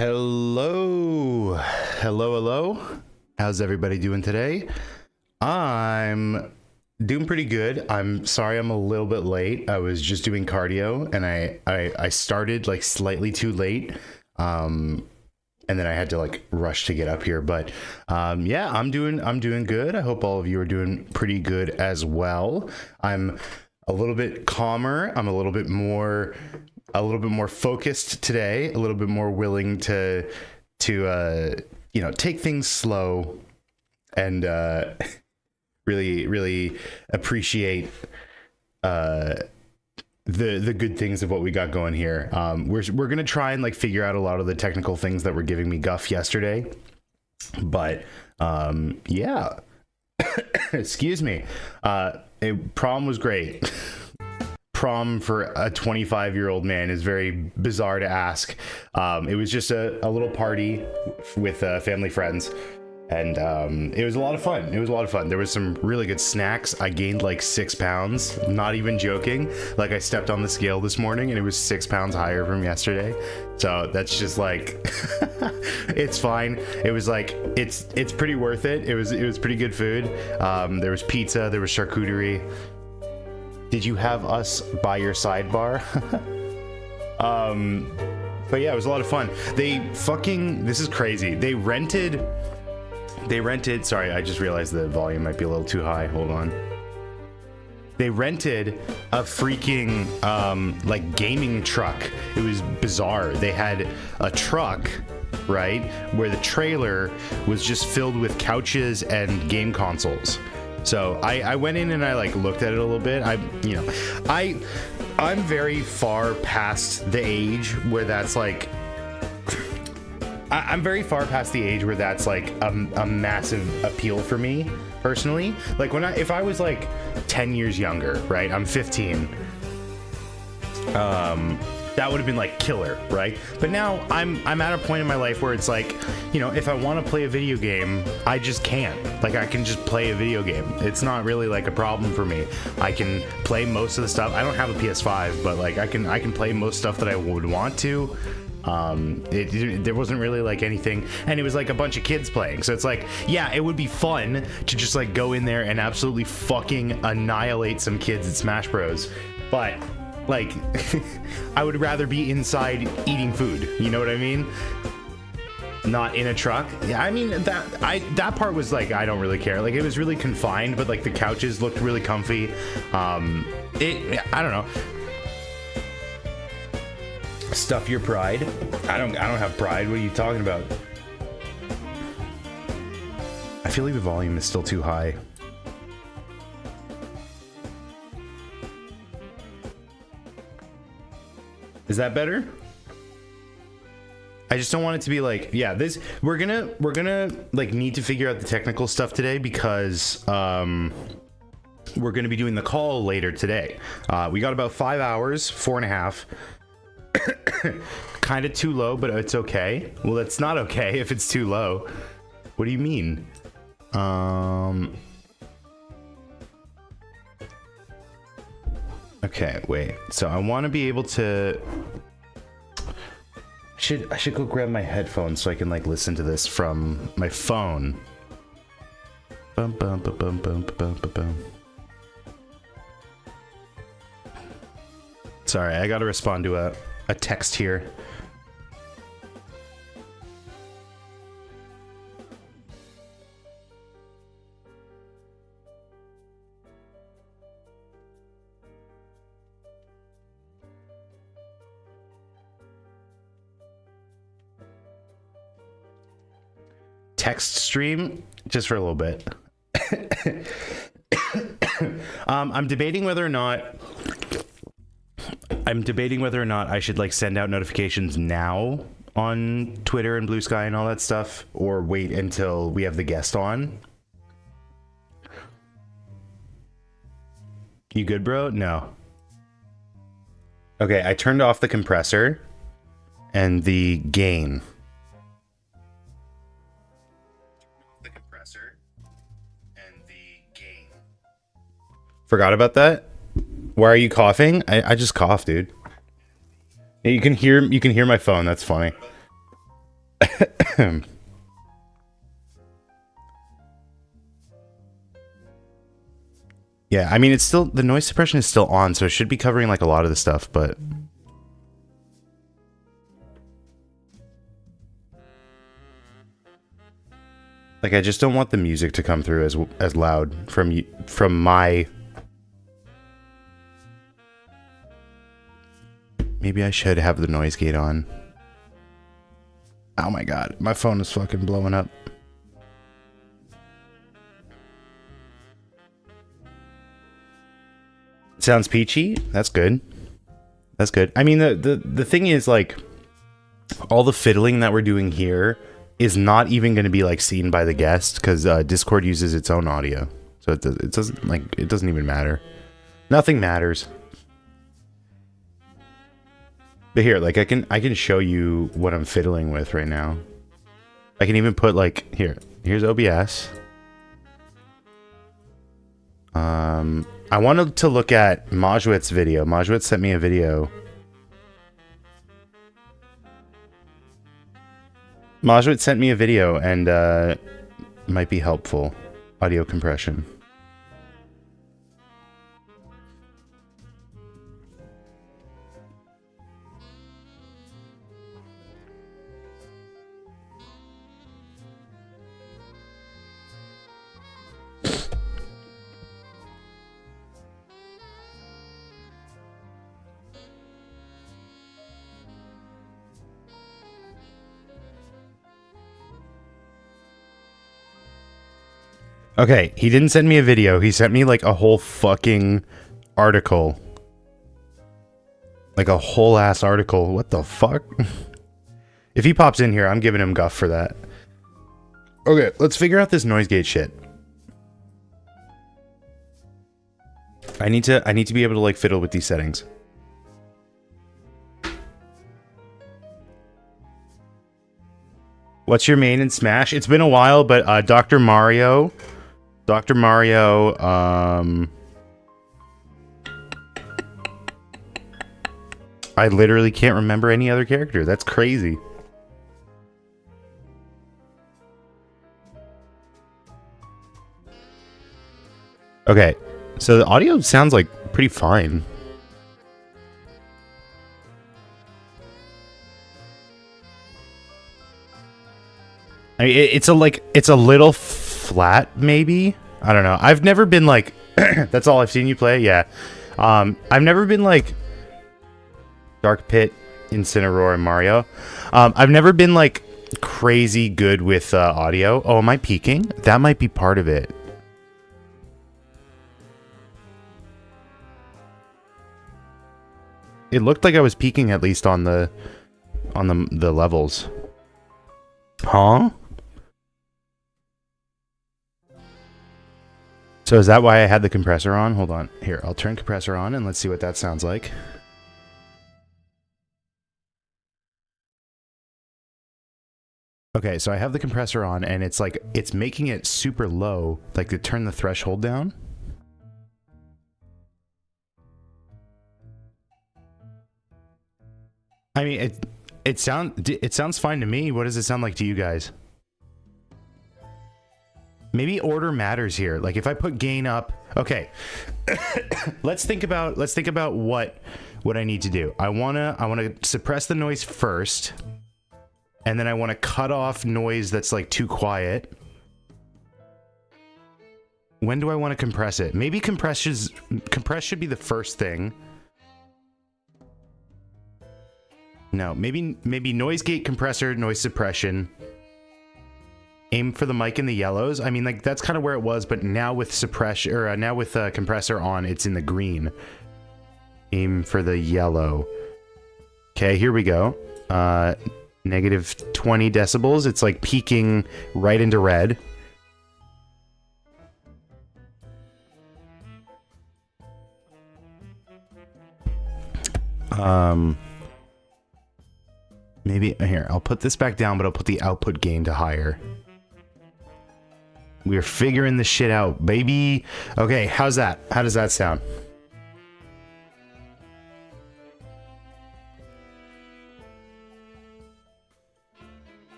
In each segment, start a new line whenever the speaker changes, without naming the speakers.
Hello. Hello. How's everybody doing today? I'm doing pretty good. I'm sorry I'm a little bit late. I was just doing cardio and I started like slightly too late. And then I had to like rush to get up here. But yeah, I'm doing good. I hope all of you are doing pretty good as well. I'm a little bit calmer. I'm a little bit more focused today, a little bit more willing to take things slow and really appreciate the good things of what we got going here. We're gonna try and like figure out a lot of the technical things that were giving me guff yesterday, but yeah. Excuse me. Prom was great. Prom for a 25-year-old man is very bizarre to ask. It was just a little party with family friends, and it was a lot of fun. There was some really good snacks. I gained like 6 pounds, not even joking. Like I stepped on the scale this morning and it was 6 pounds higher from yesterday. So that's just like it's fine. It was like it's pretty worth it. It was pretty good food. There was pizza, there was charcuterie. Did you have us by your sidebar? But yeah, it was a lot of fun. This is crazy. They rented, sorry, I just realized the volume might be a little too high. Hold on. They rented a freaking, like gaming truck. It was bizarre. They had a truck, right, where the trailer was just filled with couches and game consoles. So I went in and I like looked at it a little bit. I'm very far past the age where that's like I'm very far past the age where that's like a massive appeal for me personally. Like if I was like 10 years younger, right? I'm 15. That would have been like killer, right? But now I'm at a point in my life where it's like, if I want to play a video game, I just can't. Like I can just play a video game. It's not really like a problem for me. I can play most of the stuff. I don't have a PS5, but like I can play most stuff that I would want to. There wasn't really like anything, and it was like a bunch of kids playing, so it's like, yeah, it would be fun to just like go in there and absolutely fucking annihilate some kids at Smash Bros. But like I would rather be inside eating food, you know what I mean? Not in a truck. Yeah, I mean that part was like, I don't really care. Like it was really confined, but like the couches looked really comfy. I don't know. Stuff your pride. I don't have pride. What are you talking about? I feel like the volume is still too high. Is that better? I just don't want it to be like, yeah, we're gonna like need to figure out the technical stuff today because we're gonna be doing the call later today. We got about 5 hours, 4.5. Kind of too low, but it's okay. Well, it's not okay if it's too low. What do you mean? Okay, wait. So I want to be able to. I should go grab my headphones so I can like listen to this from my phone. Bum bum bum bum bum bum bum bum. Sorry, I gotta respond to a text here. Text stream just for a little bit. I'm debating whether or not I should like send out notifications now on Twitter and Blue Sky and all that stuff, or wait until we have the guest on. You good, bro? No. Okay, I turned off the compressor and the gain. Forgot about that. Why are you coughing? I just coughed, dude. You can hear my phone. That's funny. Yeah, I mean, it's still, the noise suppression is still on, so it should be covering like a lot of the stuff, but like I just don't want the music to come through as loud from my. Maybe I should have the noise gate on. Oh my god, my phone is fucking blowing up. Sounds peachy. That's good. That's good. I mean, the thing is, like, all the fiddling that we're doing here is not even going to be like seen by the guest because Discord uses its own audio, so it doesn't even matter. Nothing matters. But here, like, I can show you what I'm fiddling with right now. I can even put like here's OBS. I wanted to look at Majwit's video. Majwit sent me a video. Majwit sent me a video and might be helpful. Audio compression. Okay, he didn't send me a video. He sent me like a whole fucking article. Like a whole ass article. What the fuck? If he pops in here, I'm giving him guff for that. Okay, let's figure out this noise gate shit. I need to be able to like fiddle with these settings. What's your main in Smash? It's been a while, but Dr. Mario, I literally can't remember any other character. That's crazy. Okay, so the audio sounds like pretty fine. I mean, it's a little flat, maybe. I don't know. I've never been like. That's all I've seen you play. Yeah, I've never been like Dark Pit, Incineroar, and Mario. I've never been like crazy good with audio. Oh, am I peaking? That might be part of it. It looked like I was peaking at least on the levels. Huh? So is that why I had the compressor on? Hold on. Here, I'll turn compressor on and let's see what that sounds like. Okay, so I have the compressor on and it's like, it's making it super low, like to turn the threshold down. I mean, it sounds fine to me. What does it sound like to you guys? Maybe order matters here. Like if I put gain up, okay. let's think about what I need to do. I wanna suppress the noise first, and then I want to cut off noise that's like too quiet. When do I want to compress it? Maybe compress should be the first thing. No, maybe noise gate, compressor, noise suppression. Aim for the mic in the yellows. I mean, like that's kind of where it was, but now with suppression or now with compressor on, it's in the green. Aim for the yellow. Okay, here we go. Negative 20 decibels. It's like peaking right into red. Maybe here, I'll put this back down, but I'll put the output gain to higher. We're figuring this shit out, baby. Okay, how's that? How does that sound?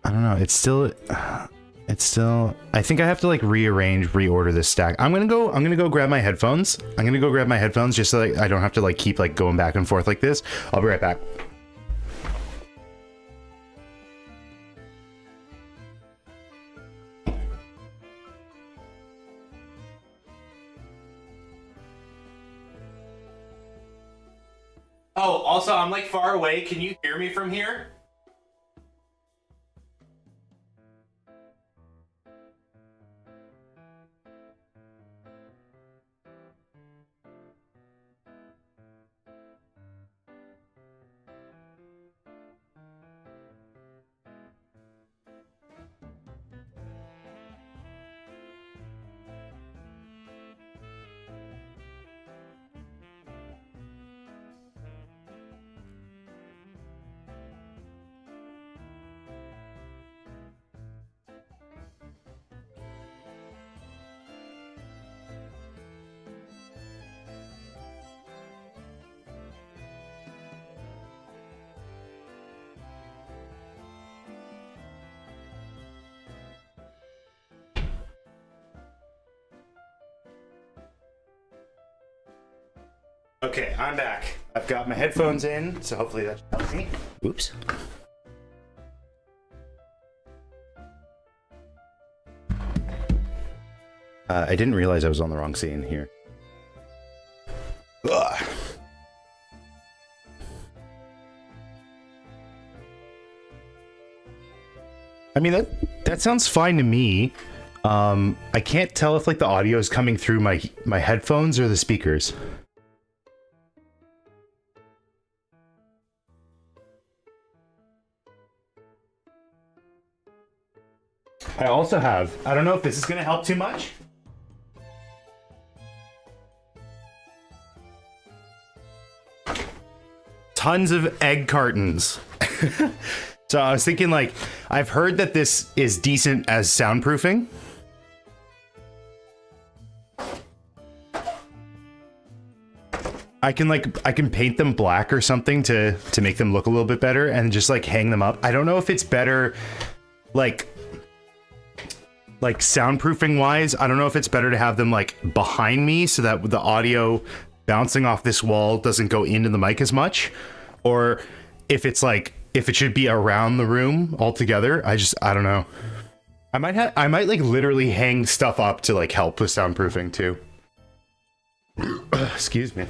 I don't know. It's still, I think I have to like reorder this stack. I'm gonna go grab my headphones. Just so that I don't have to like keep like going back and forth like this. I'll be right back. Oh, also, I'm like far away. Can you hear me from here? Okay, I'm back. I've got my headphones in, so hopefully that should help me. Oops. I didn't realize I was on the wrong scene here. Ugh. I mean, that sounds fine to me. I can't tell if like the audio is coming through my headphones or the speakers. I also have, I don't know if this is going to help too much. Tons of egg cartons. So I was thinking like, I've heard that this is decent as soundproofing. I can paint them black or something to make them look a little bit better and just like hang them up. I don't know if it's better like soundproofing wise. I don't know if it's better to have them like behind me so that the audio bouncing off this wall doesn't go into the mic as much, or if it's like, if it should be around the room altogether. I don't know. I might like literally hang stuff up to like help with soundproofing too. Excuse me.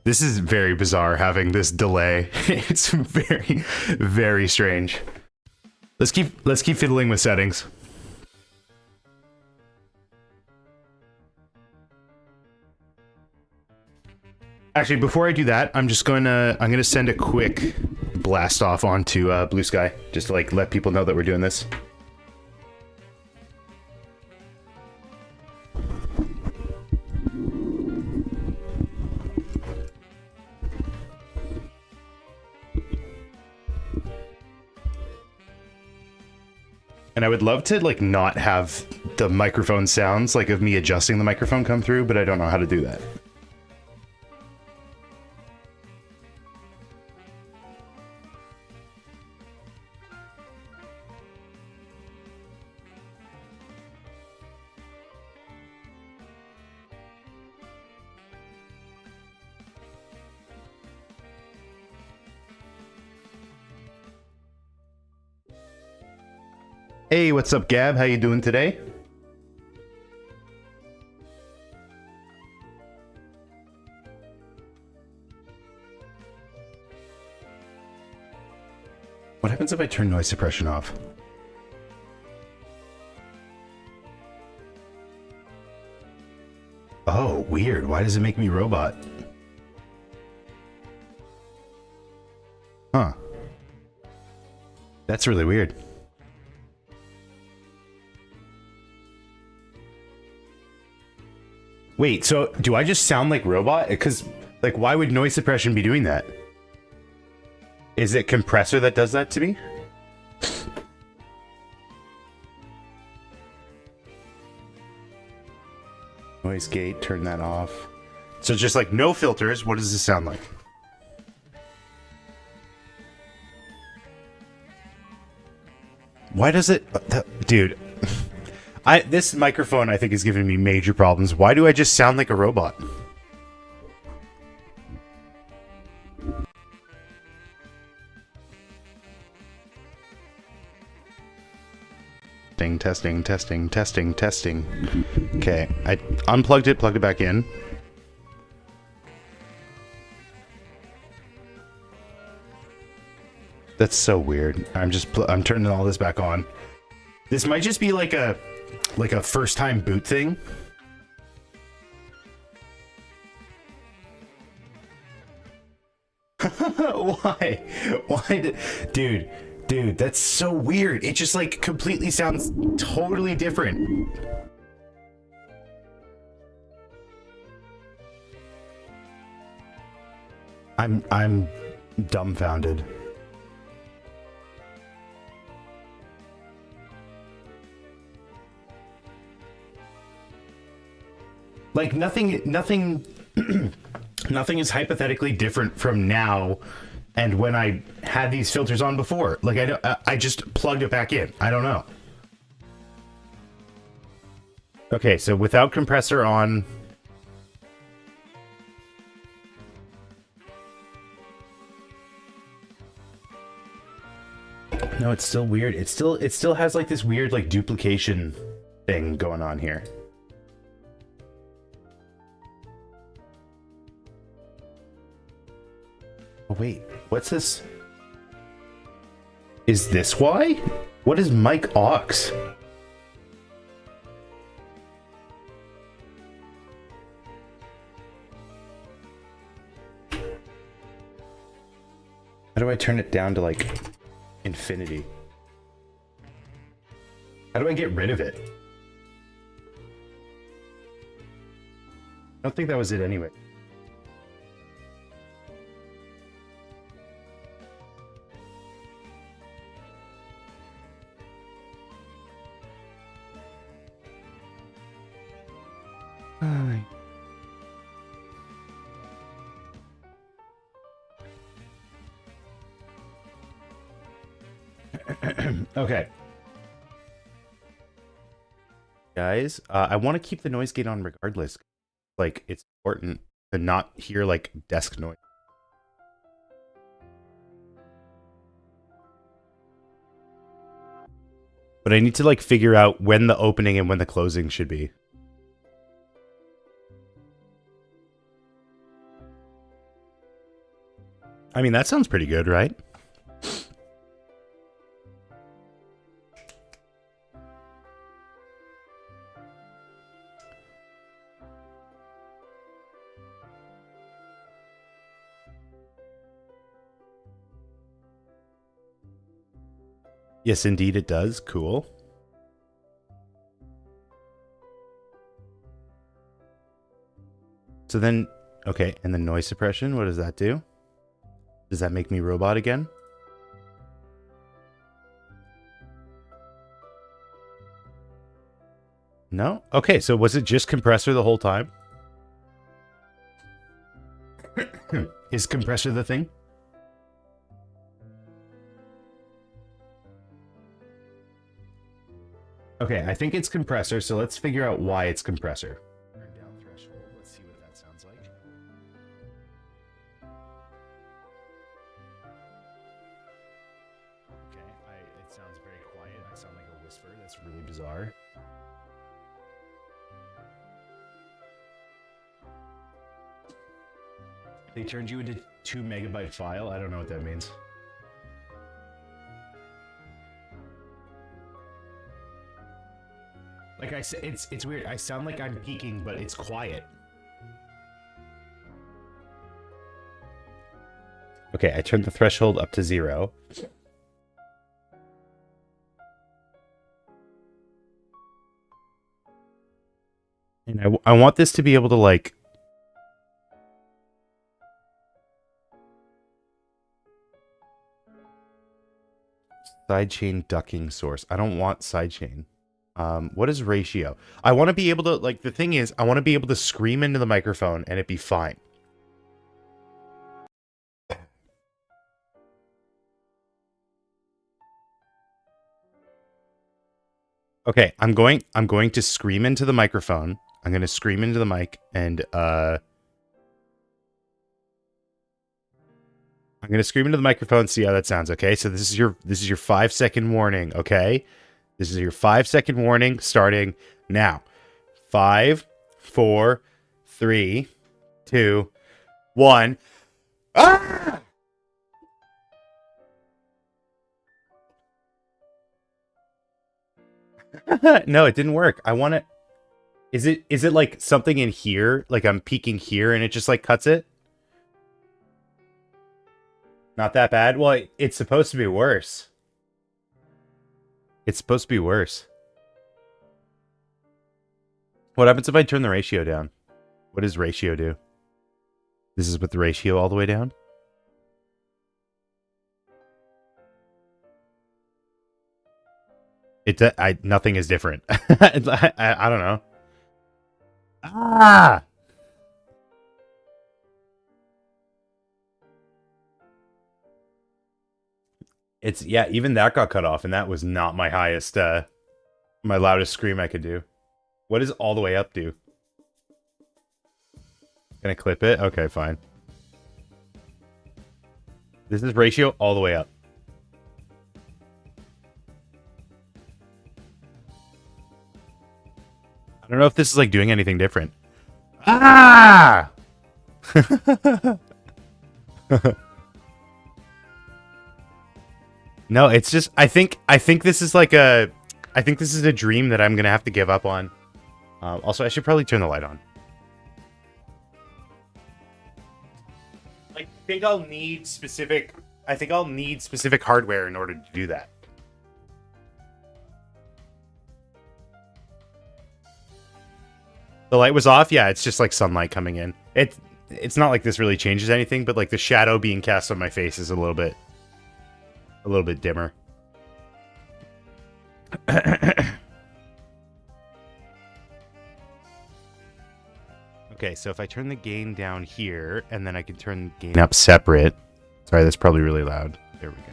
This is very bizarre having this delay. It's very, very strange. Let's keep fiddling with settings. Actually, before I do that, I'm gonna send a quick blast off onto Blue Sky just to like let people know that we're doing this. And I would love to like not have the microphone sounds like of me adjusting the microphone come through, but I don't know how to do that. Hey, what's up, Gab? How you doing today? What happens if I turn noise suppression off? Oh, weird. Why does it make me robot? Huh. That's really weird. Wait, so do I just sound like robot? Because, like, why would noise suppression be doing that? Is it compressor that does that to me? Noise gate, turn that off. So just like no filters, what does this sound like? Why does it... dude, this microphone, I think, is giving me major problems. Why do I just sound like a robot? Testing, testing, testing, testing. Okay, I unplugged it, plugged it back in. That's so weird. I'm turning all this back on. This might just be like a first time boot thing. Why? Dude, that's so weird. It just like completely sounds totally different. I'm dumbfounded. Like nothing nothing is hypothetically different from now and when I had these filters on before. Like I just plugged it back in. I don't know. Okay, so without compressor on. No, it's still weird. It still has like this weird like duplication thing going on here. Oh, wait, what's this? Is this why? What is mic aux? How do I turn it down to like infinity? How do I get rid of it? I don't think that was it anyway. Okay. Guys, I want to keep the noise gate on regardless. Like, it's important to not hear, like, desk noise. But I need to, like, figure out when the opening and when the closing should be. I mean, that sounds pretty good, right? Yes, indeed it does. Cool. So then, okay, and the noise suppression, what does that do? Does that make me robot again? No? Okay, so was it just compressor the whole time? Is compressor the thing? Okay, I think it's compressor, so let's figure out why it's compressor. Turn down threshold. Let's see what that sounds like. Okay, it sounds very quiet. I sound like a whisper. That's really bizarre. They turned you into 2 megabyte file? I don't know what that means. Like I said, it's weird. I sound like I'm peaking, but it's quiet. Okay, I turned the threshold up to 0. And I want this to be able to, like... Sidechain ducking source. I don't want sidechain. What is ratio? I want to be able to, like, the thing is, I want to be able to scream into the microphone and it be fine. Okay, I'm going to scream into the microphone. I'm going to scream into the mic and I'm going to scream into the microphone, see how that sounds, okay? So this is your 5-second warning, okay? This is your 5-second warning starting now. 5, 4, 3, 2, 1. Ah! No, it didn't work. I want to. Is it like something in here? Like I'm peeking here and it just like cuts it? Not that bad. Well, it's supposed to be worse. It's supposed to be worse. What happens if I turn the ratio down? What does ratio do? This is with the ratio all the way down? Nothing is different. I don't know. Ah! Yeah, even that got cut off, and that was not my highest, my loudest scream I could do. What does all the way up do? Can I clip it? Okay, fine. This is ratio all the way up. I don't know if this is like doing anything different. Ah! No, it's just I think this is like I think this is a dream that I'm gonna have to give up on. Also, I should probably turn the light on. Like, I think I'll need specific hardware in order to do that. The light was off. Yeah, it's just like sunlight coming in. It's not like this really changes anything, but like the shadow being cast on my face is a little bit dimmer. Okay, so if I turn the gain down here, and then I can turn the gain up separate. Sorry, that's probably really loud. There we go.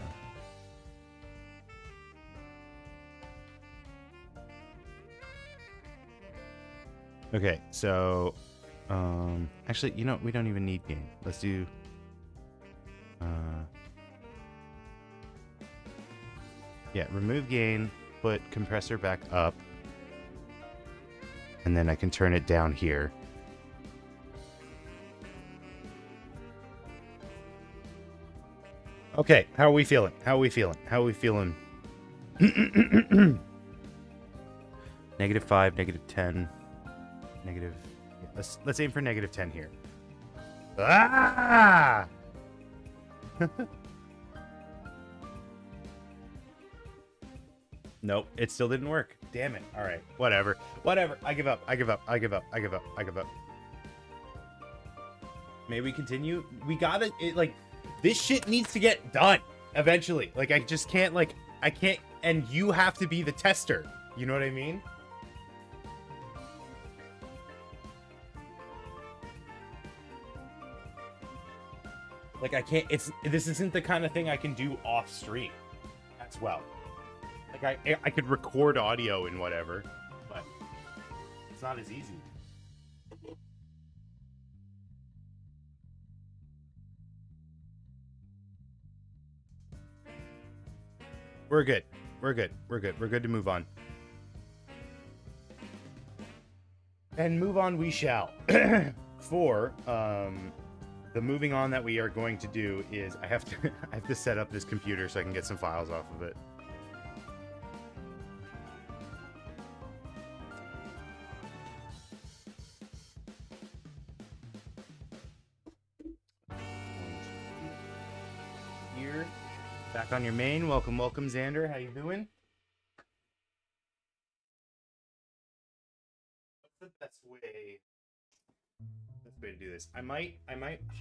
Okay, so actually, you know, we don't even need gain. Let's do yeah, remove gain, put compressor back up, and then I can turn it down here. Okay, how are we feeling? How are we feeling? How are we feeling? -5, -10, negative. Yeah, let's aim for -10 here. Ah! Nope, it still didn't work. Damn it. All right, whatever. Whatever. I give up. I give up. I give up. I give up. I give up. May we continue? We gotta, like, this shit needs to get done eventually. Like, I just can't, like, I can't, and you have to be the tester. You know what I mean? Like, I can't, this isn't the kind of thing I can do off stream as well. Like, I could record audio and whatever, but it's not as easy. We're good. We're good. We're good. We're good to move on. And move on we shall. For the moving on that we are going to do is I have to set up this computer so I can get some files off of it. Here, back on your main. Welcome, welcome, Xander. How you doing? What's the best way? Best way to do this? I might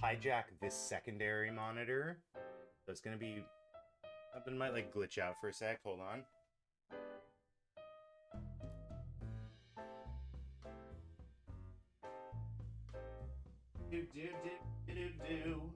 hijack this secondary monitor. So it's gonna be something might like glitch out for a sec. Hold on. Do do do do do.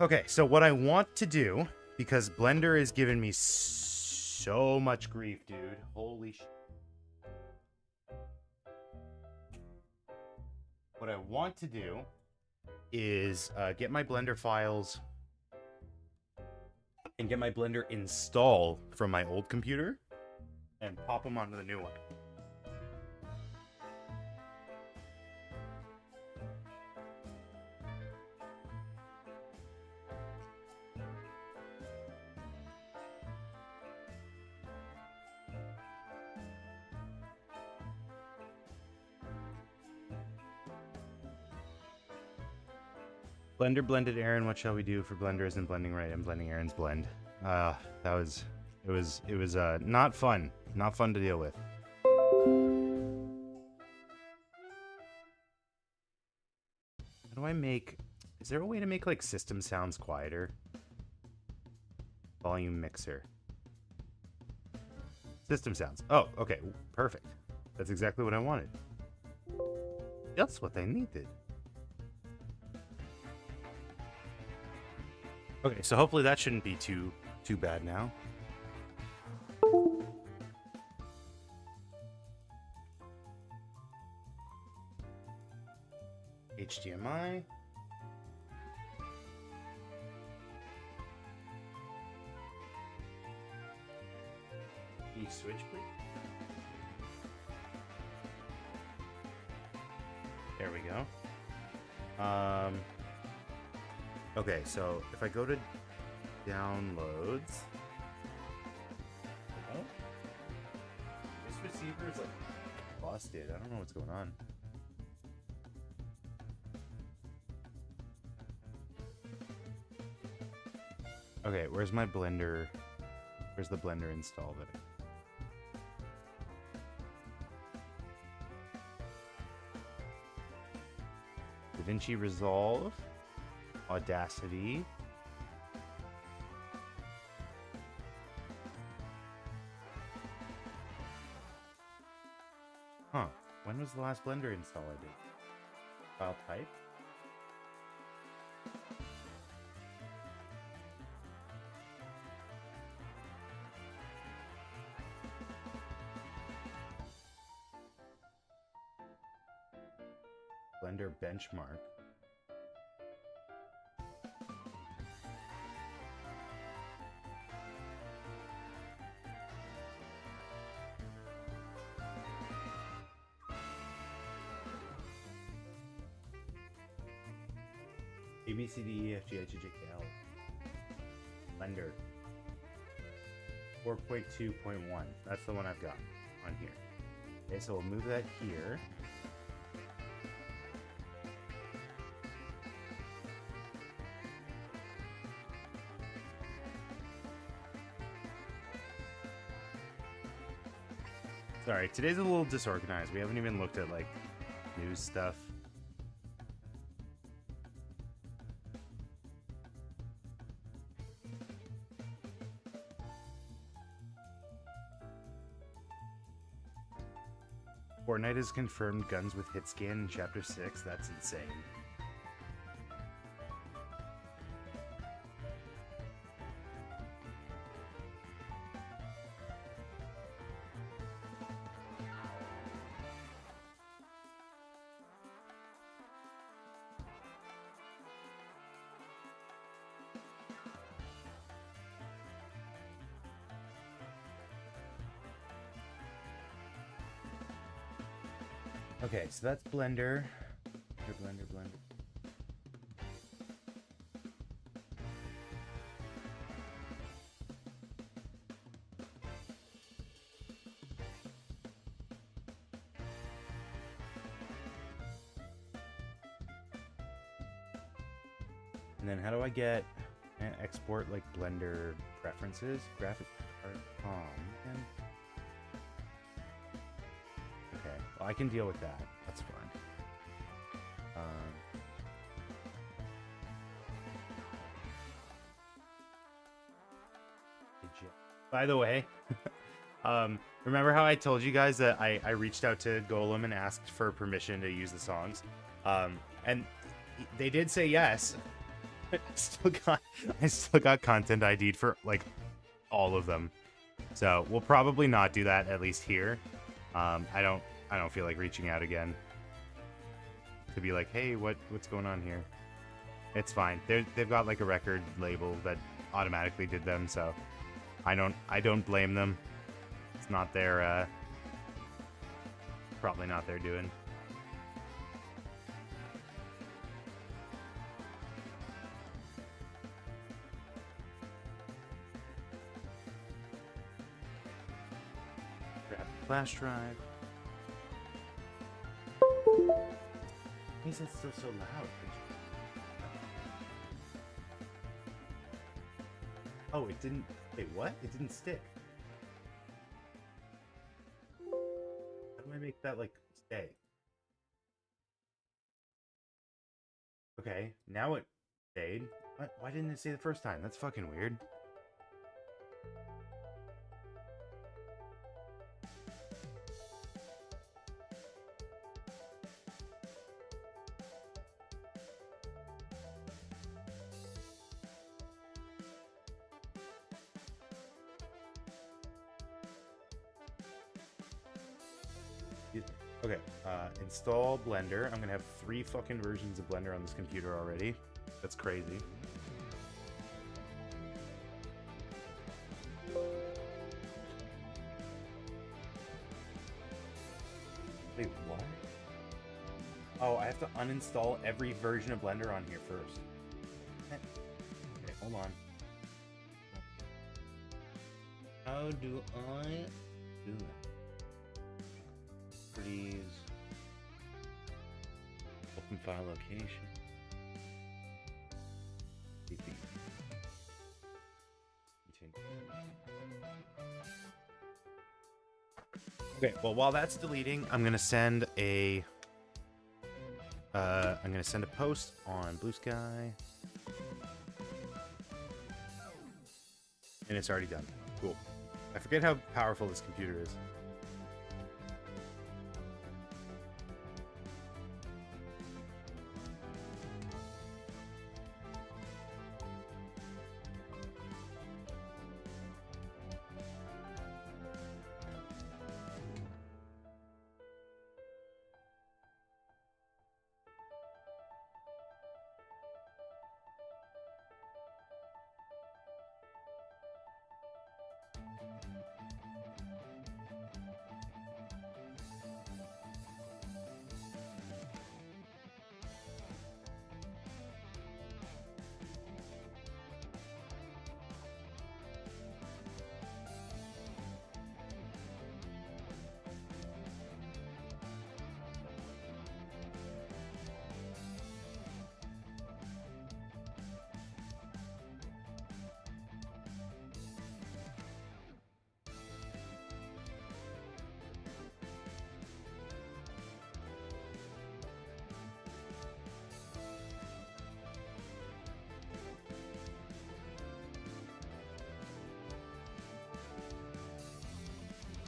Okay, so what I want to do, because Blender is giving me so much grief, dude. Holy shit. What I want to do is get my Blender files and get my Blender install from my old computer and pop them onto the new one. Blender blended Aaron. What shall we do for Blender isn't blending right? I'm blending Aaron's blend. It was not fun. Not fun to deal with. How do I make... Is there a way to make, like, system sounds quieter? Volume mixer. System sounds. Oh, okay. Perfect. That's exactly what I wanted. That's what I needed. Okay, so hopefully that shouldn't be too bad now. HDMI. Switch, please. There we go. Okay, so if I go to downloads, this receiver is like busted. I don't know what's going on. Okay, where's my Blender? Where's the Blender install that DaVinci Resolve, Audacity. Huh. When was the last Blender install I did? File type? Blender benchmark. A, B, C, D, E, F, G, H, I, J, K, L. Blender 4.2.1. That's the one I've got on here. Okay, so we'll move that here. Sorry, today's a little disorganized. We haven't even looked at, like, news stuff. Fortnite has confirmed guns with hit scan in Chapter 6. That's insane. Okay, so that's Blender. Blender. And then how do I get and export like Blender preferences? Graphic art com. Okay, well, I can deal with that. That's fine. By the way, remember how I told you guys that I reached out to Golem and asked for permission to use the songs? And they did say yes. I still got content ID'd for like all of them. So we'll probably not do that, at least here. I don't feel like reaching out again to be like, hey, what's going on here? It's fine. They've got like a record label that automatically did them, so I don't blame them. It's not their probably not their doing. Grab the flash drive. Why is it still so loud? Oh, it didn't... Wait, what? It didn't stick. How do I make that, like, stay? Okay, now it stayed. What? Why didn't it stay the first time? That's fucking weird. Okay, install Blender. I'm gonna have 3 fucking versions of Blender on this computer already. That's crazy. Wait, what? Oh, I have to uninstall every version of Blender on here first. Okay, hold on. How do I do it? Properties. Open file location. Okay, well, while that's deleting, I'm gonna send a post on Blue Sky, and it's already done. Cool. I forget how powerful this computer is.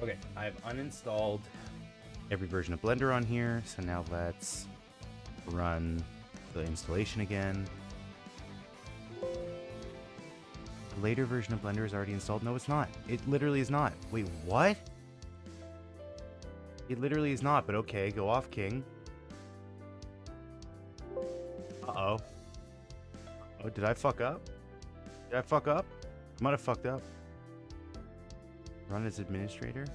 Okay, I've uninstalled every version of Blender on here, so now let's run the installation again. The later version of Blender is already installed. No, it's not. It literally is not. Wait, what? It literally is not, but okay, go off, King. Uh-oh. Oh, did I fuck up? Did I fuck up? I might have fucked up. Run as administrator.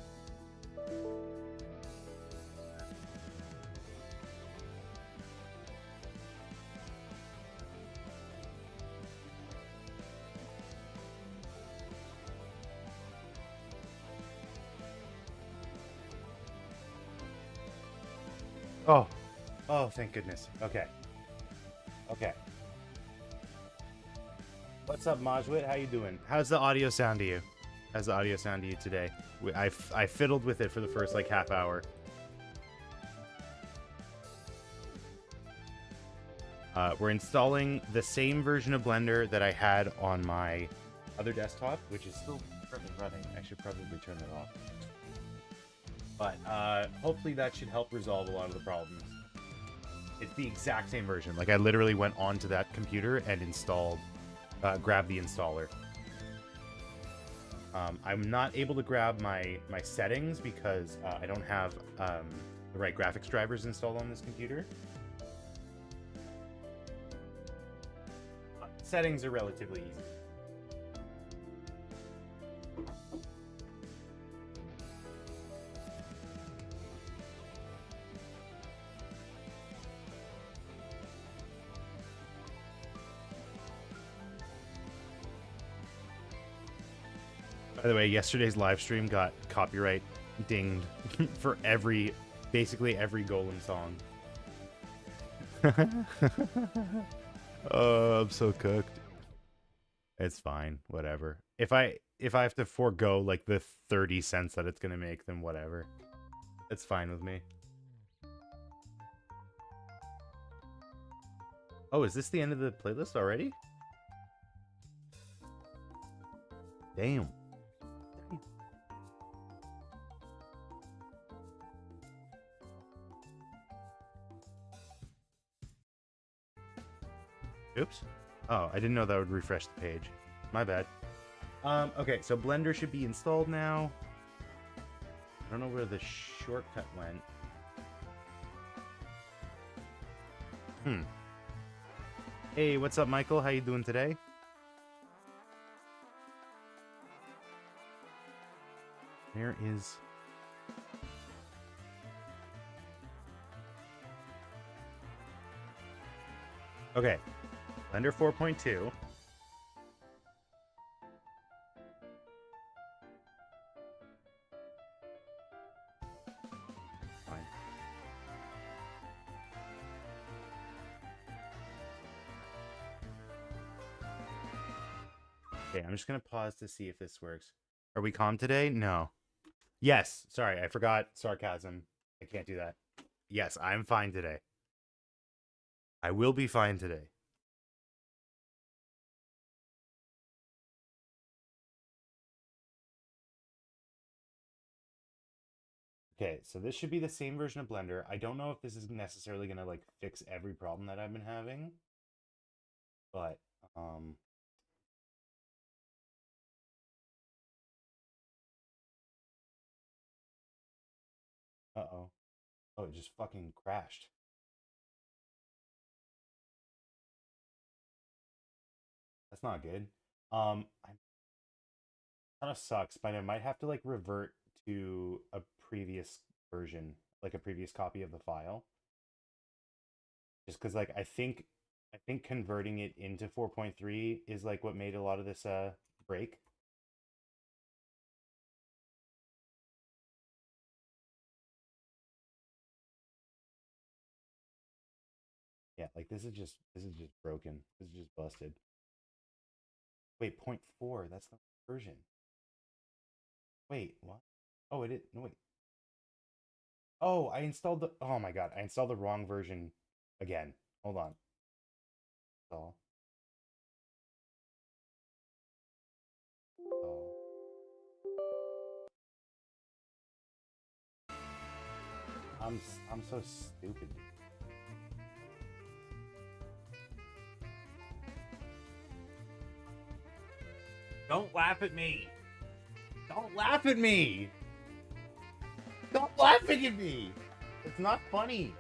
Oh, thank goodness. Okay. Okay. What's up, Majwit? How you doing? How's the audio sound to you? How's the audio sound to you today? I fiddled with it for the first, like, half hour. We're installing the same version of Blender that I had on my other desktop, which is still currently running. I should probably turn it off. But hopefully that should help resolve a lot of the problems. It's the exact same version. Like, I literally went onto that computer and installed, grabbed the installer. I'm not able to grab my settings because I don't have the right graphics drivers installed on this computer. Settings are relatively easy. By the way, yesterday's live stream got copyright dinged for basically every Golem song. Oh, I'm so cooked. It's fine, whatever. If I have to forego like the 30 cents that it's gonna make, then whatever. It's fine with me. Oh, is this the end of the playlist already? Damn. Oops. Oh, I didn't know that would refresh the page. My bad. Okay, so Blender should be installed now. I don't know where the shortcut went. Hey, what's up, Michael? How you doing today? There is... Okay. Blender 4.2. Fine. Okay, I'm just gonna pause to see if this works. Are we calm today? No. Yes. Sorry, I forgot sarcasm. I can't do that. Yes, I'm fine today. I will be fine today. Okay, so this should be the same version of Blender. I don't know if this is necessarily going to like fix every problem that I've been having, but uh-oh. Oh, it just fucking crashed. That's not good. I kind of sucks, but I might have to like revert to a previous version, like a previous copy of the file. Just because like I think converting it into 4.3 is like what made a lot of this break. Yeah, like this is just broken. This is just busted. Wait, 0.4, that's the version. Wait, what? Oh, it is. No, wait. Oh, I installed the. Oh my God, I installed the wrong version again. Hold on. Oh. Oh. I'm so stupid. Don't laugh at me. Don't laugh at me. Stop laughing at me. It's not funny.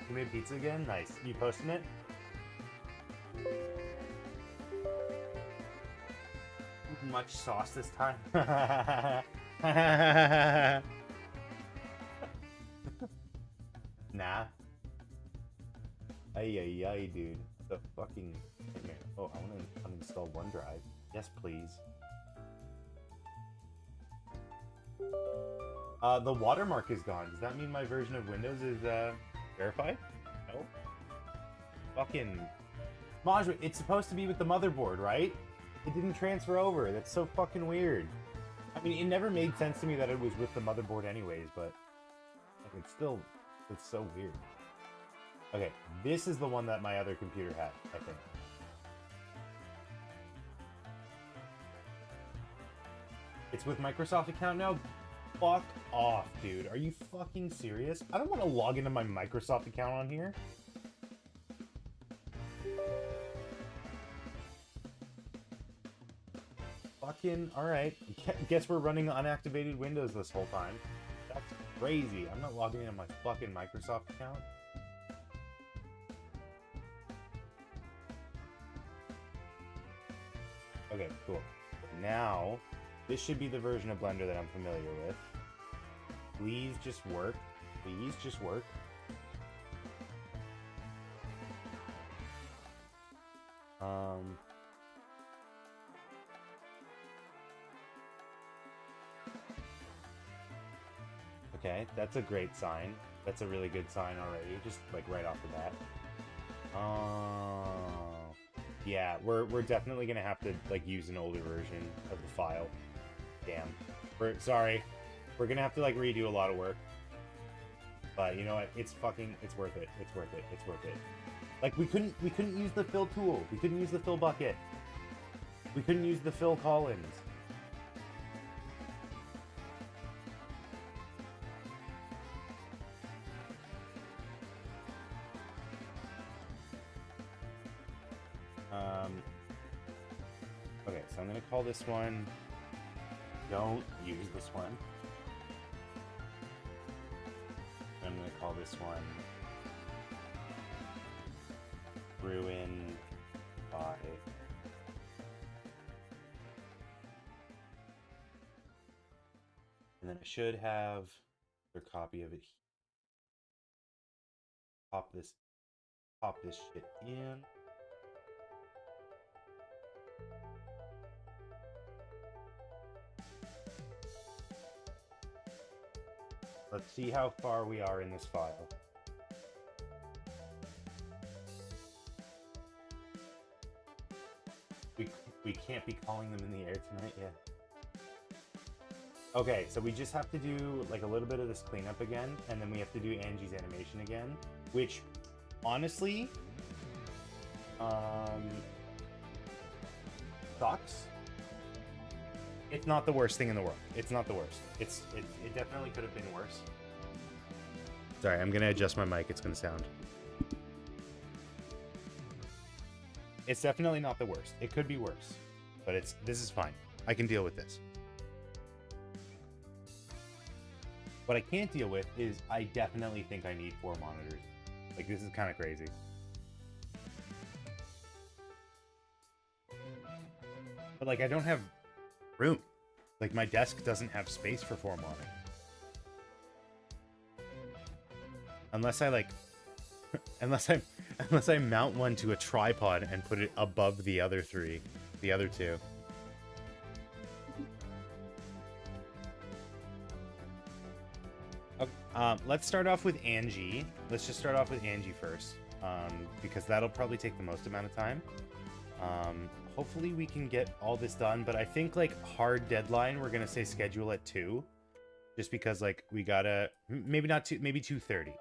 You made pizza again? Nice. You posting it? Much sauce this time. Nah. Ay, ay, ay, dude. The fucking... Oh, I want to uninstall OneDrive. Yes, please. The watermark is gone. Does that mean my version of Windows is verified? No. Fucking Maj, it's supposed to be with the motherboard, right? It didn't transfer over. That's so fucking weird. I mean, it never made sense to me that it was with the motherboard anyways, but like, it's so weird. Okay, this is the one that my other computer had, I think. It's with Microsoft account now? Fuck off, dude. Are you fucking serious? I don't want to log into my Microsoft account on here. Fucking, alright. Guess we're running unactivated Windows this whole time. That's crazy. I'm not logging into my fucking Microsoft account. Okay, cool. Now, this should be the version of Blender that I'm familiar with. Please just work. Please just work. Okay, that's a great sign. That's a really good sign already, just like right off the bat. Yeah, we're definitely gonna have to like use an older version of the file. Damn. Sorry. We're gonna have to like redo a lot of work. But you know what? It's worth it. It's worth it. It's worth it. Like we couldn't use the fill tool. We couldn't use the fill bucket. We couldn't use the Phil Collins. Okay, so I'm gonna call this one. Don't use this one. I'm gonna call this one Ruin by. And then I should have a copy of it. Pop this shit in. Let's see how far we are in this file. We can't be calling them in the air tonight yet. Okay, so we just have to do like a little bit of this cleanup again, and then we have to do Angie's animation again, which honestly sucks. It's not the worst thing in the world. It's not the worst. It definitely could have been worse. Sorry, I'm gonna adjust my mic. It's gonna sound. It's definitely not the worst. It could be worse, but this is fine. I can deal with this. What I can't deal with is I definitely think I need 4 monitors. Like, this is kind of crazy. But like, I don't have room. Like, my desk doesn't have space for 4 monitors. Unless I like, unless I mount one to a tripod and put it above the other 2. Okay, let's start off with Angie. Let's just start off with Angie first, because that'll probably take the most amount of time. Hopefully we can get all this done, but I think like hard deadline, we're gonna say schedule at 2, just because like we gotta maybe not 2, maybe 2:30.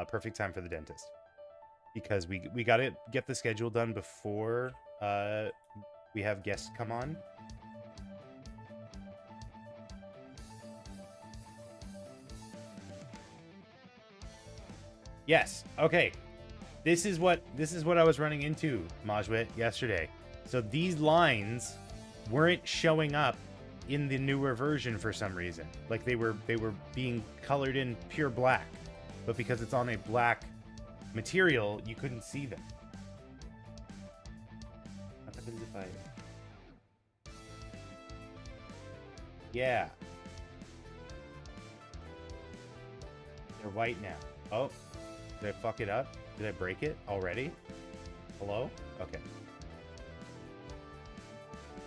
Perfect time for the dentist, because we gotta get the schedule done before we have guests come on. Yes. Okay. This is what I was running into, Majwit, yesterday. So these lines weren't showing up in the newer version for some reason. Like they were being colored in pure black, but because it's on a black material, you couldn't see them. What happens if I... Yeah. They're white now. Oh, did I fuck it up? Did I break it already? Hello? Okay.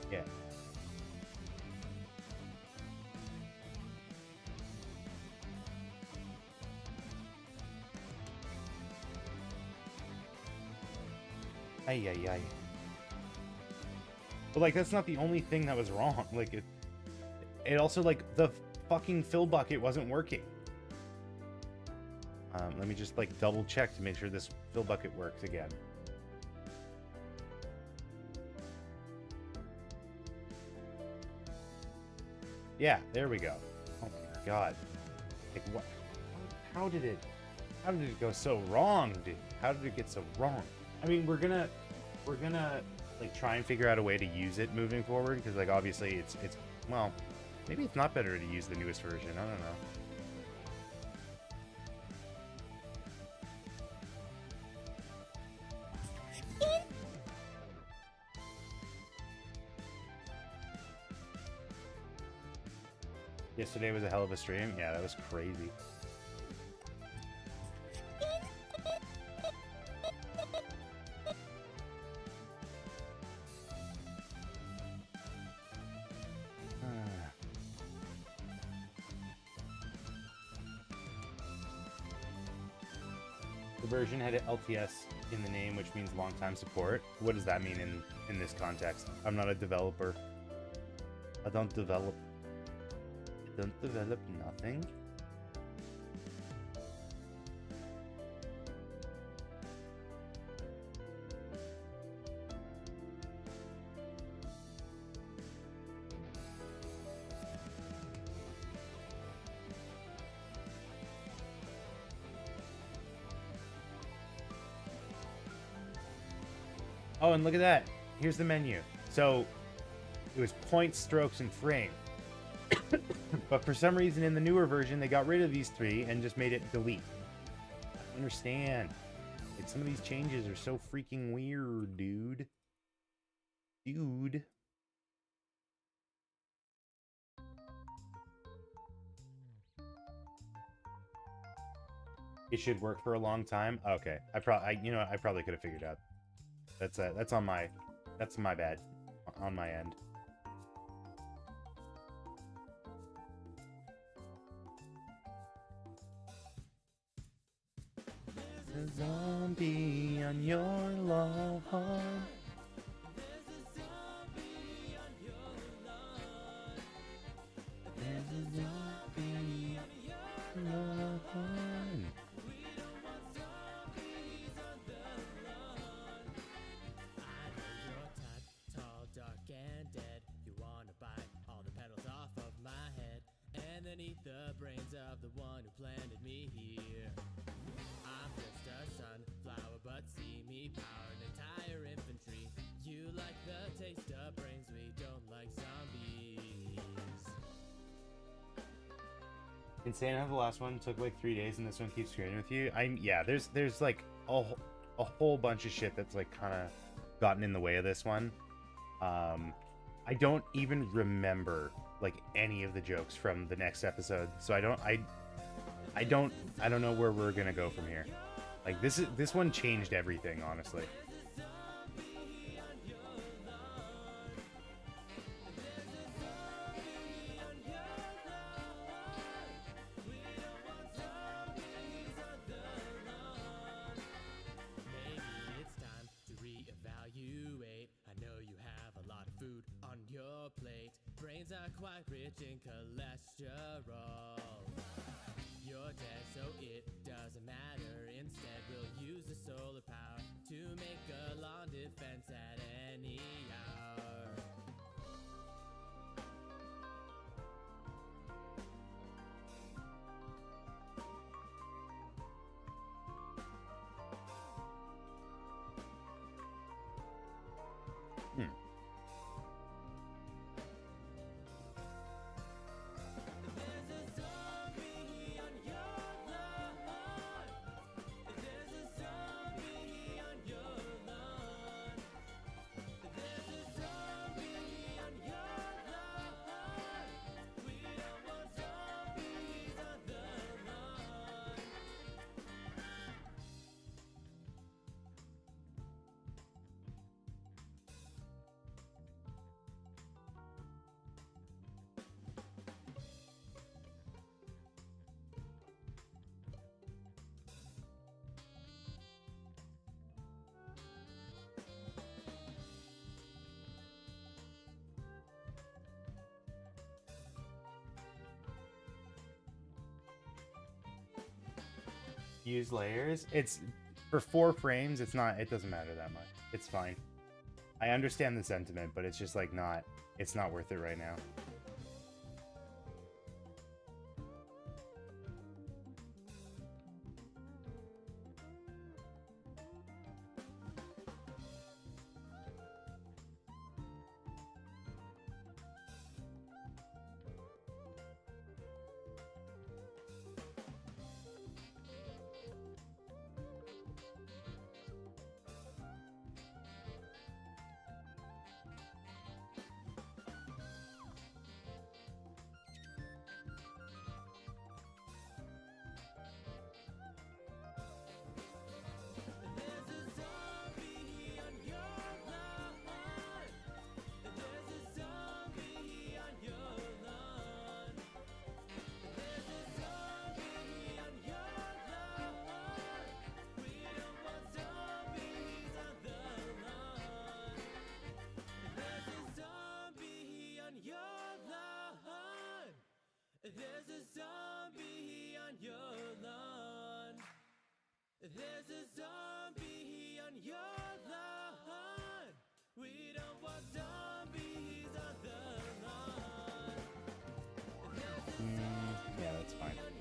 Yeah. Ay, ay, ay. But, like, that's not the only thing that was wrong. Like, it also, like, the fucking fill bucket wasn't working. Let me just, like, double check to make sure this fill bucket works again. Yeah, there we go. Oh my god. Like, what? How did it go so wrong, dude? How did it get so wrong? I mean, we're gonna like try and figure out a way to use it moving forward, because like obviously it's well, maybe it's not better to use the newest version. I don't know. Yesterday was a hell of a stream. Yeah, that was crazy. The version had an LTS in the name, which means long time support. What does that mean in this context? I'm not a developer. I don't develop nothing. Oh, and look at that. Here's the menu. So it was points, strokes, and frame. But for some reason in the newer version, they got rid of these three and just made it delete. I don't understand. Like, some of these changes are so freaking weird, dude. Dude. It should work for a long time. Okay. You know what? I probably could have figured out. That's my bad on my end. There's a zombie on your lawn. There's a zombie on your lawn.
And dead, you wanna bite all the petals off of my head and then eat the brains of the one who planted me here. I'm just a sunflower, but see me power an entire infantry. You like the taste of brains, we don't like zombies.
Insane how the last one took like 3 days and this one keeps screening with you. Yeah, there's like a whole bunch of shit that's like kind of gotten in the way of this one. I don't even remember like any of the jokes from the next episode, so I don't know where we're gonna go from here. Like this one changed everything, honestly.
I know you have a lot of food on your plate. Brains are quite rich in cholesterol. You're dead, so it doesn't matter. Instead, we'll use the solar power to make a lawn defense at any hour.
Use layers. It's for 4 frames. It doesn't matter that much. It's fine. I understand the sentiment, but it's just like it's not worth it right now.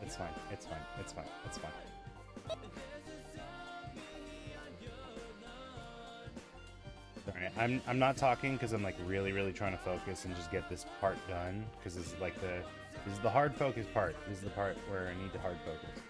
It's fine. It's fine. It's fine. It's fine. Sorry, I'm not talking because I'm like really trying to focus and just get this part done, because this is like this is the hard focus part. This is the part where I need to hard focus.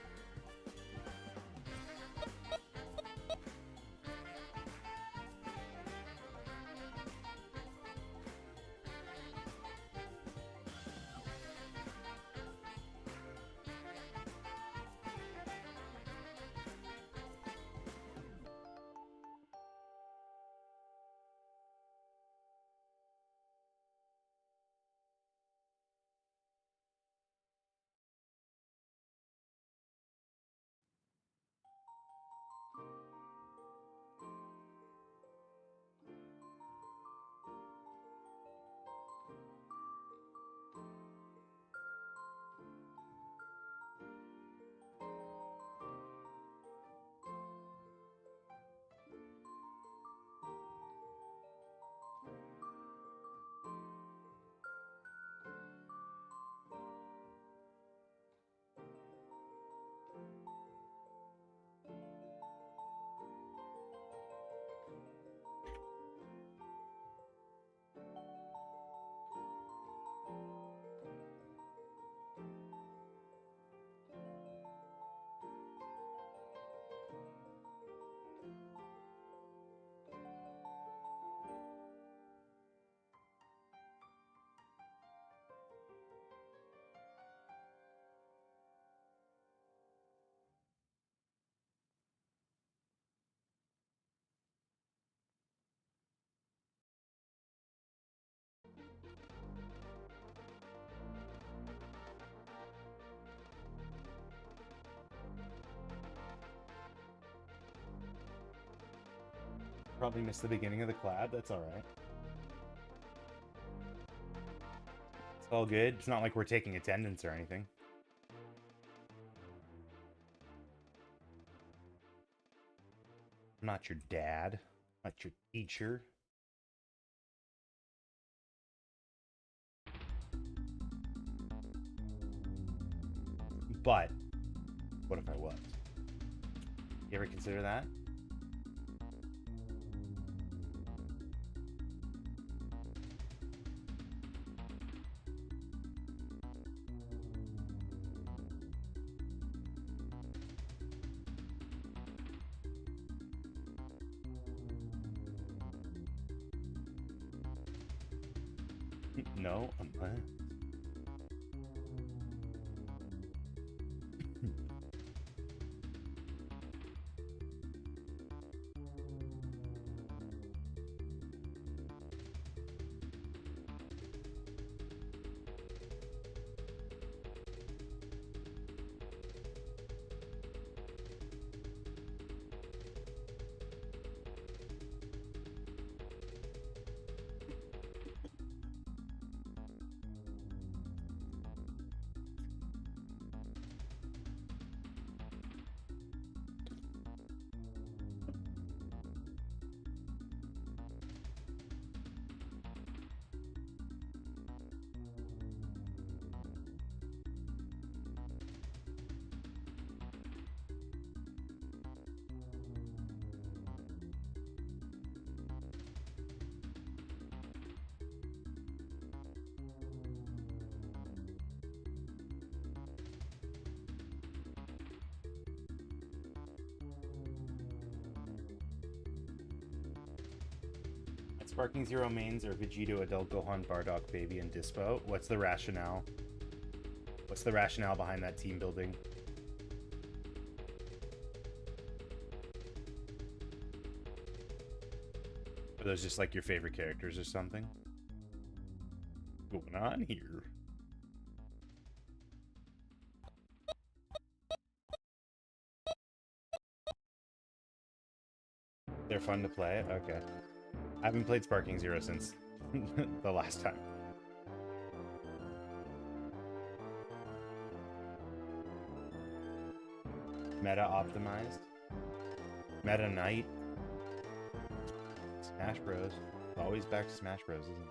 Probably missed the beginning of the collab. That's all right. It's all good. It's not like we're taking attendance or anything. I'm not your dad. I'm not your teacher. But what if I was? You ever consider that? No, I'm not. Sparking Zero mains are Vegito, Adult Gohan, Bardock, Baby, and Dispo. What's the rationale? What's the rationale behind that team building? Are those just like your favorite characters or something? What's going on here? They're fun to play? Okay. I haven't played Sparking Zero since the last time. Meta optimized. Meta Knight. Smash Bros. Always back to Smash Bros, isn't it?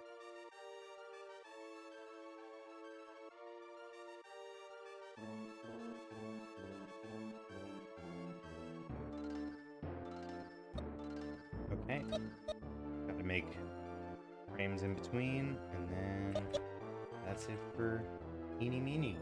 Gotta make frames in between, and then that's it for eeny meeny.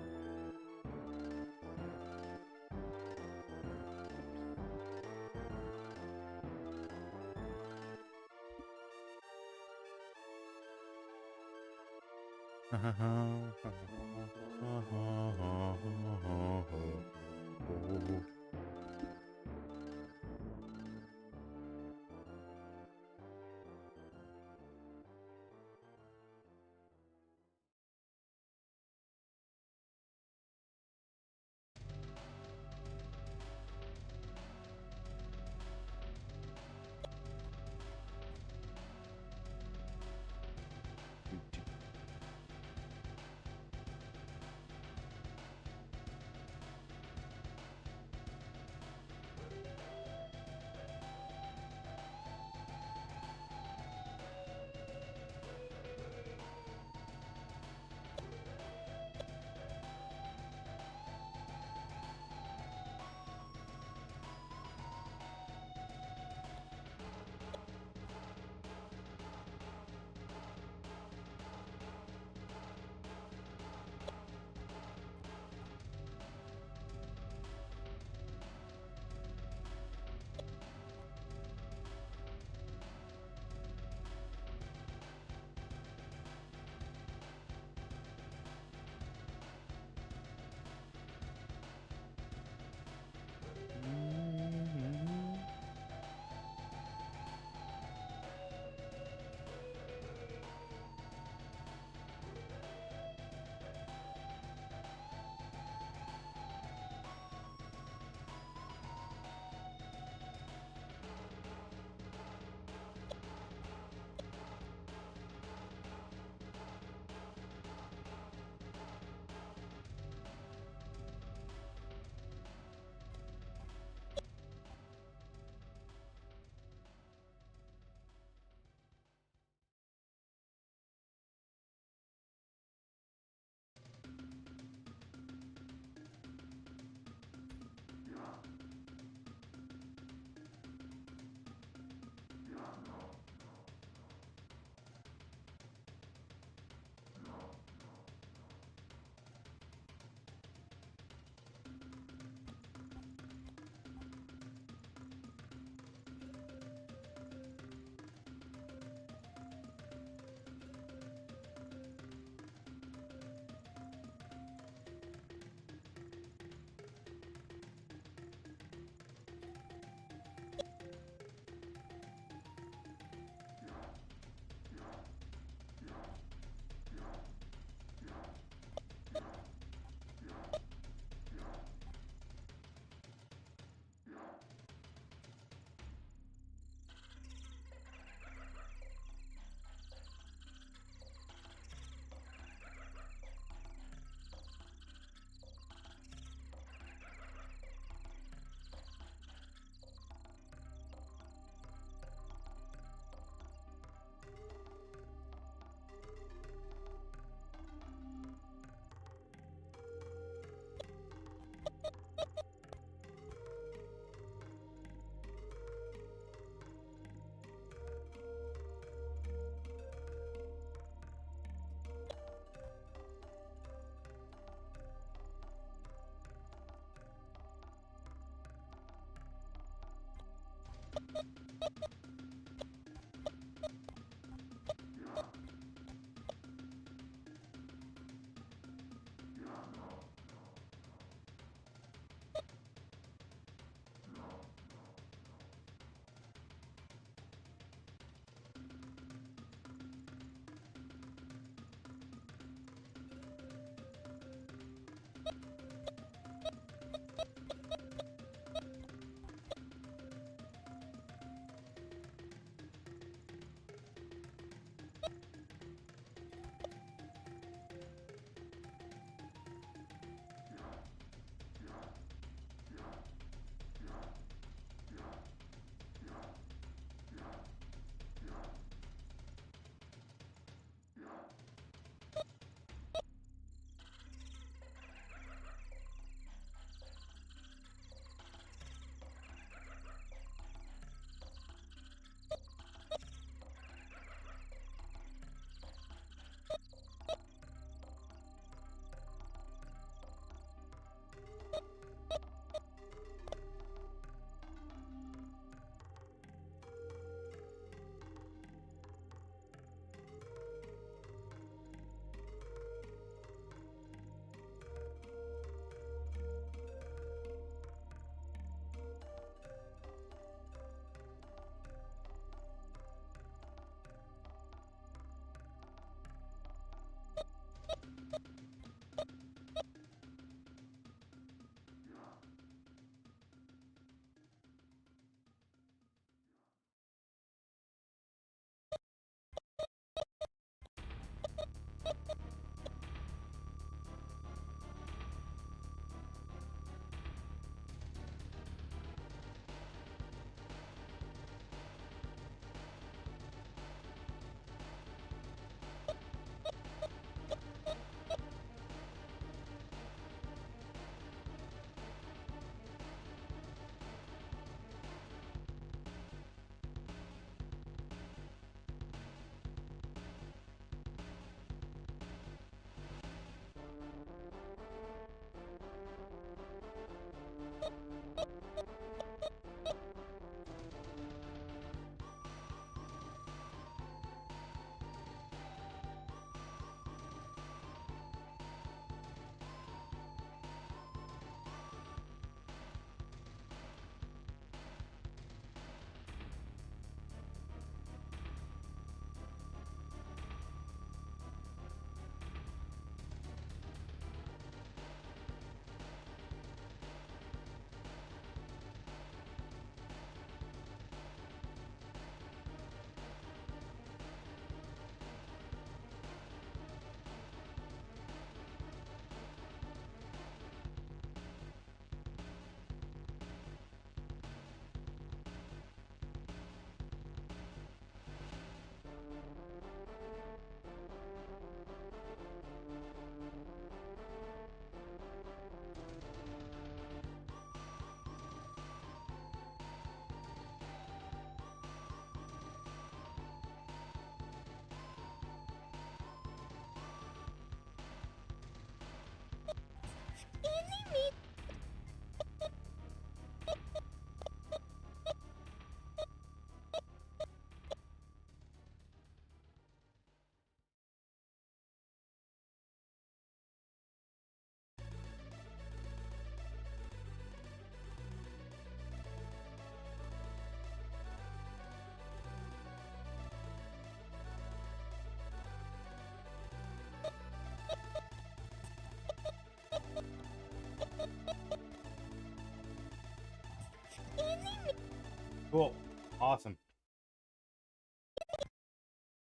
Cool. Awesome.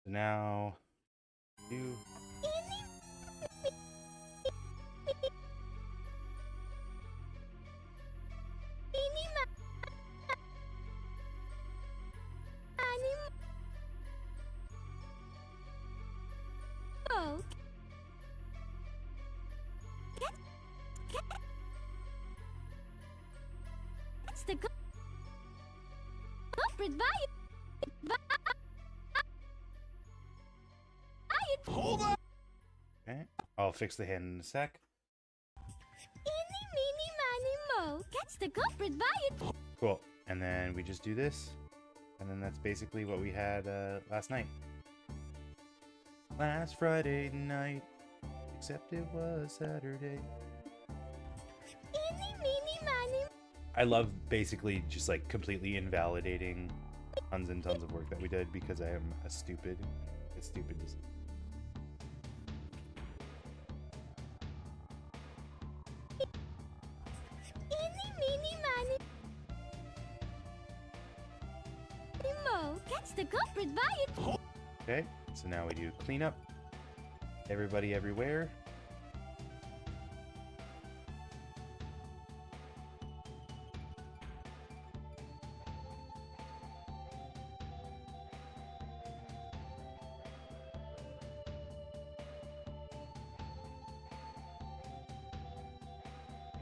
So now do
Oh. That's the culprit.
Hold on!
okay. I'll fix the hand in a sec.
Eeny, meeny, miny, mo. Catch the culprit by it.
Cool. And then we just do this. And then that's basically what we had last night. Last Friday night. Except it was Saturday.
Eeny, meeny, miny.
I love basically just like completely invalidating tons and tons of work that we did because I am a stupid.
Eeny, meeny, miny. Mo. Catch the culprit by it.
Okay, so now we do cleanup. Everybody everywhere.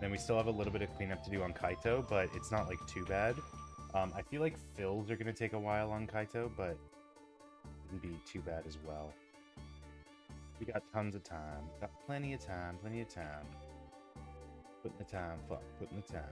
Then we still have a little bit of cleanup to do on Kaito, but it's not like too bad. I feel like fills are going to take a while on Kaito, but it wouldn't be too bad as well. We got tons of time. Got plenty of time, plenty of time. Putting the time, fuck, putting the time.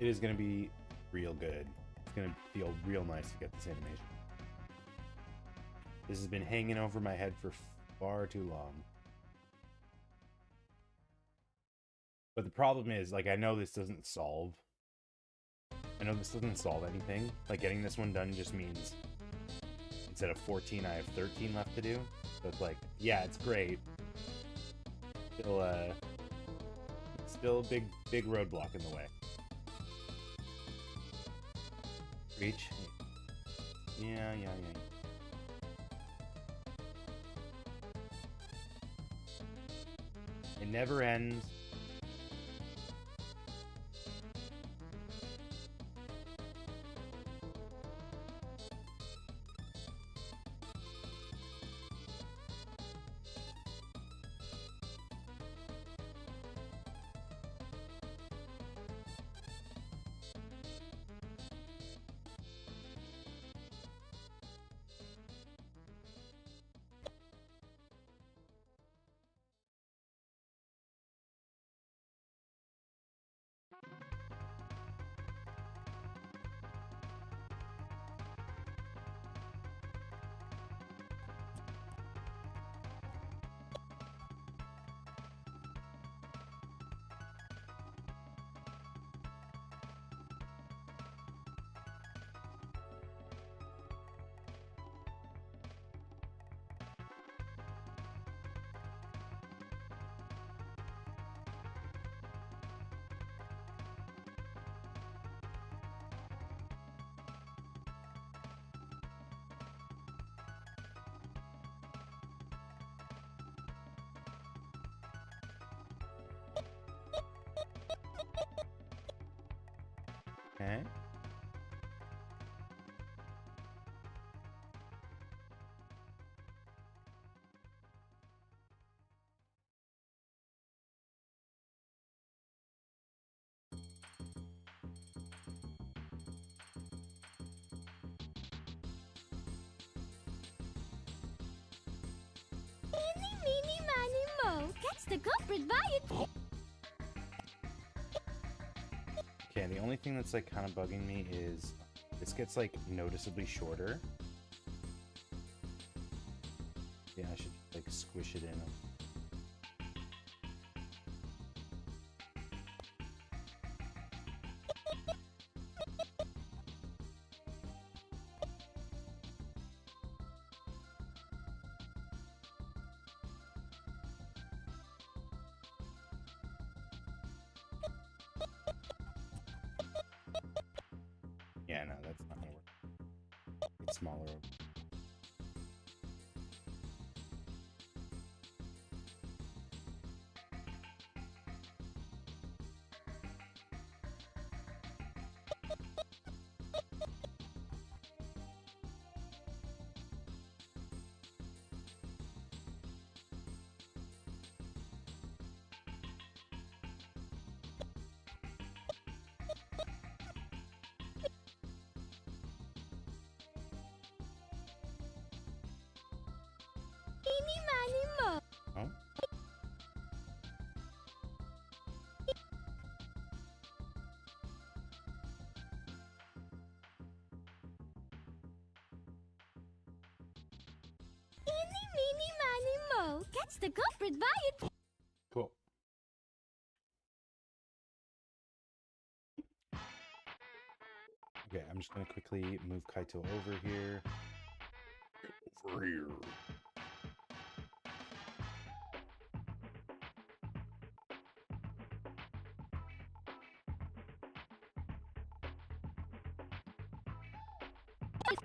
It is going to be real good. It's going to feel real nice to get this animation. This has been hanging over my head for far too long. But the problem is, like, I know this doesn't solve. I know this doesn't solve anything. Like, getting this one done just means instead of 14, I have 13 left to do. So it's like, yeah, it's great. Still a big roadblock in the way. Reach. Yeah. It never ends. Okay.
Eeny, meeny, miny, moe. Catch the culprit by its...
Okay, the only thing that's like kind of bugging me is this gets like noticeably shorter. Yeah, I should like squish it in. Yeah, no, that's not gonna work. It's smaller.
Eeny, miny, moe.
Oh.
Eeny, meeny, miny, moe. Catch the culprit by its...
Cool. Okay, I'm just gonna quickly move Kaito over here. Over here.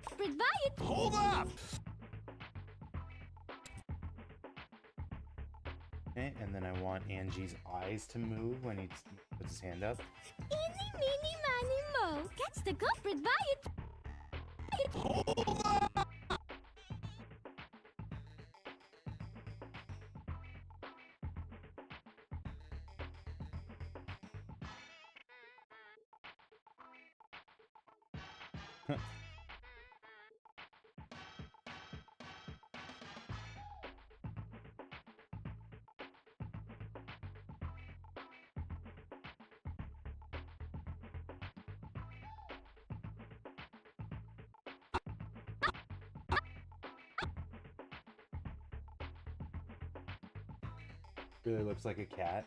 Culprit by its...
Hold up! Okay, and then I want Angie's eyes to move when he puts his hand up.
Eeny, meeny, miny, moe. Catch the culprit by its...
Hold up! Really looks like a cat.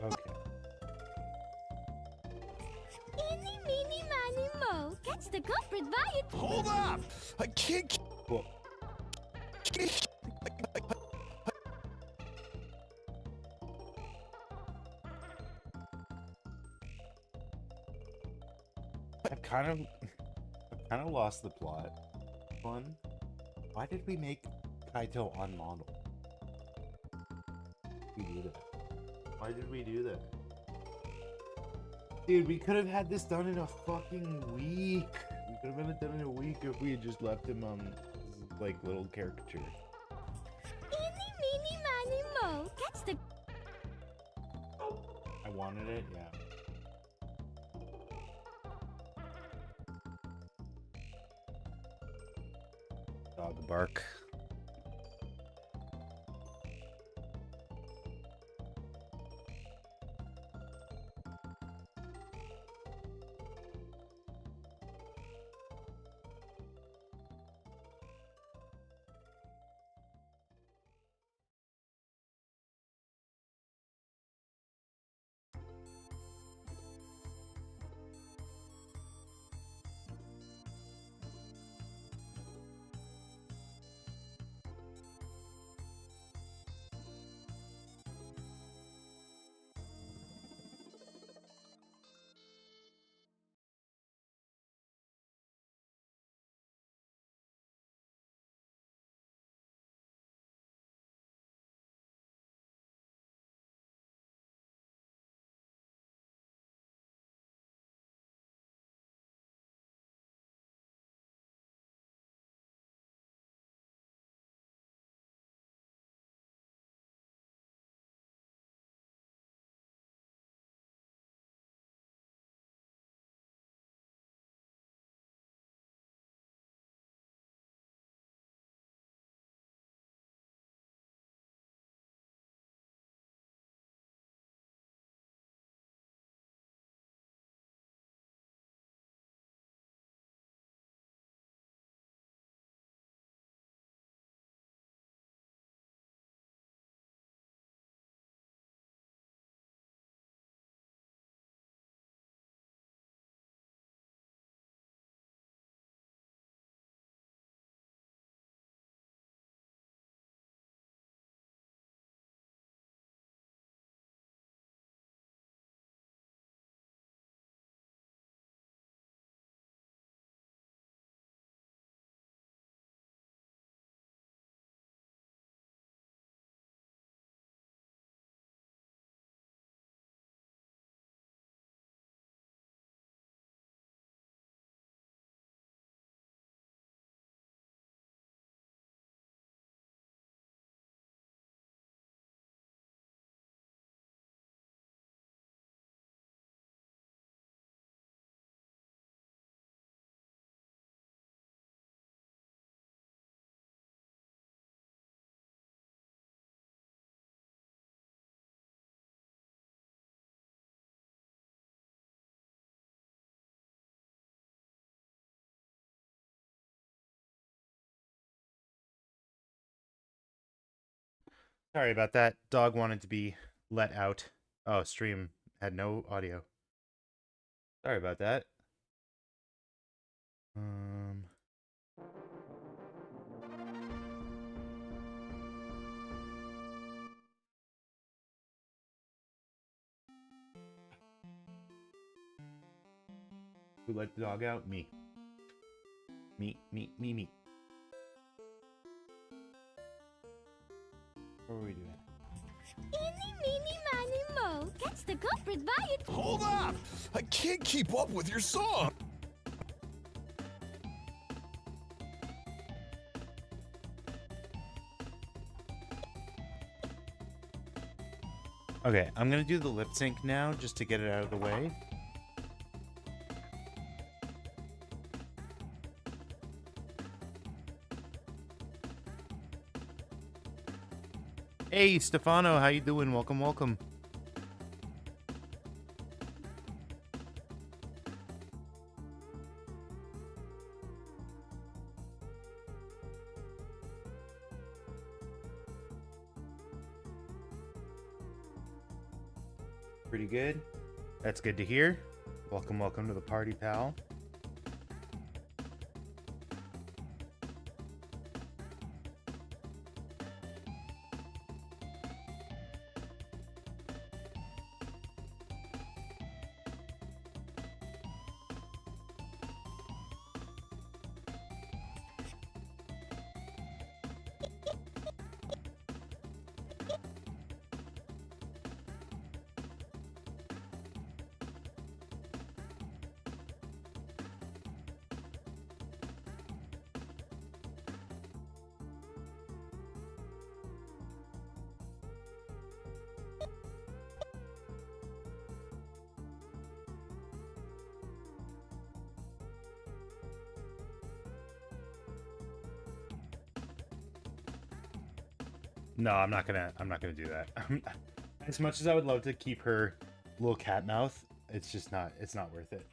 Okay.
Eeny, meeny, miny, moe. Catch the culprit by its...
Hold up! I can't.
Cool. I've kind of lost the plot. One, why did we make Kaito unmodel? We do that. Why did we do that? Dude, we could have had this done in a fucking week. We could have had it done in a week if we had just left him like little caricature.
Eeny, meeny, miny, moe. Catch the...
I wanted it, yeah. Dog bark. Sorry about that. Dog wanted to be let out. Oh, stream had no audio. Sorry about that. Who let the dog out? Me. Me. What were we doing?
Eeny, meeny, miny, moe. Catch the culprit by its...
Hold up! I can't keep up with your song.
Okay, I'm gonna do the lip sync now just to get it out of the way. Hey, Stefano, how you doing? Welcome. Pretty good. That's good to hear. Welcome, welcome to the party, pal. No, I'm not gonna do that. As much as I would love to keep her little cat mouth, it's not worth it.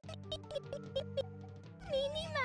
Meeny, miny, miny, miny,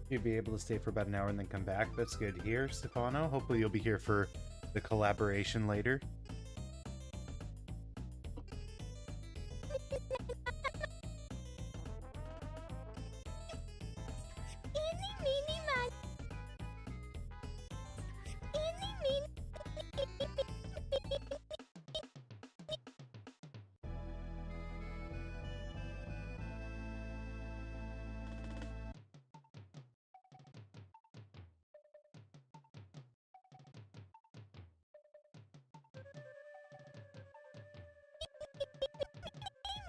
You'd be able to stay for about an hour and then come back. That's good here, Stefano. Hopefully you'll be here for the collaboration later.
eeny, meeny, miny, eeny, meeny,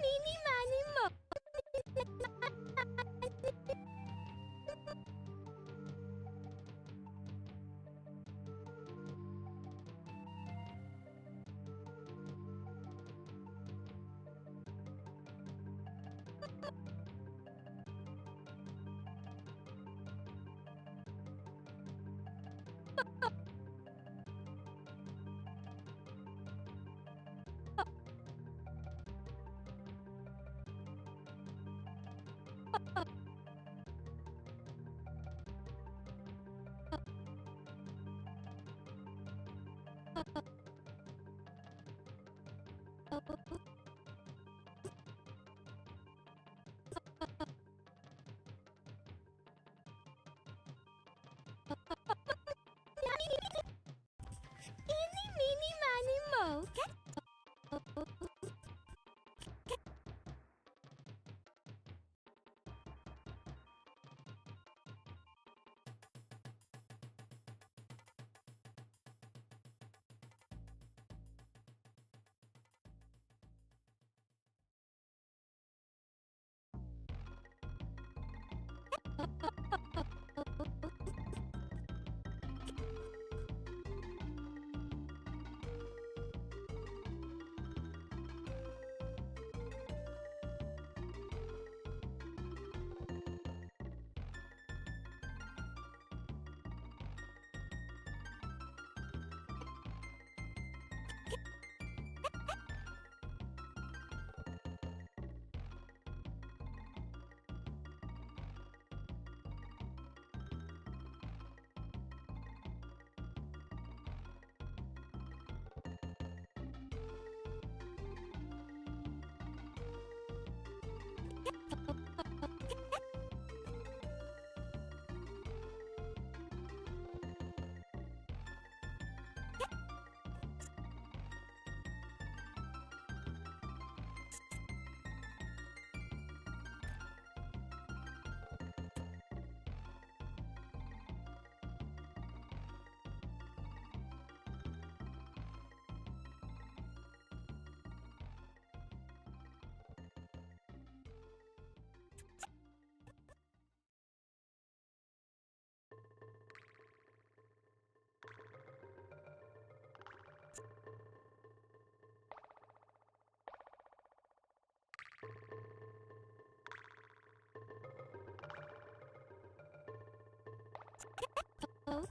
meeny, miny, mo. Eeny, meeny, miny, mo.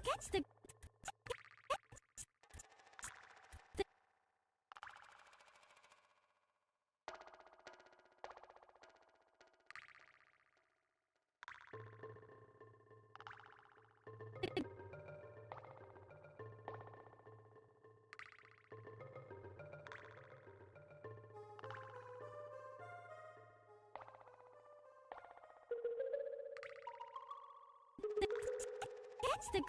Catch the catch the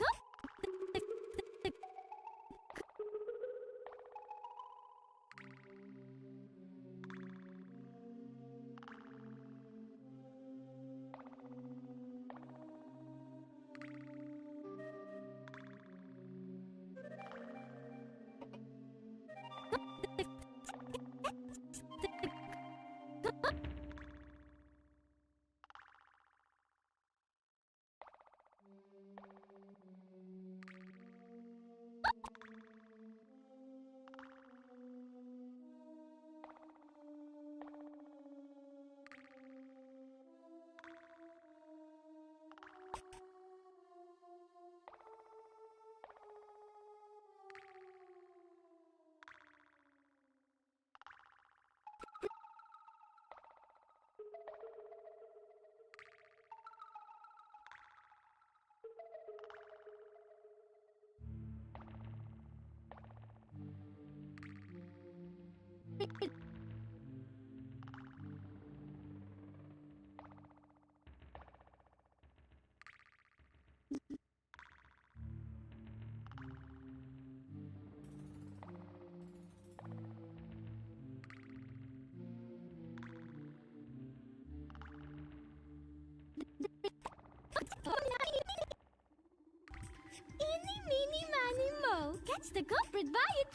Eeny, meeny, miny, mo. Catch the culprit by it.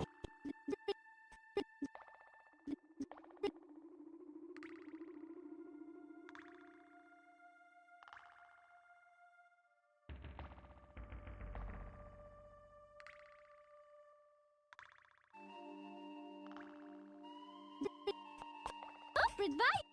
Culprit by it.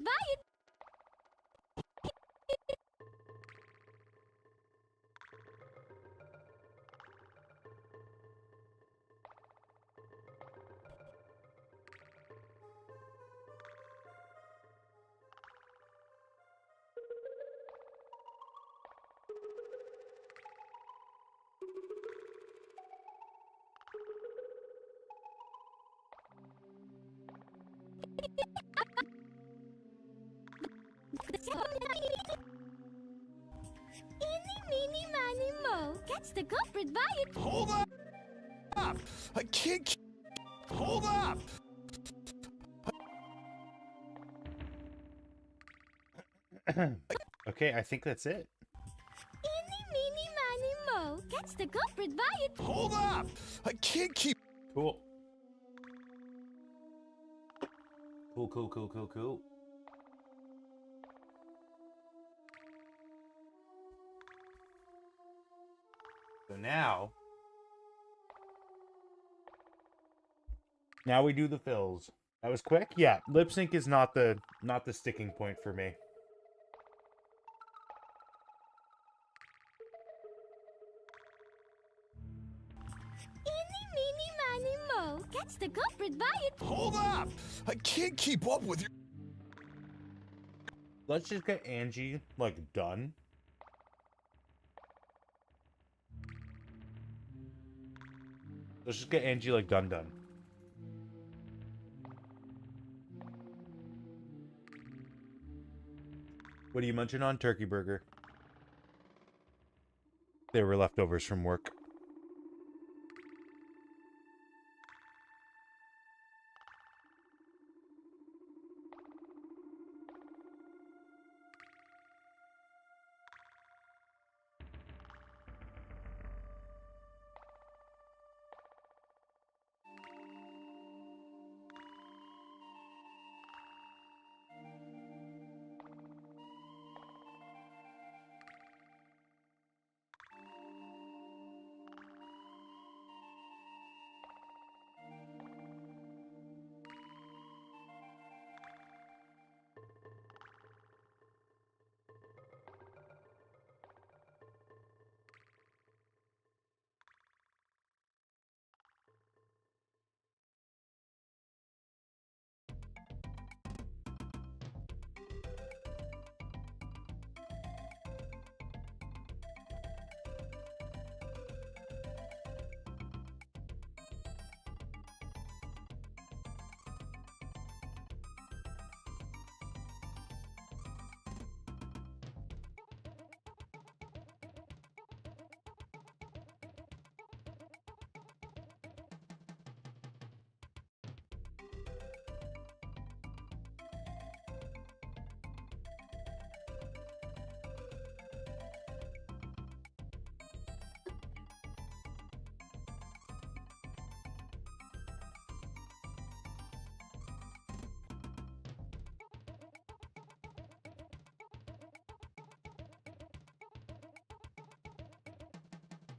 By it. Eeny, meeny, miny, mo. Catch the culprit by it.
Hold up! I can't keep... Hold up!
Okay, I think that's it.
Eeny, meeny, miny, mo. Catch the culprit by it.
Hold up! I can't keep...
Cool. Cool. So now we do the fills. That was quick. Yeah, lip sync is not the sticking point for me.
Eeny, meeny, miny, mo. Catch the culprit by it.
Hold up! I can't keep up with your...
Let's just get Angie like done. Let's just get Angie like done. What are you munching on? Turkey burger. They were leftovers from work.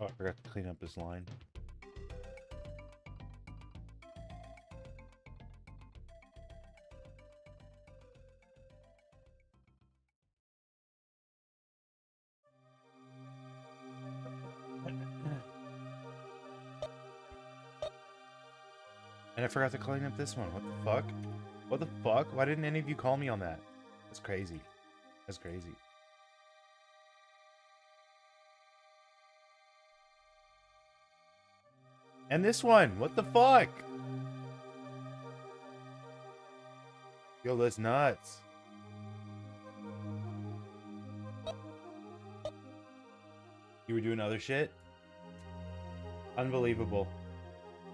Oh, I forgot to clean up this line. And I forgot to clean up this one. What the fuck? What the fuck? Why didn't any of you call me on that? That's crazy. That's crazy. And this one. What the fuck? Yo, that's nuts. You were doing other shit? Unbelievable.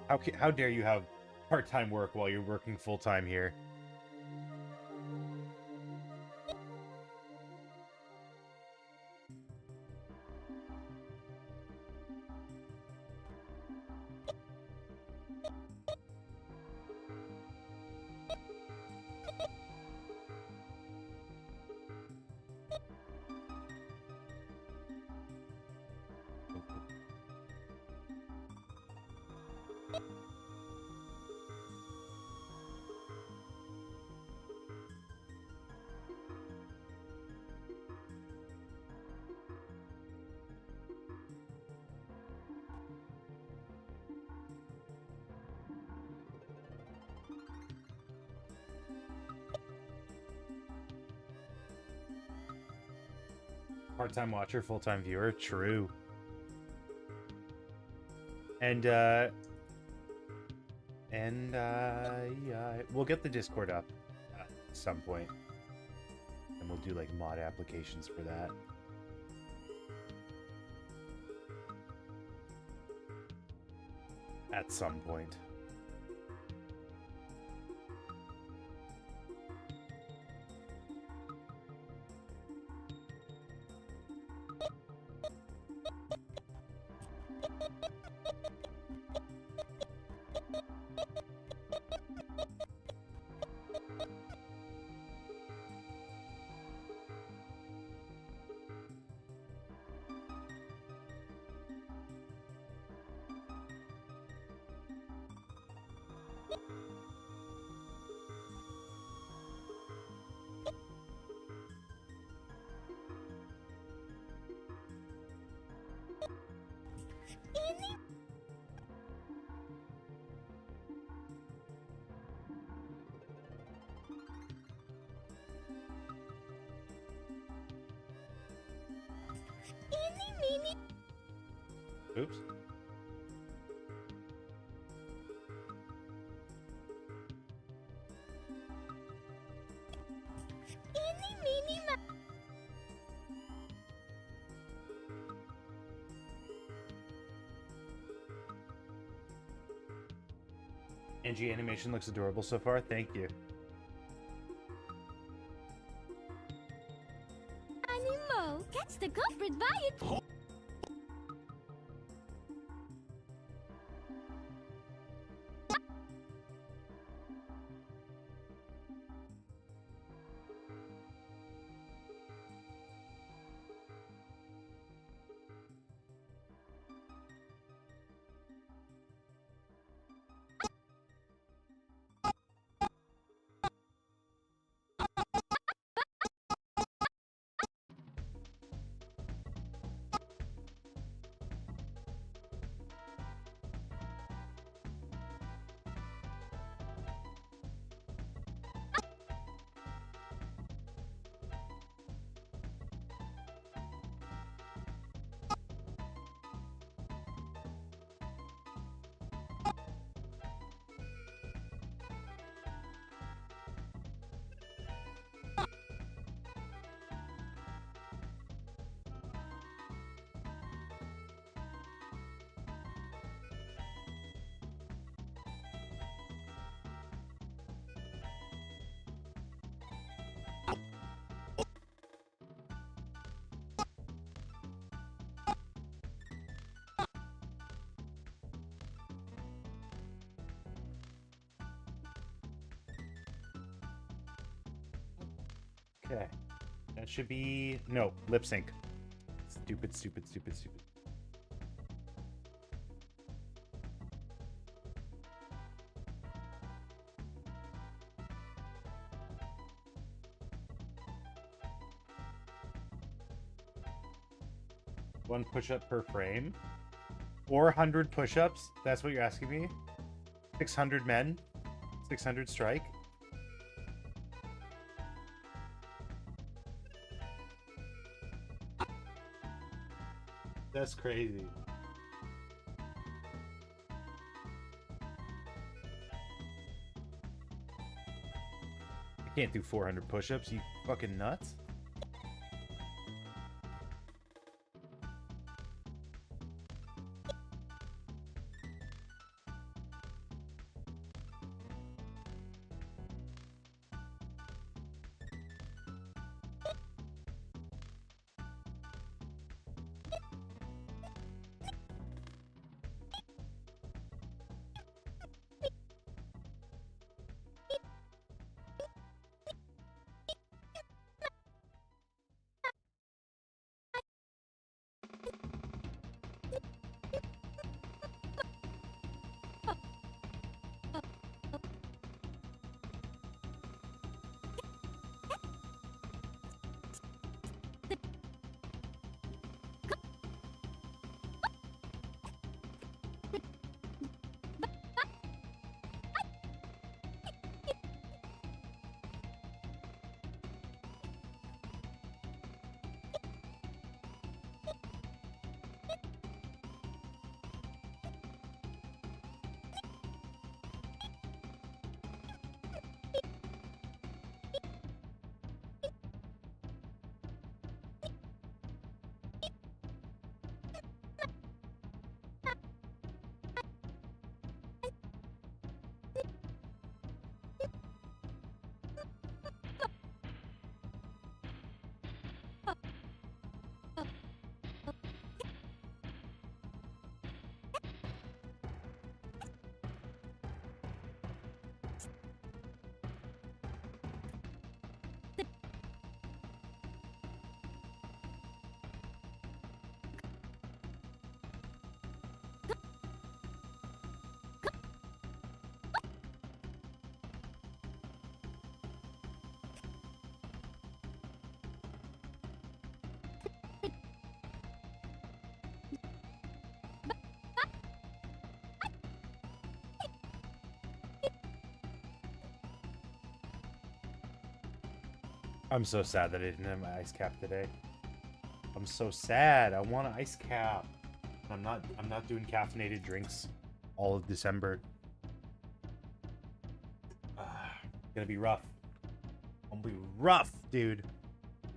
How dare you have part-time work while you're working full-time here? Part-time watcher, full-time viewer. True. And yeah, we'll get the Discord up at some point, and we'll do like mod applications for that. At some point. Oops. Angie animation looks adorable so far. Thank you.
Animo, catch the culprit by its...
Okay. That should be... No, lip sync. Stupid, stupid, stupid, stupid. 1 push-up per frame. 400 push-ups? That's what you're asking me? 600 men? 600 strike? That's crazy. I can't do 400 push-ups, you fucking nuts? I'm so sad that I didn't have my ice cap today. I'm so sad. I want an ice cap. I'm not doing caffeinated drinks all of December. Gonna be rough. Gonna be rough, dude.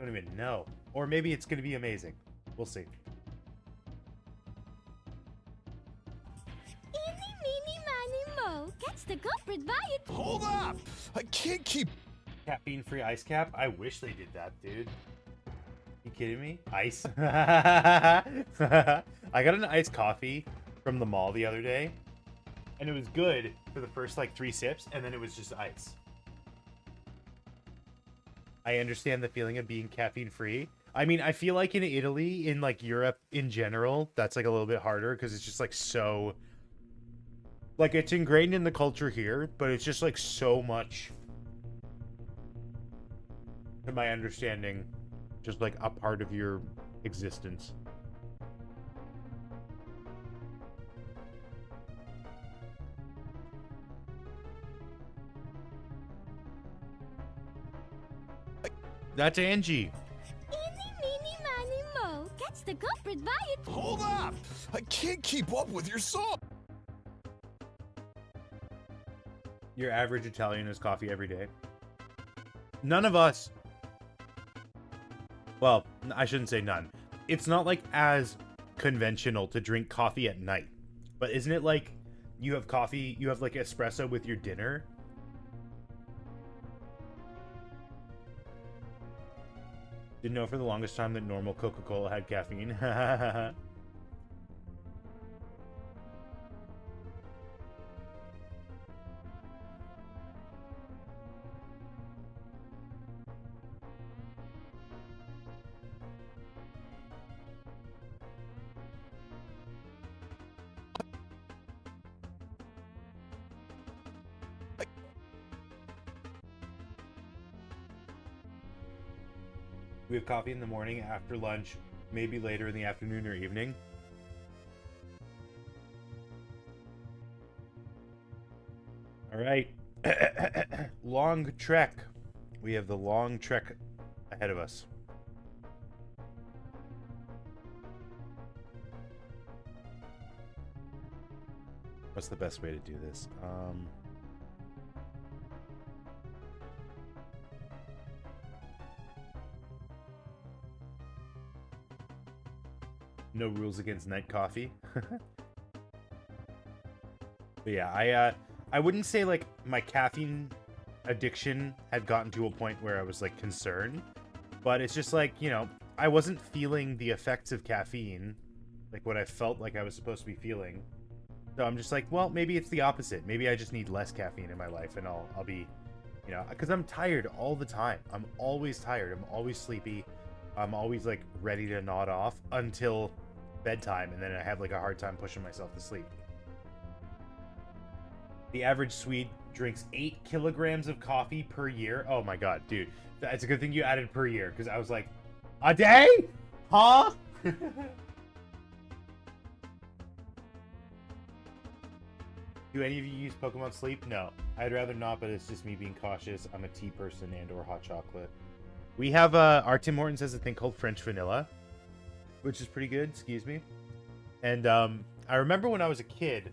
I don't even know. Or maybe it's gonna be amazing. We'll see.
Eeny, meeny, miny, mo. Catch the culprit by its...
Hold up! I can't keep...
Caffeine-free ice cap? I wish they did that, dude. You kidding me? Ice? I got an iced coffee from the mall the other day, and it was good for the first, like, 3 sips, and then it was just ice. I understand the feeling of being caffeine-free. I mean, I feel like in Italy, in, like, Europe in general, that's, like, a little bit harder, because it's just, like, so... Like, it's ingrained in the culture here, but it's just, like, so much... to my understanding, just like a part of your existence. That's Angie.
Eeny, meeny, miny, mo. Catch the culprit by its...
Hold up! I can't keep up with your song!
Your average Italian has coffee every day. None of us. Well, I shouldn't say none. It's not like as conventional to drink coffee at night. But isn't it like you have coffee, you have like espresso with your dinner? Didn't know for the longest time that normal Coca-Cola had caffeine. We have coffee in the morning, after lunch, maybe later in the afternoon or evening. All right. Long trek. We have the long trek ahead of us. What's the best way to do this? No rules against night coffee. But yeah, I wouldn't say like my caffeine addiction had gotten to a point where I was like concerned, but it's just like, you know, I wasn't feeling the effects of caffeine, like what I felt like I was supposed to be feeling. So I'm just like, well, maybe it's the opposite. Maybe I just need less caffeine in my life, and I'll be, you know, because I'm tired all the time. I'm always tired. I'm always sleepy. I'm always like ready to nod off until bedtime, and then I have like a hard time pushing myself to sleep. The average Swede drinks 8 kilograms of coffee per year. Oh my god, dude. It's a good thing you added per year, because I was like, a day? Huh? Do any of you use Pokemon Sleep? No. I'd rather not, but it's just me being cautious. I'm a tea person and or hot chocolate. We have, our Tim Hortons has a thing called French Vanilla, which is pretty good, excuse me. And, I remember when I was a kid,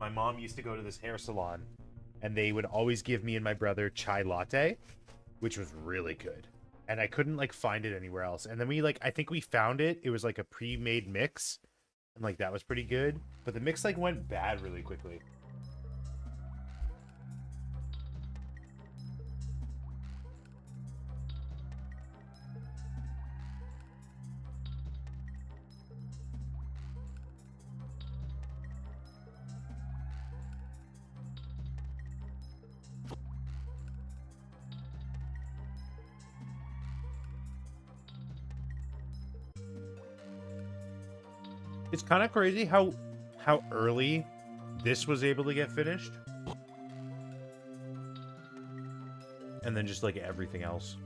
my mom used to go to this hair salon, and they would always give me and my brother chai latte, which was really good. And I couldn't, like, find it anywhere else. And then we, like, I think we found it. It was, like, a pre-made mix. And, like, that was pretty good. But the mix, like, went bad really quickly. It's kind of crazy how early this was able to get finished. And then just like everything else.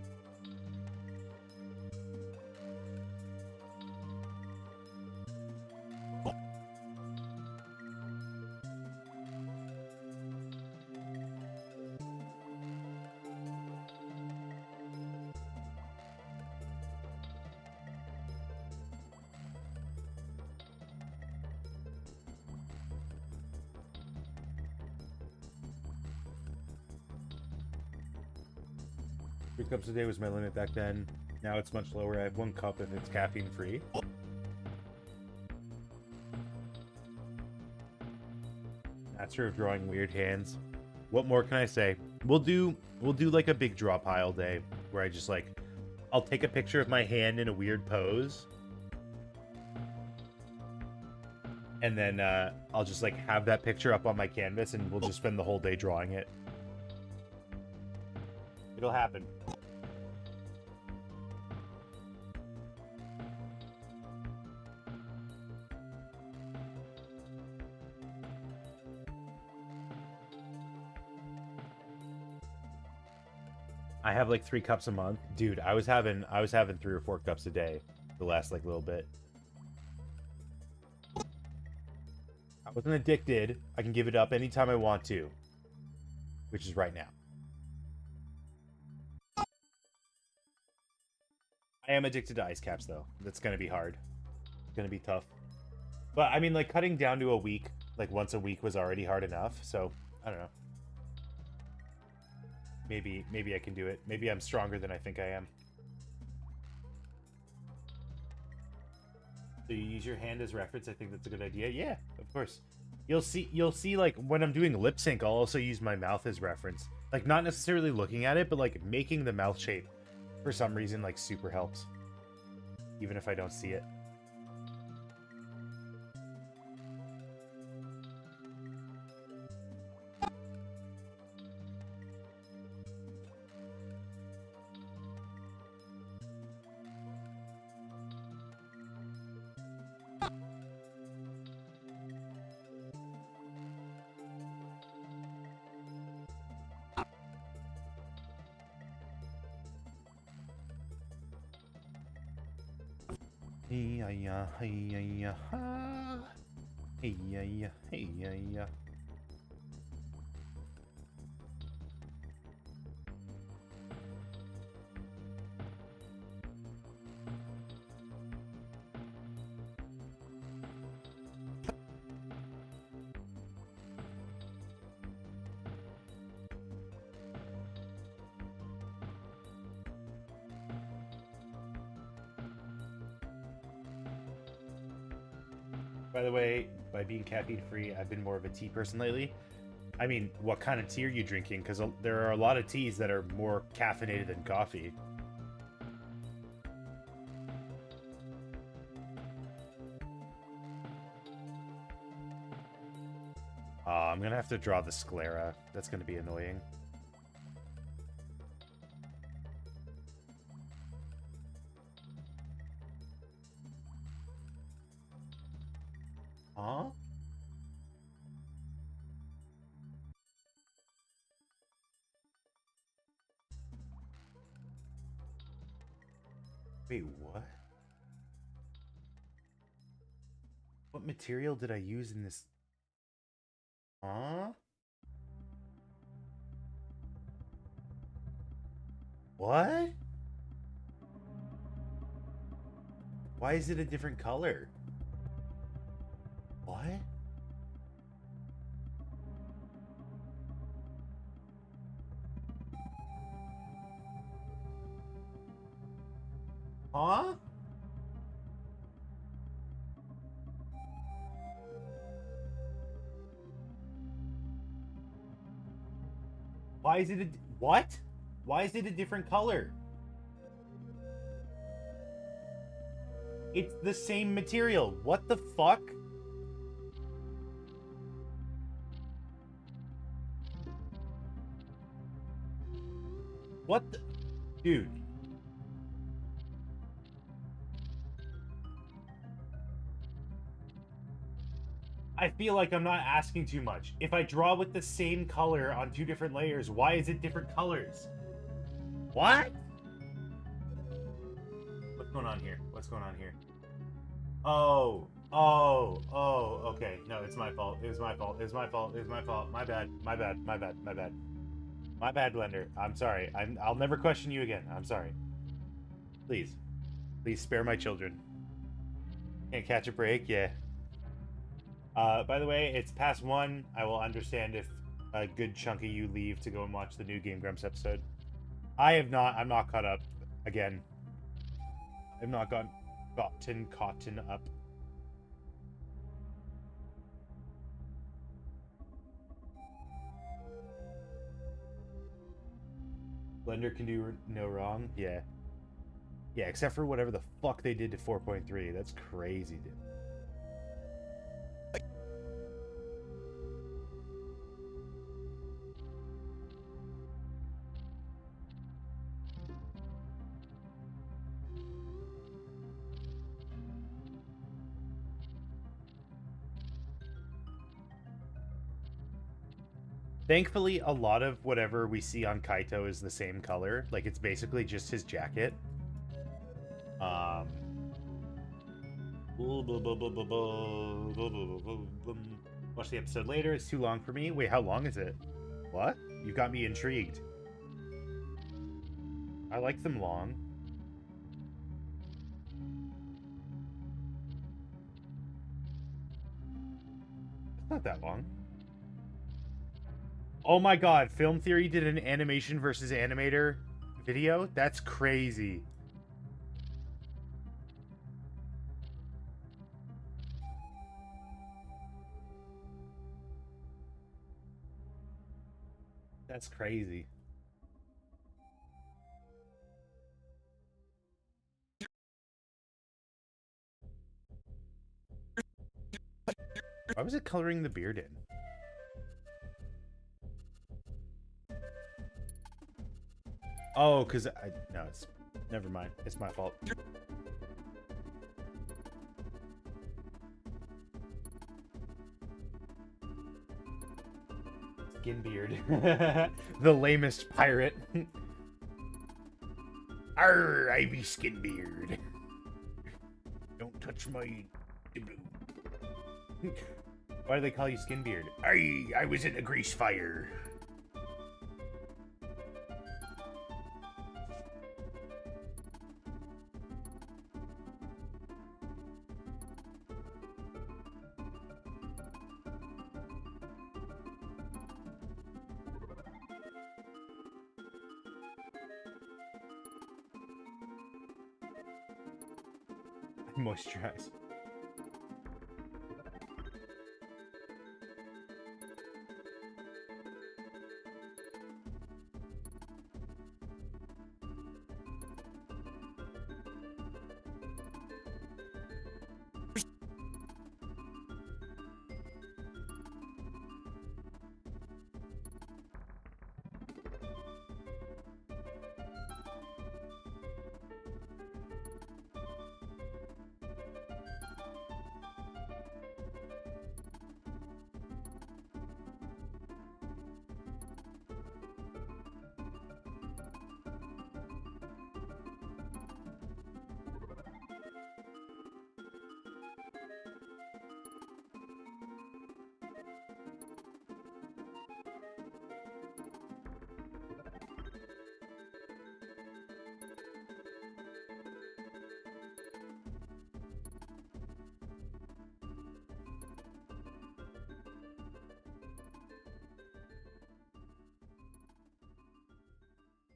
Three cups a day was my limit back then. Now it's much lower. I have 1 cup and it's caffeine free. Master of drawing weird hands. What more can I say? We'll do like a big draw pile day where I just like, I'll take a picture of my hand in a weird pose. And then I'll just like have that picture up on my canvas, and we'll just spend the whole day drawing it. It'll happen. I have like 3 cups a month. Dude, I was having 3 or 4 cups a day the last like little bit. I wasn't addicted. I can give it up anytime I want to, which is right now. I am addicted to ice caps though. That's gonna be hard. It's gonna be tough. But I mean, like cutting down to a week, like once a week, was already hard enough. So I don't know. Maybe I can do it. Maybe I'm stronger than I think I am. So you use your hand as reference. I think that's a good idea. Yeah, of course. You'll see like when I'm doing lip sync, I'll also use my mouth as reference. Like not necessarily looking at it, but like making the mouth shape for some reason like super helps. Even if I don't see it. Hey-ya-ya, hey-ya-ya, ha. Hey-ya-ya, hey-ya-ya. By the way, by being caffeine free, I've been more of a tea person lately. I mean, what kind of tea are you drinking? Because there are a lot of teas that are more caffeinated than coffee. I'm gonna have to draw the sclera. That's gonna be annoying. Huh? Wait, what? What material did I use in this? Huh? What? Why is it a different color? What? Huh? Why is it a... What? Why is it a different color? It's the same material. What the fuck? What the... Dude. I feel like I'm not asking too much. If I draw with the same color on two different layers, why is it different colors? What? What's going on here? What's going on here? Oh, okay. No, it's my fault. It was my fault. It was my fault. It was my fault. My bad. My bad. My bad. My bad. My bad, Blender. I'm sorry. I'll never question you again. I'm sorry. Please. Please spare my children. Can't catch a break? Yeah. By the way, it's past 1. I will understand if a good chunk of you leave to go and watch the new Game Grumps episode. I'm not caught up. Again. I've not gotten up. Blender can do no wrong? Yeah. Yeah, except for whatever the fuck they did to 4.3. That's crazy, dude. Thankfully, a lot of whatever we see on Kaito is the same color. Like, it's basically just his jacket. Watch the episode later. It's too long for me. Wait, how long is it? What? You got me intrigued. I like them long. It's not that long. Oh my god, Film Theory did an animation versus animator video? That's crazy. That's crazy. Why was it coloring the beard in? Oh, because no, it's... Never mind. It's my fault. Skinbeard. The lamest pirate. Arr, I be Skinbeard. Don't touch my... Why do they call you Skinbeard? I was in a grease fire. Moisturize.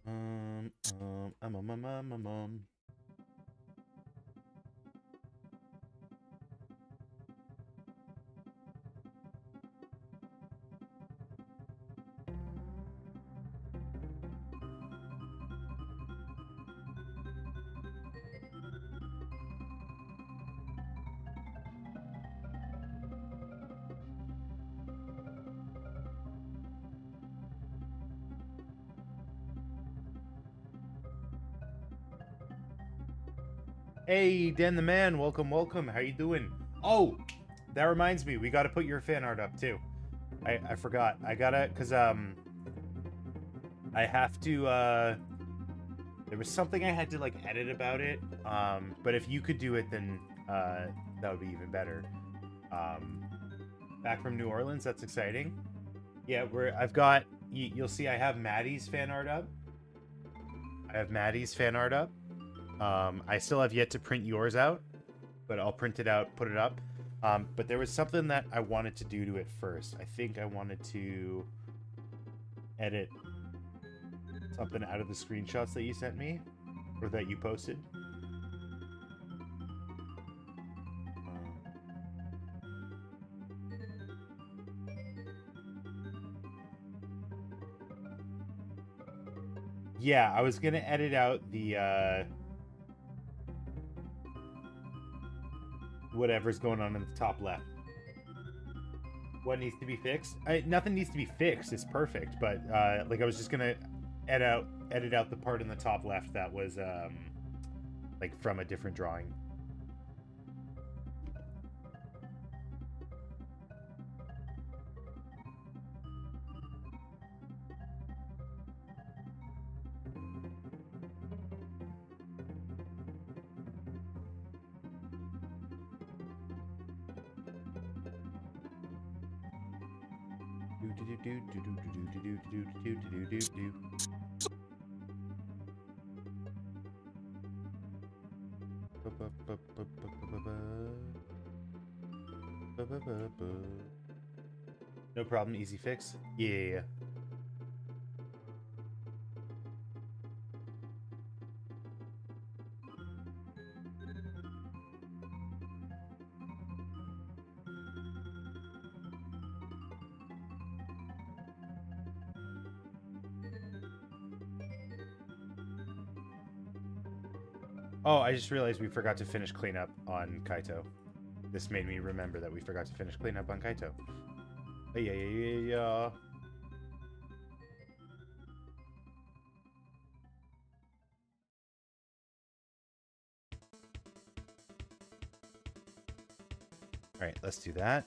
Um. Hey, Dan the Man, welcome, welcome. How you doing? Oh, that reminds me, we gotta put your fan art up too. I forgot. I gotta, cause I have to. There was something I had to like edit about it. But if you could do it, then that would be even better. Back from New Orleans, that's exciting. Yeah, I've got. You'll see, I have Maddie's fan art up. I still have yet to print yours out, but I'll print it out, put it up. But there was something that I wanted to do to it first. I think I wanted to edit something out of the screenshots that you sent me, or that you posted. Yeah, I was gonna edit out the whatever's going on in the top left. What needs to be fixed? Nothing needs to be fixed. It's perfect. But like I was just gonna edit out the part in the top left that was like from a different drawing. No problem, easy fix. Yeah. Oh, I just realized we forgot to finish cleanup on Kaito. This made me remember that we forgot to finish cleanup on Kaito. Yeah. Alright, let's do that.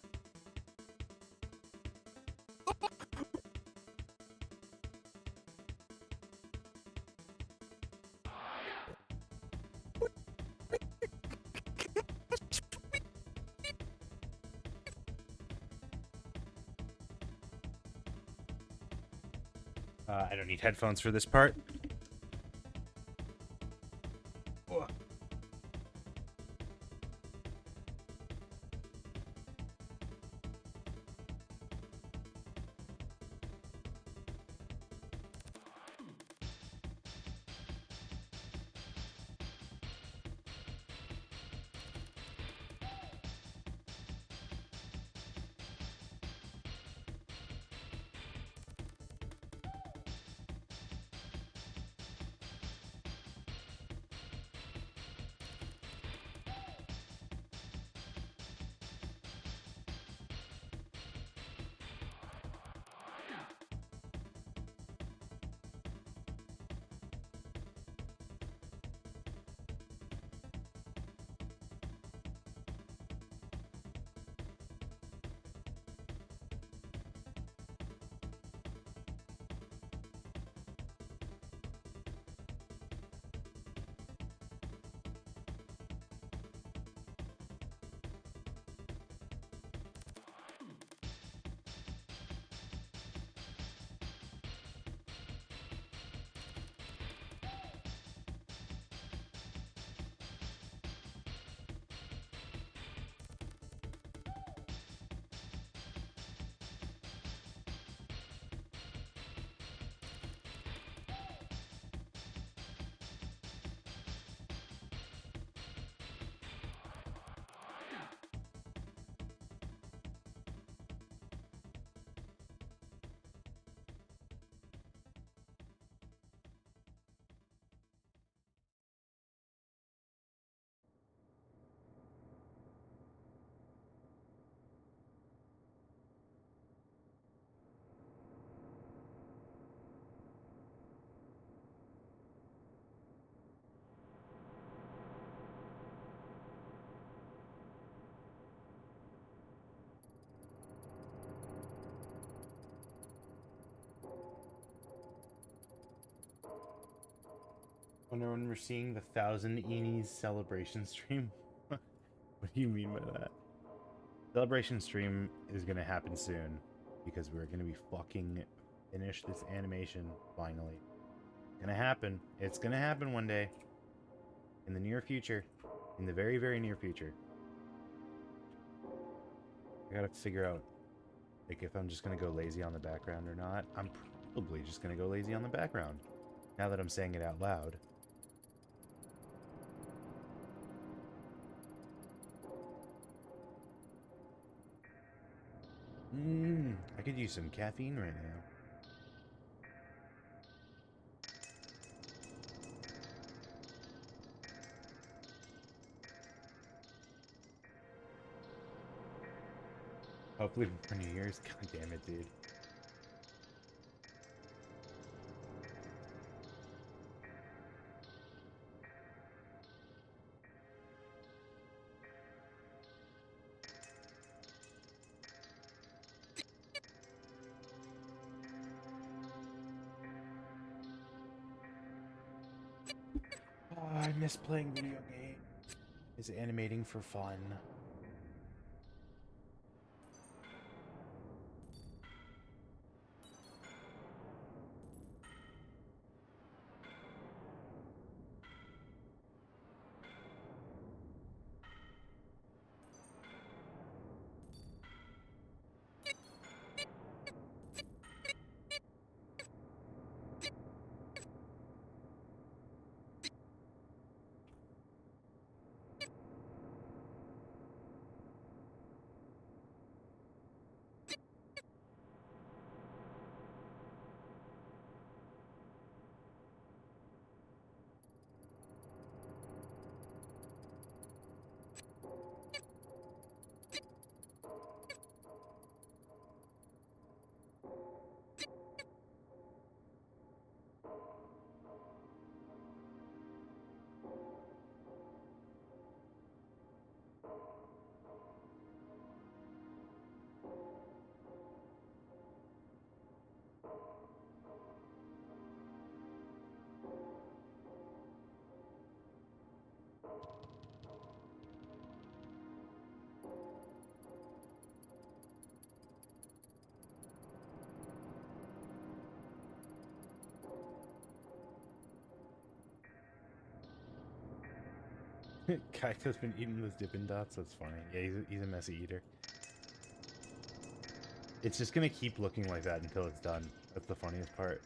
I don't need headphones for this part. Ugh. Wonder when we're seeing the 1,000 Eenies celebration stream. What do you mean by that? Celebration stream is gonna happen soon because we're gonna be fucking finish this animation finally. It's gonna happen. It's gonna happen one day. In the near future. In the very, very near future. I gotta figure out like if I'm just gonna go lazy on the background or not. I'm probably just gonna go lazy on the background. Now that I'm saying it out loud. I could use some caffeine right now. Hopefully for New Year's. God damn it, dude. Oh, I miss playing video games. Is animating for fun. Kaito's been eating those Dippin' Dots. That's funny. Yeah, he's a messy eater. It's just gonna keep looking like that until it's done. That's the funniest part.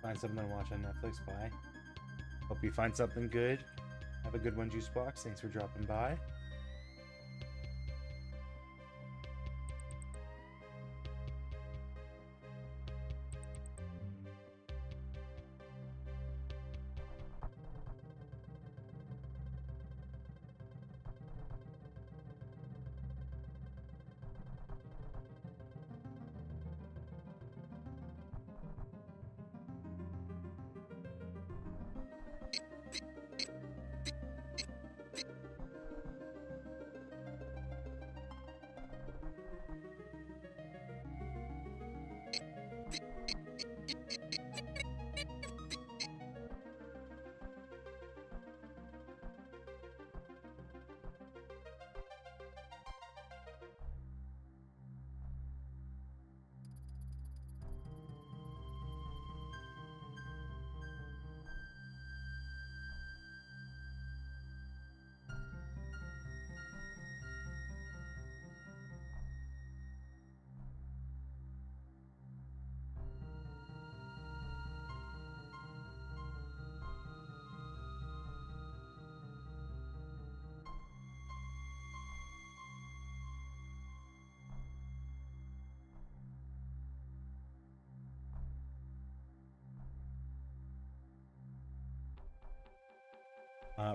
Find something to watch on Netflix. Bye. Hope you find something good. Have a good one, Juicebox. Thanks for dropping by.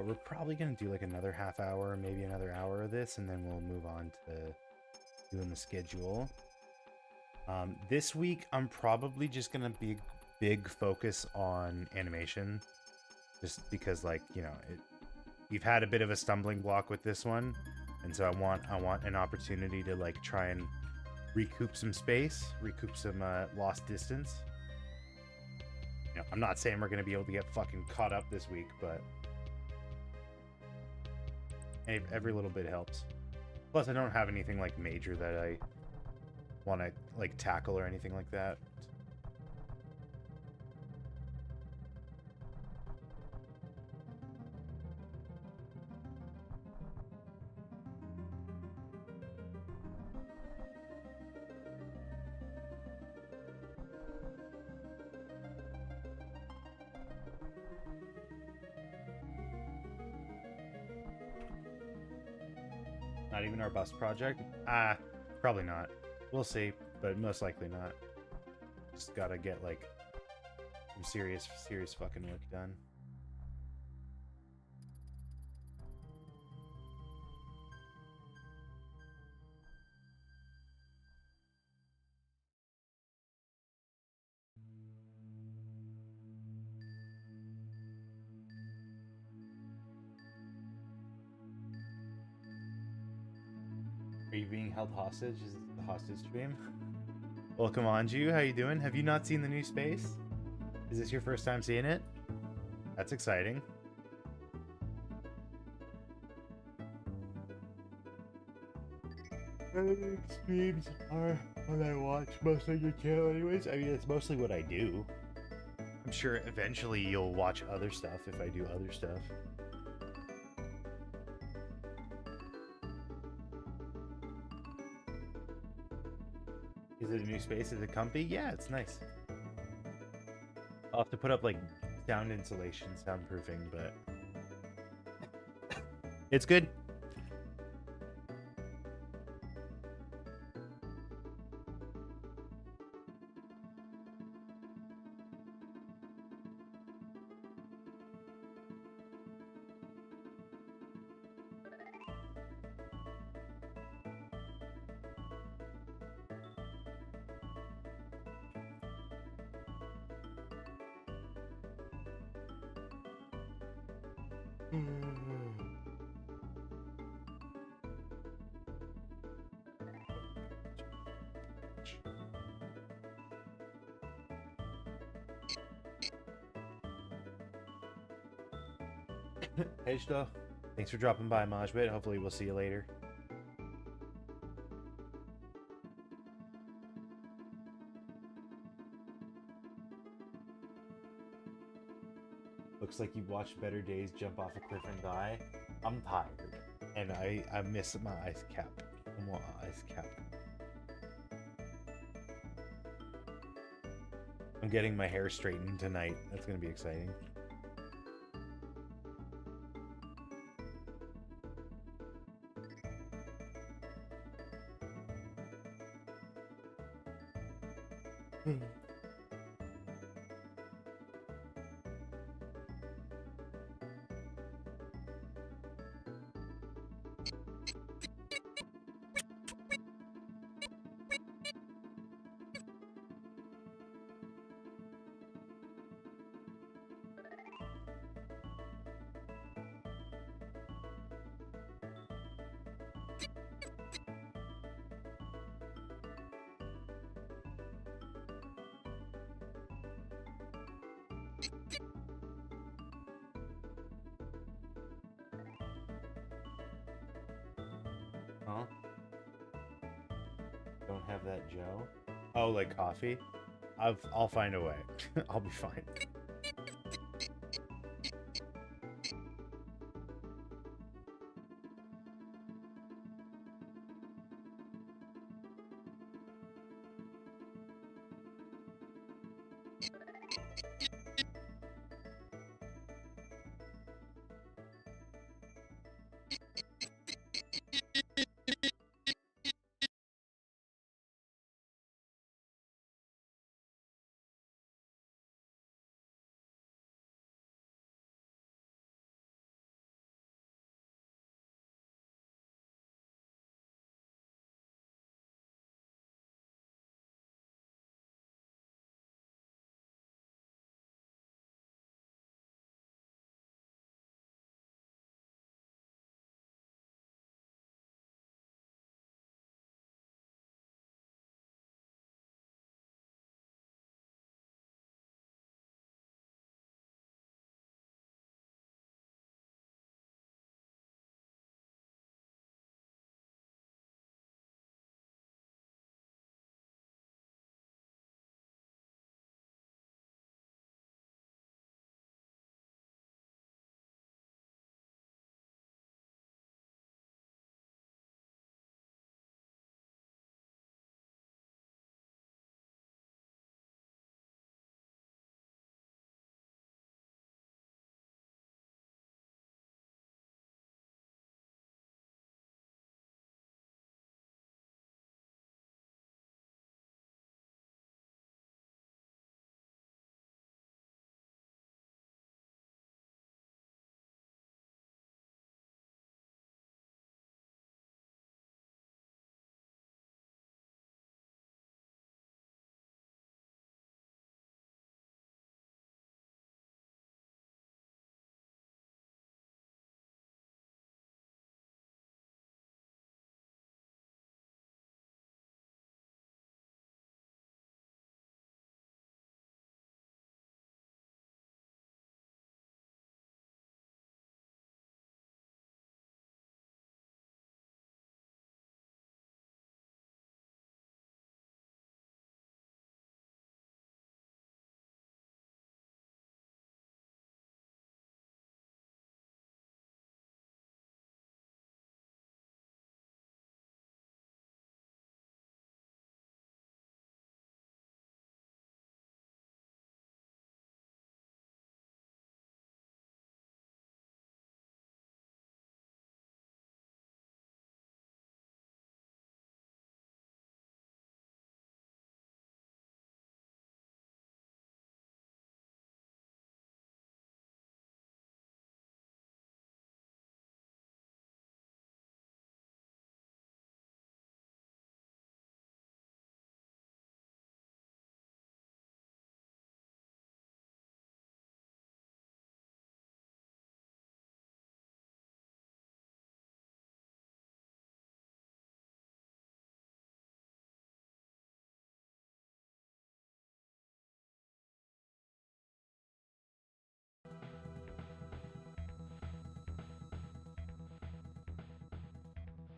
We're probably going to do like another half hour, maybe another hour of this, and then we'll move on to doing the schedule. This week, I'm probably just going to be big focus on animation, just because, like, you know, we've had a bit of a stumbling block with this one, and so I want an opportunity to, like, try and recoup some space, recoup some lost distance. You know, I'm not saying we're going to be able to get fucking caught up this week, but every little bit helps. Plus, I don't have anything like major that I want to like tackle or anything like that. Not even our bus project? Probably not. We'll see, but most likely not. Just gotta get like some serious fucking work done. Are you being held hostage? Is this the hostage stream? Welcome on, Ju. How you doing? Have you not seen the new space? Is this your first time seeing it? That's exciting. Streams are what I watch most on your channel anyways. I mean, it's mostly what I do. I'm sure eventually you'll watch other stuff if I do other stuff. Is it a new space? Is it comfy? Yeah, it's nice. I'll have to put up like sound insulation, soundproofing, but it's good. Hey, Shto. Thanks for dropping by, Majbit. Hopefully we'll see you later. Looks like you've watched Better Days jump off a cliff and die. I'm tired. And I miss my ice cap. I want an ice cap. I'm getting my hair straightened tonight. That's gonna be exciting. Huh? Don't have that Joe? Oh, like coffee? I'll find a way. I'll be fine.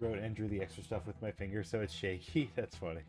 wrote and drew the extra stuff with my finger, so it's shaky. That's funny.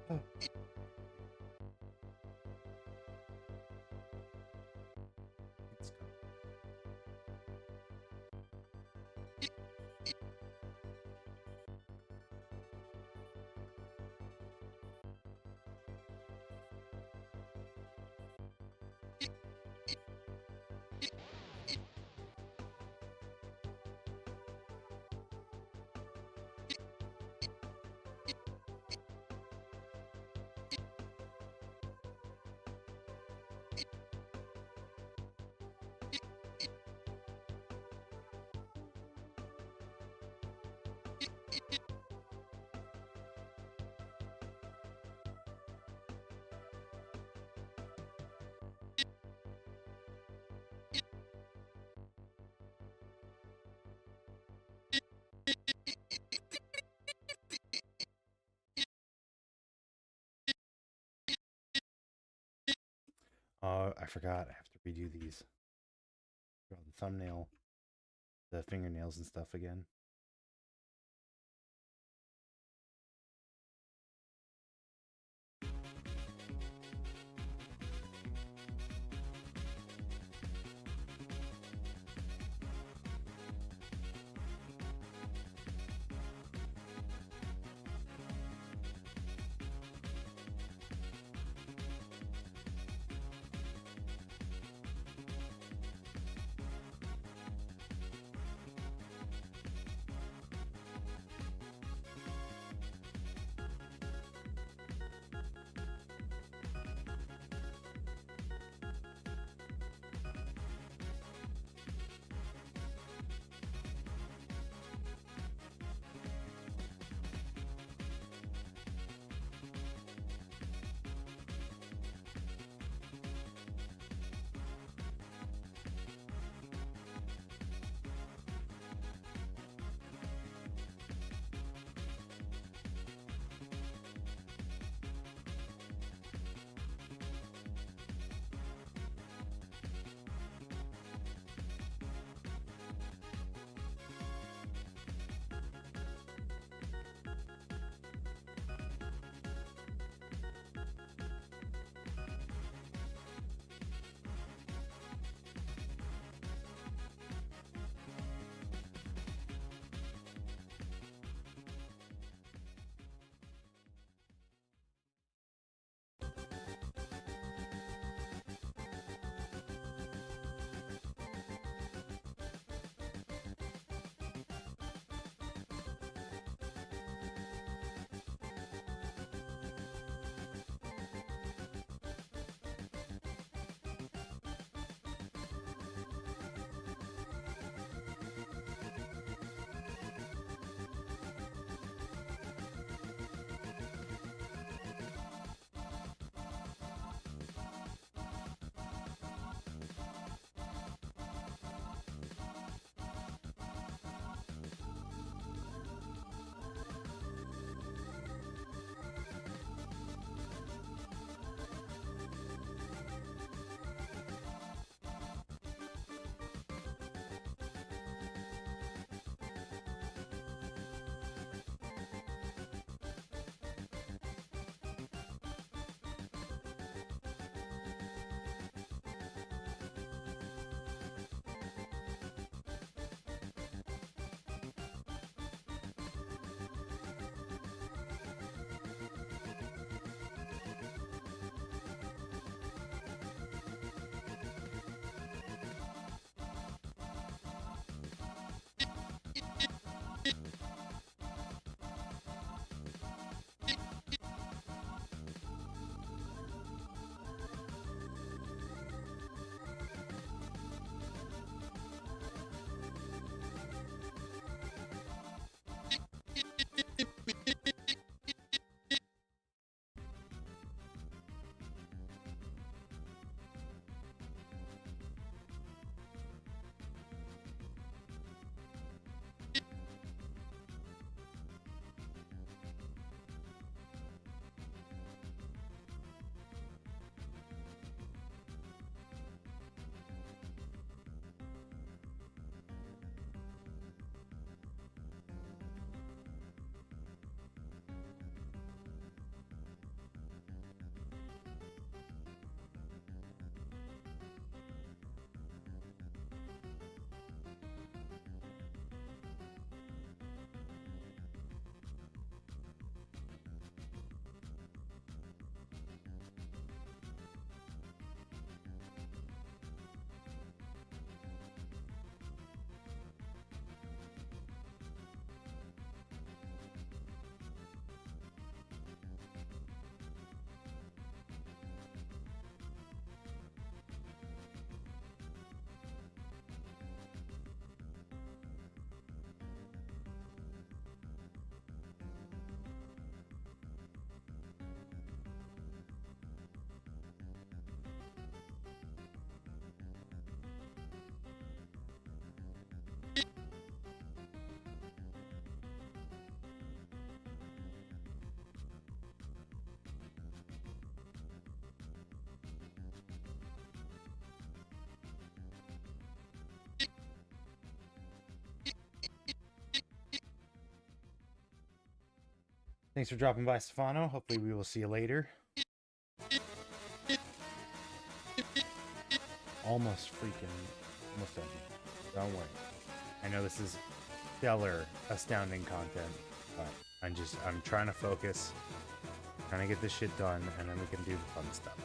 Let's go. forgot. I have to redo these. Draw the thumbnail, the fingernails and stuff again. Thanks for dropping by, Stefano. Hopefully we will see you later. Almost done. Don't worry. I know this is stellar, astounding content, but I'm trying to focus, trying to get this shit done, and then we can do the fun stuff.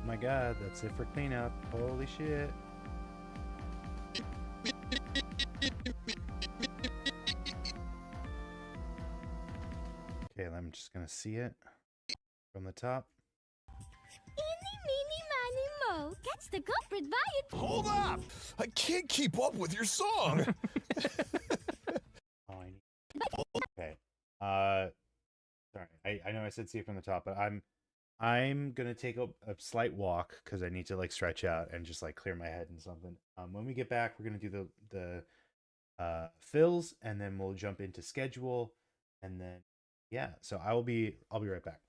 My god, that's it for cleanup. Holy shit. Okay, I'm just gonna see it from the top.
Eeny, meeny, miny, mo. Catch the culprit by its...
Hold up! I can't keep up with your song.
Oh, I need... Okay. Sorry. I know I said see it from the top, but I'm gonna take a slight walk because I need to like stretch out and just like clear my head and something. When we get back, we're gonna do the fills, and then we'll jump into schedule, and then yeah. So I'll be right back.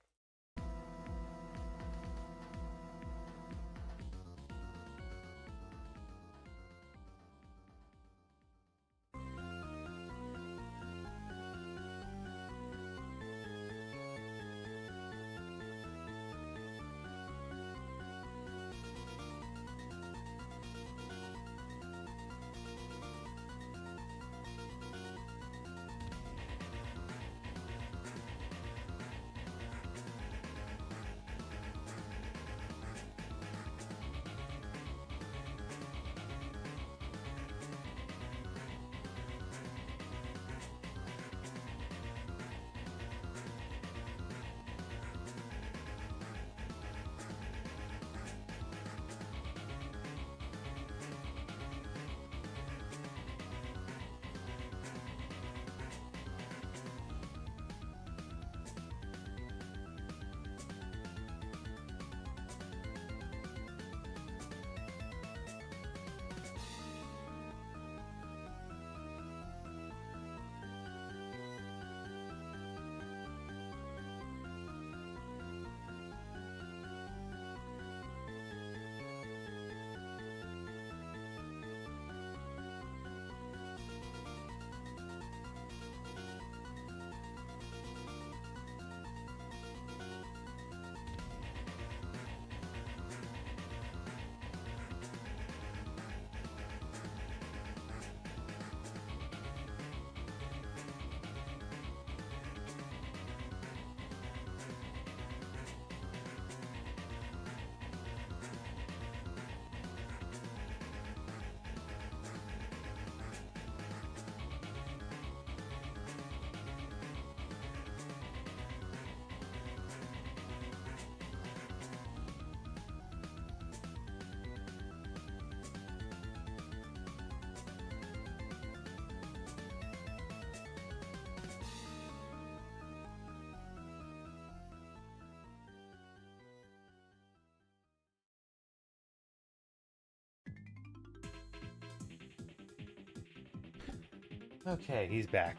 Okay, he's back.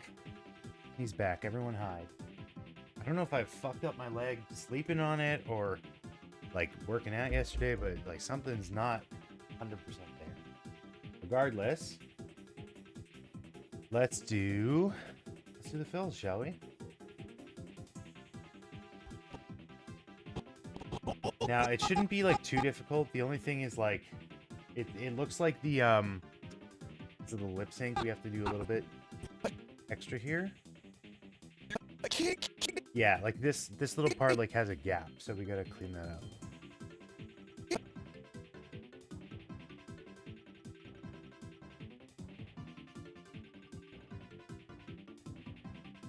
He's back. Everyone hide. I don't know if I fucked up my leg sleeping on it or like working out yesterday, but like something's not 100% there. Regardless, let's do the fills, shall we? Now it shouldn't be like too difficult. The only thing is like it looks like the so the lip sync we have to do a little bit extra here.
I can't.
Yeah, like this little part like has a gap, so we gotta clean that up.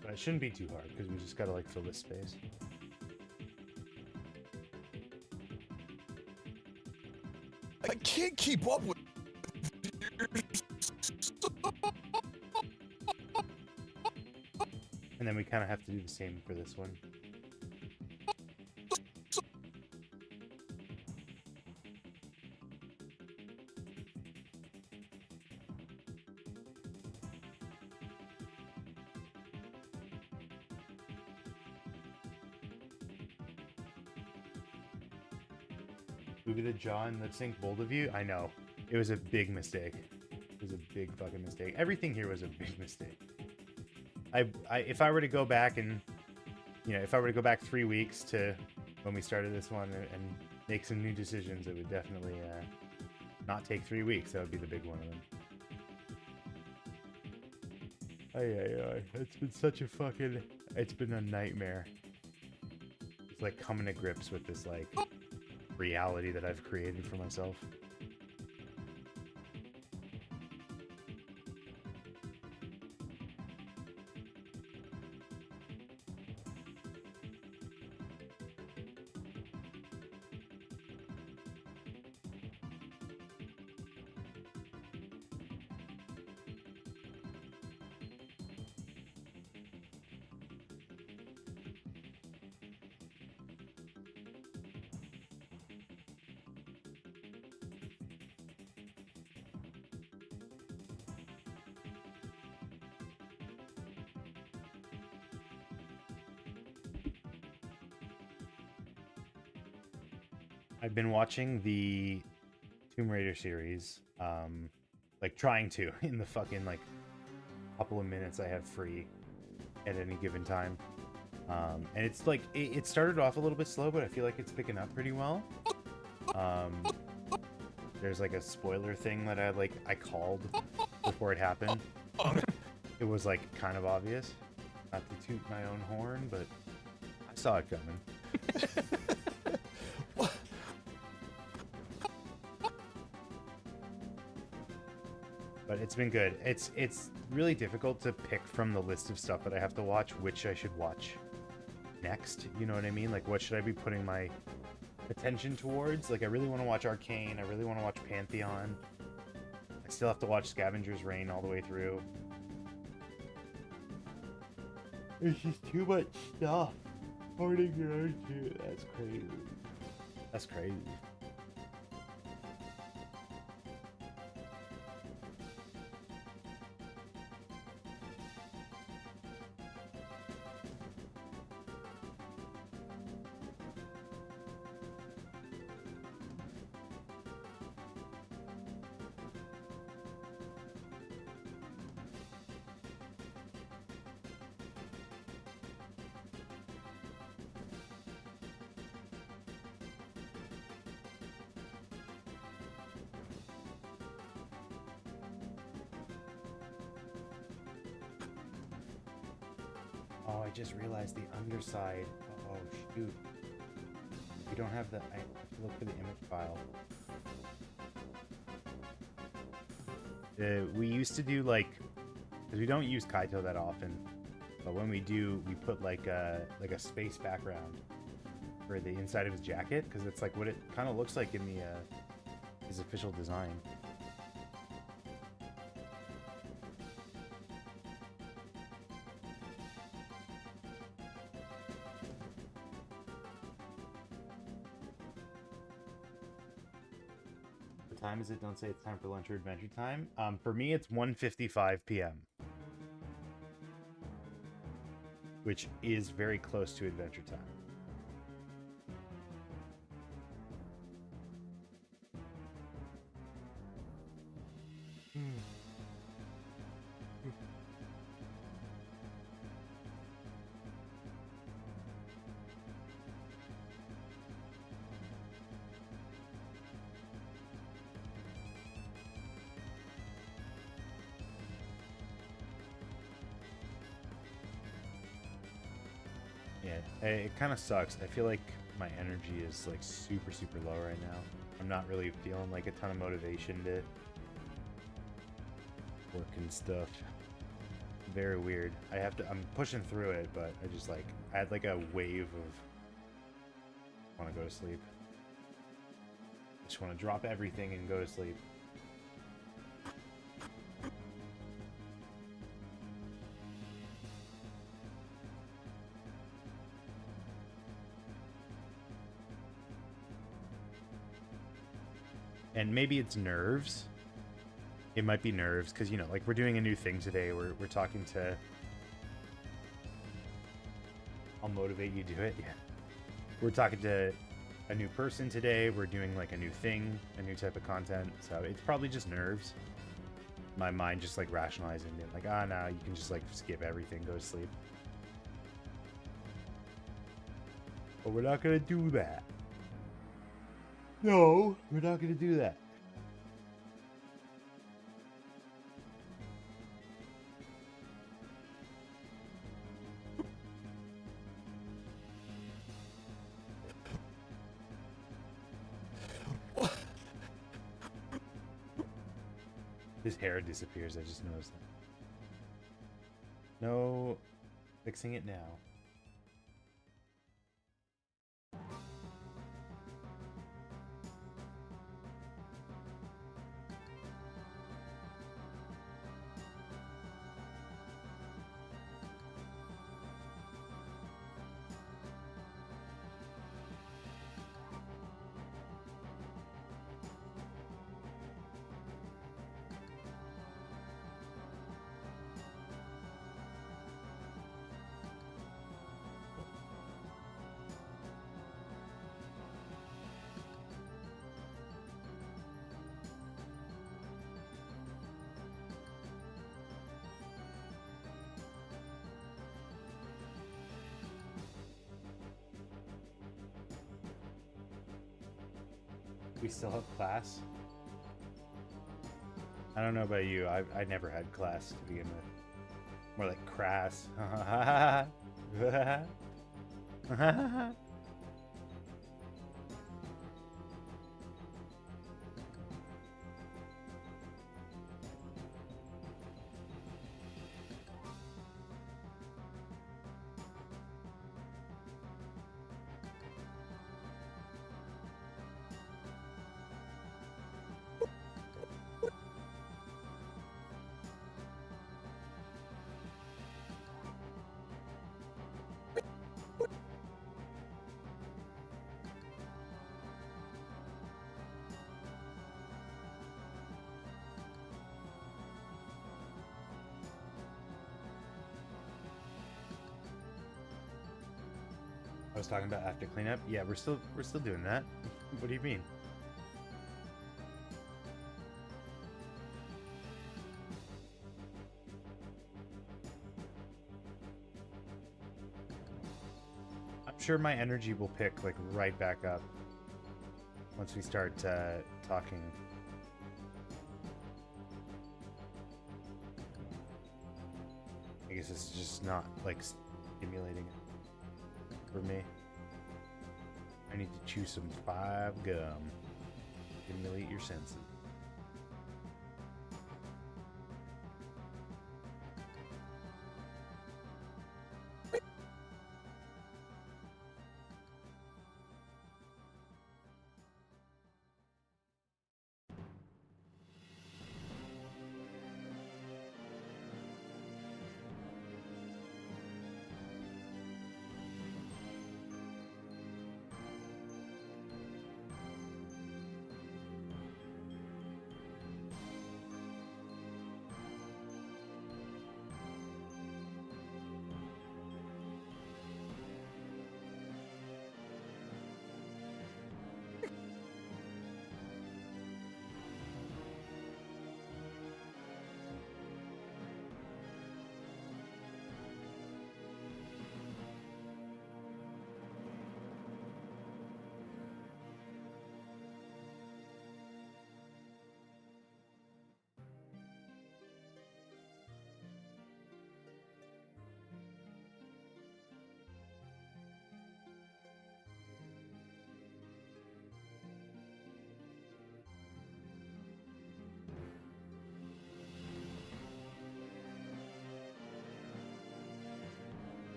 But it shouldn't be too hard because we just gotta like fill this space.
I can't keep up with.
And then we kind of have to do the same for this one. Movie the jaw and lip sync, bold of you. I know. It was a big mistake. It was a big fucking mistake. Everything here was a big mistake. If I were to go back and, you know, if I were to go back 3 weeks to when we started this one and make some new decisions, it would definitely not take 3 weeks. That would be the big one of them. It's been such a fucking, it's been a nightmare. It's like coming to grips with this like reality that I've created for myself. I've been watching the Tomb Raider series, like trying to in the fucking like couple of minutes I have free at any given time. And it's like it started off a little bit slow, but I feel like it's picking up pretty well. There's like a spoiler thing that I called before it happened. It was like kind of obvious. Not to toot my own horn, but I saw it coming. But it's been good. It's really difficult to pick from the list of stuff that I have to watch which I should watch next. You know what I mean? Like, what should I be putting my attention towards? Like, I really want to watch Arcane. I really want to watch Pantheon. I still have to watch Scavenger's Reign all the way through. There's just too much stuff holding around to. That's crazy. That's crazy. Oh, I just realized the underside. Oh, shoot. We don't have the... I have to look for the image file. We used to do, like... Because we don't use Kaito that often. But when we do, we put, like a space background for the inside of his jacket. Because it's, like, what it kind of looks like in the his official design. Time is it? Don't say it's time for lunch or adventure time. For me, it's 1:55 p.m. which is very close to Adventure Time. Yeah, it kind of sucks. I feel like my energy is like super, super low right now. I'm not really feeling like a ton of motivation to work and stuff. Very weird. I'm pushing through it, but I just like, I had like a wave of want to go to sleep. I just want to drop everything and go to sleep. And maybe it's nerves. It might be nerves, because, you know, like, we're doing a new thing today. We're talking to... I'll motivate you do it, yeah. We're talking to a new person today. We're doing, like, a new thing, a new type of content. So it's probably just nerves. My mind just, like, rationalizing it. Like, no, you can just, like, skip everything, go to sleep. But we're not going to do that. No, we're not going to do that. His hair disappears, I just noticed that. No, fixing it now. We still have class? I don't know about you. I never had class to begin with. More like crass. I was talking about after cleanup. Yeah, we're still doing that. What do you mean? I'm sure my energy will pick like right back up once we start talking. I guess it's just not like stimulating it for me. I need to chew some 5 gum. Stimulate your senses.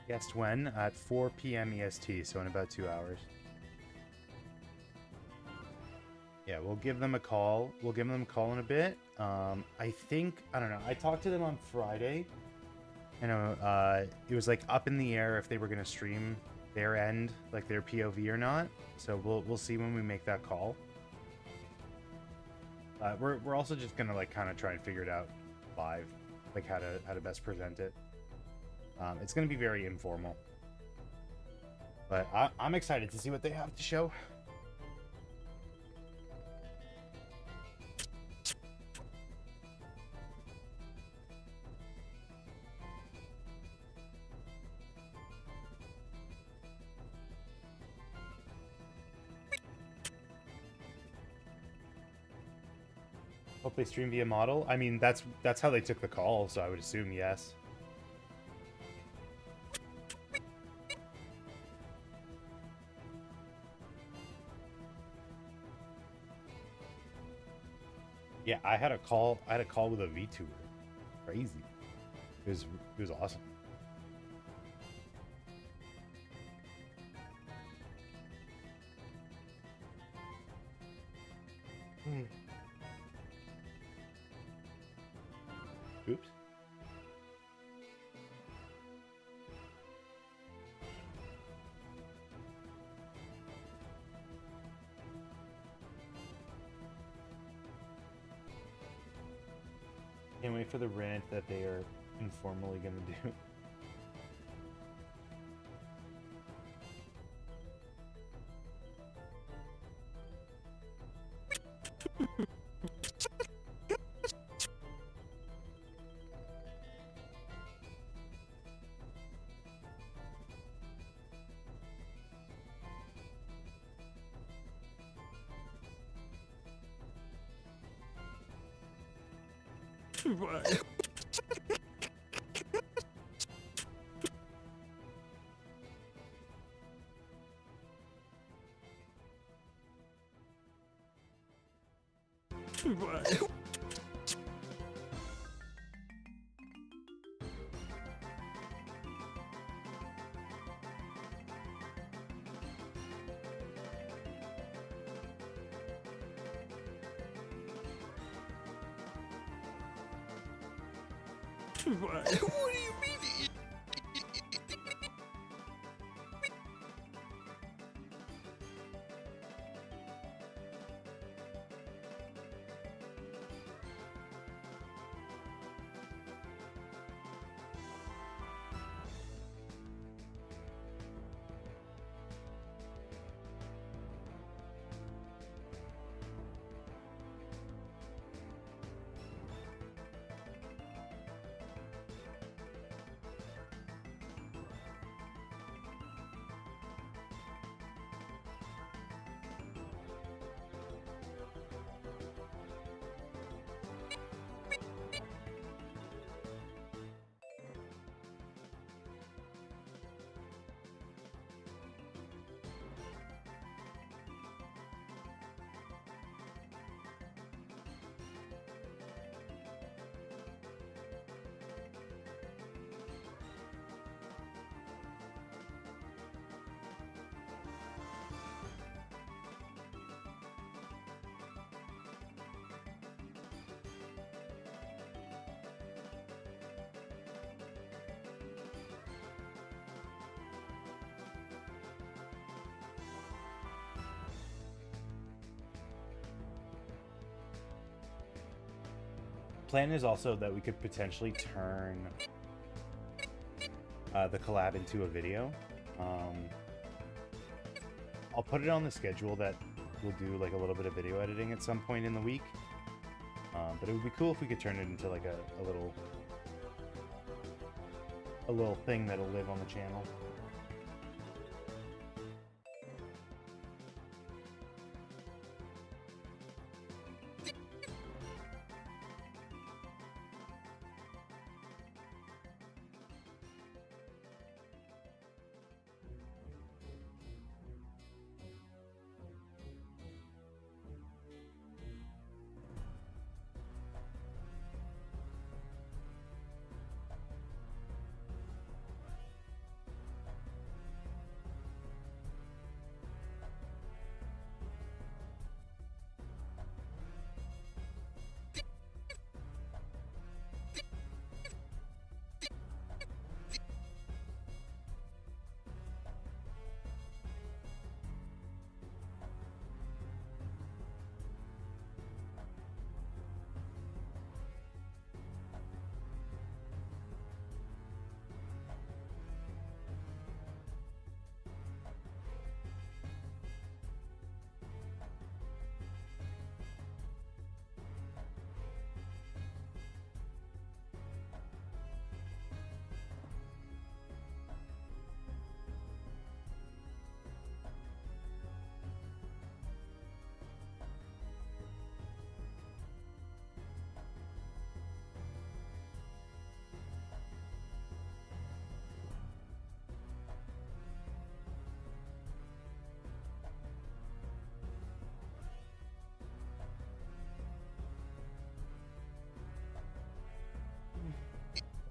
Guessed when? At 4 p.m. EST, so in about 2 hours. Yeah, we'll give them a call. We'll give them a call in a bit. I think, I don't know. I talked to them on Friday. You know, it was like up in the air if they were going to stream their end, like their POV or not. So we'll see when we make that call. We're also just gonna like kind of try and figure it out live, like how to best present it. It's gonna be very informal, but I'm excited to see what they have to show. Hope they stream via model. I mean, that's how they took the call, so I would assume yes. Yeah, I had a call with a VTuber. Crazy. It was awesome. Oops. Can't wait for the rant that they are informally gonna do.
What do you mean?
Plan is also that we could potentially turn the collab into a video. I'll put it on the schedule that we'll do like a little bit of video editing at some point in the week. But it would be cool if we could turn it into like a little thing that'll live on the channel.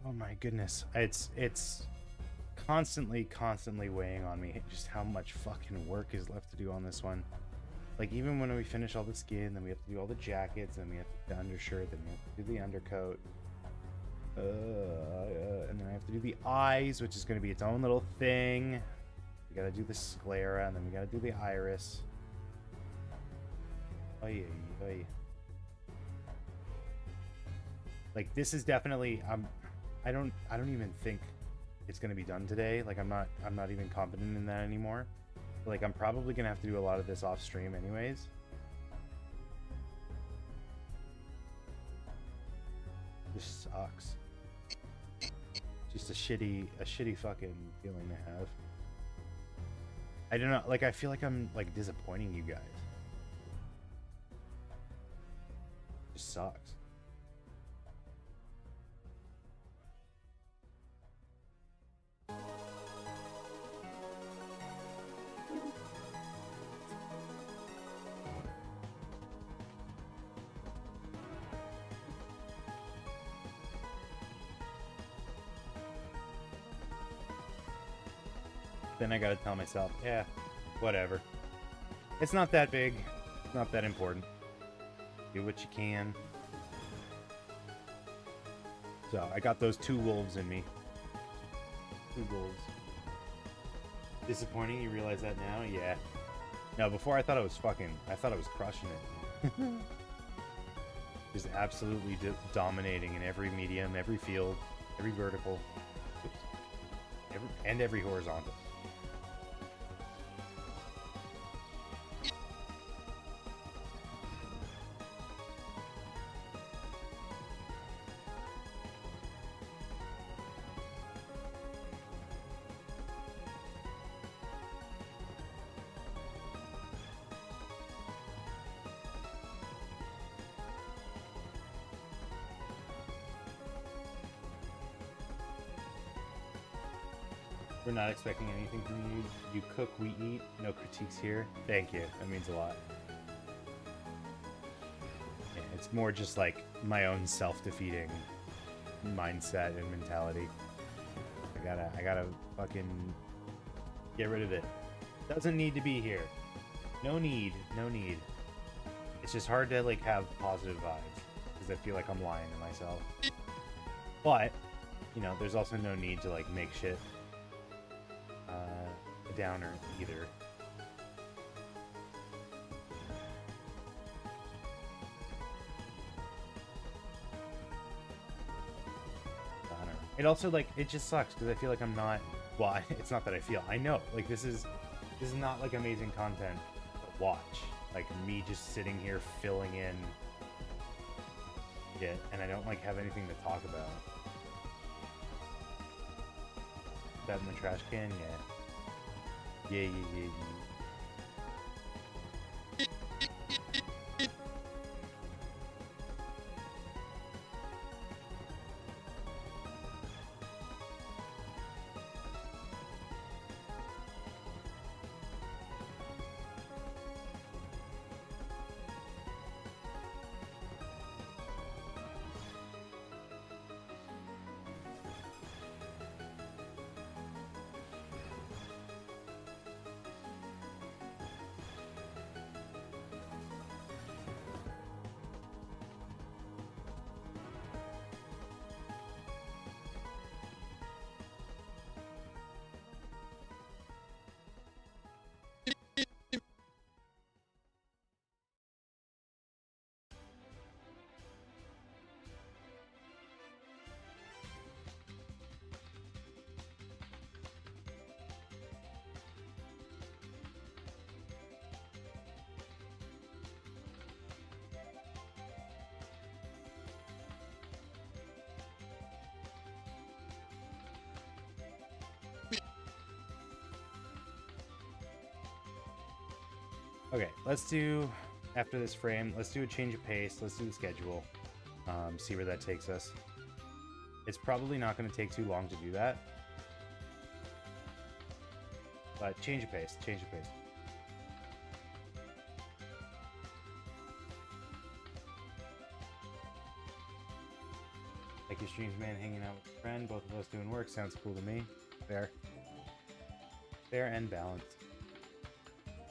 Oh my goodness. It's constantly weighing on me just how much fucking work is left to do on this one. Like, even when we finish all the skin, then we have to do all the jackets, then we have to do the undershirt, then we have to do the undercoat. And then I have to do the eyes, which is going to be its own little thing. We gotta do the sclera, and then we gotta do the iris. Oy, oy, oy. Like, this is definitely I don't even think it's gonna be done today. Like, I'm not even confident in that anymore. Like, I'm probably gonna have to do a lot of this off stream anyways. This sucks. Just a shitty fucking feeling to have. I don't know, like, I feel like I'm like disappointing you guys. It just sucks. Then I gotta tell myself, yeah, whatever. It's not that big. It's not that important. Do what you can. So, I got those 2 wolves in me. 2 wolves. Disappointing, you realize that now? Yeah. No, before I thought I was crushing it. Just absolutely dominating in every medium, every field, every vertical, and every horizontal. We're not expecting anything from you. You cook, we eat. No critiques here. Thank you. That means a lot. Yeah, it's more just like my own self-defeating mindset and mentality. I gotta fucking get rid of it. Doesn't need to be here. No need. It's just hard to like have positive vibes because I feel like I'm lying to myself. But, you know, there's also no need to like make shit a downer either. It also, like, it just sucks because I feel like I'm not, well, it's not that I feel, I know, like, this is not, like, amazing content to watch. Like, me just sitting here filling in it, and I don't, like, have anything to talk about. That in the trash can? Yeah. Yeah. Okay, let's do, after this frame, let's do a change of pace, let's do the schedule, see where that takes us. It's probably not going to take too long to do that, but change of pace. Like your streams, man, hanging out with a friend, both of us doing work. Sounds cool to me. Fair. Fair and balanced.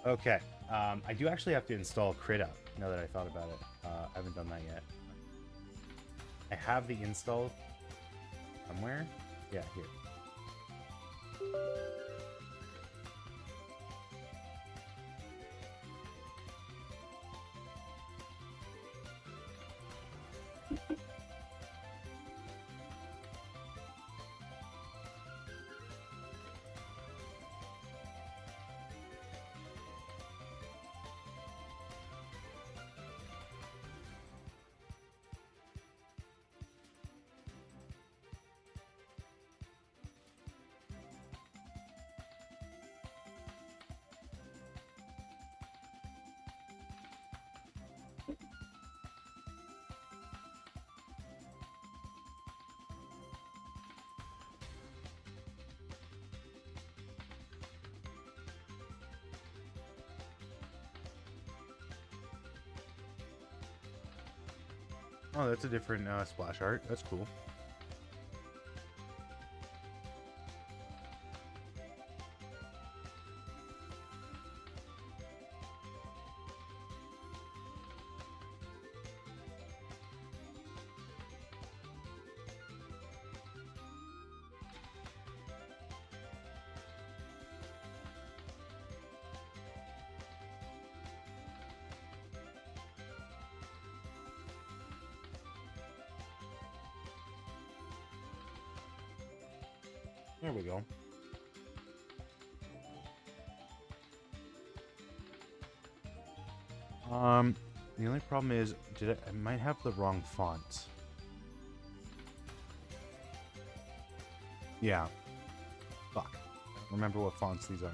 Okay. I do actually have to install CritUp, now that I thought about it. I haven't done that yet. I have the install somewhere. Yeah, here. Oh, that's a different splash art. That's cool. There we go. The only problem is, I might have the wrong font. Yeah. Fuck. I don't remember what fonts these are.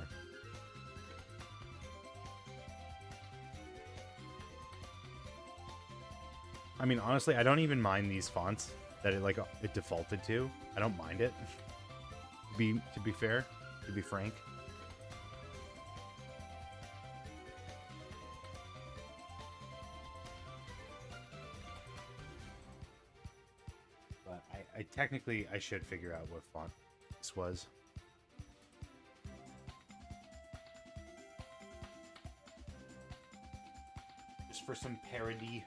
I mean, honestly, I don't even mind these fonts that it defaulted to. I don't mind it. To be fair, to be frank. But I technically should figure out what font this was. Just for some parody.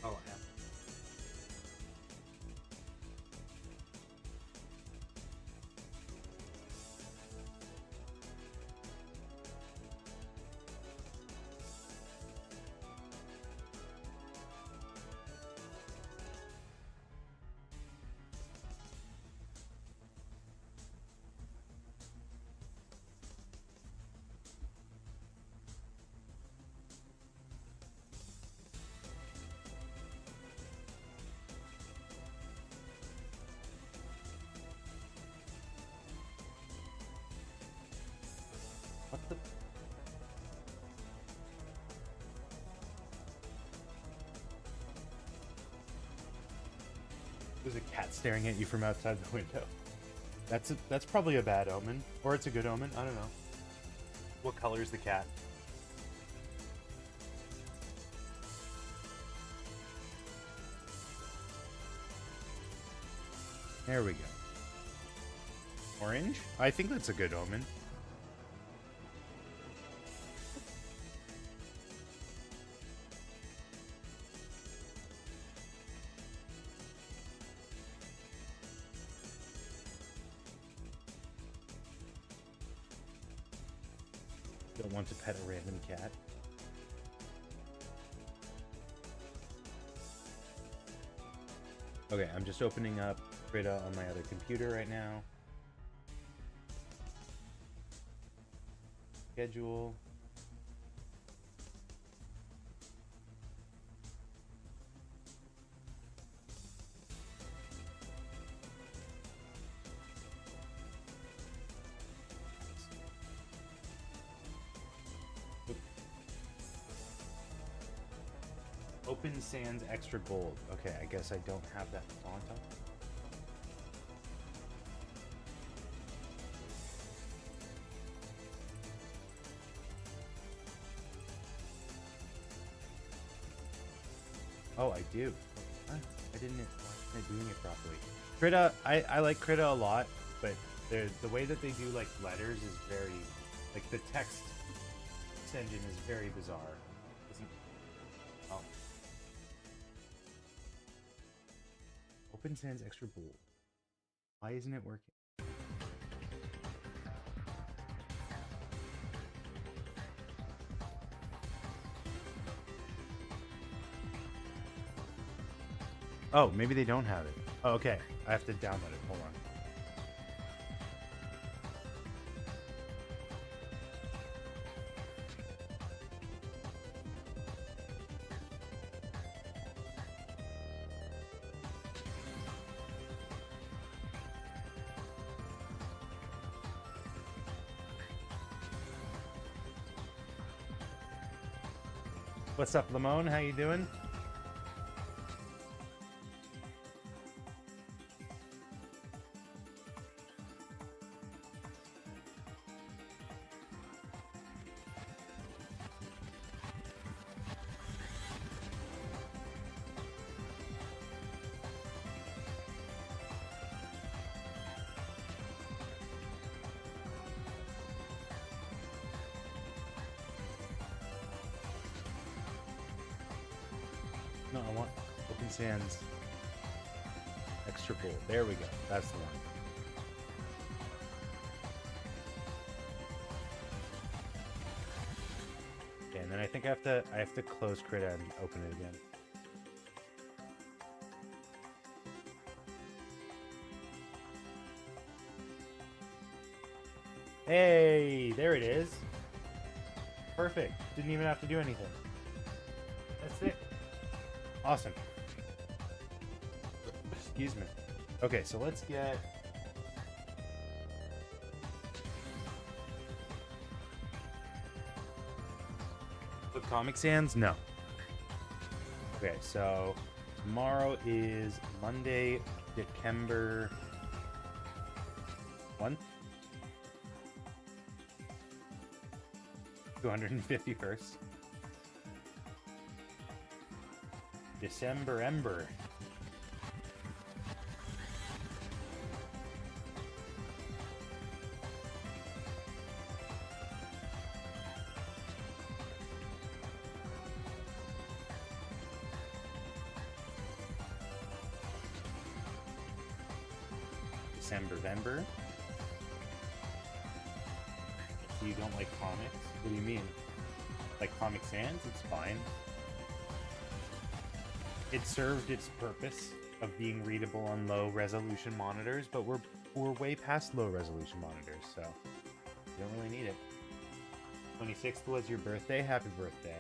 Oh, I am. What the? There's a cat staring at you from outside the window. That's probably a bad omen, or it's a good omen. I don't know. What color is the cat? There we go. Orange? I think that's a good omen. Don't want to pet a random cat. Okay, I'm just opening up Krita on my other computer right now. Schedule. Open Sands Extra Gold. Okay, I guess I don't have that font on. Oh, I do. Huh? I didn't. Why isn't it doing it properly? Krita, I like Krita a lot, but the way that they do like letters is very, like the text engine is very bizarre. Isn't? Oh. Open Sans Extra Bold. Why isn't it working? Oh, maybe they don't have it. Oh, okay. I have to download it. Hold on. What's up, Lamone? How you doing? No, I want Open Sans Extra Bold. There we go. That's the one. Okay, and then I think I have to close Krita and open it again. Hey, there it is. Perfect. Didn't even have to do anything. That's it. Awesome. Excuse me. Okay, so let's get... With Comic Sans? No. Okay, so tomorrow is Monday, December 1? 251st. December Ember. December Vember. So you don't like comics? What do you mean? Like Comic Sans? It's fine. It served its purpose of being readable on low resolution monitors, but we're way past low resolution monitors, so you don't really need it. 26th was your birthday. Happy birthday.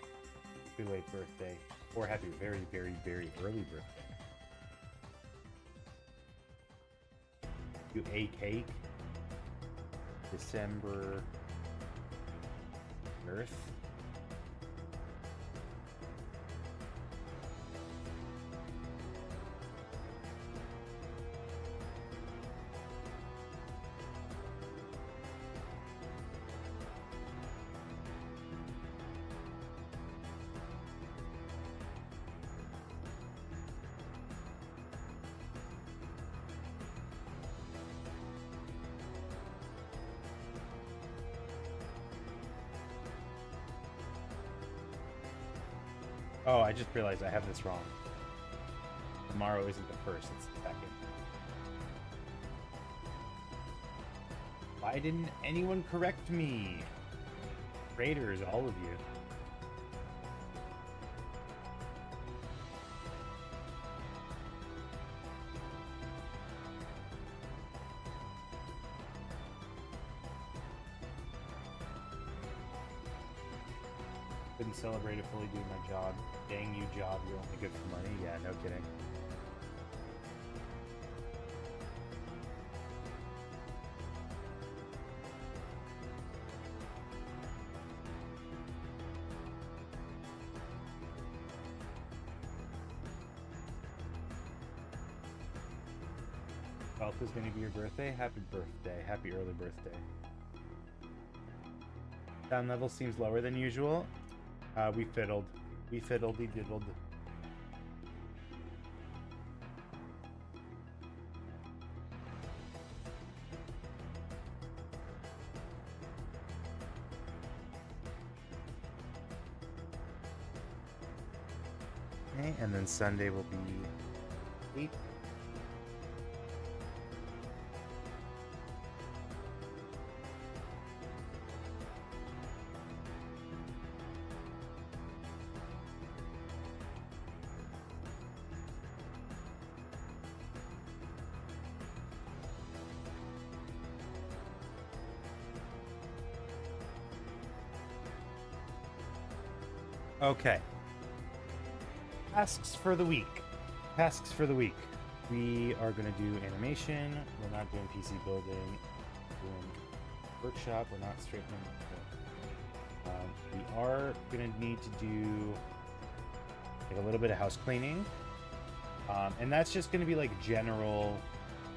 Happy late birthday. Or happy very, very, very early birthday. You ate cake. December Earth. Oh, I just realized I have this wrong. Tomorrow isn't the first, it's the second. Why didn't anyone correct me? Raiders, all of you. Couldn't celebrate it fully doing my job. Dang you, job, you're only good for money. Yeah, no kidding. 12th is going to be your birthday. Happy birthday. Happy early birthday. Sound level seems lower than usual. We fiddled. We fiddledy diddled. Okay, and then Sunday will be 8. Okay. Tasks for the week. Tasks for the week. We are going to do animation. We're not doing PC building. We're doing workshop. We're not straightening. We are going to need to do like a little bit of house cleaning. And that's just going to be like general,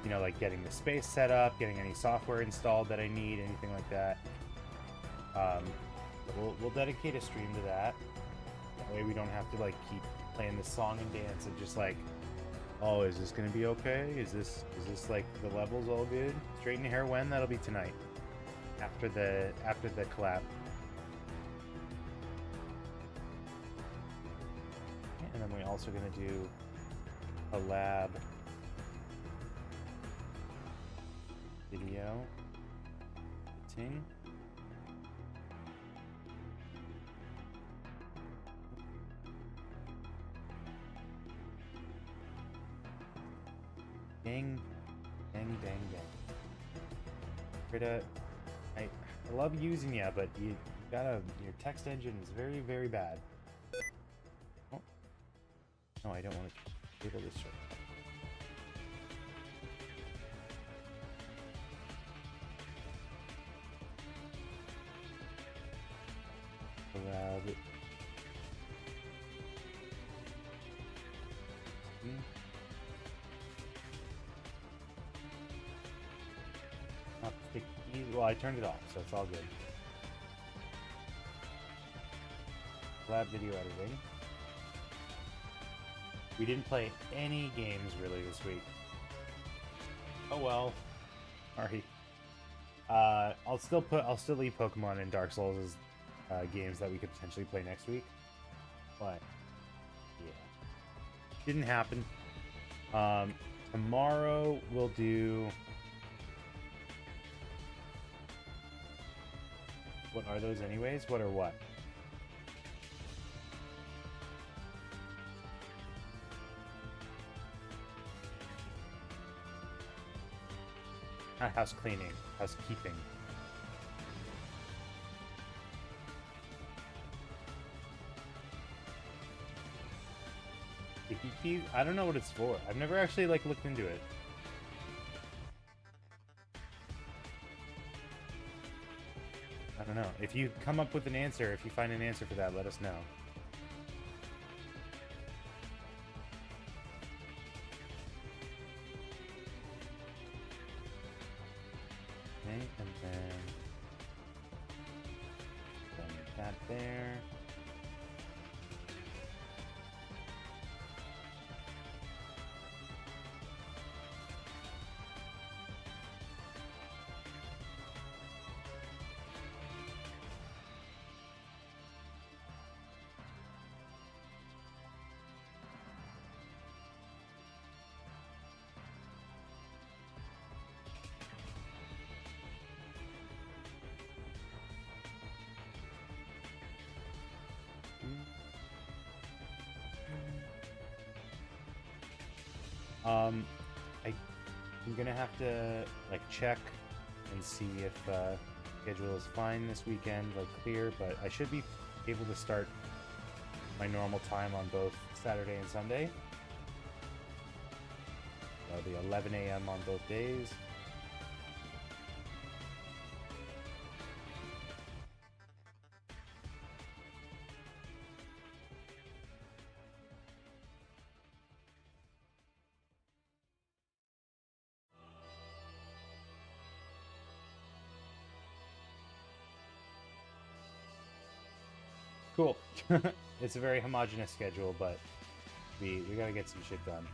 you know, like getting the space set up, getting any software installed that I need, anything like that. We'll dedicate a stream to that. That way we don't have to like keep playing this song and dance and just like, oh, is this gonna be okay? Is this like the levels all good? Straighten your hair when? That'll be tonight. After the collab. And then we're also gonna do a lab video editing. Dang, dang, dang, dang. Krita, I love using you, but you gotta, your text engine is very, very bad. Oh. No, I don't want to table this short. Collab. Not the keys. Well, I turned it off, so it's all good. Lab video editing. We didn't play any games really this week. Oh well. Sorry. I'll still leave Pokemon and Dark Souls as games that we could potentially play next week. But yeah, didn't happen. Tomorrow we'll do. What are those anyways? What are what? Not house cleaning, housekeeping. I don't know what it's for. I've never actually like looked into it. I don't know. If you come up with an answer, if you find an answer for that, let us know. Okay, and then that there. I'm gonna have to like check and see if schedule is fine this weekend, like clear, but I should be able to start my normal time on both Saturday and Sunday. That'll be 11 a.m. on both days. Cool. It's a very homogenous schedule, but we gotta get some shit done.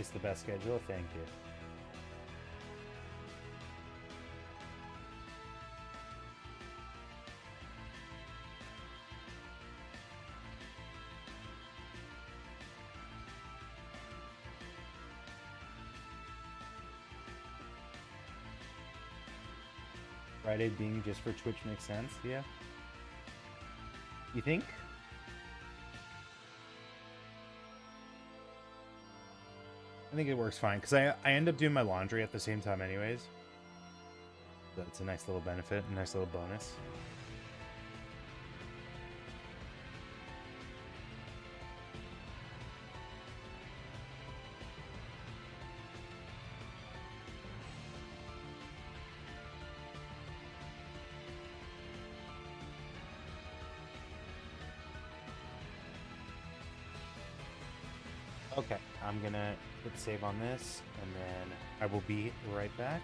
It's the best schedule. Thank you. Friday being just for Twitch makes sense, yeah? You think? I think it works fine, because I end up doing my laundry at the same time anyways. That's a nice little benefit, a nice little bonus. Okay, I'm gonna hit save on this, and then I will be right back.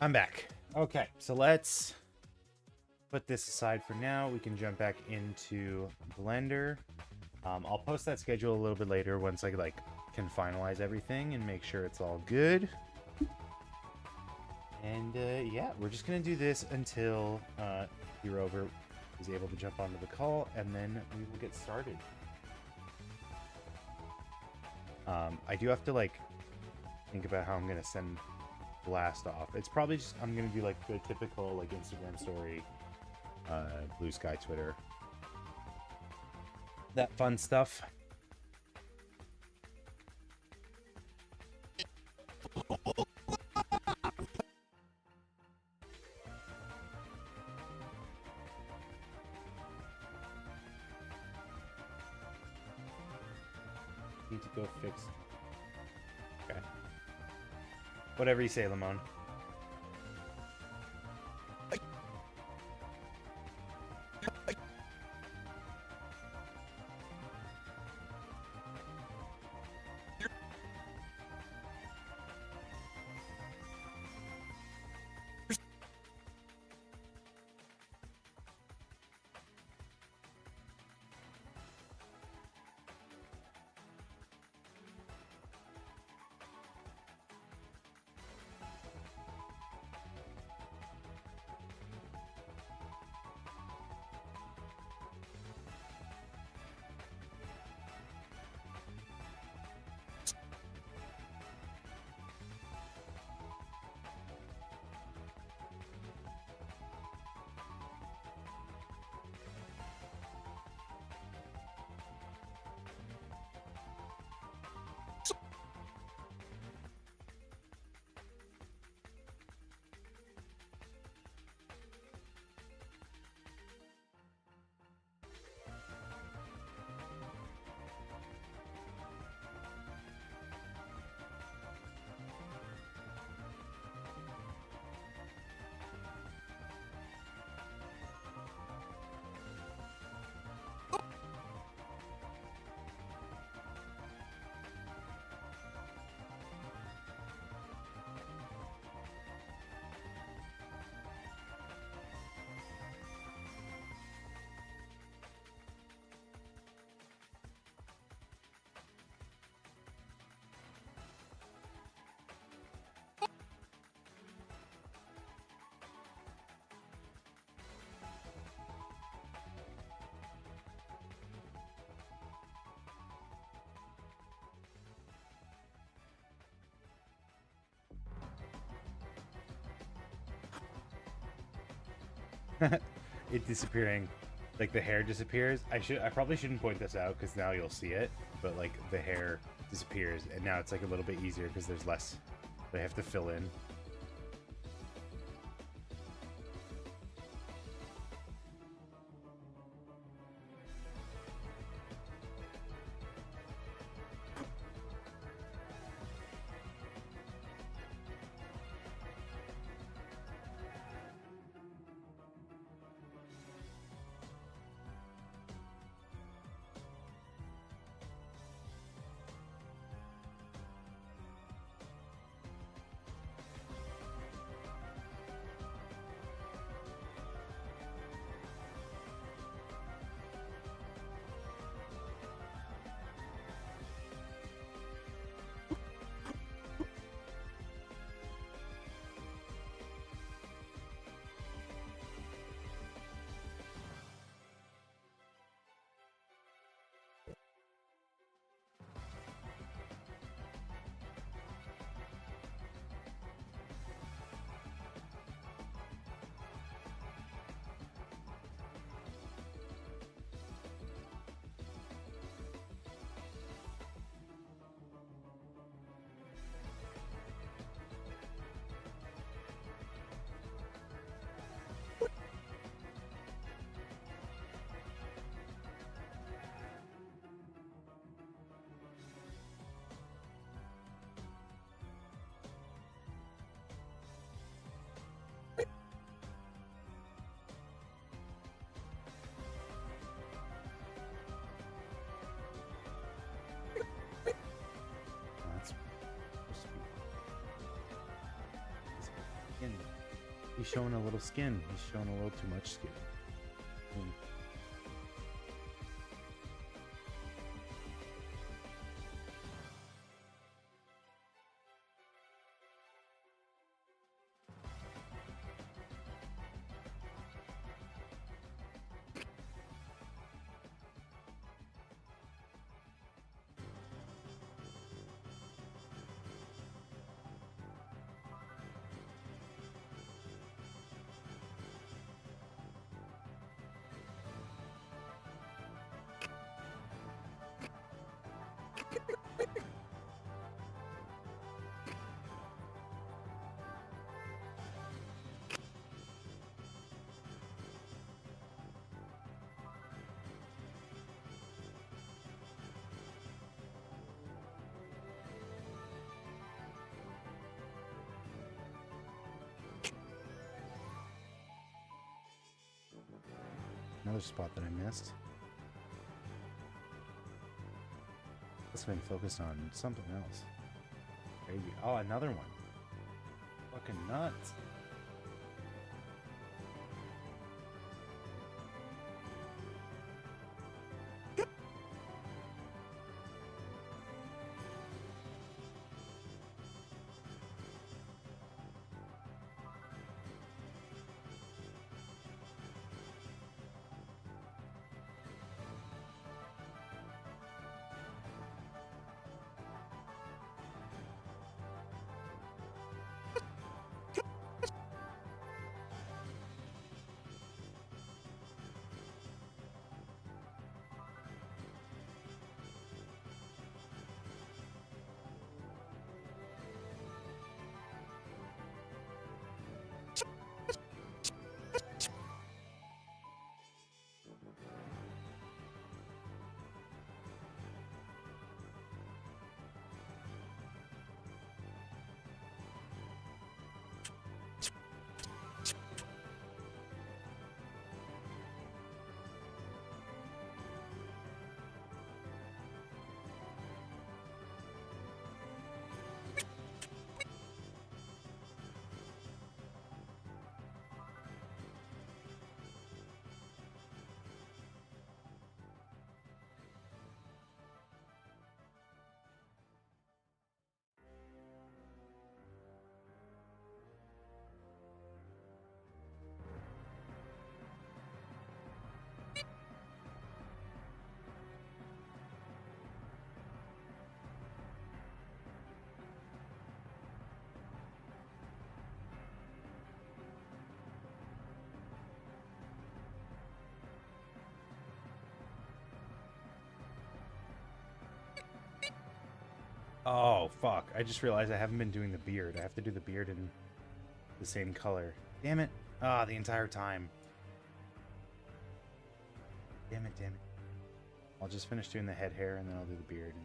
I'm back. Okay, so let's put this aside for now. We can jump back into Blender. I'll post that schedule a little bit later once I can finalize everything and make sure it's all good. And yeah, we're just gonna do this until Herover is able to jump onto the call, and then we will get started. I do have to think about how I'm gonna send Blast off. It's probably just I'm gonna do the typical Instagram story, Blue Sky, Twitter, that fun stuff. Need to go fix. Okay. Whatever you say, Lamone. It disappearing, the hair disappears. I probably shouldn't point this out because now you'll see it, but the hair disappears, and now it's a little bit easier because there's less that I have to fill in. showing a little skin. He's showing a little too much skin. Another spot that I missed. Let's been focused on something else. Crazy. Oh, another one. Fucking nuts. Oh, fuck. I just realized I haven't been doing the beard. I have to do the beard in the same color. Damn it. Ah, the entire time. Damn it, damn it. I'll just finish doing the head hair and then I'll do the beard.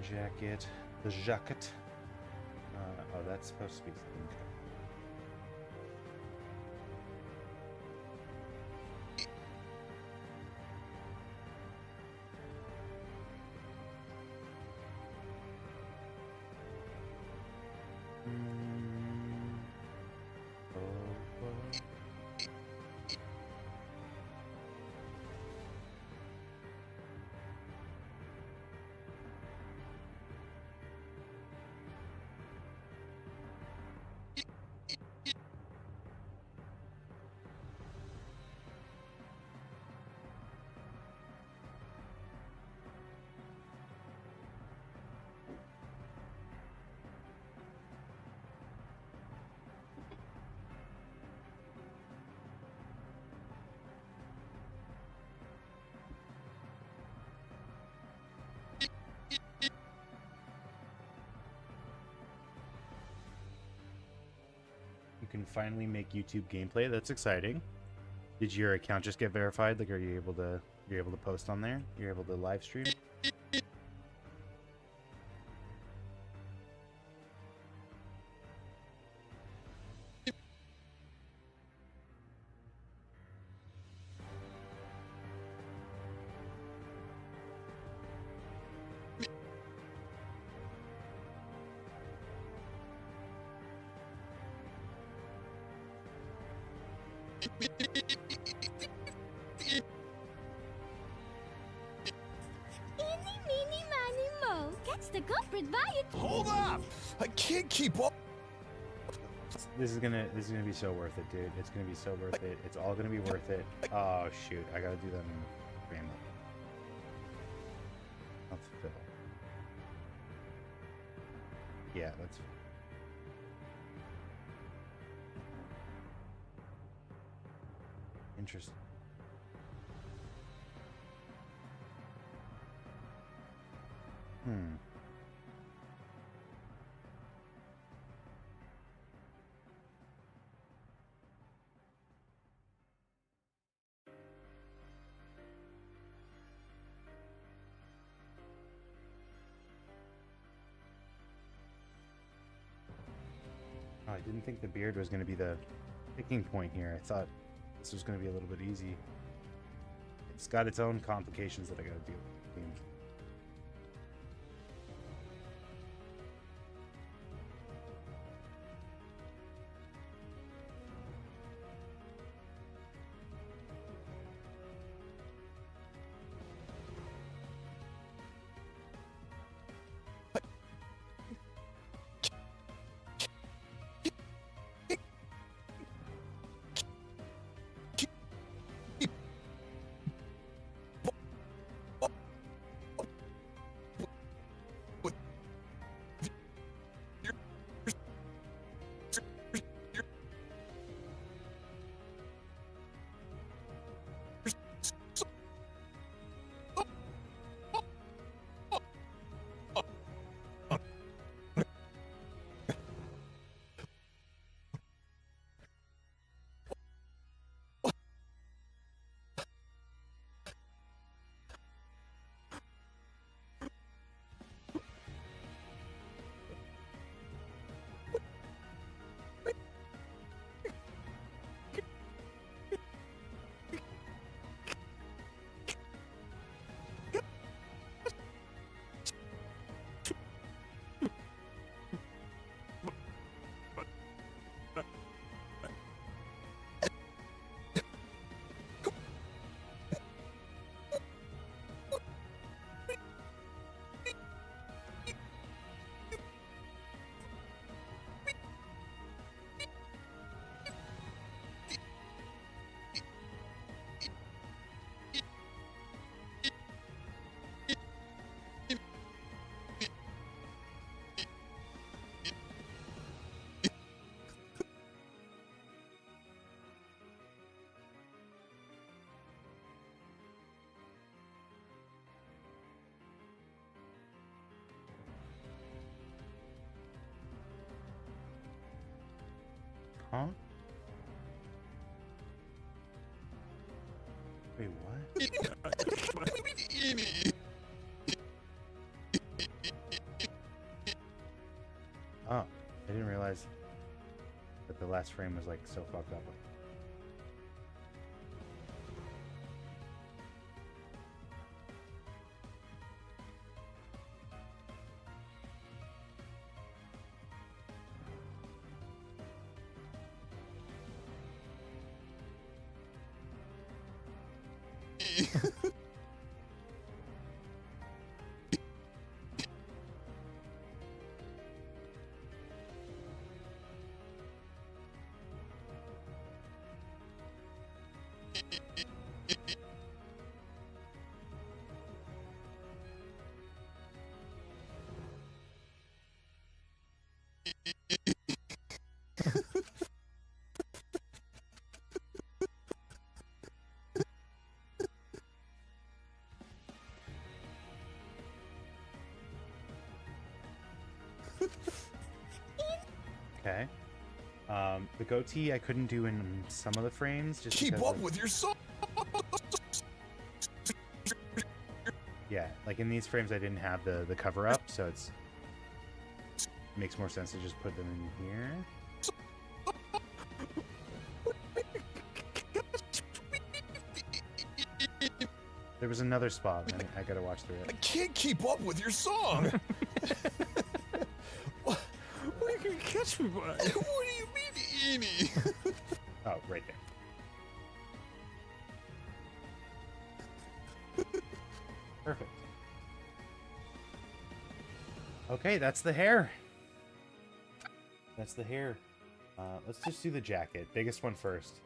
Jacket, the jacket. Oh, that's supposed to be something. You can finally make YouTube gameplay. That's exciting. Did your account just get verified? Like, are you able to? You're able to post on there. You're able to live stream.
Eeny, meeny, miny, mo. Catch the culprit by its...
Hold up! I can't keep up.
This is gonna be so worth it, dude. It's gonna be so worth it. It's all gonna be worth it. Oh shoot, I gotta do them in frame. Let's fill. Yeah, let's. Interesting. Hmm. Oh, I didn't think the beard was going to be the sticking point here. I thought this was going to be a little bit easy. It's got its own complications that I got to deal with. Huh? Wait, what? Oh, I didn't realize that the last frame was like so fucked up. Okay. The goatee I couldn't do in some of the frames. Just
Keep
because,
up with your song.
Yeah, like in these frames I didn't have the cover up, so it makes more sense to just put them in here. There was another spot, and I gotta watch through
I
it.
can't keep up with your song. What
Where can you catch me by?
do you mean, Eenie?
Oh, right there. Perfect. Okay, that's the hair. That's the hair. Let's just do the jacket. Biggest one first.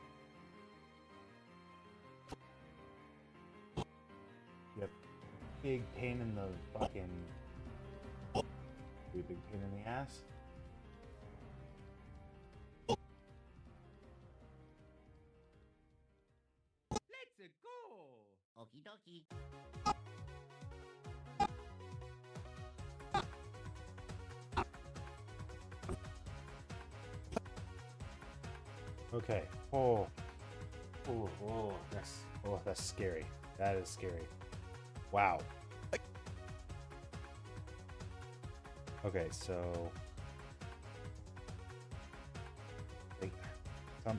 Yep. Big pain in the fucking... Big pain in the ass.
Let's go! Okie dokie.
Okay. That's scary. That is scary. Wow. Okay, so like, I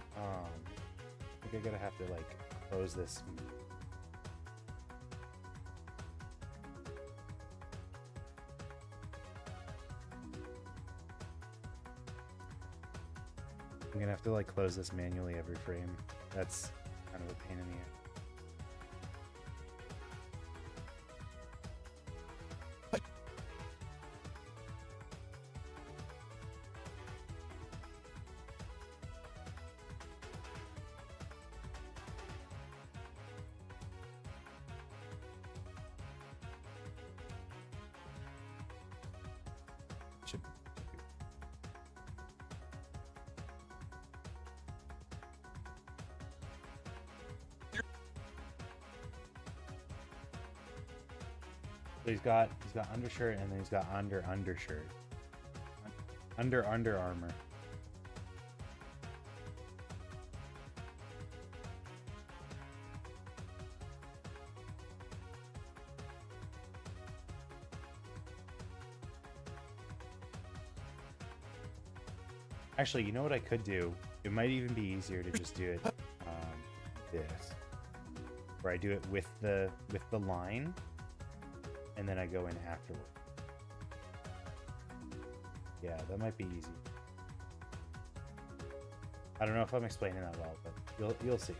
think I gotta have to like close this. I'm gonna have to like close this manually every frame. That's kind of a pain in the ass. Should be. So he's got undershirt and then he's got undershirt. Under armor. Actually, you know what I could do? It might even be easier to just do it this. Where I do it with the line and then I go in afterward. Yeah, that might be easy. I don't know if I'm explaining that well, but you'll see.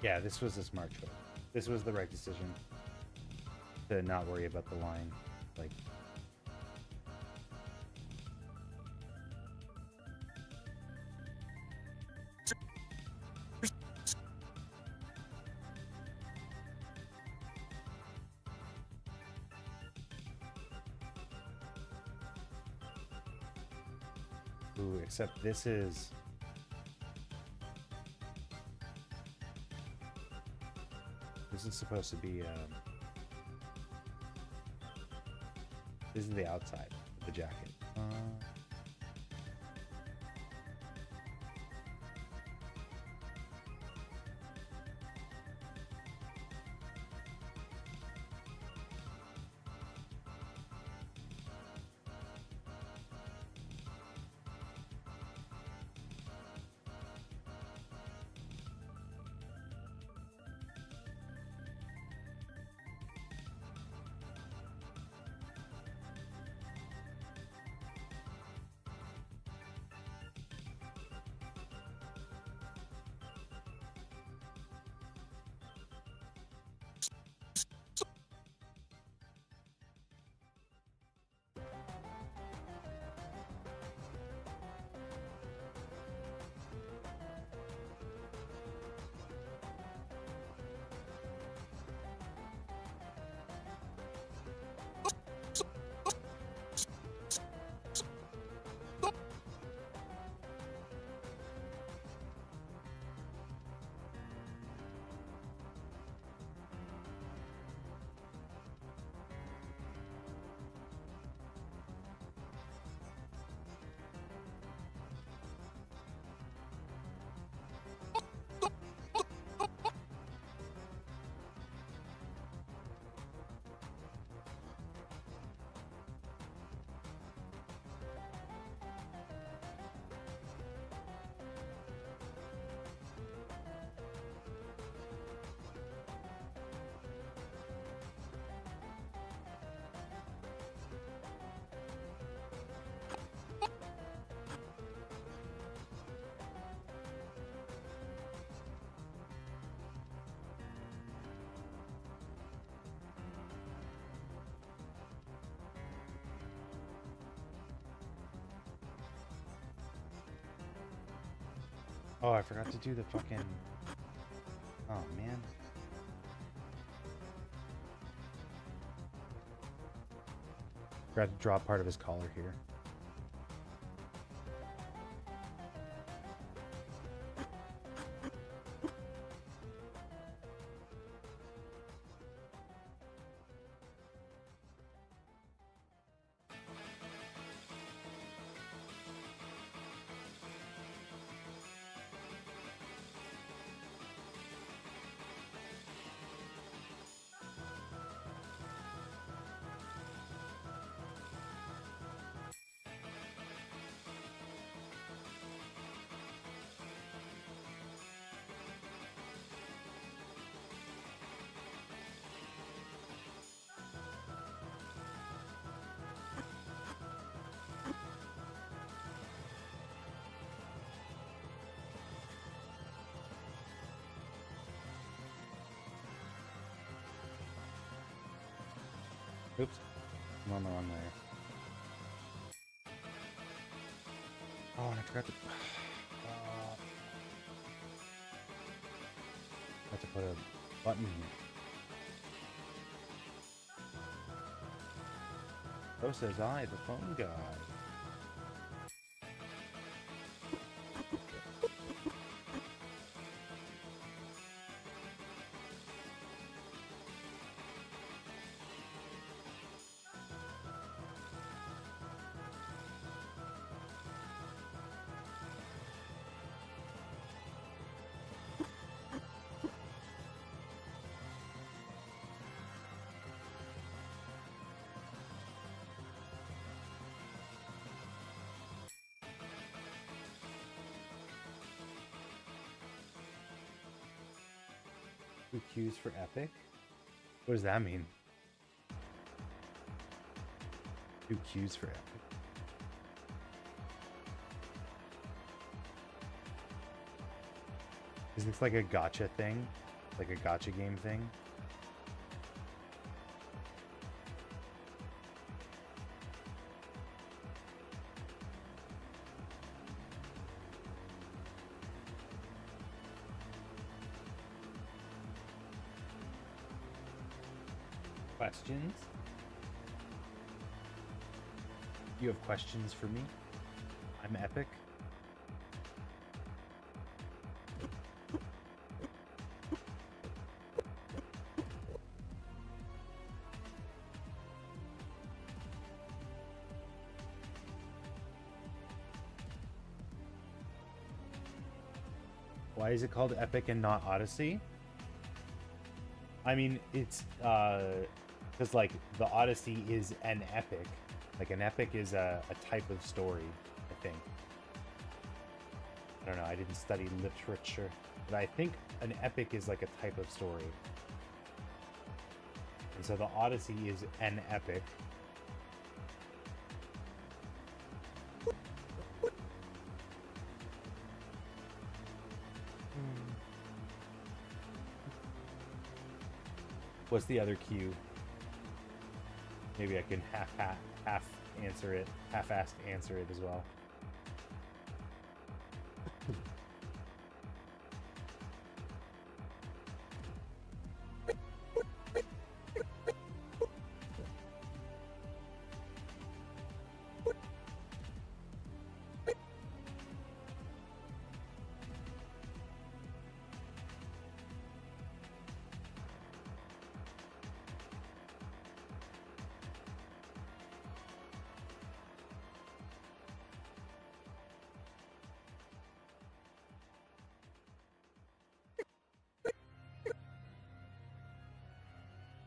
Yeah, this was a smart choice. This was the right decision to not worry about the line. Like, ooh, except this is... This is supposed to be, this is the outside of the jacket. Oh, I forgot to do the fucking... Oh, man. Forgot to draw part of his collar here. Oops. I'm on the wrong layer. Oh, and I forgot to... I have to put a button here. So says I, the phone guy. Two Q's for epic? What does that mean? Two Q's for epic. Is this like a gotcha thing? Like a gotcha game thing? Questions? You have questions for me? I'm epic. Why is it called Epic and not Odyssey? I mean, it's because like the Odyssey is an epic. Like an epic is a type of story, I think. I don't know, I didn't study literature, but I think an epic is like a type of story. And so the Odyssey is an epic. What's the other Q? Maybe I can half answer it, half-assed answer it as well.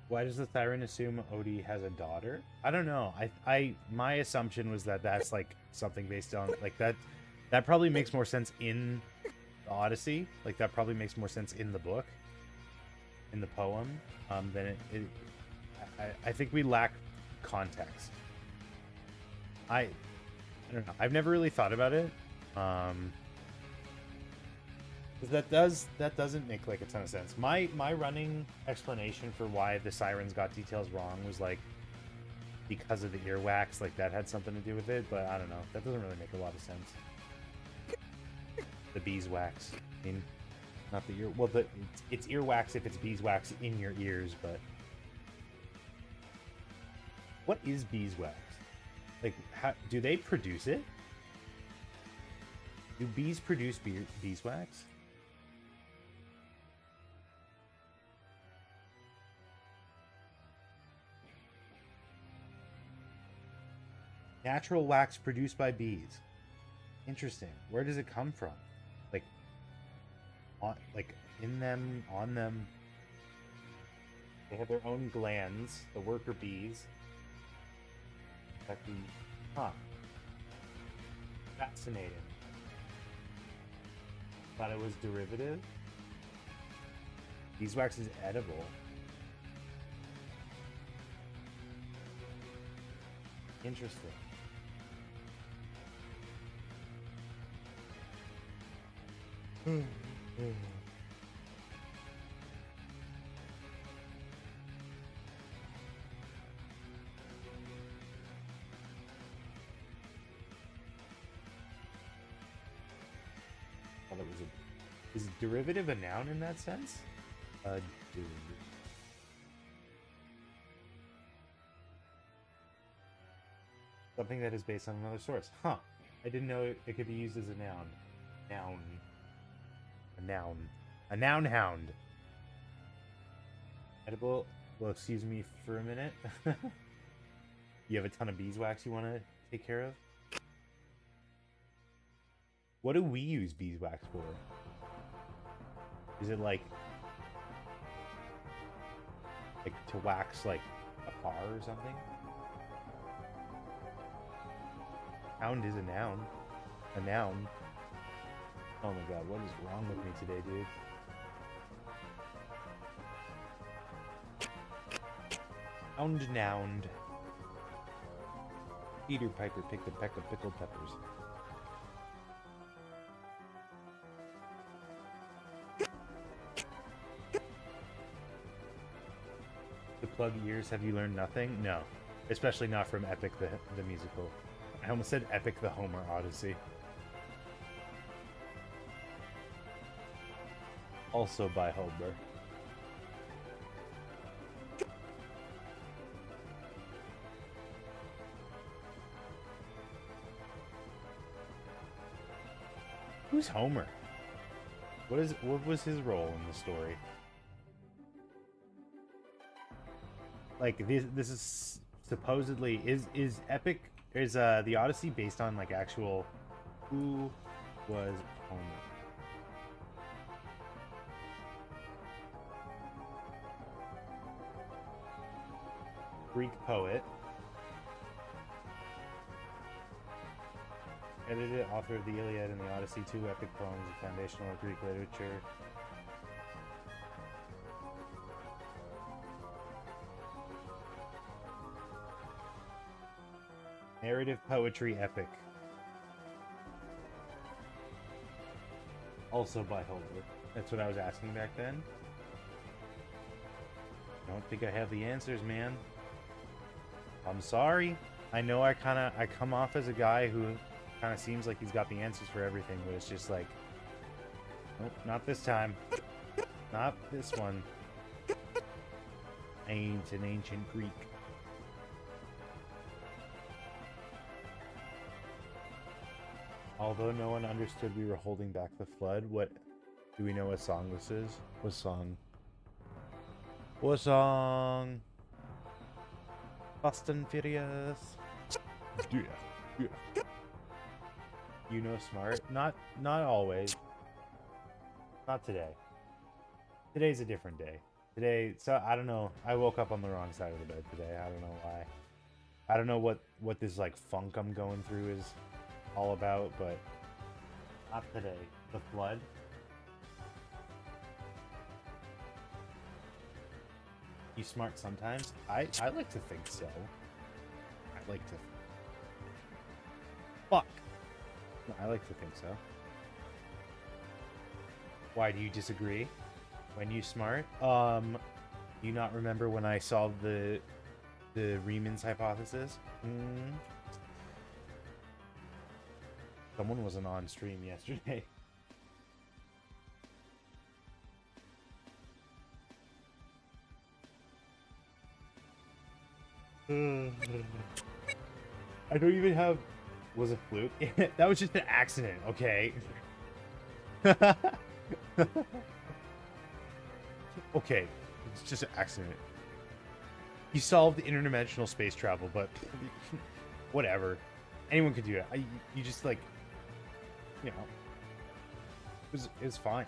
Why does the Siren assume Odie has a daughter? I don't know. My assumption was that that's like something based on like that probably makes more sense in the Odyssey. Like that probably makes more sense in the book, in the poem, than I think we lack context. I don't know. I've never really thought about it. 'Cause that doesn't make like a ton of sense. My running explanation for why the Sirens got details wrong was like because of the earwax, like that had something to do with it, but I don't know. That doesn't really make a lot of sense. The beeswax. I mean, not the ear. Well, it's earwax if it's beeswax in your ears, but what is beeswax? Like, how do they produce it? Do bees produce beeswax? Natural wax produced by bees. Interesting. Where does it come from? Like, in them, on them. They have their own glands. The worker bees. Huh. Fascinating. Thought it was derivative. Beeswax is edible. Interesting. Thought it was a... Is derivative a noun in that sense? Derivative. Something that is based on another source. Huh. I didn't know it could be used as a noun. Noun. A noun. A noun hound. Edible. Well, excuse me for a minute. You have a ton of beeswax you want to take care of? What do we use beeswax for? Is it like to wax like a car or something? Hound is a noun. A noun. Oh my god, what is wrong with me today, dude? Hound noun. Peter Piper picked a peck of pickled peppers. To plug ears, have you learned nothing? No. Especially not from Epic the musical. I almost said Epic the Homer Odyssey. Also by Homer. Who's Homer? What was his role in the story? Like this is supposedly is Epic the Odyssey based on like actual who was Homer? Greek poet. Edited, author of the Iliad and the Odyssey, two epic poems, the foundational of Greek literature. Narrative poetry epic. Also by Homer. That's what I was asking back then. I don't think I have the answers, man. I'm sorry. I know I come off as a guy who kind of seems like he's got the answers for everything, but it's just like, nope, not this time. Not this one. I ain't an ancient Greek. Although no one understood we were holding back the flood, what do we know what song this is? What song? What song? Fast and Furious. Yeah. You know smart? Not always. Not today. Today's a different day. Today, so I don't know. I woke up on the wrong side of the bed today. I don't know why. I don't know what this like funk I'm going through is all about, but not today. The flood. You smart sometimes? I like to think so. I like to. Fuck. No, I like to think so. Why do you disagree? When you smart? Do you not remember when I solved the Riemann's hypothesis? Someone wasn't on stream yesterday. I don't even have. Was a fluke? That was just an accident. Okay. Okay, it's just an accident. You solved interdimensional space travel, but whatever. Anyone could do it. You just like, you know, it was fine,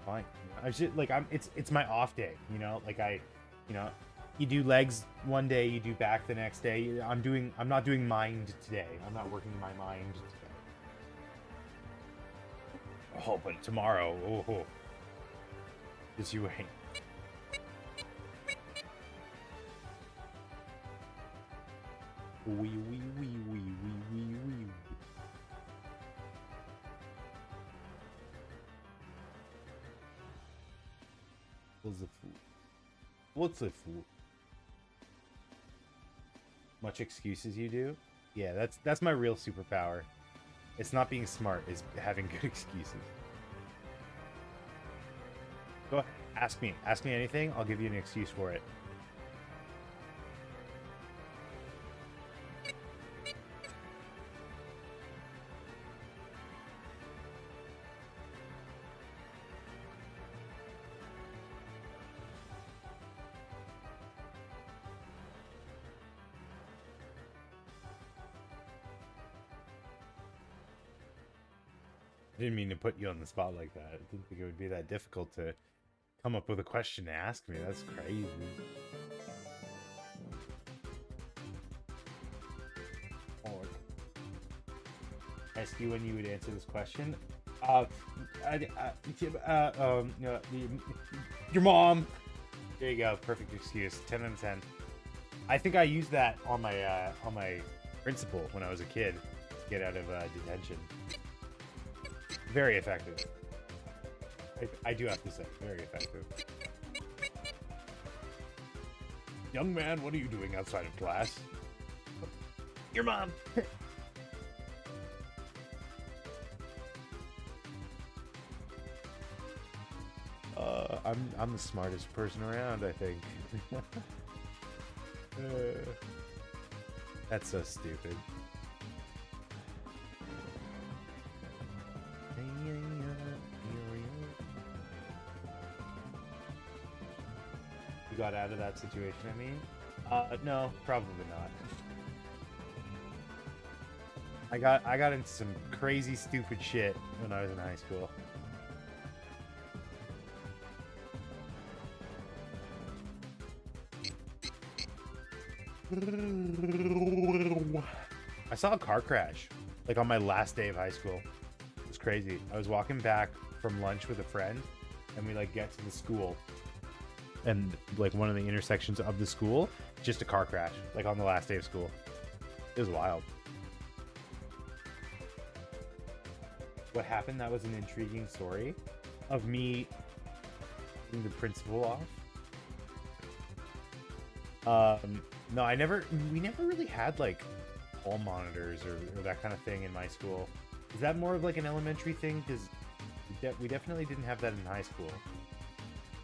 fine. I was just like, it's my off day, you know. Like you know, you do legs one day, you do back the next day. I'm not doing mind today. I'm not working my mind today. Oh, but tomorrow, oh, just you wait. Wee wee wee wee wee wee wee. What's a fool? What's a fool? Much excuses you do? Yeah, that's my real superpower. It's not being smart, it's having good excuses. Go ahead, ask me anything, I'll give you an excuse for it. I didn't mean to put you on the spot like that. I didn't think it would be that difficult to come up with a question to ask me. That's crazy. Oh. Ask you when you would answer this question. Your mom. There you go. Perfect excuse. 10 out of 10. I think I used that on my principal when I was a kid to get out of detention. Very effective. I do have to say, very effective. Young man, what are you doing outside of class? Your mom! I'm the smartest person around, I think. That's so stupid. You got out of that situation, I mean? No, probably not. I got into some crazy stupid shit when I was in high school. I saw a car crash, like on my last day of high school. It was crazy. I was walking back from lunch with a friend, and we like get to the school. And like one of the intersections of the school, just a car crash, like on the last day of school. It was wild. What happened? That was an intriguing story of me getting the principal off. No, we never really had like hall monitors or that kind of thing in my school. Is that more of like an elementary thing? Because we definitely didn't have that in high school.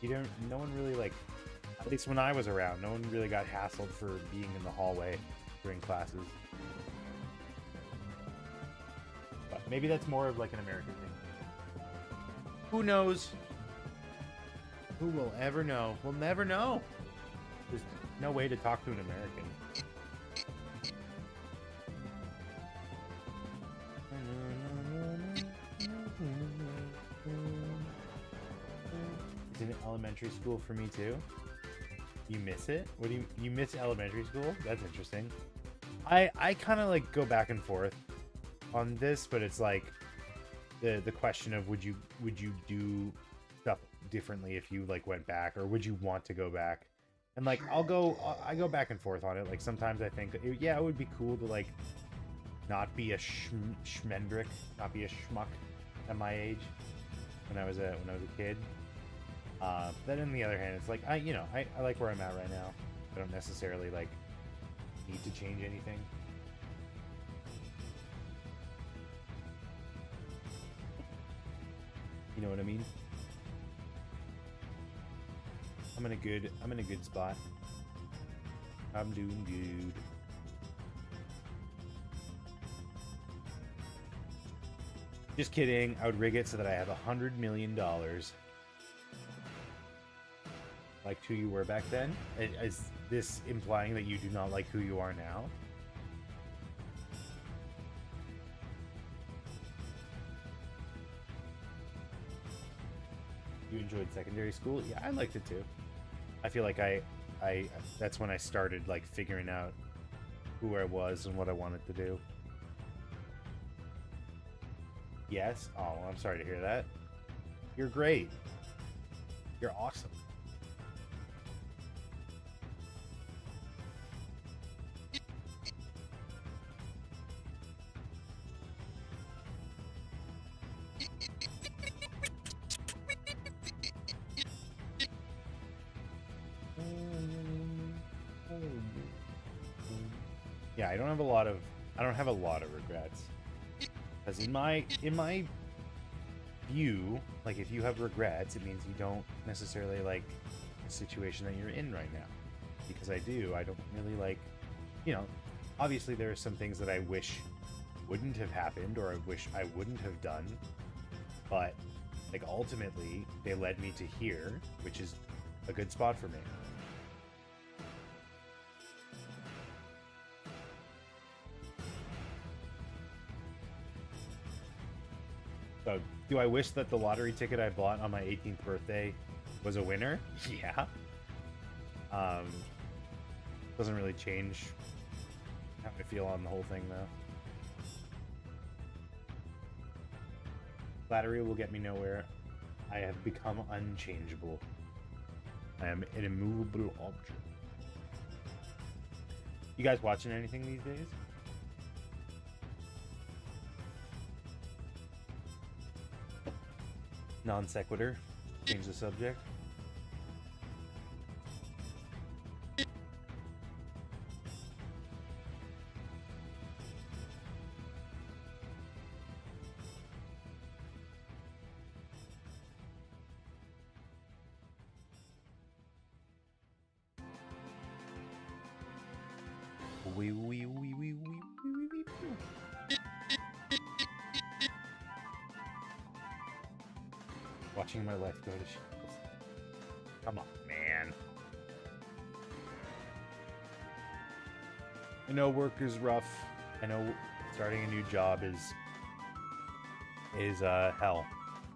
No one really, like, at least when I was around, no one really got hassled for being in the hallway during classes. But maybe that's more of like an American thing. Who knows? Who will ever know? We'll never know. There's no way to talk to an American. In elementary school for me too. You miss it? What do you miss elementary school? That's interesting. I kind of like go back and forth on this, but it's like the question of would you do stuff differently if you like went back, or would you want to go back? And like I go back and forth on it. Like sometimes I think yeah, it would be cool to like not be a schmendrick, not be a schmuck at my age when I was a kid. Then on the other hand, it's like I like where I'm at right now. I don't necessarily like need to change anything. You know what I mean? I'm in a good spot. I'm doing good. Just kidding. I would rig it so that I have $100 million. Like who you were back then? Is this implying that you do not like who you are now? You enjoyed secondary school? Yeah, I liked it too. I feel like I that's when I started like figuring out who I was and what I wanted to do. Yes. Oh, I'm sorry to hear that. You're great. You're awesome. Yeah, I don't have a lot of regrets. Because in my view, like if you have regrets, it means you don't necessarily like the situation that you're in right now. Because I don't really like, you know, obviously there are some things that I wish wouldn't have happened or I wish I wouldn't have done. But like ultimately they led me to here, which is a good spot for me. So, do I wish that the lottery ticket I bought on my 18th birthday was a winner? Yeah. Doesn't really change how I feel on the whole thing, though. Flattery will get me nowhere. I have become unchangeable. I am an immovable object. You guys watching anything these days? Non sequitur. Change the subject. Watching my life go to shit. Come on, man. I know work is rough. I know starting a new job is hell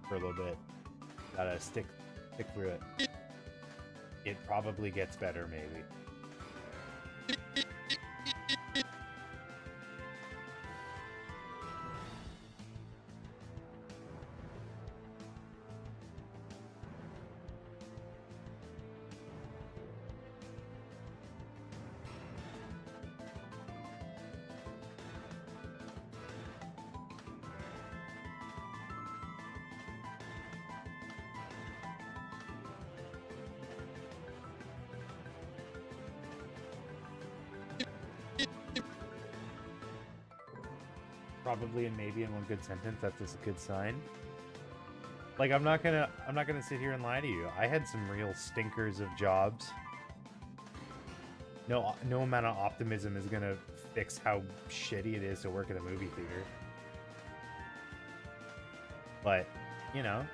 for a little bit. Gotta stick through it. It probably gets better, maybe. Probably and maybe in one good sentence, that's just a good sign. Like I'm not gonna sit here and lie to you. I had some real stinkers of jobs. No amount of optimism is gonna fix how shitty it is to work at a movie theater. But, you know,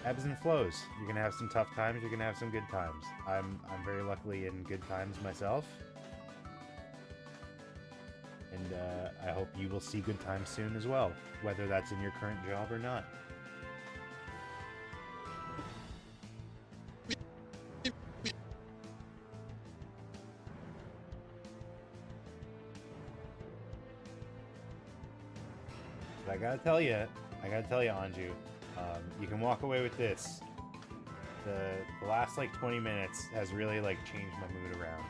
ebbs and flows. You're gonna have some tough times, you're gonna have some good times. I'm very luckily in good times myself. And I hope you will see good times soon as well, whether that's in your current job or not. But I gotta tell you, Anju, you can walk away with this. The last like 20 minutes has really like changed my mood around.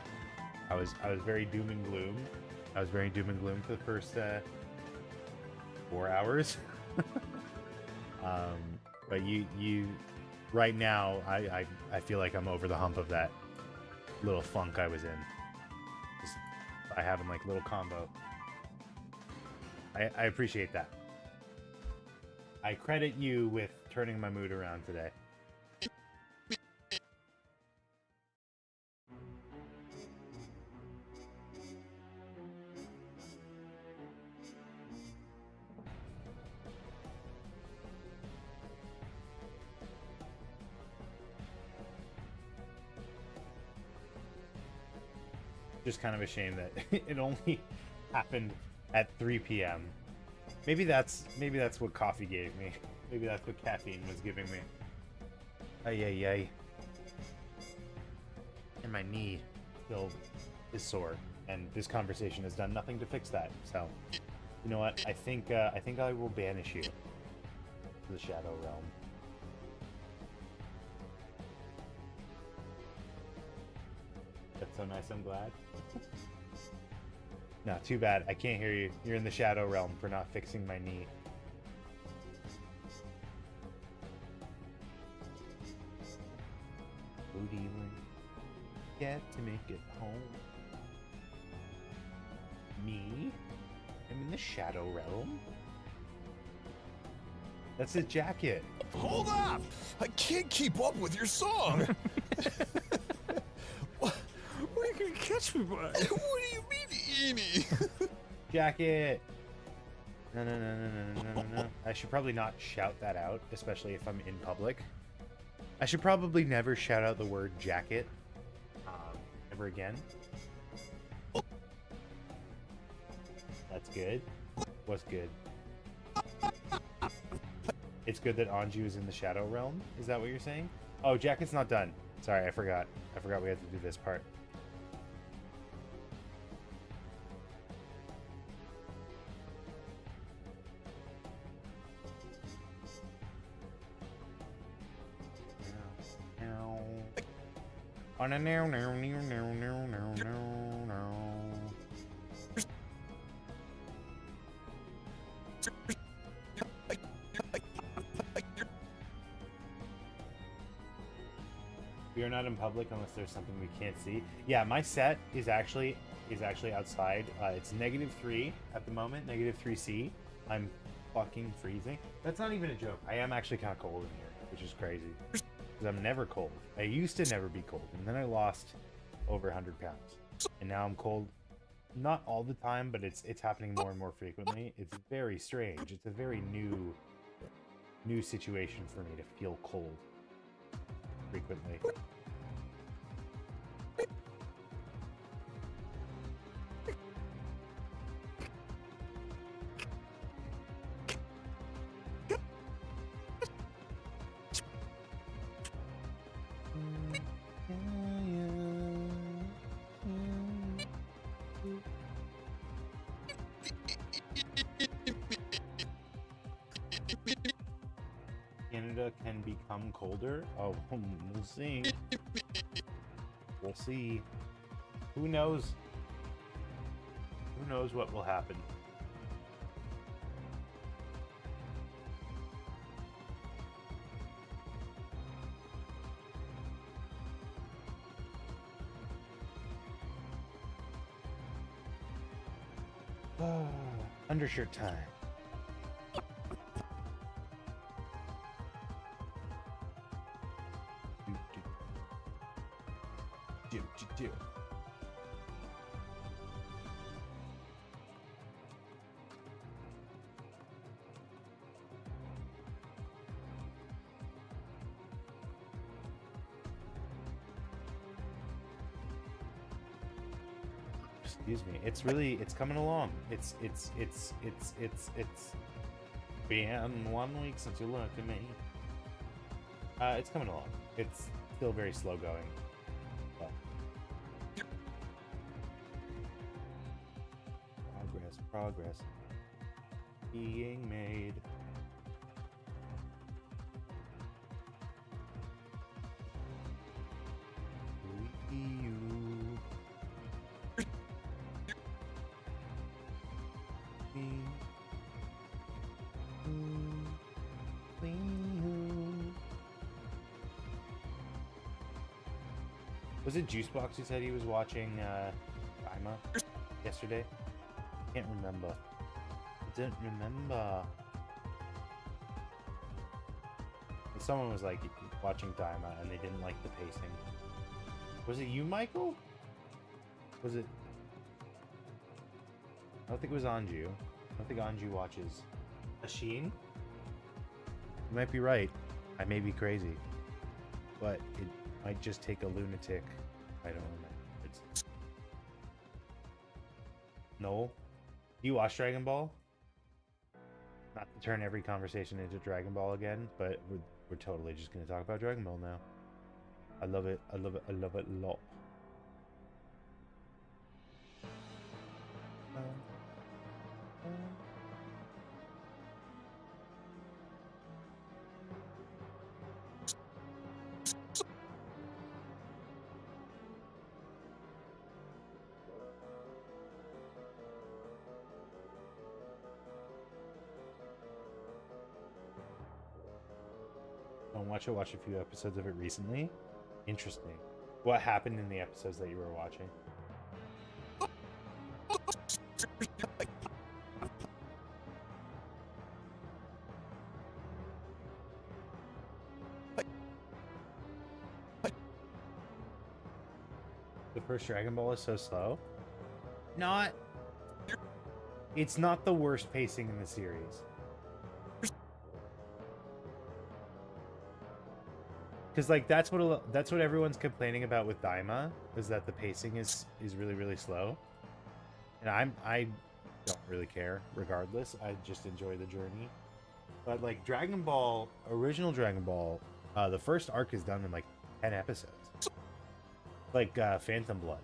I was very doom and gloom. I was very doom and gloom for the first 4 hours. But you right now, I feel like I'm over the hump of that little funk I was in. Just by having like little combo. I appreciate that. I credit you with turning my mood around today. Just kind of a shame that it only happened at 3 p.m. Maybe that's what coffee gave me. Maybe that's what caffeine was giving me. Ay ay ay. And my knee still is sore, and this conversation has done nothing to fix that. So, you know what? I think I will banish you to the Shadow Realm. That's so nice. I'm glad. No, too bad. I can't hear you. You're in the Shadow Realm for not fixing my knee. Who do you get to make it home? Me? I'm in the Shadow Realm? That's his jacket.
Hold up! I can't keep up with your song! What are you gonna catch me by? What do you mean, Eenie?
Jacket! No. I should probably not shout that out, especially if I'm in public. I should probably never shout out the word jacket ever again. That's good. What's good? It's good that Anju is in the Shadow Realm? Is that what you're saying? Oh, jacket's not done. Sorry, I forgot. I forgot we had to do this part. On a no. We are not in public unless there's something we can't see. Yeah, my set is actually outside. It's -3 at the moment, -3C. I'm fucking freezing. That's not even a joke. I am actually kind of cold in here, which is crazy. Because I'm never cold. I used to never be cold, and then I lost over 100 pounds. And now I'm cold, not all the time, but it's happening more and more frequently. It's very strange. It's a very new situation for me to feel cold frequently. Canada can become colder? Oh, we'll see. We'll see. Who knows? Who knows what will happen? Undershirt time. Do. Excuse me. It's coming along. It's been 1 week since you looked at me. It's coming along. It's still very slow going. But progress being made. Was it Juicebox who said he was watching Daima yesterday? Can't remember. I don't remember. Someone was like watching Daima and they didn't like the pacing. Was it you, Michael? Was it? I don't think it was Anju. I don't think Anju watches Ashin. You might be right. I may be crazy, but it might just take a lunatic. I don't remember. Noel, do you watch Dragon Ball? Not to turn every conversation into Dragon Ball again, but we're totally just gonna talk about Dragon Ball now. I love it. I love it. I love it a lot. Don't watch it. Watch a few episodes of it recently. Interesting. What happened in the episodes that you were watching? The first Dragon Ball is so slow. Not. It's not the worst pacing in the series. Because like that's what everyone's complaining about with Daima, is that the pacing is really slow. And I don't really care regardless. I just enjoy the journey. But like Dragon Ball, original Dragon Ball, the first arc is done in like 10 episodes. Like Phantom Blood.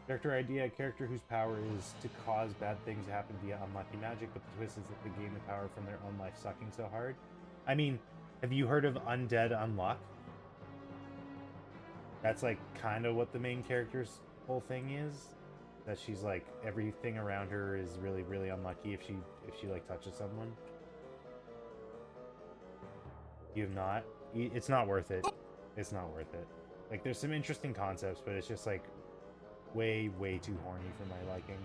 Character idea: a character whose power is to cause bad things to happen via unlucky magic, but the twist is that they gain the power from their own life sucking so hard. I mean, have you heard of Undead Unluck? That's like kind of what the main character's whole thing is. That she's like, everything around her is really unlucky if she like touches someone. You have not? It's not worth it. It's not worth it. Like, there's some interesting concepts, but it's just like way too horny for my liking.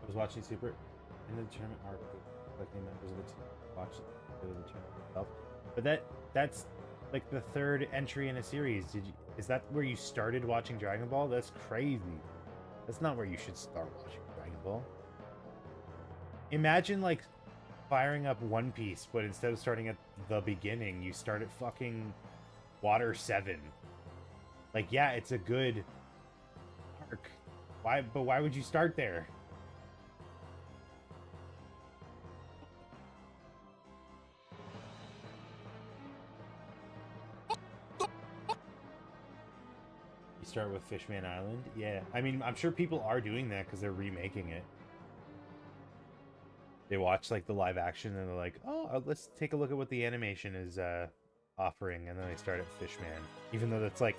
I was watching Super in the tournament arc, collecting members of the team, watch the tournament itself. But that's like the third entry in a series. Is that where you started watching Dragon Ball? That's crazy. That's not where you should start watching Dragon Ball. Imagine like firing up One Piece, but instead of starting at the beginning, you start at fucking Water 7. Like, yeah, it's a good arc. Why would you start there? Start with Fishman Island. Yeah, I mean, I'm sure people are doing that because they're remaking it. They watch like the live action and they're like, oh, let's take a look at what the animation is offering, and then they start at Fishman, even though that's like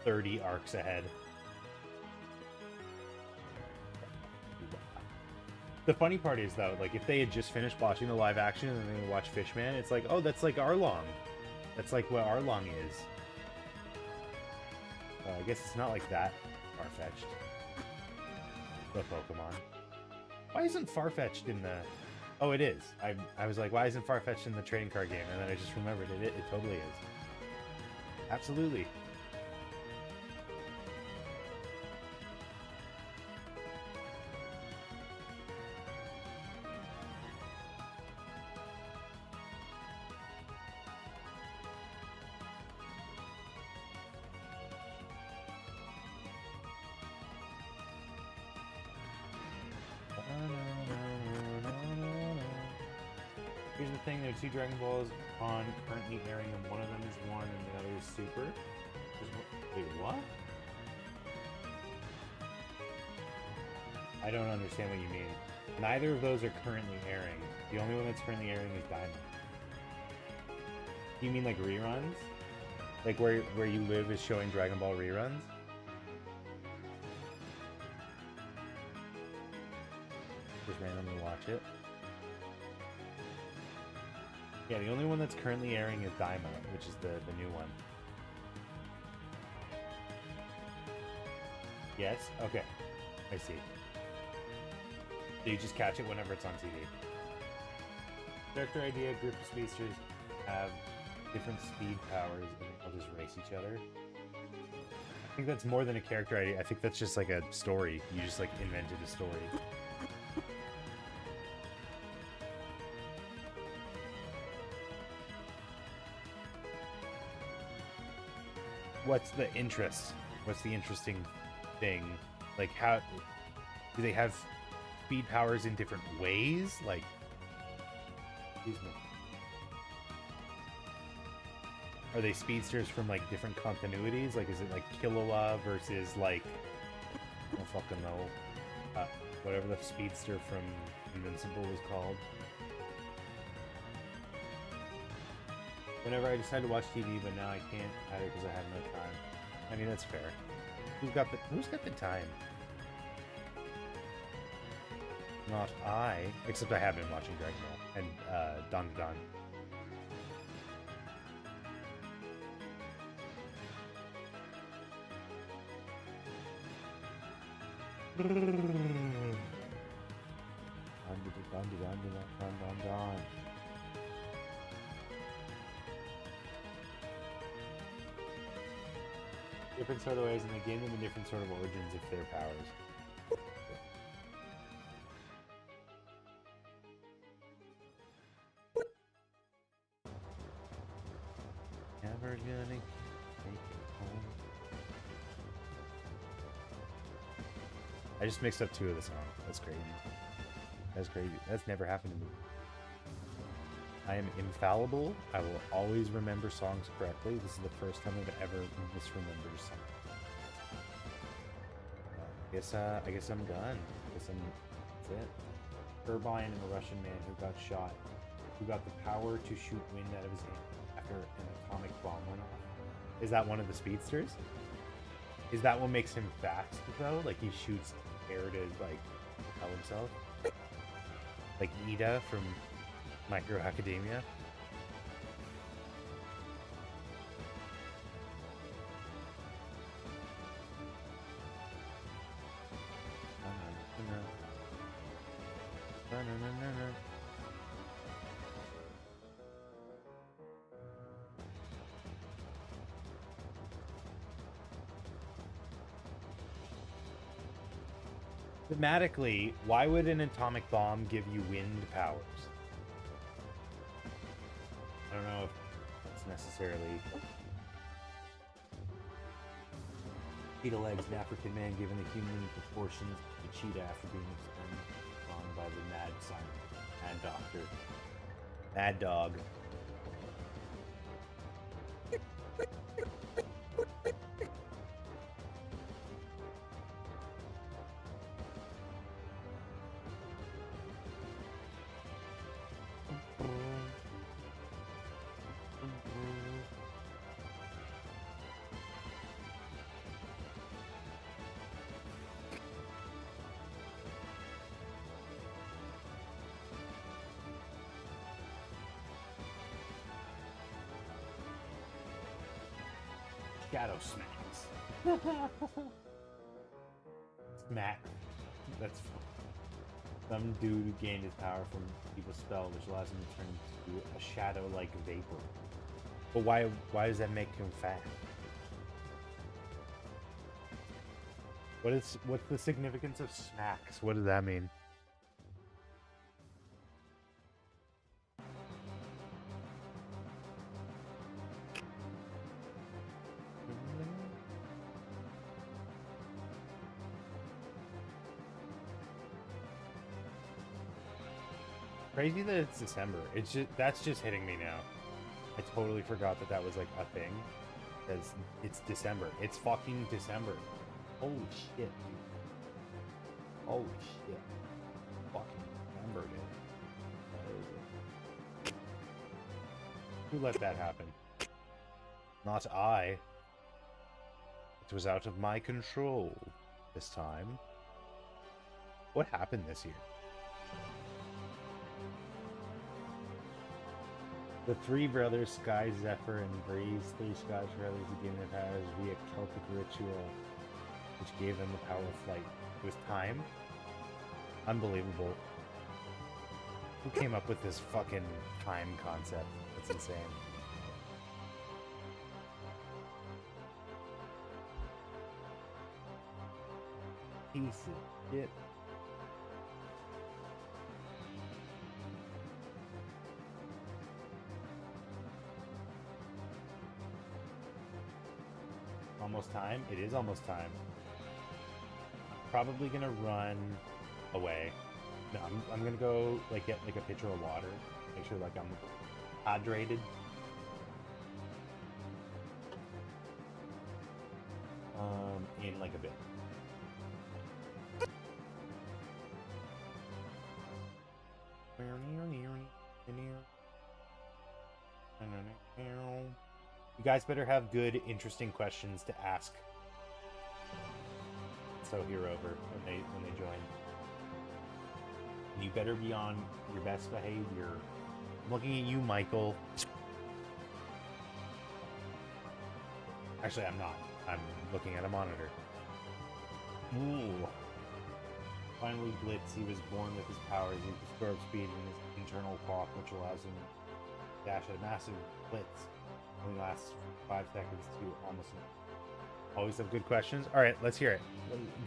30 arcs ahead. The funny part is though, like if they had just finished watching the live action and then they watch Fishman, it's like, oh, that's like Arlong. That's like what Arlong is. I guess it's not like that far-fetched. The Pokemon. Why isn't Farfetch'd in the... Oh, it is. I was like, why isn't Farfetch'd in the trading card game? And then I just remembered it. It totally is. Absolutely. Here's the thing, there are 2 Dragon Balls on currently airing, and one of them is 1 and the other is Super. Wait, what? I don't understand what you mean. Neither of those are currently airing. The only one that's currently airing is Diamond. You mean like reruns? Like where you live is showing Dragon Ball reruns? Just randomly watch it. Yeah, the only one that's currently airing is Daima, which is the new one. Yes? Okay. I see. So you just catch it whenever it's on TV. Character idea, a group of speedsters have different speed powers and they'll just race each other. I think that's more than a character idea. I think that's just like a story. You just like invented a story. what's the interest? What's the interesting thing? Like, how do they have speed powers in different ways? Like, excuse me. Are they speedsters from like different continuities? Like, is it like Killua versus like, I don't fucking know, whatever the speedster from Invincible was called? Whenever I decide to watch TV, but now I can't either because I have no time. I mean, that's fair. Who's got the time? Not I. Except I have been watching Dragon Ball and Don Don. Don. Different sort of ways, and they gave them different sort of origins of their powers. Never gonna take it home. I just mixed up two of the songs. That's crazy. That's crazy. That's never happened to me. I am infallible. I will always remember songs correctly. This is the first time I've ever misremembered a song. I guess I'm done. That's it. Turbine and a Russian man who got shot, who got the power to shoot wind out of his hand after an atomic bomb went off. Is that one of the speedsters? Is that what makes him fast though? Like he shoots air to like propel himself? Like Ida from My Hero Academia? Thematically, why would an atomic bomb give you wind powers? I don't know if it's necessarily... Cheetah legs, an African man given the human proportions of a cheetah after being experimented on by the mad scientist, mad doctor, mad dog. Shadow smacks. Smack. That's some dude who gained his power from evil spell, which allows him to turn into a shadow-like vapor. But why does that make him fat? What's the significance of smacks? What does that mean? Crazy that it's December. That's just hitting me now. I totally forgot that was like a thing. Because it's December. It's fucking December. Holy shit, dude. Holy shit. Fucking December, dude. Who let that happen? Not I. It was out of my control this time. What happened this year? The three brothers, Sky, Zephyr, and Breeze, three Scottish brothers who gained their powers via Celtic ritual, which gave them the power of flight. It was time? Unbelievable. Who came up with this fucking time concept? That's insane. Piece of shit. Almost time? It is almost time. I'm probably gonna run away. No, I'm gonna go like get like a pitcher of water. Make sure like I'm hydrated. In like a bit. You guys better have good, interesting questions to ask. So here over when they join. You better be on your best behavior. I'm looking at you, Michael. Actually, I'm not. I'm looking at a monitor. Ooh. Finally, Blitz. He was born with his powers. He absorbs speed in his internal clock, which allows him to dash at a massive blitz. Only lasts 5 seconds to almost. Always have good questions. All right, let's hear it.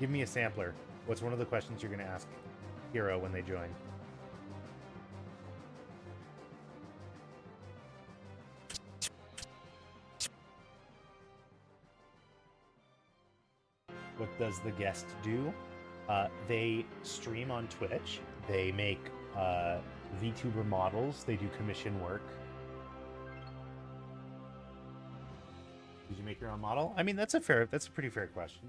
Give me a sampler. What's one of the questions you're going to ask Hero when they join? What does the guest do? They stream on Twitch. They make VTuber models. They do commission work. Did you make your own model? I mean, that's a pretty fair question.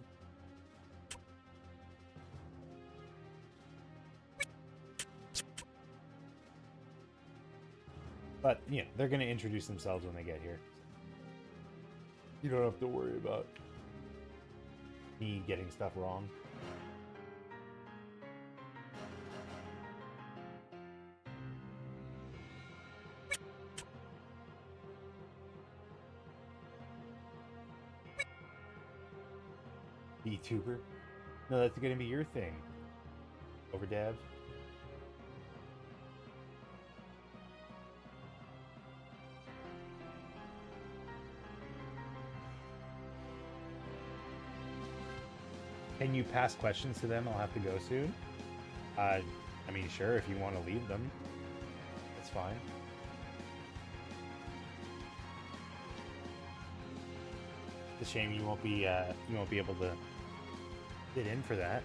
But, you know, they're going to introduce themselves when they get here. You don't have to worry about me getting stuff wrong. VTuber? No, that's going to be your thing. Overdab. Can you pass questions to them? I'll have to go soon. I mean, sure, if you want to leave them, that's fine. It's a shame you won't be able to fit in for that.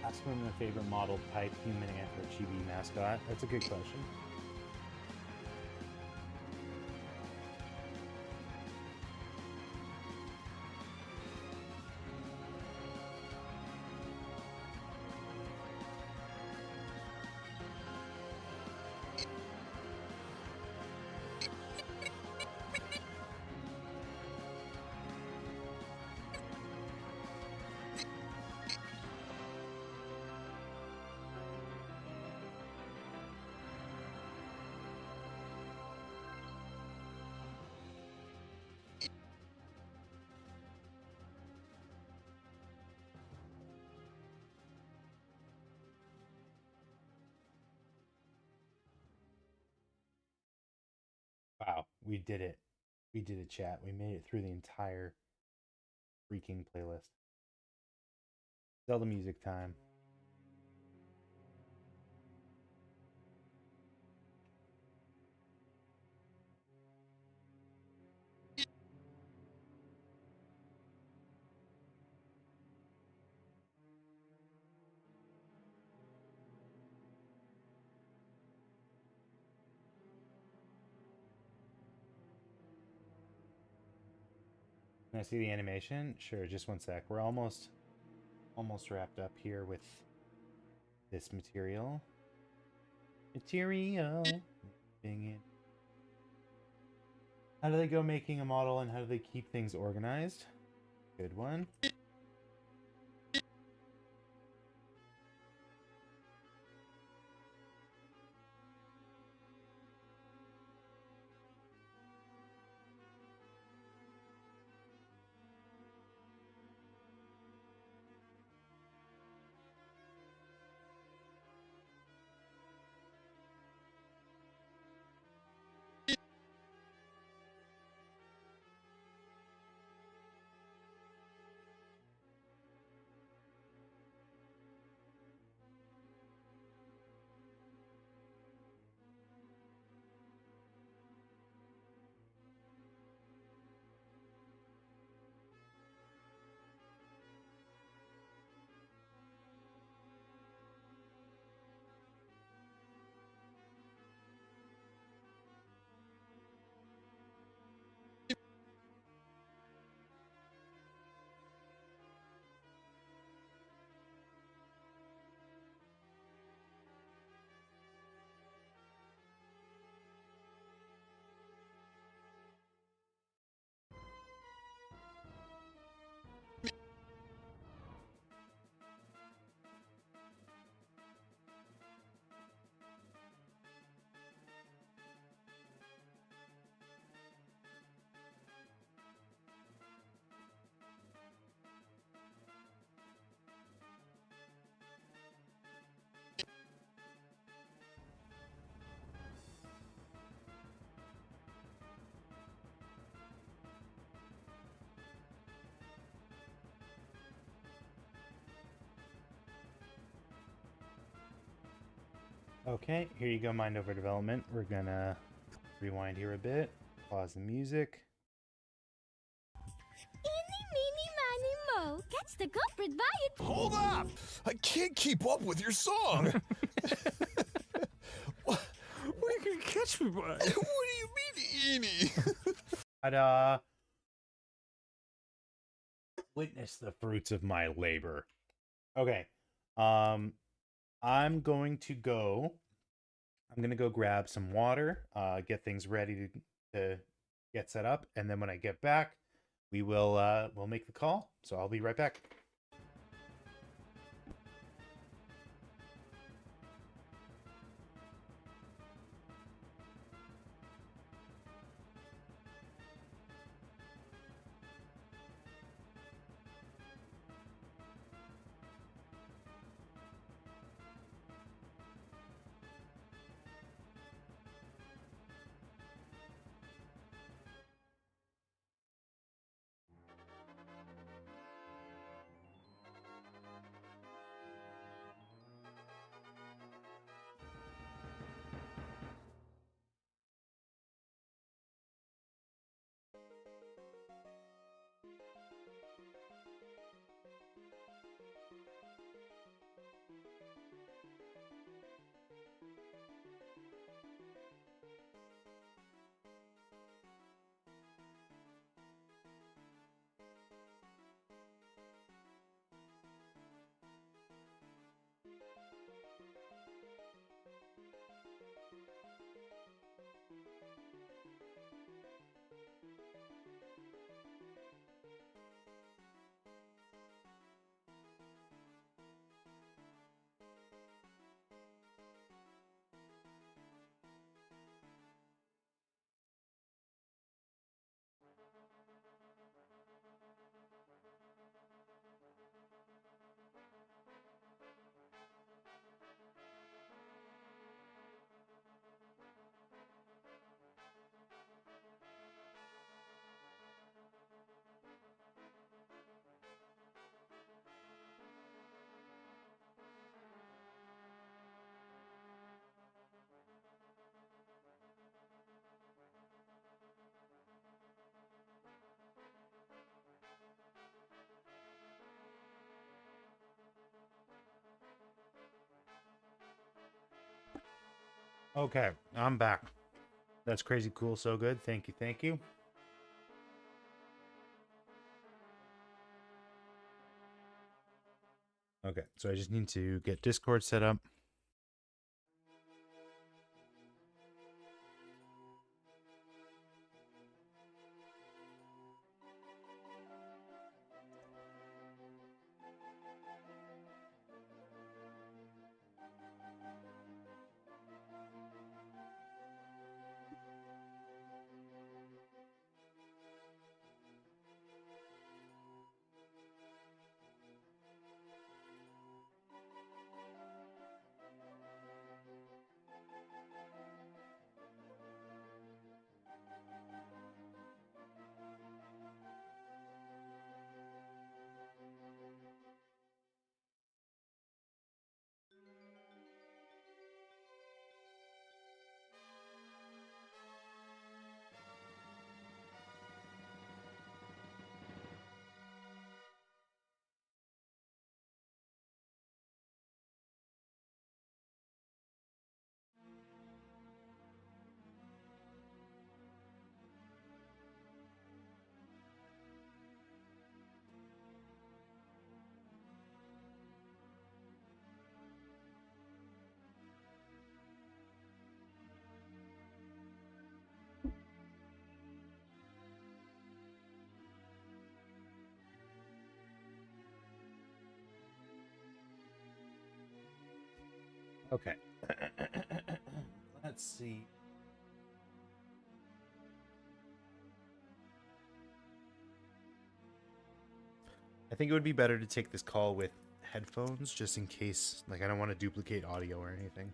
Ask them their favorite model type, human ant or chibi mascot. That's a good question. Wow, we did it. We did it, chat. We made it through the entire freaking playlist. Zelda music time. Can I see the animation? Sure, just one sec. We're almost wrapped up here with this material. Dang it. How do they go making a model and how do they keep things organized? Good one. Okay, here you go, Mind Over Development. We're gonna rewind here a bit, pause the music.
Eeny, meeny, miny, mo. Catch the culprit by its...
Hold up! I can't keep up with your song. What
What are you gonna catch me by?
do you mean, Eenie?
Ta-da! Witness the fruits of my labor. Okay, I'm going to go grab some water, get things ready to get set up, and then when I get back, we'll make the call. So I'll be right back. Okay, I'm back. That's crazy cool, so good. Thank you, thank you. Okay, so I just need to get Discord set up. Okay. Let's see. I think it would be better to take this call with headphones just in case, like, I don't want to duplicate audio or anything.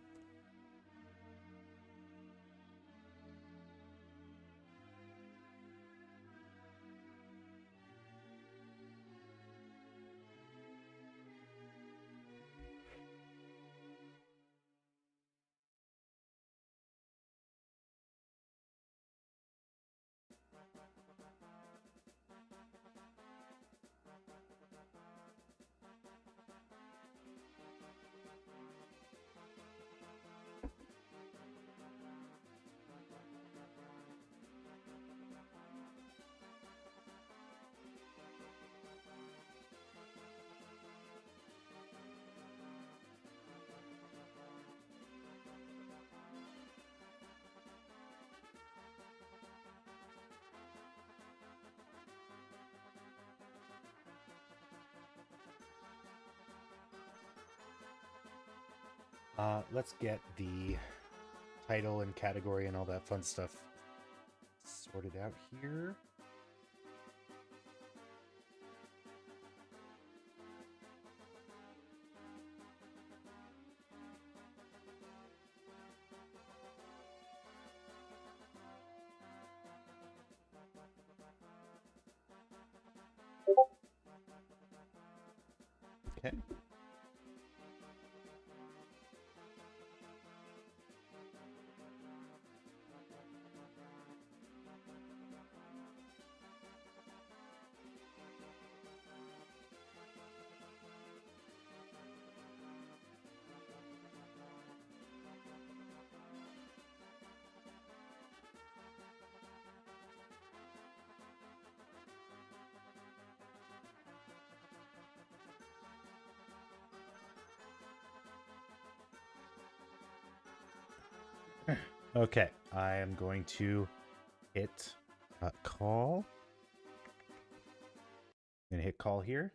Let's get the title and category and all that fun stuff sorted out here. Okay. Okay, I am going to hit call. I'm gonna hit call here.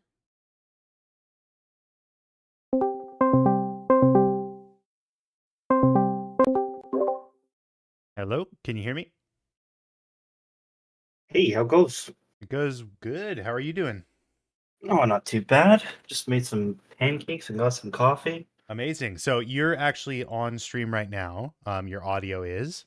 Hello, can you hear me?
Hey, how goes?
It goes good. How are you doing?
Oh, not too bad. Just made some pancakes and got some coffee.
Amazing. So you're actually on stream right now. Your audio is.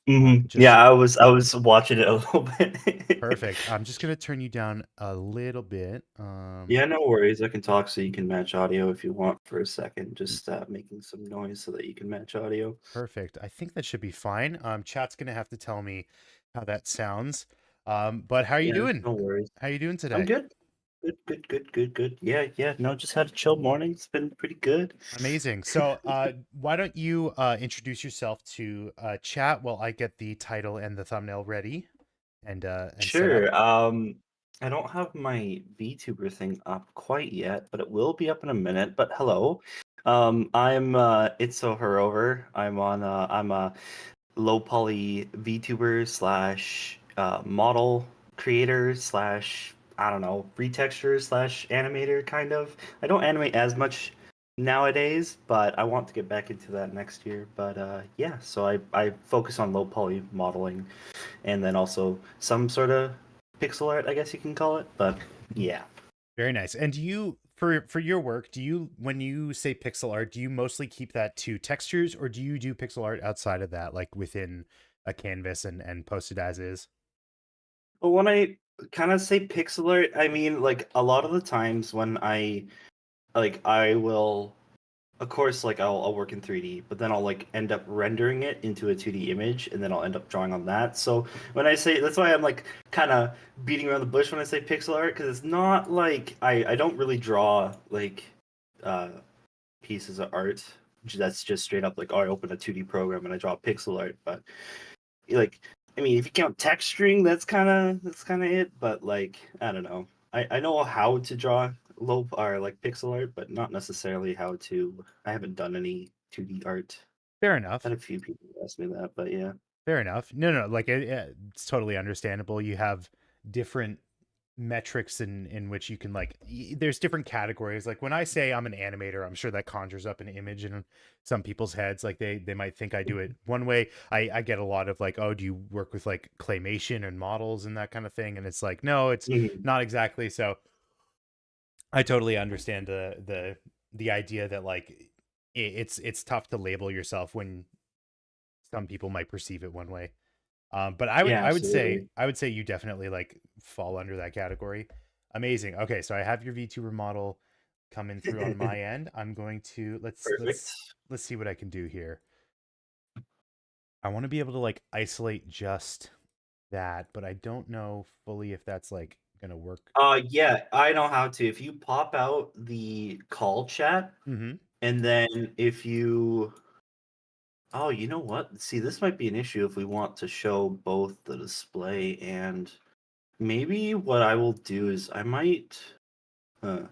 Just
Yeah,
so-
I was watching it a little bit.
Perfect. I'm just gonna turn you down a little bit.
Yeah, no worries. I can talk so you can match audio if you want for a second. Just making some noise so that you can match audio.
Perfect. I think that should be fine. Chat's gonna have to tell me how that sounds. But how are you
Yeah,
doing?
no worries.
How you doing
I'm
today?
good. Good. Yeah. No, just had a chill morning. It's been pretty good.
Amazing. So, why don't you introduce yourself to chat while I get the title and the thumbnail ready and set up?
Sure. I don't have my VTuber thing up quite yet, but it will be up in a minute. But hello. I'm Itzo Herover. I'm a low poly VTuber slash model creator slash I don't know retexture slash animator kind of. I don't animate as much nowadays, but I want to get back into that next year. But yeah, so I focus on low poly modeling, and then also some sort of pixel art, I guess you can call it. But yeah.
Very nice. And do you for your work, do you when you say pixel art, do you mostly keep that to textures or do you do pixel art outside of that, like within a canvas and post it as is?
But when I kind of say pixel art, I mean like a lot of the times when I will of course, like I'll work in 3D, but then I'll like end up rendering it into a 2D image, and then I'll end up drawing on that. So when I say that's why I'm like kind of beating around the bush when I say pixel art, because it's not like I don't really draw like uh pieces of art that's just straight up like, oh, I open a 2D program and I draw pixel art. But like, I mean, if you count texturing, that's kind of it. But like, I don't know. I know how to draw low or like pixel art, but not necessarily how to. I haven't done any 2D art.
Fair enough.
Had a few people ask me that, but yeah.
Fair enough. No, like it's totally understandable. You have different metrics in which you can like there's different categories. Like when I say I'm an animator, I'm sure that conjures up an image in some people's heads. Like they might think I do it one way. I get a lot of like, oh, do you work with like claymation and models and that kind of thing? And it's like, no, it's
Mhm.
not exactly. So I totally understand the idea that like it's tough to label yourself when some people might perceive it one way. But I would
Yeah,
I would say
absolutely.
I would say you definitely like fall under that category. Amazing. Okay, so I have your VTuber model coming through on my end. I'm going to
Perfect.
let's see what I can do here. I want to be able to like isolate just that, but I don't know fully if that's like gonna work.
Yeah, I know how to. If you pop out the call chat,
Mm-hmm.
and then if you Oh, you know what? See, this might be an issue if we want to show both the display and maybe what I will do is I might. Uh,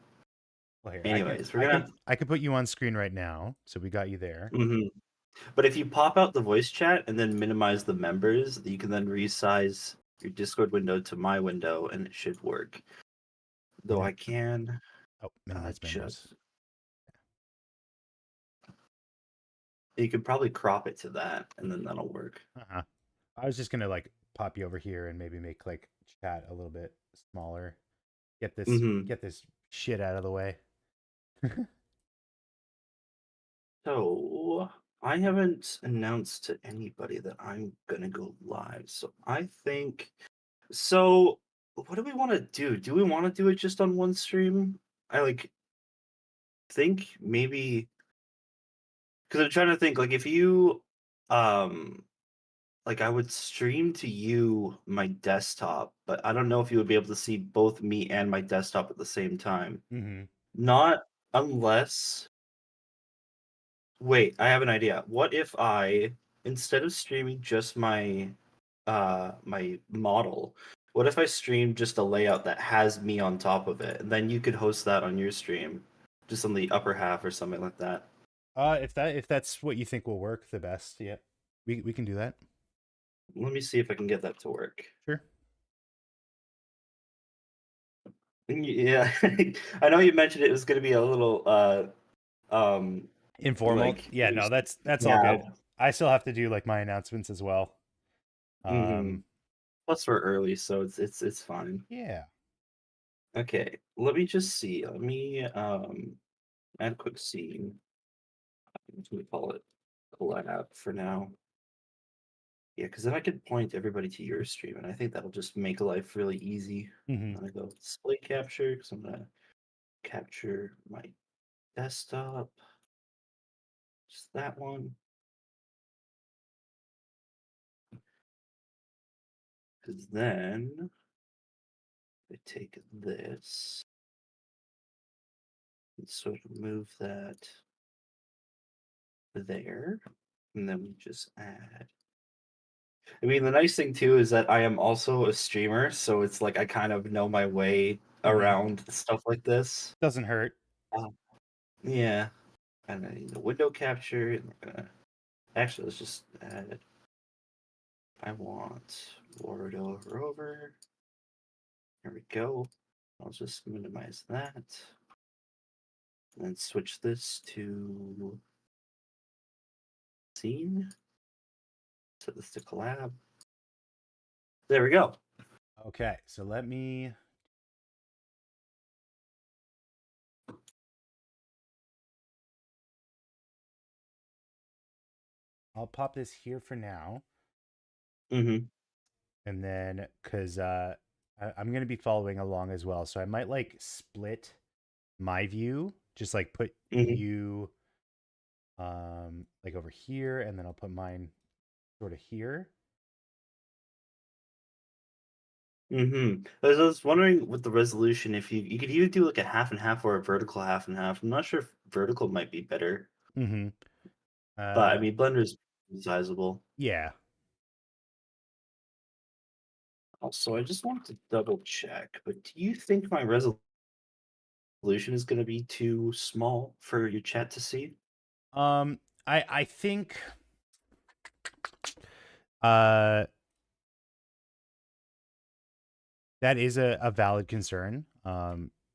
Well, here
anyways, we're gonna.
I can put you on screen right now, so we got you there.
Mhm. But if you pop out the voice chat and then minimize the members, you can then resize your Discord window to my window, and it should work. Though I can
Oh, minimize members.
just. You could probably crop it to that, and then that'll work.
Uh-huh. I was just gonna like pop you over here and maybe make like chat a little bit smaller.
Hmm
Get this shit out of the way.
So I haven't announced to anybody that I'm gonna go live. So I think so. What do we want to do? Do we want to do it just on one stream? I like think maybe because I'm trying to think like if you um like I would stream to you my desktop, but I don't know if you would be able to see both me and my desktop at the same time.
Mm-hmm.
Not unless wait, I have an idea. What if I, instead of streaming just my model, what if I stream just a layout that has me on top of it, and then you could host that on your stream, just on the upper half or something like that.
If that's what you think will work the best, yeah, we can do that.
Let me see if I can get that to work.
Sure.
Yeah, I know you mentioned it was going to be a little um
Informal.
like
Yeah, no, that's all
yeah.
good. I still have to do like my announcements as well.
hmm
Um,
Plus we're early, so it's fine.
yeah.
Okay, let me just see. Let me add a quick scene. We call it collab for now. Yeah, because then I could point everybody to your stream, and I think that'll just make life really easy.
Mm-hmm.
I'm gonna go display capture because I'm gonna capture my desktop. Just that one. Because then I take this. So move that there, and then we just add. I mean, the nice thing too is that I am also a streamer, so it's like I kind of know my way around stuff like this.
Doesn't hurt.
Yeah, and I need the window capture. And we're gonna actually let's just add. I want word over. There we go. I'll just minimize that. And then switch this to scene. Set this to collab. There we go.
Okay, so let me. I'll pop this here for now.
Mm-hmm.
And then, because I'm going to be following along as well. So I might like split my view, just like put
Mm-hmm.
you like over here, and then I'll put mine sort of here.
Mm-hmm. I was wondering with the resolution if you could either do like a half and half or a vertical half and half. I'm not sure if vertical might be better,
Mm-hmm.
but I mean Blender's sizable.
Yeah.
Also, I just wanted to double check, but do you think my resolution is going to be too small for your chat to see?
I think uh that is a valid concern.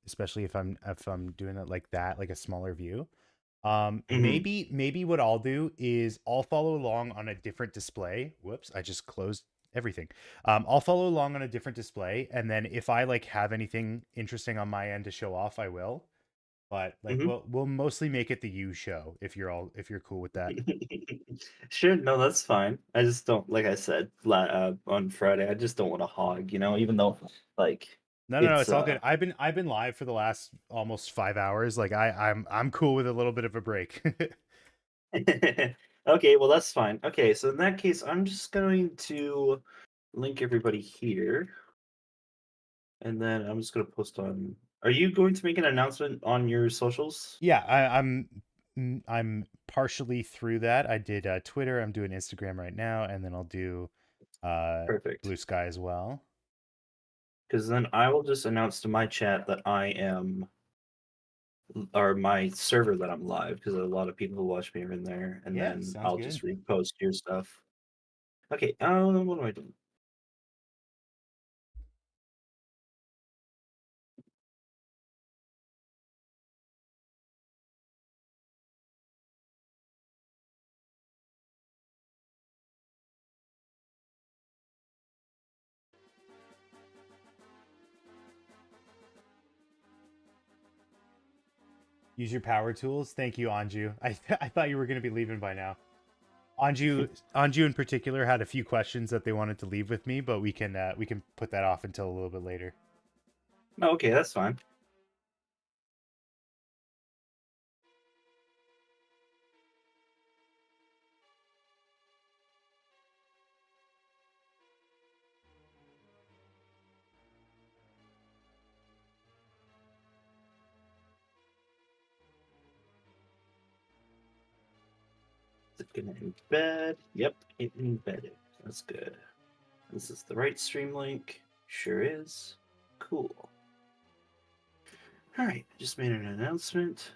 Especially if I'm doing it like that, like a smaller view.
Mm-hmm.
Maybe what I'll do is I'll follow along on a different display. Whoops, I just closed everything. I'll follow along on a different display, and then if I like have anything interesting on my end to show off, I will. But like
Mm-hmm.
we'll mostly make it the you show if you're cool with that.
Sure, no, that's fine. I just don't, like I said on Friday, I just don't want to hog, even though like
No,
it's
it's all good. I've been live for the last almost 5 hours. Like I'm cool with a little bit of a break.
Okay, well that's fine. Okay, so in that case, I'm just going to link everybody here, and then I'm just gonna post on. Are you going to make an announcement on your socials?
Yeah, I'm partially through that. I did Twitter. I'm doing Instagram right now, and then I'll do
Perfect.
Blue Sky as well.
Because then I will just announce to my chat that I am, or my server that I'm live, because a lot of people who watch me are in there, and
Yeah,
then
sounds
I'll
good.
just repost your stuff. Okay, what do I do?
Use your power tools. Thank you, Anju. I thought you were going to be leaving by now. Anju in particular had a few questions that they wanted to leave with me, but we can put that off until a little bit later.
Oh, okay, that's fine. Is it gonna embed? Yep, it embedded. That's good. This is the right stream link. Sure is. Cool. All right, I just made an announcement.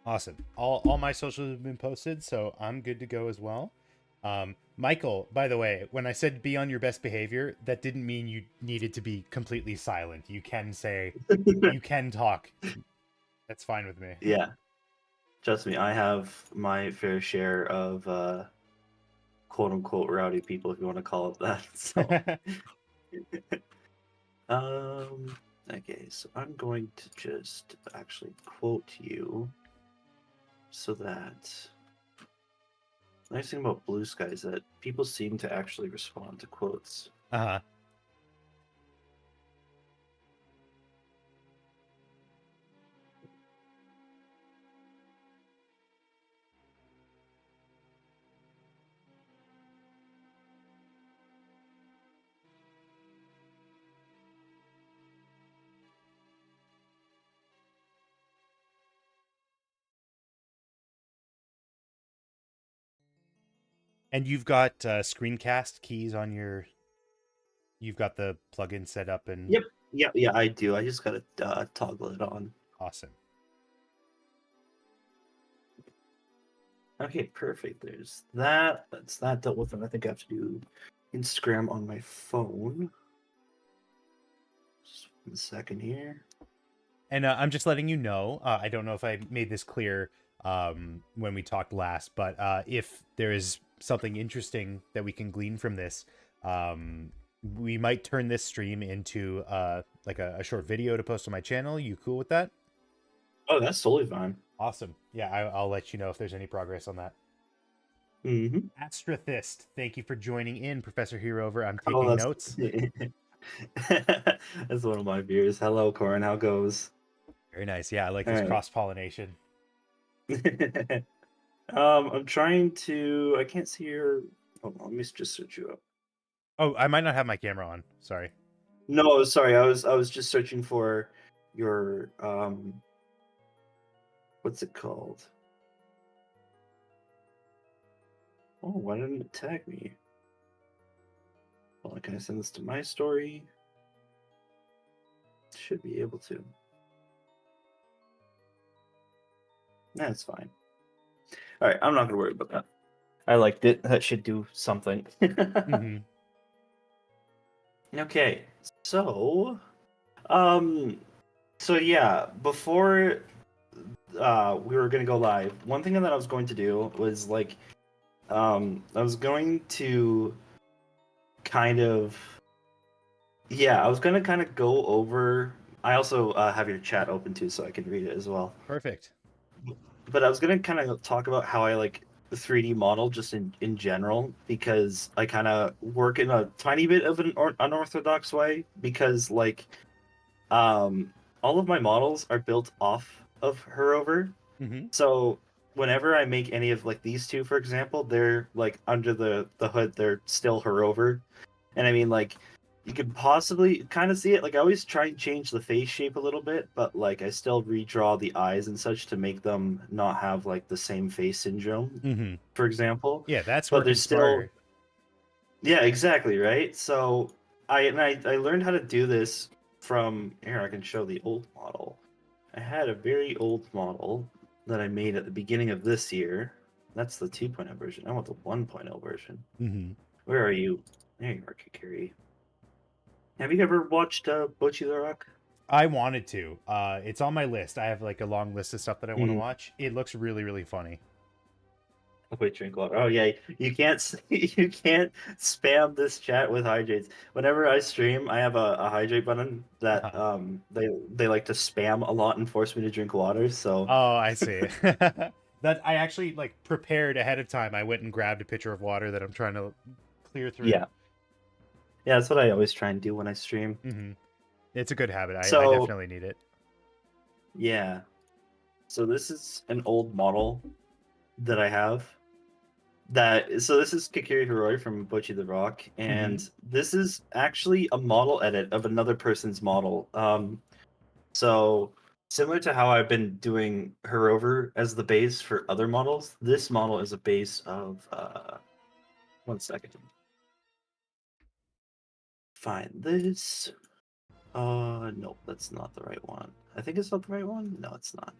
Awesome. All my socials have been posted, so I'm good to go as well. Michael, by the way, when I said be on your best behavior, that didn't mean you needed to be completely silent. You can say, you can talk. That's fine with me.
Yeah, trust me, I have my fair share of quote unquote rowdy people, if you want to call it that. So, okay, so I'm going to just actually quote you so that. The nice thing about Blue Sky is that people seem to actually respond to quotes.
Uh-huh. And you've got screencast keys on your. You've got the plugin set up and.
Yep. Yeah, I do. I just gotta toggle it on.
Awesome.
Okay, perfect. There's that. That's that dealt with, and I think I have to do Instagram on my phone. Just 1 second here.
And I'm just letting you know. I don't know if I made this clear when we talked last, but if there is something interesting that we can glean from this, we might turn this stream into like a short video to post on my channel. You cool with that?
Oh, that's totally fine.
Awesome. Yeah, I'll let you know if there's any progress on that.
Mm-hmm.
Astrathist, thank you for joining in, Professor Herover. I'm
Oh,
taking
that's
notes.
that's one of my beers. Hello, Corin. How goes?
Very nice. Yeah, I like this
Alright.
cross-pollination.
I'm trying to. I can't see your. Hold on, let me just search you up.
Oh, I might not have my camera on. Sorry.
No, sorry. I was just searching for your What's it called? Oh, why didn't it tag me? Well, can I send this to my story? Should be able to. That's fine. All right, I'm not gonna worry about that. I liked it. That should do something.
Mhm.
Okay, so yeah, before we were gonna go live, one thing that I was going to do was like, I was going to kind of, I was gonna kind of go over. I also have your chat open too, so I can read it as well.
Perfect.
But I was gonna kind of talk about how I like the 3D model just in general, because I kind of work in a tiny bit of an unorthodox way, because like all of my models are built off of Herover.
Mhm.
So whenever I make any of like these two, for example, they're like under the hood, they're still Herover. And I mean, like, you could possibly kind of see it. Like, I always try and change the face shape a little bit, but like I still redraw the eyes and such to make them not have like the same face syndrome,
Mhm.
for example.
Yeah, that's
But
working
there's still
smarter.
Yeah, exactly, right? So I learned how to do this from here. I can show the old model. I had a very old model that I made at the beginning of this year. That's the 2.0 version. I want the 1.0 version.
Mhm.
Where are you? There you are, Kikiri. Have you ever watched Bocchi the Rock?
I wanted to. It's on my list. I have like a long list of stuff that I want to
Mhm.
watch. It looks really, really funny.
Wait, drink water. Oh yeah, you can't you can't spam this chat with hydrates. Whenever I stream, I have a hydrate button that they like to spam a lot and force me to drink water. So
Oh, I see. That I actually like prepared ahead of time. I went and grabbed a pitcher of water that I'm trying to clear through.
yeah, that's what I always try and do when I stream.
Mm-hmm. It's a good habit. I
So-
definitely need it.
Yeah. So this is an old model that I have. So this is Kikiri Hiroi from Bocchi the Rock, and this is actually a model edit of another person's model. So similar to how I've been doing Herover as the base for other models, this model is a base of 1 second. Find this. Nope, that's not the right one. I think it's not the right one. No, it's not.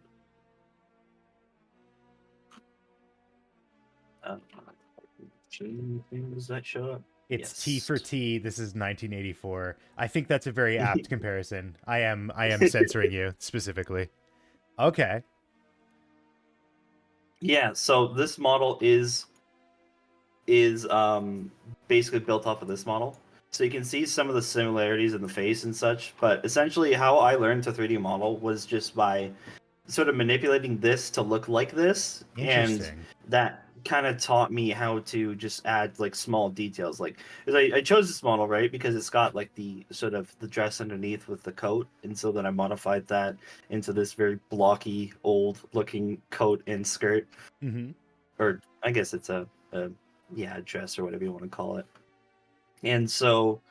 Does that show up?
It's T
Yes.
for T. This is 1984. I think that's a very apt comparison. I am censoring you specifically. Okay.
Yeah, so this model is basically built off of this model. So you can see some of the similarities in the face and such, but essentially how I learned to 3D model was just by sort of manipulating this to look like this, and
Interesting.
that kind of taught me how to just add like small details. Like, 'cause I chose this model, right, because it's got like the sort of the dress underneath with the coat, and so then I modified that into this very blocky, old looking coat and skirt,
Mm-hmm.
or I guess it's a dress or whatever you want to call it. And so,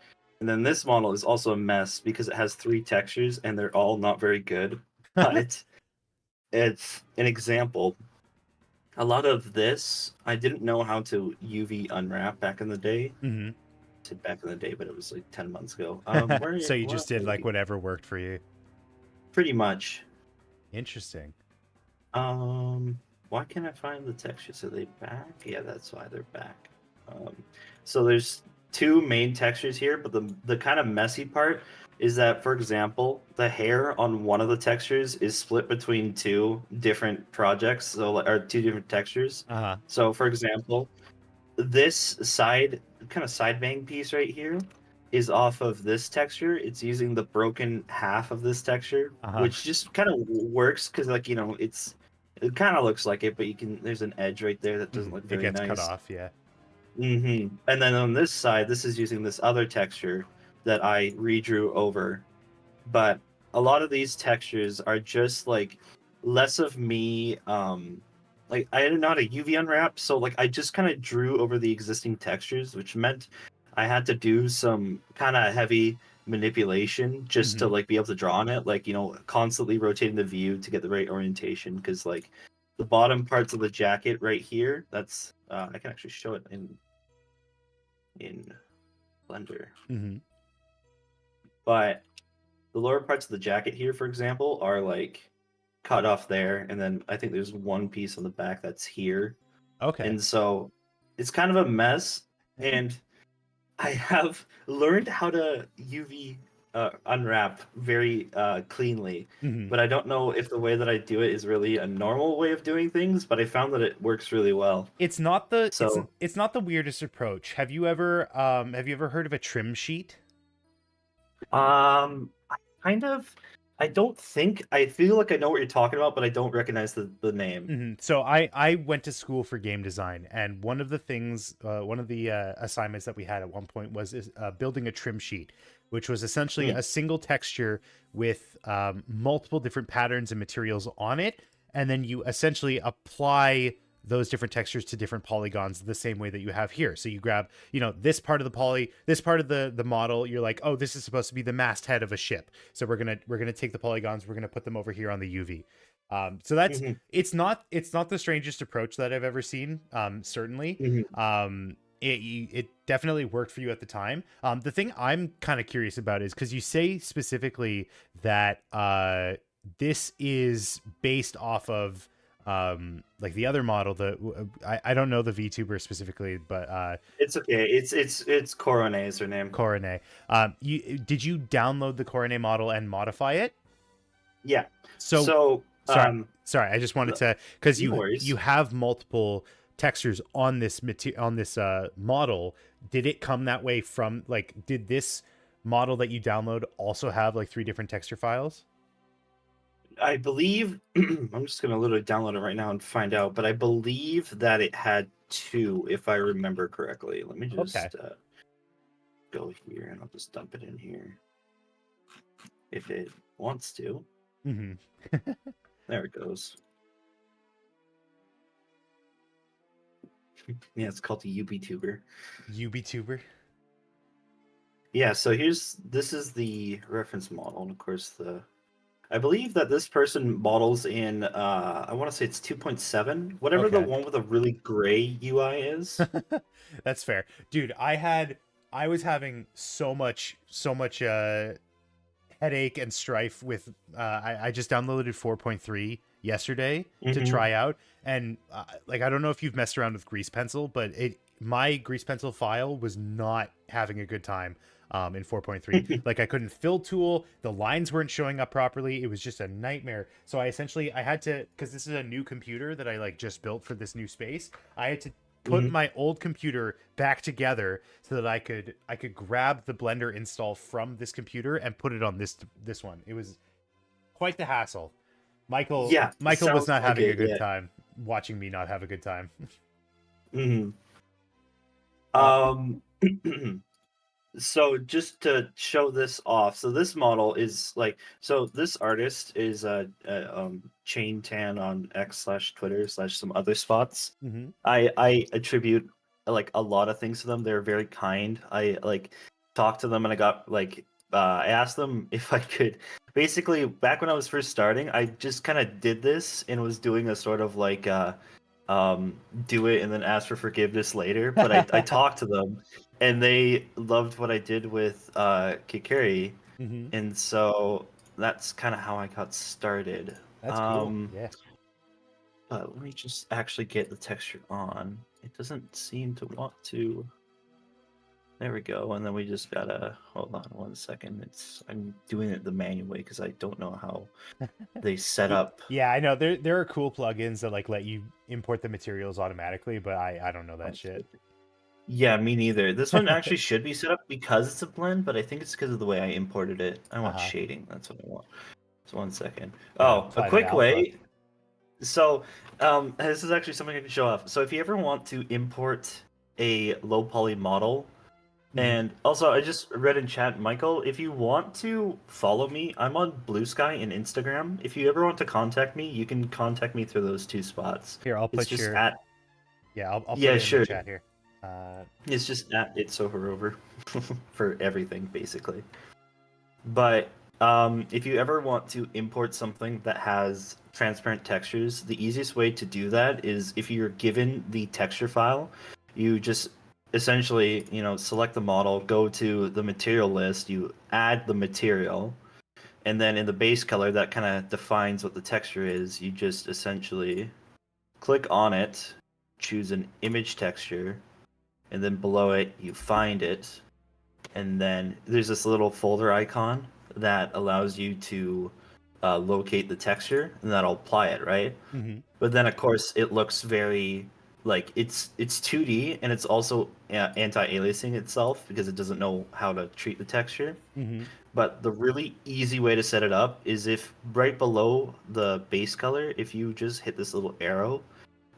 and then this model is also a mess because it has 3 textures and they're all not very good. But it's an example. a lot of this, I didn't know how to UV unwrap back in the day.
Mm-hmm.
Said back in the day, but it was like 10 months ago. Where,
So you
where
just did
are
like
we?
whatever worked for you.
Pretty much.
Interesting.
Why can't I find the textures? Are they back? Yeah, that's why they're back. So there's two main textures here, but the kind of messy part is that, for example, the hair on one of the textures is split between two different projects, or two different textures.
Uh-huh.
So, for example, this kind of side bang piece right here is off of this texture. It's using the broken half of this texture,
Uh-huh.
which just kind of works because, like, it kind of looks like it, but there's an edge right there that doesn't look
It
very
gets
nice.
cut off, yeah.
And then on this side, this is using this other texture that I redrew over. But a lot of these textures are just like less of me. Like I didn't know how to UV unwrap, so like I just kind of drew over the existing textures, which meant I had to do some kind of heavy manipulation just to like be able to draw on it, like constantly rotating the view to get the right orientation. Because like the bottom parts of the jacket right here, that's I can actually show it in Blender.
Mm-hmm.
But the lower parts of the jacket here, for example, are like cut off there, and then I think there's one piece on the back that's here.
Okay.
And so it's kind of a mess, and I have learned how to UV unwrap very cleanly,
Mm-hmm.
but I don't know if the way that I do it is really a normal way of doing things, but I found that it works really well.
It's not the
So-
it's not the weirdest approach. Have you ever heard of a trim sheet?
I kind of, I don't think, I feel like I know what you're talking about, but I don't recognize the name.
Mm-hmm. So I went to school for game design, and one of the things, one of the assignments that we had at one point was building a trim sheet, which was essentially a single texture with multiple different patterns and materials on it, and then you essentially apply those different textures to different polygons the same way that you have here. So you grab, this part of this part of the model, you're like, oh, this is supposed to be the masthead of a ship. So we're gonna take the polygons, we're gonna put them over here on the UV. So that's it's not the strangest approach that I've ever seen. Certainly. It definitely worked for you at the time. The thing I'm kind of curious about is because you say specifically that this is based off of like the other model. I don't know the VTuber specifically, but
It's okay. It's Corone is her name.
Corone. Did you download the Corone model and modify it?
Yeah.
So
So
sorry, I just wanted to, because
no worries.
you have multiple textures on this model. Did it come that way from, like, did this model that you download also have like 3 different texture files?
I believe I'm just gonna literally download it right now and find out, but I believe that it had 2, if I remember correctly. Let me just go here and I'll just dump it in here if it wants to.
Mm-hmm.
There it goes. Yeah, it's called the UBtuber.
UBtuber.
Yeah, so this is the reference model, and of course I believe that this person models in I want to say it's 2.7, whatever the
Okay.
one with a really gray UI is.
That's fair, dude. I was having so much headache and strife with I just downloaded 4.3 yesterday to try out, and like, I don't know if you've messed around with Grease Pencil, but my Grease Pencil file was not having a good time in 4.3. Like, I couldn't fill tool, the lines weren't showing up properly, it was just a nightmare. So I had to, because this is a new computer that I like just built for this new space, I had to put my old computer back together so that I could grab the Blender install from this computer and put it on this one. It was quite the hassle. Michael was
sounds
not
like
having a
it,
good
yeah.
time watching me not have a good time.
So just to show this off, so this model is like, so this artist is Chain Tan on X/Twitter/ some other spots.
Mm-hmm.
I attribute like a lot of things to them. They're very kind. I like talked to them and I got like I asked them if I could, basically back when I was first starting, I just kind of did this and was doing a sort of like do it and then ask for forgiveness later. But I talked to them, and they loved what I did with Kikuri,
Mm-hmm.
and so that's kind of how I got started.
That's cool. Yeah.
But let me just actually get the texture on. It doesn't seem to want to. There we go. And then we just gotta hold on 1 second. I'm doing it the manual way because I don't know how they set up.
Yeah, I know there are cool plugins that like let you import the materials automatically, but I don't know that shit.
Yeah, me neither. This one actually should be set up because it's a blend, but I think it's because of the way I imported it. I want
Uh-huh.
shading. That's what I want. So 1 second.
Yeah,
Oh,
apply
a
the
quick
alpha.
way. So, this is actually something I can show off. So if you ever want to import a low poly model,
Mhm.
and also I just read in chat, Michael, if you want to follow me, I'm on Blue Sky and Instagram. If you ever want to contact me, you can contact me through those two spots.
Here, I'll
It's
put
just
your
at
I'll put
Yeah,
it in
sure.
the chat here.
It's just at It's So Herover for everything, basically. But if you ever want to import something that has transparent textures, the easiest way to do that is if you're given the texture file, you just essentially, select the model, go to the material list, you add the material, and then in the base color that kind of defines what the texture is, you just essentially click on it, choose an image texture, and then below it you find it, and then there's this little folder icon that allows you to locate the texture, and that'll apply it, right?
Mhm.
But then of course it looks very like it's 2D, and it's also anti-aliasing itself because it doesn't know how to treat the texture.
Mhm.
But the really easy way to set it up is if right below the base color, if you just hit this little arrow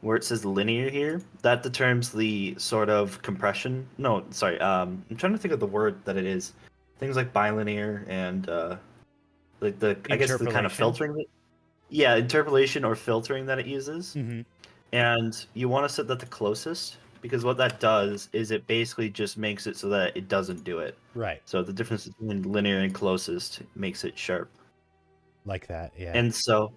where it says linear here, that determines the sort of compression. No, sorry. I'm trying to think of the word that it is. Things like bilinear and like I guess the kind of
Interpolation?
filtering. Yeah, interpolation or filtering that it uses.
Mhm.
And you want to set that to closest because what that does is it basically just makes it so that it doesn't do it.
Right.
So the difference between linear and closest makes it sharp.
Like that. Yeah.
And so,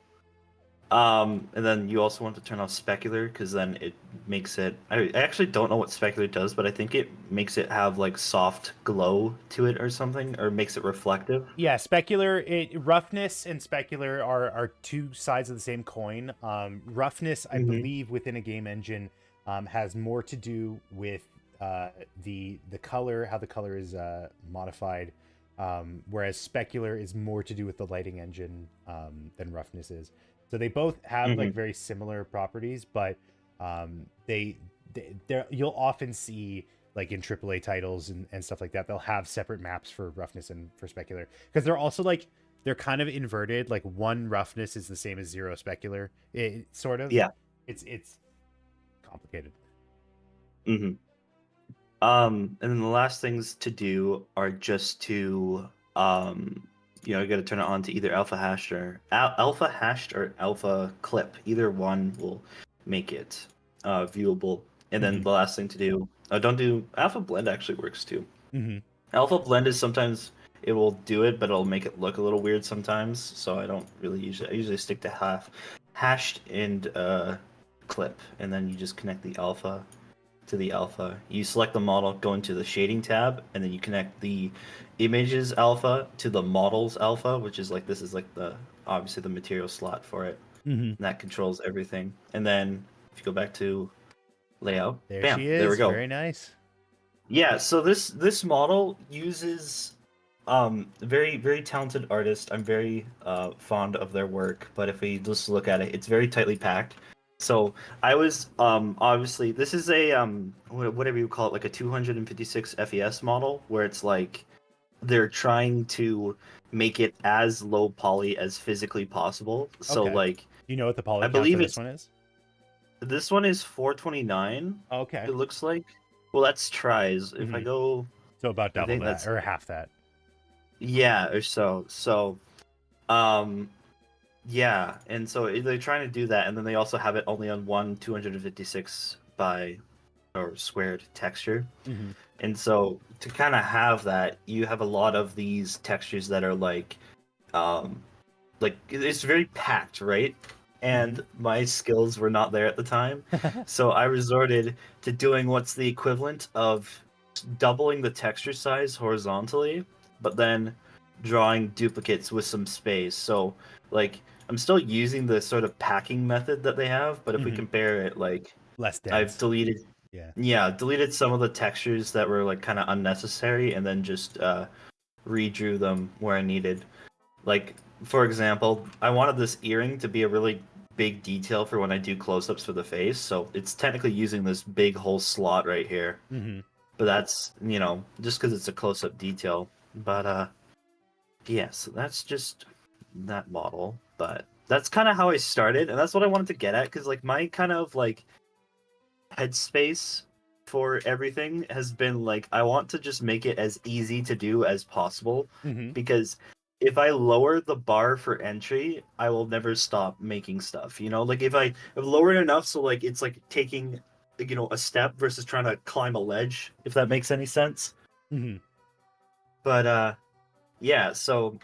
and then you also want to turn off specular because then it makes it. I actually don't know what specular does, but I think it makes it have like soft glow to it or something, or makes it reflective.
Yeah, specular, roughness and specular are two sides of the same coin. Roughness, I
Mhm.
believe, within a game engine, has more to do with the color, how the color is modified, whereas specular is more to do with the lighting engine than roughness is. So they both have like very similar properties, but you'll often see like in AAA titles and stuff like that, they'll have separate maps for roughness and for specular because they're also like they're kind of inverted. Like one roughness is the same as 0 specular. It sort of.
Yeah.
It's complicated.
Mm-hmm. And then the last things to do are just to you got to turn it on to either alpha hashed or alpha clip. Either one will make it viewable. And then the last thing to do, don't do alpha blend. Actually works too.
Mm-hmm.
Alpha blend is sometimes it will do it, but it'll make it look a little weird sometimes. So I don't really I usually stick to hashed and clip, and then you just connect the alpha to the alpha. You select the model, go into the shading tab, and then you connect the images alpha to the models alpha, which is like this is like obviously the material slot for it.
Mm-hmm.
And that controls everything. And then if you go back to layout,
There
bam,
she is.
there we go.
Very nice.
Yeah, so this model uses very very talented artist. I'm very fond of their work, but if we just look at it, it's very tightly packed. So I was obviously this is a whatever you call it, like a 256 FES model where it's like they're trying to make it as low poly as physically possible. So
Okay.
like
You know what the poly
I
count
believe
for this
it's-
one is?
this one is 429.
Okay.
It looks like. Well, that's tries. If I
Mhm.
go,
So about
I
double
think
that
that's-
or half that.
yeah, or so. So, yeah, and so they're trying to do that, and then they also have it only on one 256 by or squared texture.
Mhm.
And so to kind of have that, you have a lot of these textures that are like it's very packed, right? and my skills were not there at the time. So I resorted to doing what's the equivalent of doubling the texture size horizontally, but then drawing duplicates with some space. So like I'm still using the sort of packing method that they have, but if we
Mhm.
compare it, like
Less dense.
I've deleted
Yeah.
deleted some of the textures that were like kind of unnecessary and then just redrew them where I needed. Like, for example, I wanted this earring to be a really big detail for when I do close-ups for the face, so it's technically using this big whole slot right here.
Mm-hmm.
But that's, just because it's a close-up detail. But, yeah, so that's just that model. But that's kind of how I started, and that's what I wanted to get at, because, like, my kind of, like, headspace for everything has been, like, I want to just make it as easy to do as possible,
Mm-hmm.
because if I lower the bar for entry, I will never stop making stuff. Like if I have lowered it enough so like it's like taking a step versus trying to climb a ledge, if that makes any sense.
Mm-hmm.
But yeah, so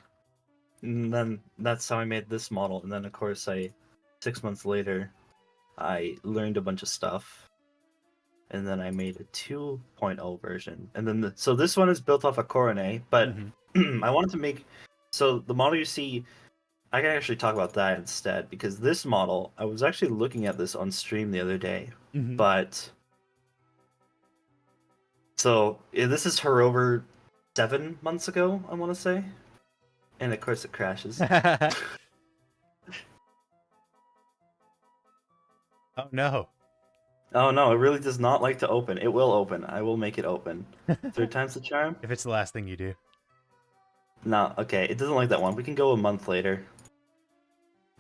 then that's how I made this model, and then of course 6 months later I learned a bunch of stuff. And then I made a 2.0 version. And then so this one is built off a Coronet, but I wanted to make. So the model you see, I can actually talk about that instead, because this model, I was actually looking at this on stream the other day,
Mm-hmm.
but so this is her over 7 months ago, I want to say, and of course it crashes.
Oh no.
Oh no, it really does not like to open. It will open. I will make it open. Third time's the charm.
If it's the last thing you do.
No, okay, it doesn't like that one. We can go a month later.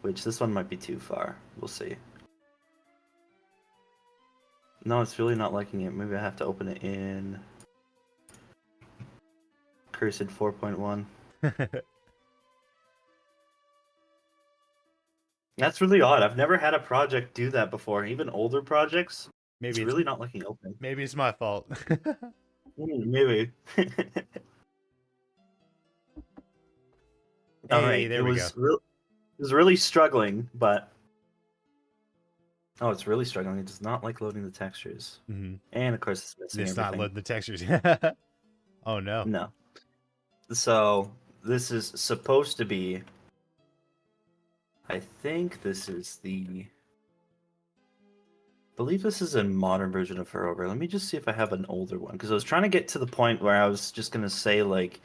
Which, this one might be too far. We'll see. No, it's really not liking it. Maybe I have to open it in... Cursed 4.1. That's really odd. I've never had a project do that before. Even older projects,
Maybe
it's really not liking open.
Maybe it's my fault.
Maybe.
Hey,
Alright,
there
it
we
was
go.
it was really struggling, but... Oh, it's really struggling. It does not like loading the textures.
Mm-hmm.
And of course it's missing
It's
everything.
not loading the textures. Oh no.
No. So, this is supposed to be... I think this is the... I believe this is a modern version of Her Over. Let me just see if I have an older one, because I was trying to get to the point where I was just gonna say like,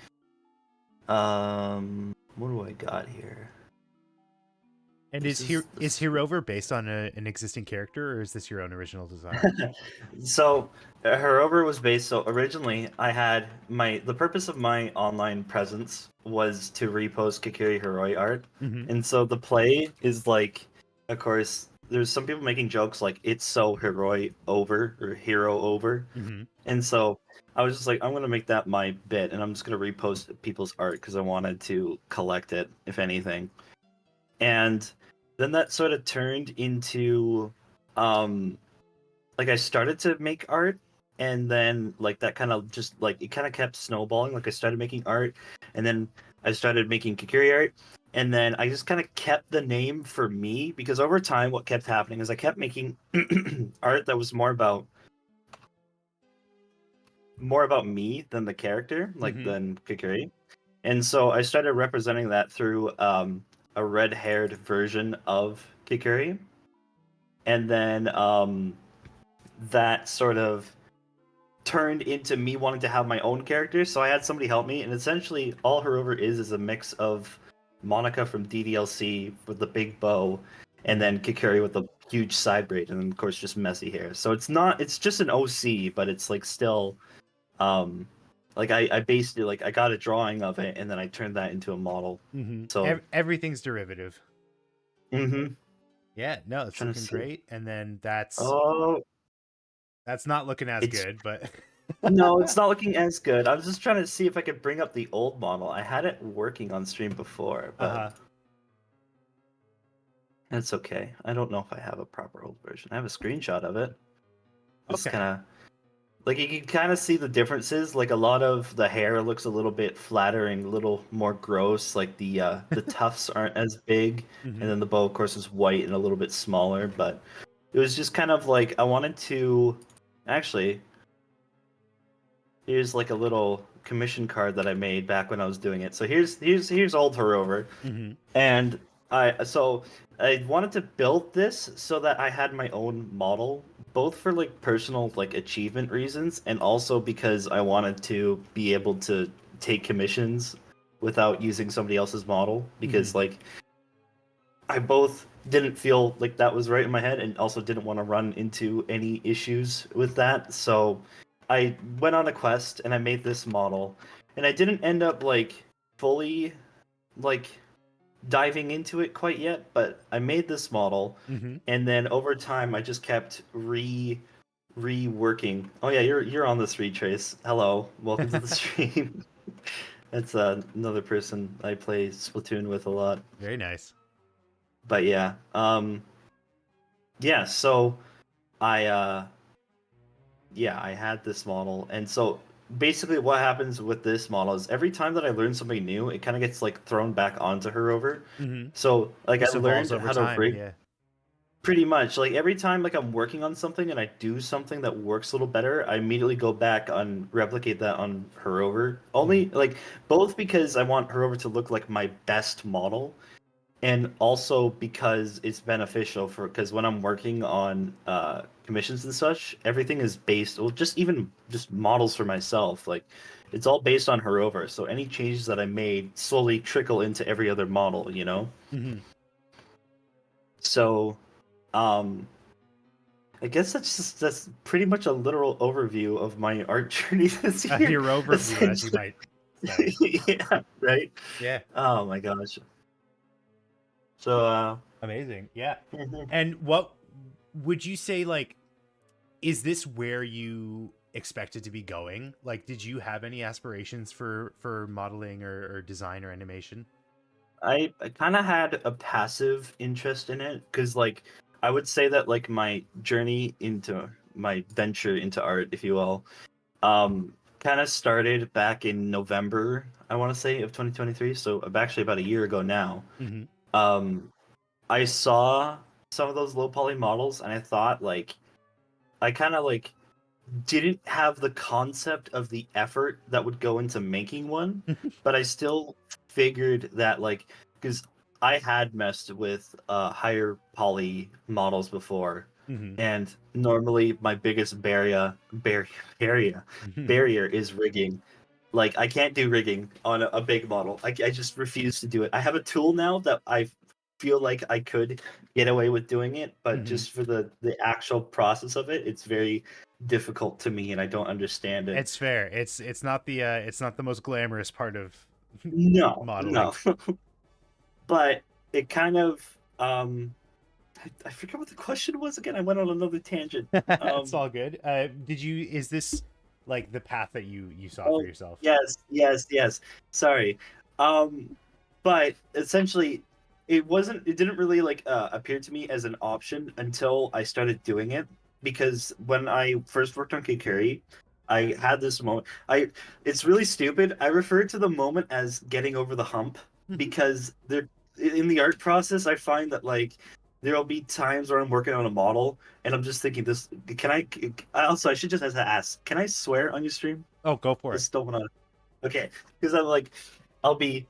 what do I got here?
And
This
is Herover based on an existing character, or is this your own original design?
So, Her Over was based. So originally, I had the purpose of my online presence was to repost Kikiri Heroi art,
Mm-hmm.
and so the play is like, of course, there's some people making jokes like it's so Heroi over or hero over,
Mm-hmm.
and so I was just like, I'm gonna make that my bit, and I'm just gonna repost people's art because I wanted to collect it, if anything. And then that sort of turned into, like I started to make art, and then like that kind of just like it kind of kept snowballing. Like I started making art, and then I started making Kikiri art, and then I just kind of kept the name for me, because over time what kept happening is I kept making art that was more about me than the character, like
Mhm.
than Kikiri. And so I started representing that through a red-haired version of Kikiri. And then that sort of turned into me wanting to have my own character. So I had somebody help me, and essentially all Her Over is a mix of Monica from DDLC with the big bow, and then Kikiri with the huge side braid, and then of course just messy hair. So it's just an OC, but it's like still like I based it, like I got a drawing of it and then I turned that into a model.
Mm-hmm.
So
Everything's derivative.
mm-hmm.
Yeah, no, it's
Trying to
looking
see.
great. And then that's
Oh
not looking as
It's-
good, but
no, it's not looking as good. I was just trying to see if I could bring up the old model. I had it working on stream before, but that's okay. I don't know if I have a proper old version. I have a screenshot of it. It's
Okay.
kind of Like you can kind of see the differences. Like a lot of the hair looks a little bit flatter and a little more gross. Like the tufts aren't as big,
Mhm.
and then the bow, of course, is white and a little bit smaller. But it was just kind of like I wanted to. Actually, here's like a little commission card that I made back when I was doing it. So here's old Herover.
Mhm.
And I wanted to build this so that I had my own model, both for like personal like achievement reasons and also because I wanted to be able to take commissions without using somebody else's model because like I both didn't feel like that was right in my head and also didn't want to run into any issues with that. So I went on a quest and I made this model and I didn't end up like fully like diving into it quite yet, but I made this model,
Mhm.
and then over time I just kept reworking. Oh yeah, you're on this retrace. Hello, welcome to the stream. That's another person I play Splatoon with a lot.
Very nice.
But yeah, yeah. So I I had this model, and so basically what happens with this model is every time that I learn something new, it kind of gets like thrown back onto Herover.
Mhm.
So like
Just
I learned
evolves over
how to
time.
rig.
Yeah.
Pretty much. Like every time like I'm working on something and I do something that works a little better, I immediately go back on replicate that on Herover. Only like both because I want Herover to look like my best model and also because it's beneficial for because when I'm working on commissions and such, everything is based well just even just models for myself. Like it's all based on Herover. So any changes that I made slowly trickle into every other model, you know?
Mhm.
So um I guess that's pretty much a literal overview of my art journey this year.
Your overview, as you might say.
Yeah, right.
Yeah.
Oh my gosh. So
Amazing. Yeah.
mhm.
And what would you say, like, is this where you expected to be going? Like, did you have any aspirations for modeling or design or animation?
I kind of had a passive interest in it because like I would say that like my journey into my venture into art, if you will, kind of started back in November, I want to say, of 2023. So actually about a year ago now.
Mhm.
Um, I saw some of those low poly models and I thought like I kind of like didn't have the concept of the effort that would go into making one, but I still figured that like because I had messed with higher poly models before,
Mhm.
and normally my biggest barrier barrier is rigging. Like I can't do rigging on a big model. I just refuse to do it. I have a tool now that I feel like I could get away with doing it, but
Mhm.
just for the actual process of it, it's very difficult to me, and I don't understand it.
It's fair. It's not the most glamorous part of
No,
modeling.
no. But it kind of I forget what the question was again. I went on another tangent.
It's all good. Did you? Is this like the path that you saw for
Oh,
yourself?
yes. Sorry. Um, but essentially, it didn't really like appear to me as an option until I started doing it because when I first worked on Kikuri, I had this moment. It's really stupid. I refer to the moment as getting over the hump because there in the art process, I find that like there'll be times where I'm working on a model and I'm just thinking this can I also I should just have to ask, can I swear on your stream?
Oh, go for it.
Just don't want to. Okay, because I'm like, I'll be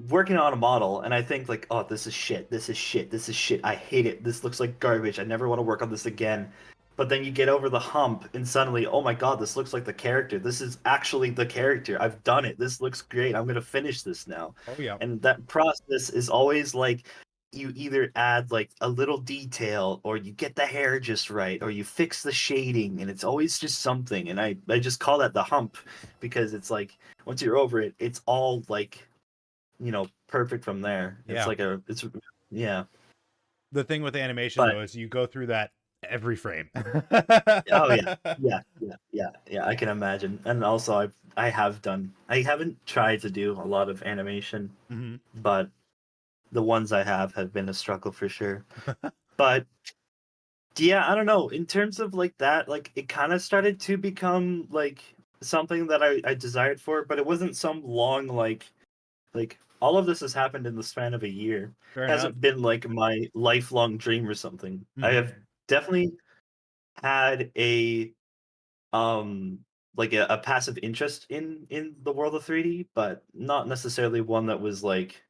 working on a model, and I think like, oh, this is shit. This is shit. This is shit. I hate it. This looks like garbage. I never want to work on this again. But then you get over the hump, and suddenly, oh my god, this looks like the character. This is actually the character. I've done it. This looks great. I'm gonna finish this now.
Oh yeah.
And that process is always like you either add like a little detail or you get the hair just right or you fix the shading and it's always just something and I just call that the hump because it's like once you're over it it's all like perfect from there.
Yeah.
It's yeah.
The thing with animation
But
though is you go through that every frame.
oh yeah, I can imagine. And also I haven't tried to do a lot of animation,
hmm
but the ones I have been a struggle for sure. But Yeah, I don't know. In terms of like that, like it kind of started to become like something that I desired for, but it wasn't some long like all of this has happened in the span of a year.
Fair
It
enough.
hasn't been like my lifelong dream or something. I
Mhm.
have definitely had a like a passive interest in the world of 3D, but not necessarily one that was like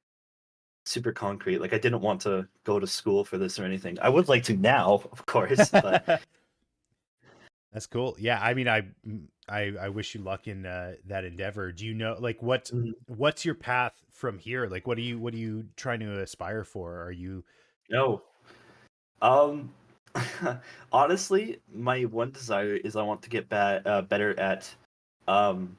super concrete. Like I didn't want to go to school for this or anything. I would like to now, of course, but
That's cool. Yeah, I mean, I wish you luck in that endeavor. Do you know like
Mhm.
what's your path from here? Like, what are you trying to aspire for? Are you
No. Um, honestly, my one desire is I want to get better at, um,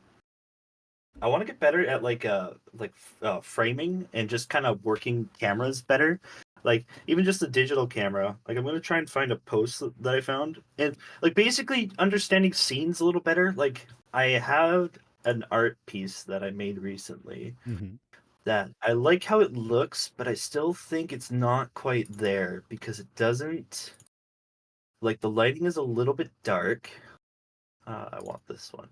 I want to get better at framing and just kind of working cameras better. Like even just a digital camera. Like I'm gonna try and find a post that I found and like basically understanding scenes a little better. Like I have an art piece that I made recently
Mhm.
that I like how it looks, but I still think it's not quite there because it doesn't like the lighting is a little bit dark. I want this one.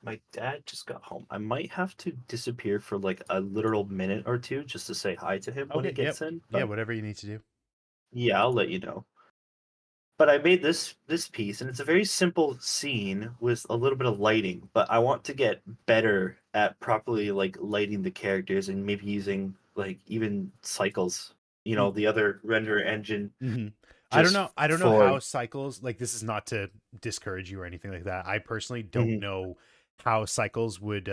My dad just got home. I might have to disappear for like a literal minute or two just to say hi to him when he
Okay, yep.
gets in.
Yeah,
But
whatever you need to do.
yeah, I'll let you know. But I made this piece and it's a very simple scene with a little bit of lighting, but I want to get better at properly like lighting the characters and maybe using like even cycles, the other render engine
Mhm.
just
I don't know
for
how cycles like this is not to discourage you or anything like that. I personally don't
Mhm,
know how cycles would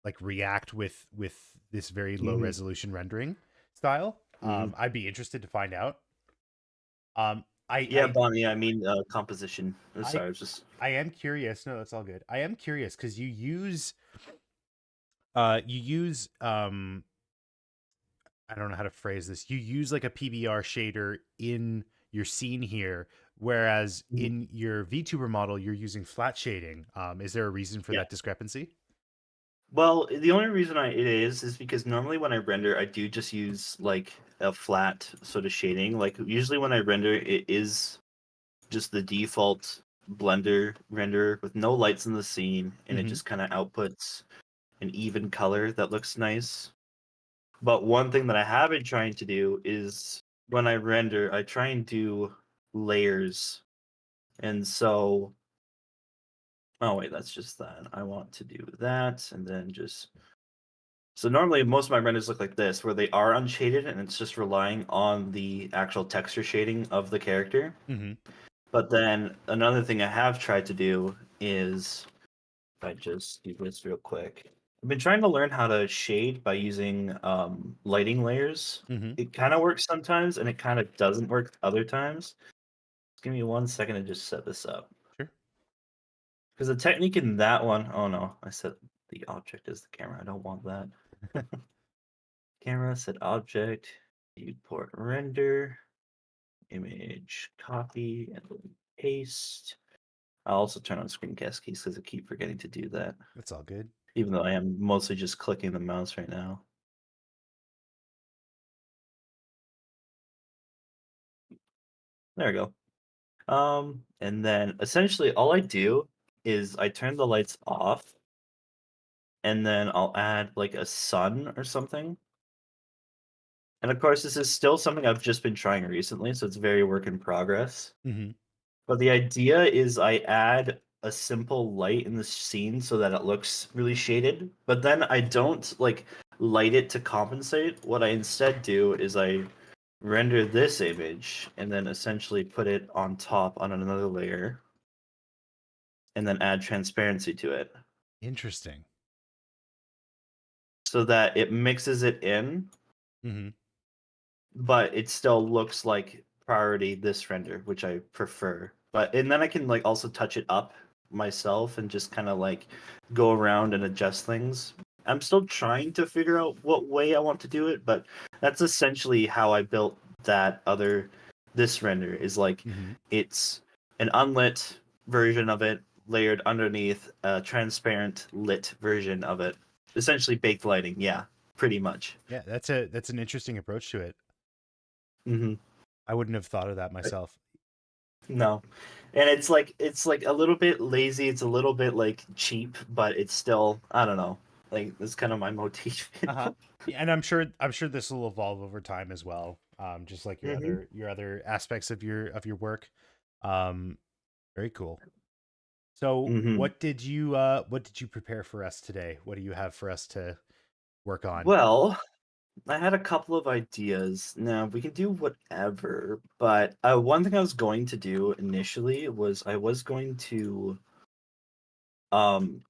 like react with this very low
mhm,
resolution rendering style.
mhm.
I'd be interested to find out.
Yeah, Bonnie, I mean composition.
I
Sorry, I was just
I am curious. No, that's all good. I am curious because you use I don't know how to phrase this. You use like a PBR shader in your scene here, whereas
Mhm.
in your VTuber model you're using flat shading. Is there a reason for
Yeah.
that discrepancy?
Well, the only reason it is because normally when I render, I do just use like a flat sort of shading. Like usually when I render, it is just the default Blender render with no lights in the scene, and it
Hmm.
just kind of outputs an even color that looks nice. But one thing that I have been trying to do is when I render, I try and do layers. And so, oh wait, that's just that. I want to do that and then just so normally most of my renders look like this, where they are unshaded and it's just relying on the actual texture shading of the character.
Hmm.
But then another thing I have tried to do is if I just do this real quick. I've been trying to learn how to shade by using lighting layers.
Hmm.
It kind of works sometimes and it kind of doesn't work other times. Just give me 1 second to just set this up.
Sure.
Because the technique in that one, oh no, I set the object as the camera. I don't want that. Camera, set object, viewport render, image copy, and then paste. I'll also turn on screencast keys because I keep forgetting to do that,
That's all good.
even though I am mostly just clicking the mouse right now. There we go. And then essentially all I do is I turn the lights off, and then I'll add like a sun or something. And of course, this is still something I've just been trying recently, so it's very work in progress.
Hmm.
But the idea is I add a simple light in the scene so that it looks really shaded, but then I don't like light it to compensate. What I instead do is I render this image and then essentially put it on top on another layer and then add transparency to it
Interesting.
so that it mixes it in,
Hmm.
but it still looks like priority this render, which I prefer. But and then I can like also touch it up myself and just kind of like go around and adjust things. I'm still trying to figure out what way I want to do it, but that's essentially how I built this render is like
Hmm.
it's an unlit version of it layered underneath a transparent lit version of it. Essentially baked lighting, yeah, pretty much.
Yeah, that's an interesting approach to it.
Hmm.
I wouldn't have thought of that myself.
No, and it's like a little bit lazy. It's a little bit like cheap, but it's still, I don't know. Like that's kind of my motif.
Uh-huh. Yeah, and I'm sure this will evolve over time as well. Just like
Hmm.
your other aspects of your work. Um, very cool. So
Hmm.
what did you prepare for us today? What do you have for us to work on?
Well, I had a couple of ideas. Now we can do whatever, but one thing I was going to do initially was I was going to um.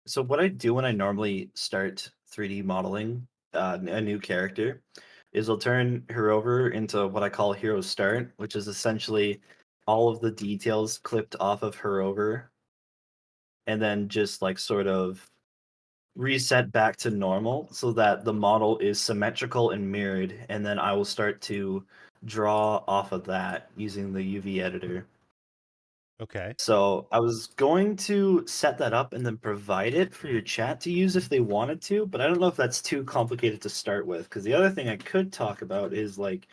So what I do when I normally start 3D modeling a new character is I'll turn her over into what I call hero start, which is essentially all of the details clipped off of her over, and then just like sort of reset back to normal so that the model is symmetrical and mirrored, and then I will start to draw off of that using the UV editor.
Okay.
So I was going to set that up and then provide it for your chat to use if they wanted to, but I don't know if that's too complicated to start with. Because the other thing I could talk about is like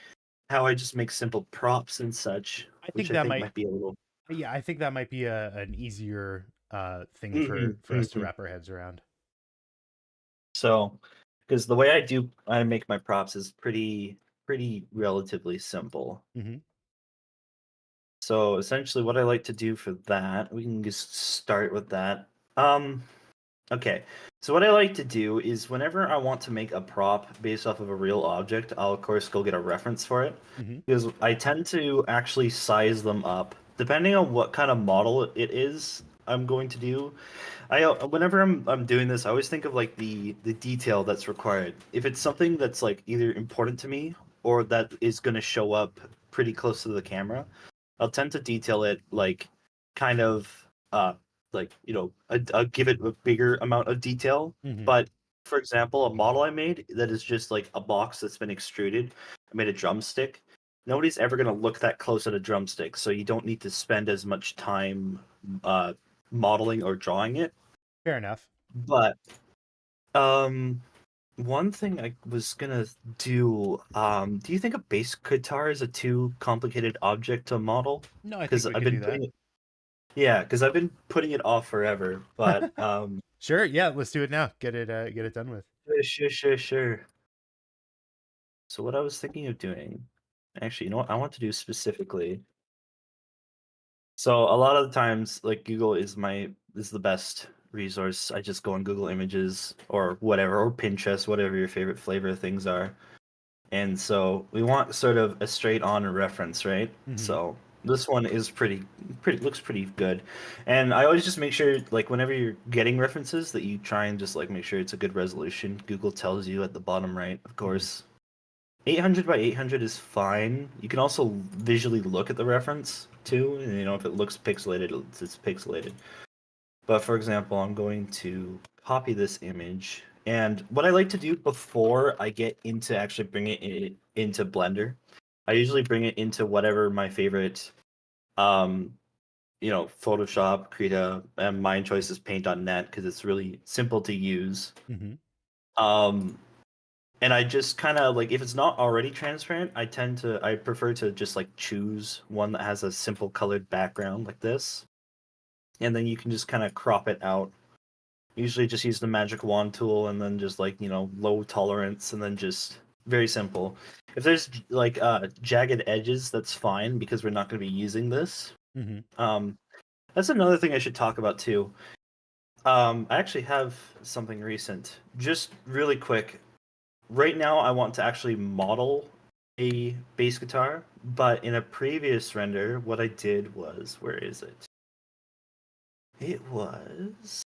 how I just make simple props and such,
I
which
think
I
that
think
might
might be a little.
yeah, I think that might be an easier thing
Mhm,
for us to
mhm.
wrap our heads around.
So, because the way I make my props is pretty relatively simple.
Hmm.
So essentially, what I like to do for that, we can just start with that. Um, Okay, so what I like to do is whenever I want to make a prop based off of a real object, I'll of course go get a reference for it
Hmm.
because I tend to actually size them up depending on what kind of model it is I'm going to do. Whenever I'm doing this, I always think of like the detail that's required. If it's something that's like either important to me or that is going to show up pretty close to the camera, I'll tend to detail it like kind of like I give it a bigger amount of detail.
Hmm.
But for example, a model I made that is just like a box that's been extruded. I made a drumstick. Nobody's ever going to look that close at a drumstick, so you don't need to spend as much time uh, modeling or drawing it.
Fair enough.
But um, one thing I was gonna do you think a bass guitar is a too complicated object to model?
No, I think
Because
we
I've
could
been
do that.
putting it, yeah, because I've been putting it off forever. But
Sure. Yeah, let's do it now. Get it done with.
sure. So what I was thinking of doing, actually, you know what I want to do specifically. So a lot of the times, like Google is the best resource. I just go on Google Images or whatever, or Pinterest, whatever your favorite flavor of things are. And so we want sort of a straight on reference, right?
Hmm.
So this one is pretty looks pretty good. And I always just make sure like whenever you're getting references that you try and just like make sure it's a good resolution. Google tells you at the bottom right, of
Hmm.
course. 800 by 800 is fine. You can also visually look at the reference too, and if it looks pixelated, it's pixelated. But for example, I'm going to copy this image. And what I like to do before I get into actually bringing it into Blender, I usually bring it into whatever my favorite, um, Photoshop, Krita, and mine choice is Paint.net because it's really simple to use.
Hmm.
Um, and I just kind of like if it's not already transparent, I prefer to just like choose one that has a simple colored background like this, and then you can just kind of crop it out. Usually just use the magic wand tool and then just like, low tolerance and then just very simple. If there's like jagged edges, that's fine because we're not going to be using this.
Hmm.
Um that's another thing I should talk about too. I actually have something recent. Just really quick. Right now I want to actually model a bass guitar, but in a previous render what I did was, where is it? It was,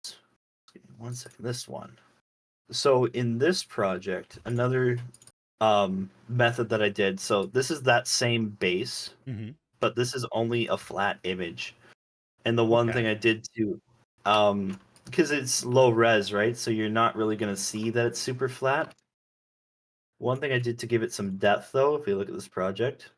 give me 1 second, this one. So in this project, another method that I did. So this is that same base,
Hmm.
but this is only a flat image. And the one thing
Okay.
I did too, because it's low res, right? So you're not really gonna see that it's super flat. One thing I did to give it some depth, though, if you look at this project,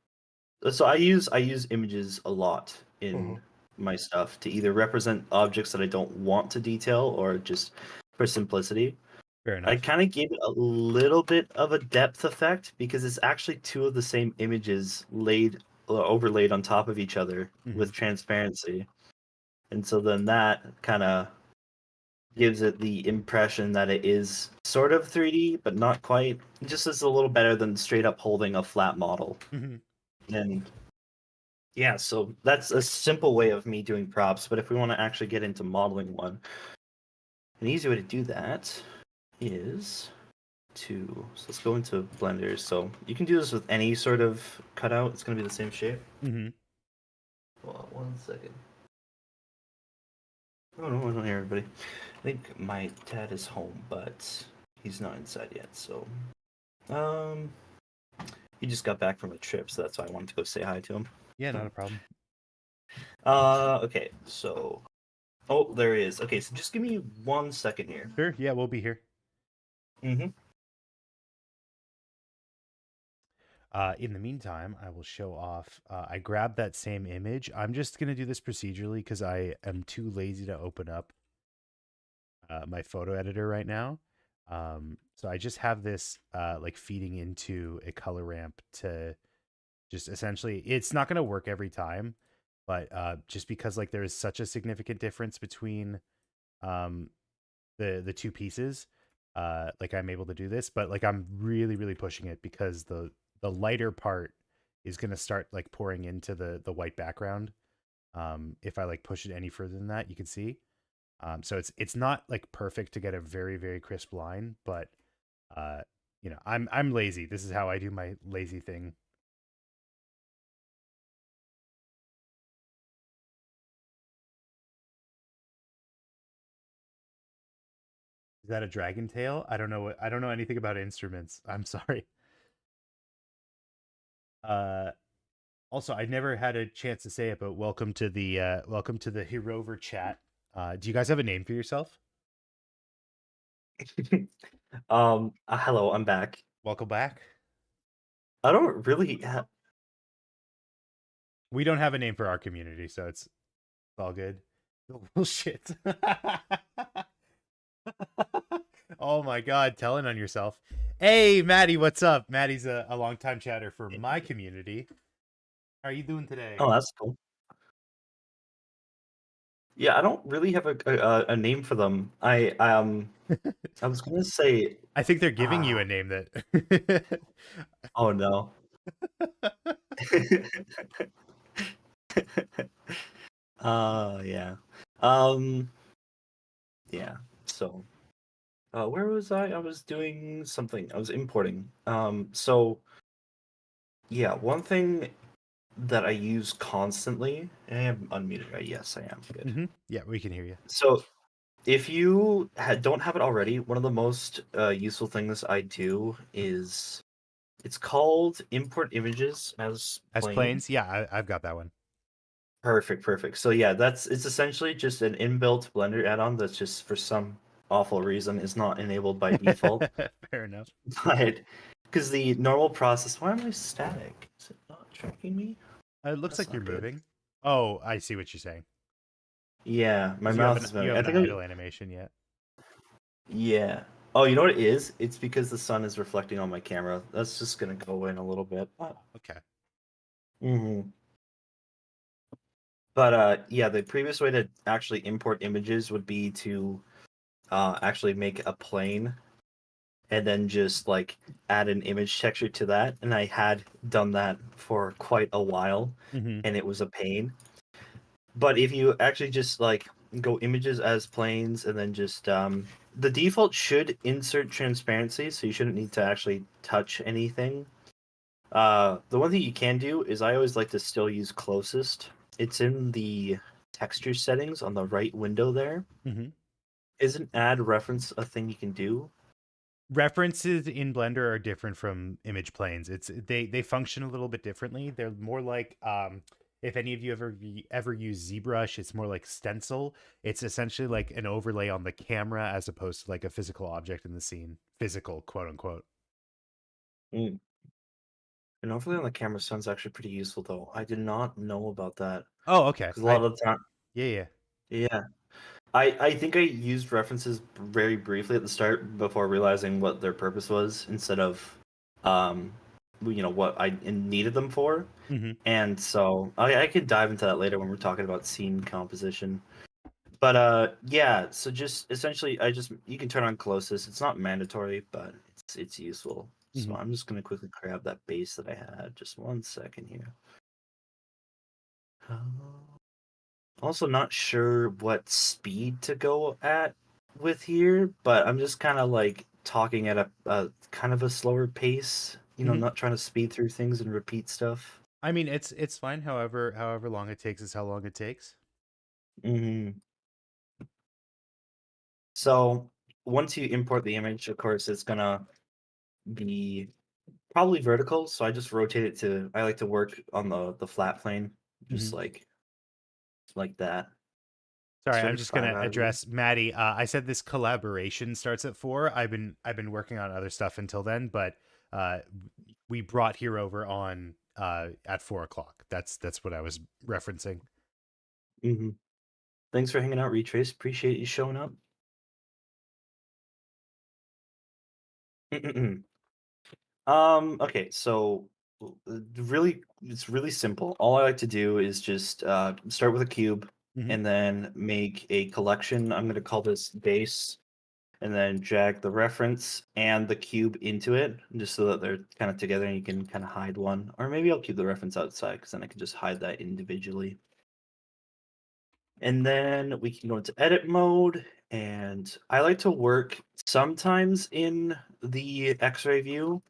so I use images a lot in my stuff to either represent objects that I don't want to detail or just for simplicity.
Fair
I
enough.
kind of gave it a little bit of a depth effect because it's actually two of the same images overlaid on top of each other with transparency. And so then that kind of gives it the impression that it is sort of 3D, but not quite. It just is a little better than straight up holding a flat model.
Mhm.
And yeah, so that's a simple way of me doing props. But if we want to actually get into modeling one, an easy way to do that is so let's go into Blender. So you can do this with any sort of cutout. It's going to be the same shape. Hold on 1 second. Oh no, I don't hear everybody. I think my dad is home, but he's not inside yet. So, he just got back from a trip, so that's why I wanted to go say hi to him.
Yeah, not a problem.
Okay, so, oh, there he is. Okay, so just give me 1 second here.
Sure. Yeah, we'll be here.
Mm-hmm.
In the meantime, I will show off. I grabbed that same image. I'm just going to do this procedurally because I am too lazy to open up my photo editor right now. So I just have this like feeding into a color ramp to just essentially, it's not going to work every time, but just because like there is such a significant difference between the two pieces, like I'm able to do this, but like I'm really pushing it because the lighter part is going to start like pouring into the white background. If I like push it any further than that, you can see. So it's not like perfect to get a very crisp line, but you know, I'm lazy. This is how I do my lazy thing. Is that a dragon tail? I don't know. I don't know anything about instruments. I'm sorry. Also, I never had a chance to say it, but welcome to the Herover chat. Do you guys have a name for yourself?
Hello, I'm back.
Welcome back.
I don't really have.
We don't have a name for our community, so it's all good. Bullshit. Oh my god, telling on yourself. Hey, Maddie, what's up? Maddie's a longtime chatter for my community. How are you doing today?
Oh, that's cool. Yeah, I don't really have a name for them. I was gonna say.
I think they're giving you a name that.
Oh no. Yeah. Yeah. So, where was I? I was doing something. I was importing. So yeah, one thing that I use constantly, and I am unmuted, right? Yes, I am. Good.
Yeah, we can hear you.
So if you don't have it already, one of the most useful things I do is it's called import images as
planes. Yeah, I've got that one.
Perfect. So yeah, it's essentially just an inbuilt Blender add-on that's just for some awful reason is not enabled by default.
Fair enough.
But because the normal process, why am I static? Is it not tracking me?
It looks
That's
like you're
not good.
moving. Oh, I see what you're saying.
Yeah, my
You
mouse
haven't-
is moving.
You
I
haven't
think
idle animation yet.
yeah. Oh, you know what it is? It's because the sun is reflecting on my camera. That's just gonna go in a little bit.
Okay.
Mm-hmm. But yeah, the previous way to actually import images would be to actually make a plane and then just like add an image texture to that. And I had done that for quite a while, and it was a pain. But if you actually just like go images as planes and then just the default should insert transparency, so you shouldn't need to actually touch anything. The one thing you can do is I always like to still use closest. It's in the texture settings on the right window there. Isn't add reference a thing you can do?
References in Blender are different from image planes. They function a little bit differently. They're more like if any of you ever use ZBrush, it's more like stencil. It's essentially like an overlay on the camera as opposed to like a physical object in the scene. Physical, quote unquote.
An overlay on the camera sounds actually pretty useful, though. I did not know about that.
Oh, okay.
Because a lot of the time,
Yeah.
yeah. I think I used references very briefly at the start before realizing what their purpose was instead of what I needed them for.
Mm-hmm.
And so I could dive into that later when we're talking about scene composition. But yeah, so just essentially you can turn on closest. It's not mandatory, but it's useful. So
Mhm.
I'm just gonna quickly grab that base that I had. Just 1 second here. Also not sure what speed to go at with here, but I'm just kind of like talking at a kind of a slower pace,
Mhm.
not trying to speed through things and repeat stuff.
I mean, it's fine. However long it takes is how long it takes.
hmm So once you import the image, of course, it's gonna be probably vertical. So I just rotate it to. I like to work on the flat plane, just
Mhm.
like that.
Sorry, I'm just
35
gonna
out of it.
address Maddie. I said this collaboration starts at 4. I've been working on other stuff until then, but uh, we brought here over on at 4 o'clock. That's what I was referencing.
hmm Thanks for hanging out, Retrace. Appreciate you showing up. Okay, so it's really simple. All I like to do is just start with a cube
Mhm.
and then make a collection. I'm going to call this base, and then drag the reference and the cube into it, just so that they're kind of together and you can kind of hide one. Or maybe I'll keep the reference outside because then I can just hide that individually. And then we can go into edit mode, and I like to work sometimes in the X-ray view,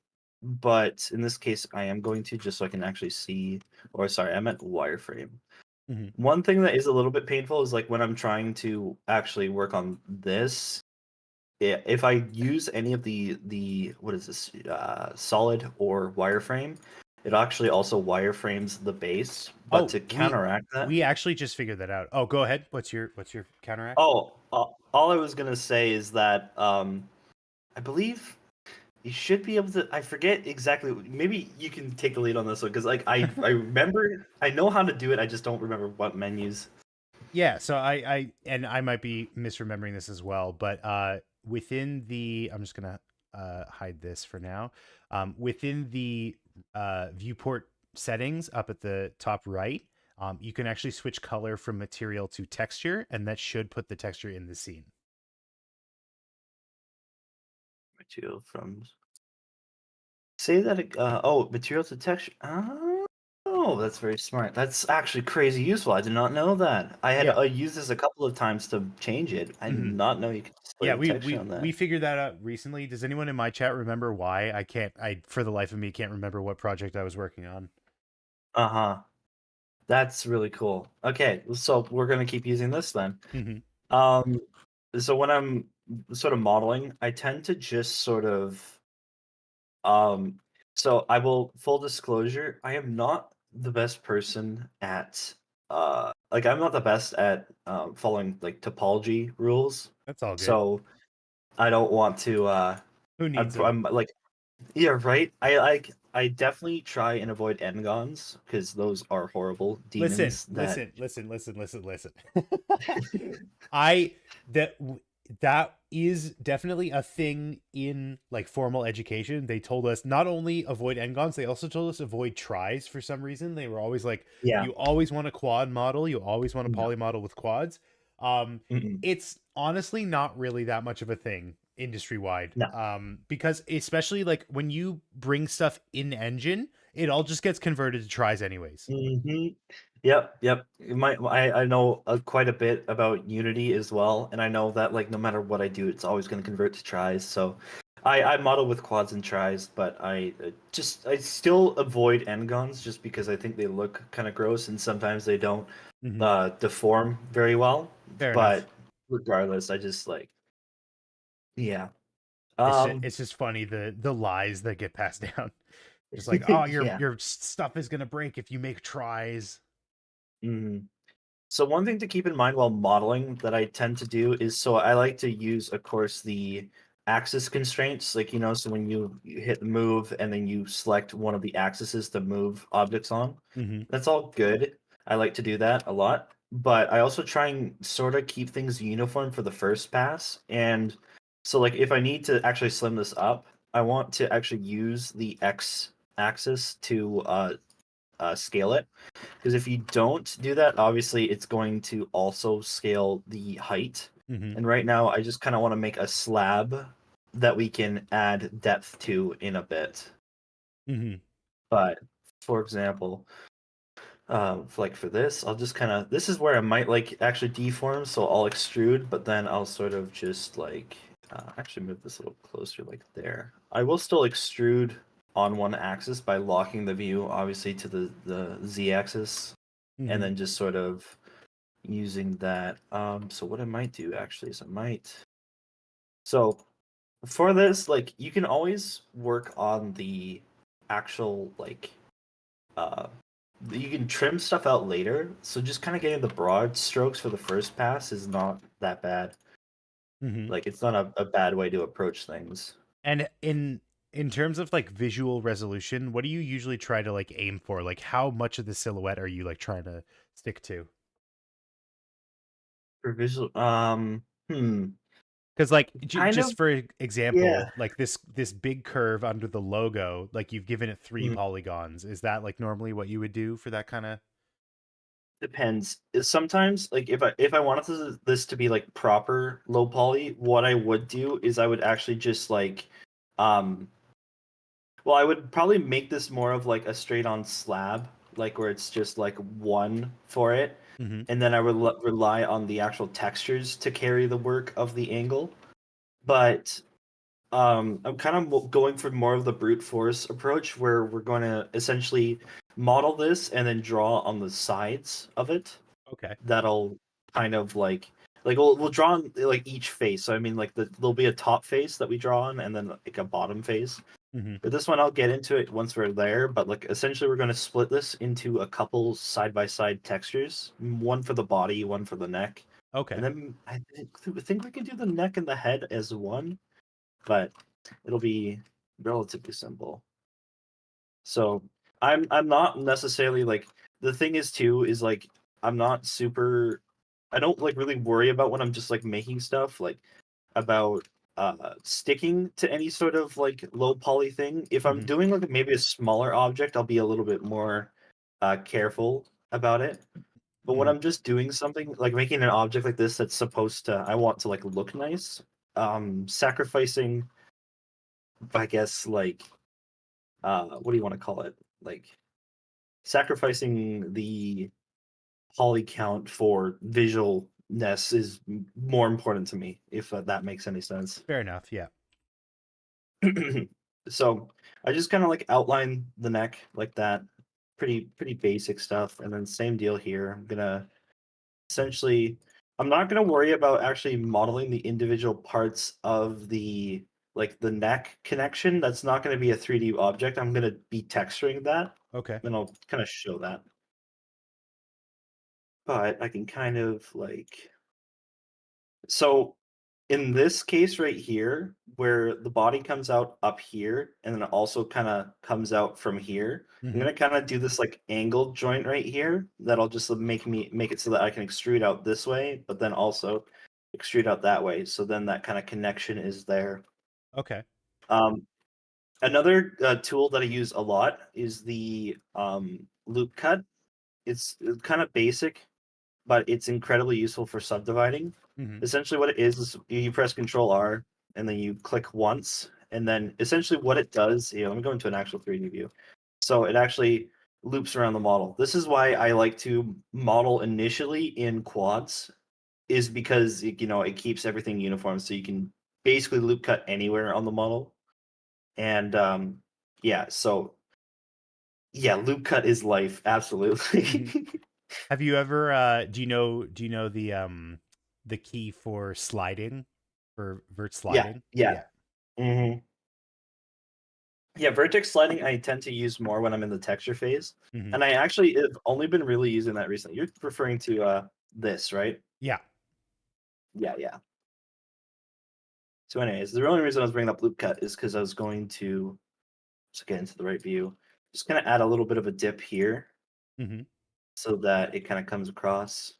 but in this case, I am going to just so I can actually see, or sorry, I meant wireframe.
Mhm.
One thing that is a little bit painful is like when I'm trying to actually work on this, if I use any of the what is this, solid or wireframe, it actually also wireframes the base. But
Oh,
to counteract that,
we actually just figured that out. Oh, go ahead. What's your counteract?
oh, all I was gonna say is that I believe you should be able to. I forget exactly. Maybe you can take the lead on this one because, like, I remember, I know how to do it. I just don't remember what menus.
Yeah, so I might be misremembering this as well, but within the I'm just gonna hide this for now. Within the viewport settings up at the top right, you can actually switch color from material to texture, and that should put the texture in the scene.
Material from. Say that. Oh, material to texture. Oh, that's very smart. That's actually crazy useful. I did not know that. I had
Yeah.
used this a couple of times to change it. I did
Mhm.
not know you could display
Yeah,
the texture on
we
that.
figured that out recently. Does anyone in my chat remember why? I for the life of me can't remember what project I was working on.
Uh huh. That's really cool. Okay, so we're gonna keep using this then.
Mhm.
Um, so when I'm sort of modeling, I tend to just sort of um, so I will full disclosure, I am not the best person at like I'm not the best at following like topology rules.
That's all good.
So I don't want to
Who needs them?
I'm like yeah, right. I definitely try and avoid Ngons because those are horrible
Listen,
demons that
listen, listen, listen, listen, listen. I that that is definitely a thing in like formal education. They told us not only avoid ngons, they also told us avoid tries for some reason. They were always like,
yeah.
you always want a quad model, you always want a
No.
poly model with quads. Um,
Mm-mm.
it's honestly not really that much of a thing industry wide.
No.
Because especially like when you bring stuff in engine, it all just gets converted to tries anyways.
hmm Yep, yep. I know quite a bit about Unity as well, and I know that like no matter what I do, it's always going to convert to tries. So I model with quads and tries, but I still avoid Ngons just because I think they look kind of gross, and sometimes they don't
Mhm.
deform very well.
Fair enough.
But regardless, I just like yeah.
It's just funny the lies that get passed down. Just like, oh,
Yeah.
your stuff is gonna break if you make tries.
Mhm. So one thing to keep in mind while modeling that I tend to do is so I like to use, of course, the axis constraints, like so when you hit move and then you select one of the axes to move objects on.
Mm-hmm.
That's all good. I like to do that a lot. but I also try and sort of keep things uniform for the first pass. And so, like, if I need to actually slim this up, I want to actually use the X axis to scale it. Because if you don't do that, obviously it's going to also scale the height.
Mm-hmm.
And right now, I just kind of want to make a slab that we can add depth to in a bit.
Mm-hmm.
But for example, like for this, I'll just kind of, this is where I might like actually deform, so I'll extrude, but then I'll sort of just like actually move this a little closer, like there. I will still extrude on one axis by locking the view obviously to the z-axis,
Mm-hmm.
and then just sort of using that. So what I might do actually is I might, so for this, like, you can always work on the actual like you can trim stuff out later, so just kind of getting the broad strokes for the first pass is not that bad.
Mm-hmm.
Like, it's not a bad way to approach things.
And in terms of like visual resolution, what do you usually try to like aim for? Like how much of the silhouette are you like trying to stick to?
For visual,
Because like
kind
just
of,
for
yeah.
example, like this big curve under the logo, like you've given it 3
Mhm.
polygons. Is that like normally what you would do for that kind of?
Depends. Sometimes, like, if I wanted this to be like proper low poly, what I would do is I would actually just like, um, well, I would probably make this more of like a straight on slab, like where it's just like one for it,
Mm-hmm.
and then I would rely on the actual textures to carry the work of the angle. But I'm kind of going for more of the brute force approach, where we're going to essentially model this and then draw on the sides of it.
Okay.
That'll kind of like we'll draw on like each face. So I mean, like there'll be a top face that we draw on, and then like a bottom face.
Mm-hmm.
But this one, I'll get into it once we're there. But like essentially, we're going to split this into a couple side by side textures, one for the body, one for the neck,
Okay.
and then I think we can do the neck and the head as one, but it'll be relatively simple. So I'm not necessarily like, the thing is too is like, I'm not super, I don't like really worry about when I'm just like making stuff like about sticking to any sort of like low poly thing. If I'm
Mhm.
doing like maybe a smaller object, I'll be a little bit more careful about it. But when
Mhm.
I'm just doing something like making an object like this that's supposed to, I want to like look nice, sacrificing, I guess, like what do you want to call it? Like sacrificing the poly count for visualness is more important to me, if that makes any sense.
Fair enough. Yeah.
So I just kind of like outline the neck like that, pretty basic stuff, and then same deal here. I'm gonna essentially, I'm not gonna worry about actually modeling the individual parts of the like the neck connection. That's not gonna be a 3D object. I'm gonna be texturing that,
Okay.
and I'll kind of show that. But I can kind of like, so in this case right here, where the body comes out up here and then it also kind of comes out from here, I'm
Mhm.
gonna kind of do this like angled joint right here that'll just make it so that I can extrude out this way, but then also extrude out that way. So then that kind of connection is there.
Okay.
Um, Another tool that I use a lot is the loop cut. It's kind of basic, but it's incredibly useful for subdividing.
Mhm.
Essentially, what it is you press Control R and then you click once, and then essentially what it does. Here, let me go into an actual 3D view. So it actually loops around the model. This is why I like to model initially in quads, is because it keeps everything uniform, so you can basically loop cut anywhere on the model. And yeah, so yeah, loop cut is life, absolutely.
Mhm. Have you ever do you know the key for sliding, for vert
Yeah,
sliding?
yeah.
Yeah.
hmm Yeah, vertex sliding I tend to use more when I'm in the texture phase.
Mhm.
And I actually have only been really using that recently. You're referring to this, right?
Yeah.
Yeah, yeah. So anyways, the only reason I was bringing up loop cut is because I was going to just get into the right view. Just gonna add a little bit of a dip here
Mhm.
so that it kind of comes across.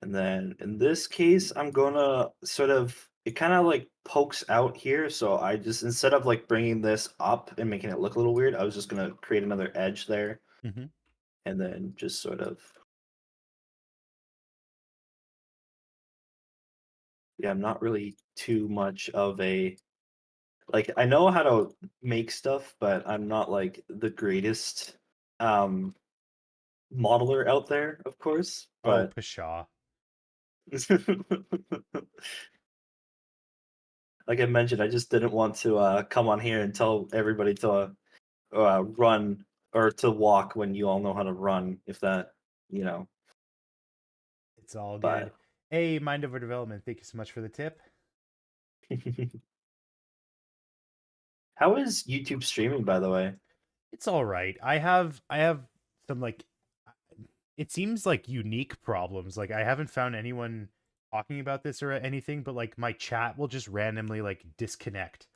And then in this case, I'm gonna sort of, it kind of like pokes out here. So I just, instead of like bringing this up and making it look a little weird, I was just gonna create another edge there
Mm-hmm.
and then just sort of, yeah, I'm not really too much of a, like, I know how to make stuff, but I'm not like the greatest modeler out there, of course.
Oh,
But
pshaw.
like I mentioned, I just didn't want to come on here and tell everybody to run or to walk when you all know how to run, if that, you know.
It's all good.
But
Hey, Mind Over Development, thank you so much for the tip.
how is YouTube streaming, by the way?
It's all right. I have some like it seems like unique problems. Like I haven't found anyone talking about this or anything, but like my chat will just randomly like disconnect.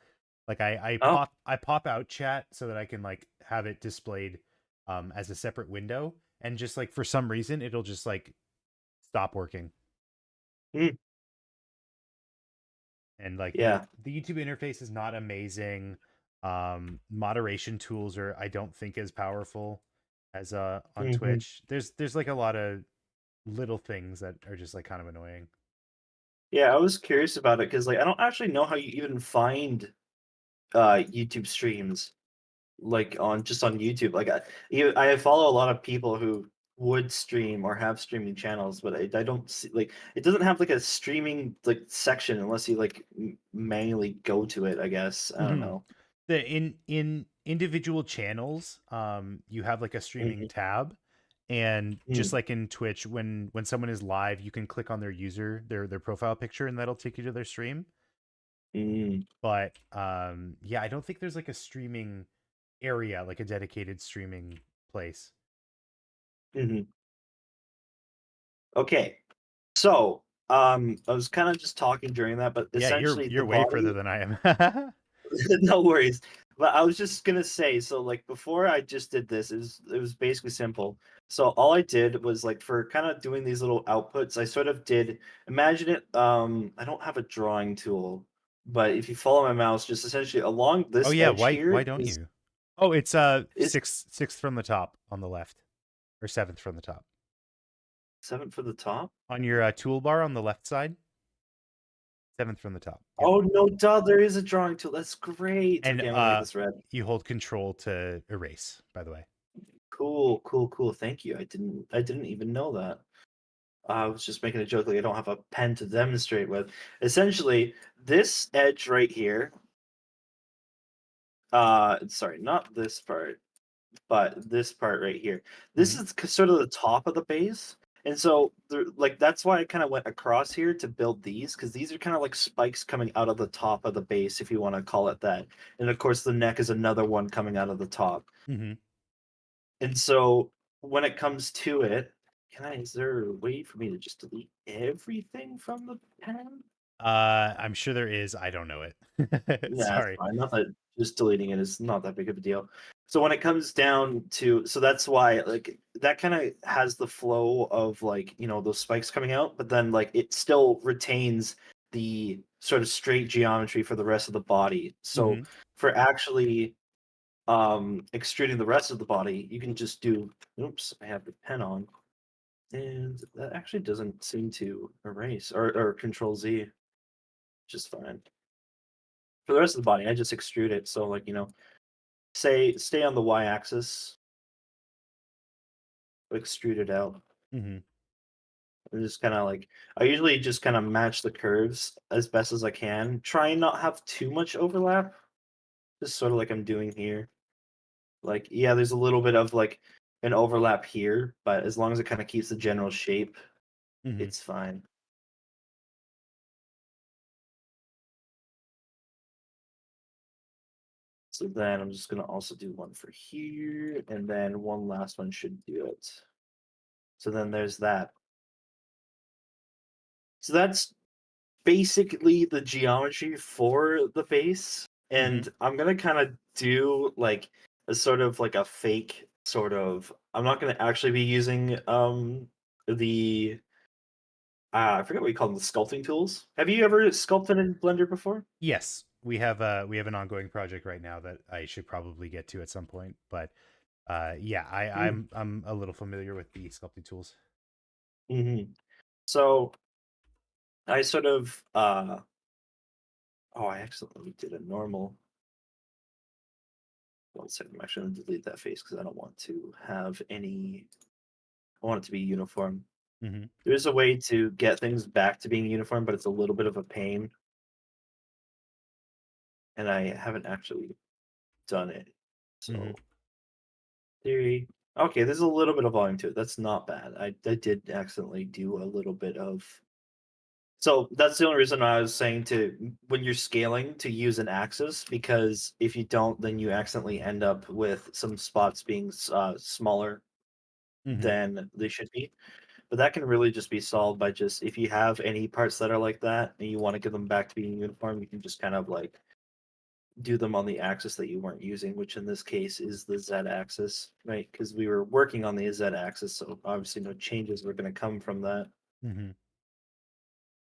Like
Oh,
I pop out chat so that I can like have it displayed as a separate window, and just like for some reason it'll just like stop working.
hmm,
And like
yeah.
the YouTube interface is not amazing. Moderation tools are, I don't think, as powerful as on
Hmm.
Twitch. There's like a lot of little things that are just like kind of annoying.
Yeah, I was curious about it because like I don't actually know how you even find YouTube streams like on just on YouTube. Like I follow a lot of people who would stream or have streaming channels, but I don't see like it doesn't have like a streaming like section unless you like manually go to it. I guess I don't
Mhm.
know.
The in individual channels, you have like a streaming
Hmm.
tab, and just
Hmm.
like in Twitch, when someone is live, you can click on their user, their profile picture, and that'll take you to their stream.
Hmm.
But yeah, I don't think there's like a streaming area, like a dedicated streaming place.
Hmm. Okay, so I was kind of just talking during that, but
Yeah,
essentially the
you're way further
body.
than I am.
No worries. But I was just gonna say, so like before I just did this, it was basically simple. So all I did was like for kind of doing these little outputs, I sort of did imagine it. I don't have a drawing tool, but if you follow my mouse, just essentially along
Oh
this
yeah,
edge
why
here
don't you? Oh, it's
is
sixth from the top on the left, or seventh from the top.
7 for the top.
On your toolbar on the left side, seventh from the top. Yep.
Oh no, duh, there is a drawing tool. That's great.
And
Okay, I'm gonna make this red.
you hold control to erase, by the way.
Cool, cool, cool. Thank you. I didn't even know that. I was just making a joke, like I don't have a pen to demonstrate with. Essentially, this edge right here, sorry, not this part, but this part right here. This
Mhm.
is sort of the top of the base. And so, like, that's why I kind of went across here to build these, because these are kind of like spikes coming out of the top of the base, if you want to call it that. And of course, the neck is another one coming out of the top.
Mhm.
And so, when it comes to it, is there a way for me to just delete everything from the pen?
I'm sure there is. I don't know it.
Yeah, it's
Sorry.
fine. Not that just deleting it is not that big of a deal. So when it comes down to, so that's why like that kind of has the flow of like, those spikes coming out, but then like it still retains the sort of straight geometry for the rest of the body. So
Mhm.
for actually extruding the rest of the body, you can just do, oops, I have the pen on. And that actually doesn't seem to erase or control Z, just fine. For the rest of the body, I just extrude it. So like, say stay on the y-axis, extrude it out.
Mhm.
And just kind of like I usually just kind of match the curves as best as I can. Try and not have too much overlap. Just sort of like I'm doing here. Like, yeah, there's a little bit of like an overlap here, but as long as it kind of keeps the general shape,
Mhm.
it's fine. So then I'm just gonna also do one for here, and then one last one should do it. So then there's that. So that's basically the geometry for the base.
Mhm.
And I'm gonna kind of do like a sort of like a fake sort of. I'm not gonna actually be using the I forget what you call them, the sculpting tools. Have you ever sculpted in Blender before?
Yes, we have an ongoing project right now that I should probably get to at some point. But yeah, I'm a little familiar with the sculpting tools.
So I sort of oh, I accidentally did a normal. One second, I'm actually going to delete that face because I don't want to have any. I want it to be uniform.
Mm-hmm.
There's a way to get things back to being uniform, but it's a little bit of a pain. And I haven't actually done it. So,
Mhm.
theory. Okay, there's a little bit of volume to it. That's not bad. I did accidentally do a little bit of. So that's the only reason I was saying to when you're scaling to use an axis, because if you don't, then you accidentally end up with some spots being smaller
Mhm.
than they should be. But that can really just be solved by just if you have any parts that are like that and you want to get them back to being uniform, you can just kind of like do them on the axis that you weren't using, which in this case is the Z axis, right? Because we were working on the Z axis, so obviously no changes were going to come from that.
Mhm.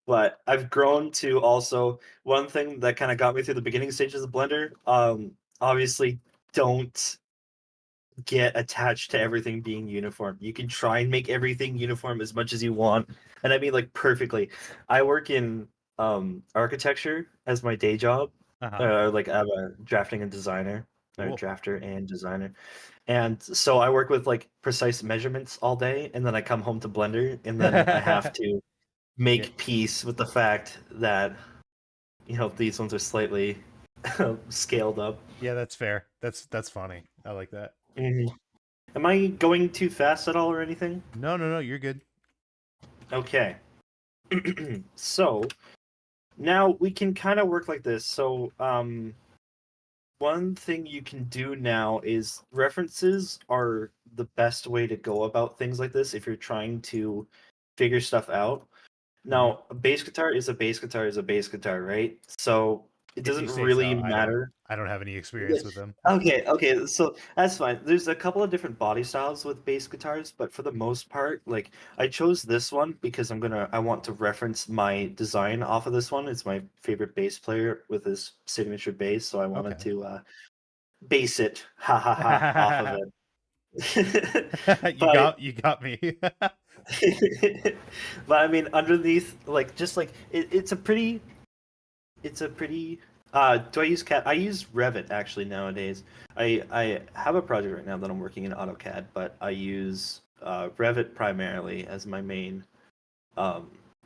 But I've grown to also one thing that kind of got me through the beginning stages of Blender. Obviously, don't get attached to everything being uniform. You can try and make everything uniform as much as you want, and I mean like perfectly. I work in architecture as my day job.
Uh-huh.
Like I'm a drafting and designer, or
Cool.
drafter and designer. And so I work with like precise measurements all day, and then I come home to Blender, and then I have to
Yeah.
make peace with the fact that these ones are slightly scaled up.
Yeah, that's fair. That's funny. I like that.
Am I going too fast at all or anything?
No, no, no, you're good.
Okay. So now we can kind of work like this. So one thing you can do now is references are the best way to go about things like this if you're trying to figure stuff out. Now, a bass guitar is a bass guitar is a bass guitar, right? So it
If you
doesn't
say so,
really matter.
I don't have any
Yeah.
experience with them.
Okay, so that's fine. There's a couple of different body styles with bass guitars, but for the most part, like I chose this one because I want to reference my design off of this one. It's my favorite bass player with his signature bass, so I wanted
Okay.
to base it, ha ha ha, off of it. But
You got me.
but I mean, underneath, like just like it's a pretty do I use cat I use Revit actually nowadays. I have a project right now that I'm working in AutoCAD, but I use Revit primarily as my main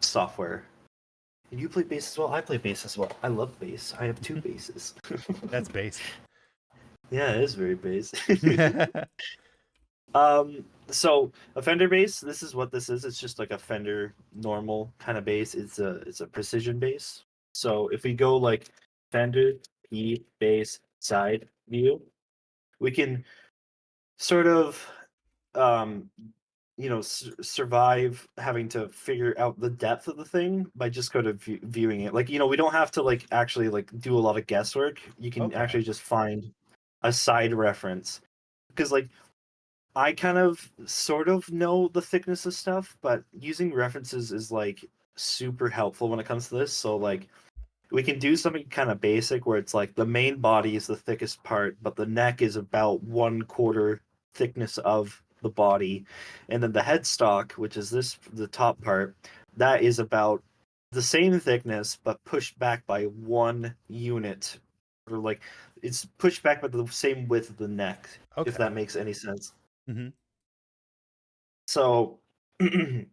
software. And you play bass as well? I play bass as well. I love bass. I have 2 basses.
That's bass.
Yeah, it is very bass. So a Fender bass, this is what this is. It's just like a Fender normal kind of bass. It's a precision bass. So if we go like Fender P bass side view, we can sort of survive having to figure out the depth of the thing by just kind of viewing it. Like, we don't have to like actually like do a lot of guesswork. You can
Okay.
actually just find a side reference because like I kind of sort of know the thickness of stuff, but using references is like super helpful when it comes to this. So like we can do something kind of basic where it's like the main body is the thickest part, but the neck is about 1/4 thickness of the body. And then the headstock, which is the top part, that is about the same thickness, but pushed back by 1 unit. Or like it's pushed back by the same width of the neck,
Okay.
if that makes any sense.
Hmm.
So, yeah,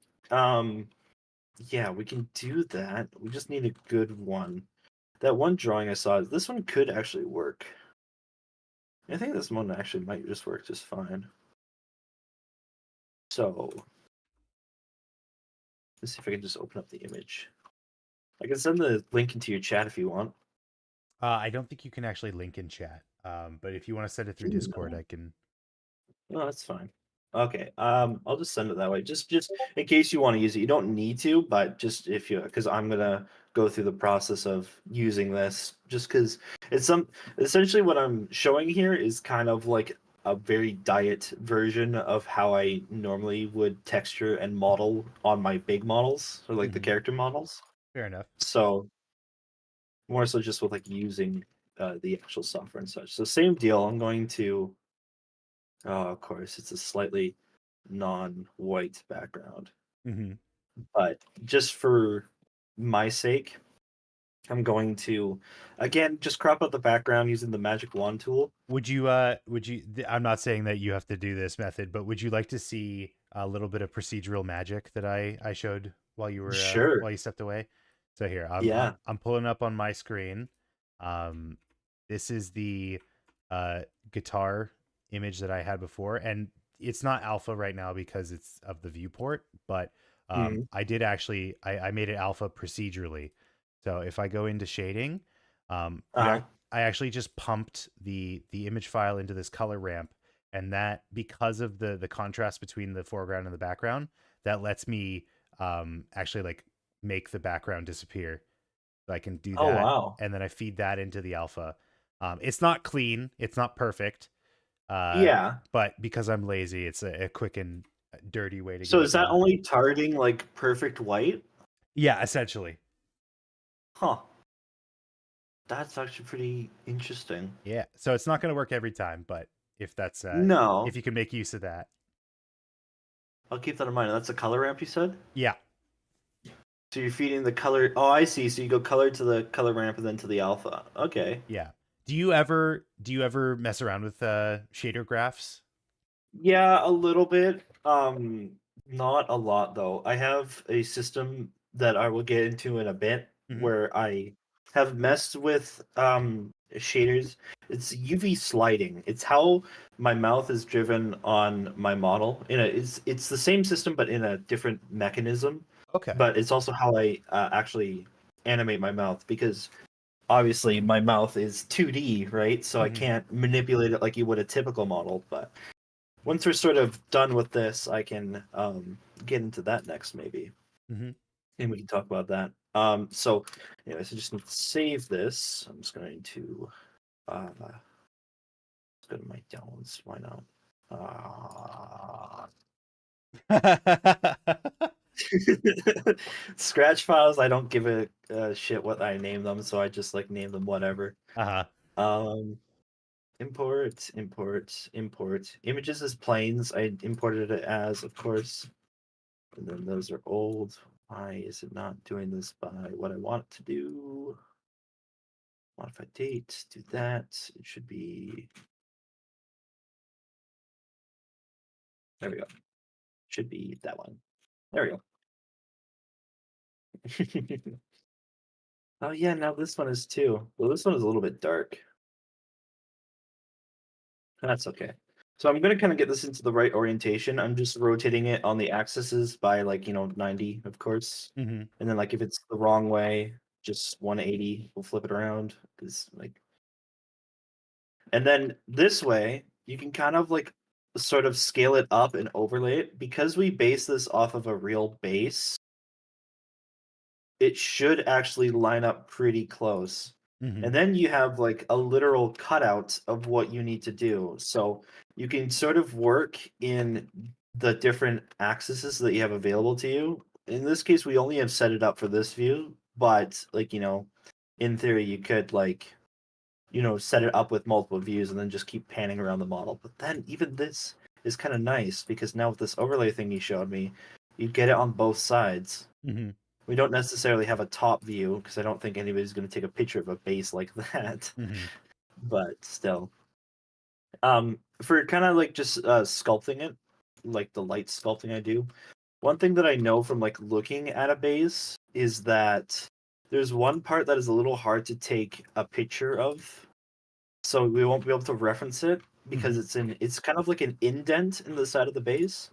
we can do that. We just need a good one. That one drawing I saw, this one could actually work. I think this one actually might just work just fine. So, let's see if I can just open up the image. I can send the link into your chat if you want.
I don't think you can actually link in chat. But if you want to send it through Discord, I can.
No, that's fine. Okay, I'll just send it that way. Just in case you want to use it. You don't need to, but just if you, because I'm gonna go through the process of using this, just because it's essentially what I'm showing here is kind of like a very diet version of how I normally would texture and model on my big models, or like the
Mhm.
character models.
Fair enough.
So more so just with like using the actual software and such. So same deal. I'm going to. Oh, of course, it's a slightly non-white background,
Hmm.
but just for my sake, I'm going to again just crop out the background using the magic wand tool.
Would you I'm not saying that you have to do this method, but would you like to see a little bit of procedural magic that I showed while you were
Sure.
while you stepped away? So here,
Yeah.
I'm pulling up on my screen. This is the guitar image that I had before, and it's not alpha right now because it's of the viewport, but
Mhm.
I did actually I made it alpha procedurally. So if I go into shading,
Uh-huh.
I actually just pumped the image file into this color ramp, and that, because of the contrast between the foreground and the background, that lets me actually like make the background disappear. So I can do
Oh
that,
wow.
and then I feed that into the alpha. It's not clean, it's not perfect, uh,
Yeah.
but because I'm lazy, it's a quick and dirty way to
So
get it
is that
done.
only targeting like perfect white?
Yeah, essentially.
Huh. That's actually pretty interesting.
Yeah. So it's not going to work every time, but if that's
No,
if you can make use of that,
I'll keep that in mind. That's a color ramp you said?
yeah.
So you're feeding the color. Oh, I see. So you go color to the color ramp and then to the alpha. Okay.
Yeah. Do you ever mess around with shader graphs?
Yeah, a little bit. Not a lot though. I have a system that I will get into in a bit
Mhm.
where I have messed with shaders. It's UV sliding. It's how my mouth is driven on my model. It's the same system but in a different mechanism.
Okay.
But it's also how I actually animate my mouth because obviously my mouth is 2D, right? So I
Mhm.
can't manipulate it like you would a typical model, but once we're sort of done with this, I can get into that next maybe,
Mhm.
and we can talk about that. So, anyways, I just need to save this. I'm just going to let's go to my downloads. Why not? Scratch files. I don't give a shit what I name them, so I just like name them whatever.
Uh-huh.
Um, import. Images as planes. I imported it as, of course. And then those are old. Why is it not doing this by what I want it to do? Modify date, do that. It should be. There we go. Should be that one. There we go. Oh, yeah, now this one is too. Well, this one is a little bit dark. That's okay. So I'm going to kind of get this into the right orientation. I'm just rotating it on the axes by like, 90, of course.
Mhm.
And then like if it's the wrong way, just 180, we'll flip it around. Because like, and then this way, you can kind of like sort of scale it up and overlay it. Because we base this off of a real base, it should actually line up pretty close.
Mhm.
And then you have like a literal cutout of what you need to do. So you can sort of work in the different axes that you have available to you. In this case, we only have set it up for this view, but like, in theory, you could like, set it up with multiple views and then just keep panning around the model. But then even this is kind of nice because now with this overlay thing you showed me, you get it on both sides.
Mhm.
We don't necessarily have a top view because I don't think anybody's going to take a picture of a base like that.
Mhm.
But still, for kind of like just sculpting it, like the light sculpting I do. One thing that I know from like looking at a base is that there's one part that is a little hard to take a picture of, so we won't be able to reference it because
Mhm.
it's kind of like an indent in the side of the base.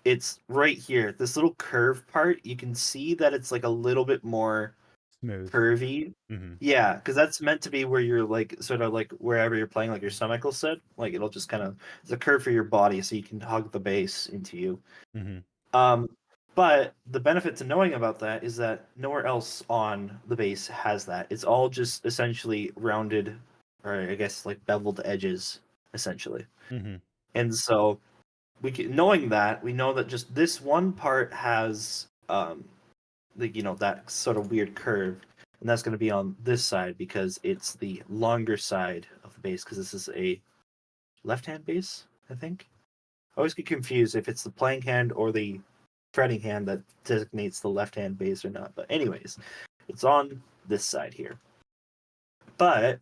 It's right here. This little curve part, you can see that it's like a little bit more
Smooth.
curvy.
Mhm.
Yeah, because that's meant to be where you're like sort of like wherever you're playing, like your stomach will sit. Like it'll just kind of it's a curve for your body, so you can hug the base into you.
Mhm.
Um, but the benefit to knowing about that is that nowhere else on the base has that. It's all just essentially rounded, or I guess like beveled edges essentially.
Mm-hmm.
And so knowing that, we know that just this one part has that sort of weird curve, and that's going to be on this side because it's the longer side of the base because this is a left-hand base, I think. I always get confused if it's the playing hand or the fretting hand that designates the left-hand base or not. But anyways, it's on this side here. But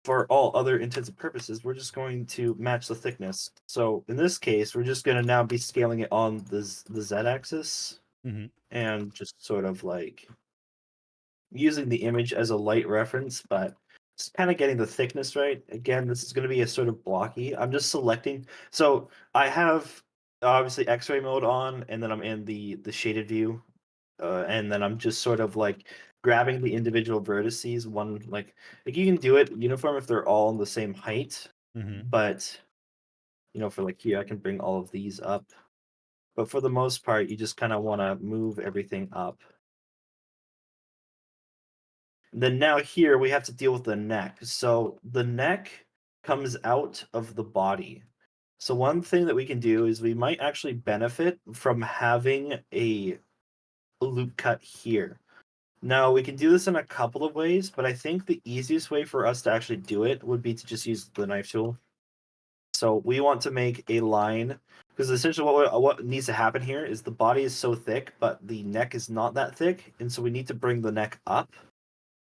for all other intents and purposes, we're just going to match the thickness. So in this case, we're just going to now be scaling it on the z-axis
Mm-hmm.
and just sort of like using the image as a light reference, but just kind of getting the thickness right. Again, this is going to be a sort of blocky. I'm just selecting. So I have obviously X-ray mode on, and then I'm in the shaded view, and then I'm just sort of like grabbing the individual vertices. One like you can do it uniform if they're all the same height,
Mm-hmm.
but for like here, I can bring all of these up. But for the most part, you just kind of want to move everything up. Then now here we have to deal with the neck. So the neck comes out of the body. So one thing that we can do is we might actually benefit from having a loop cut here. Now we can do this in a couple of ways, but I think the easiest way for us to actually do it would be to just use the knife tool. So we want to make a line because essentially what needs to happen here is the body is so thick, but the neck is not that thick, and so we need to bring the neck up.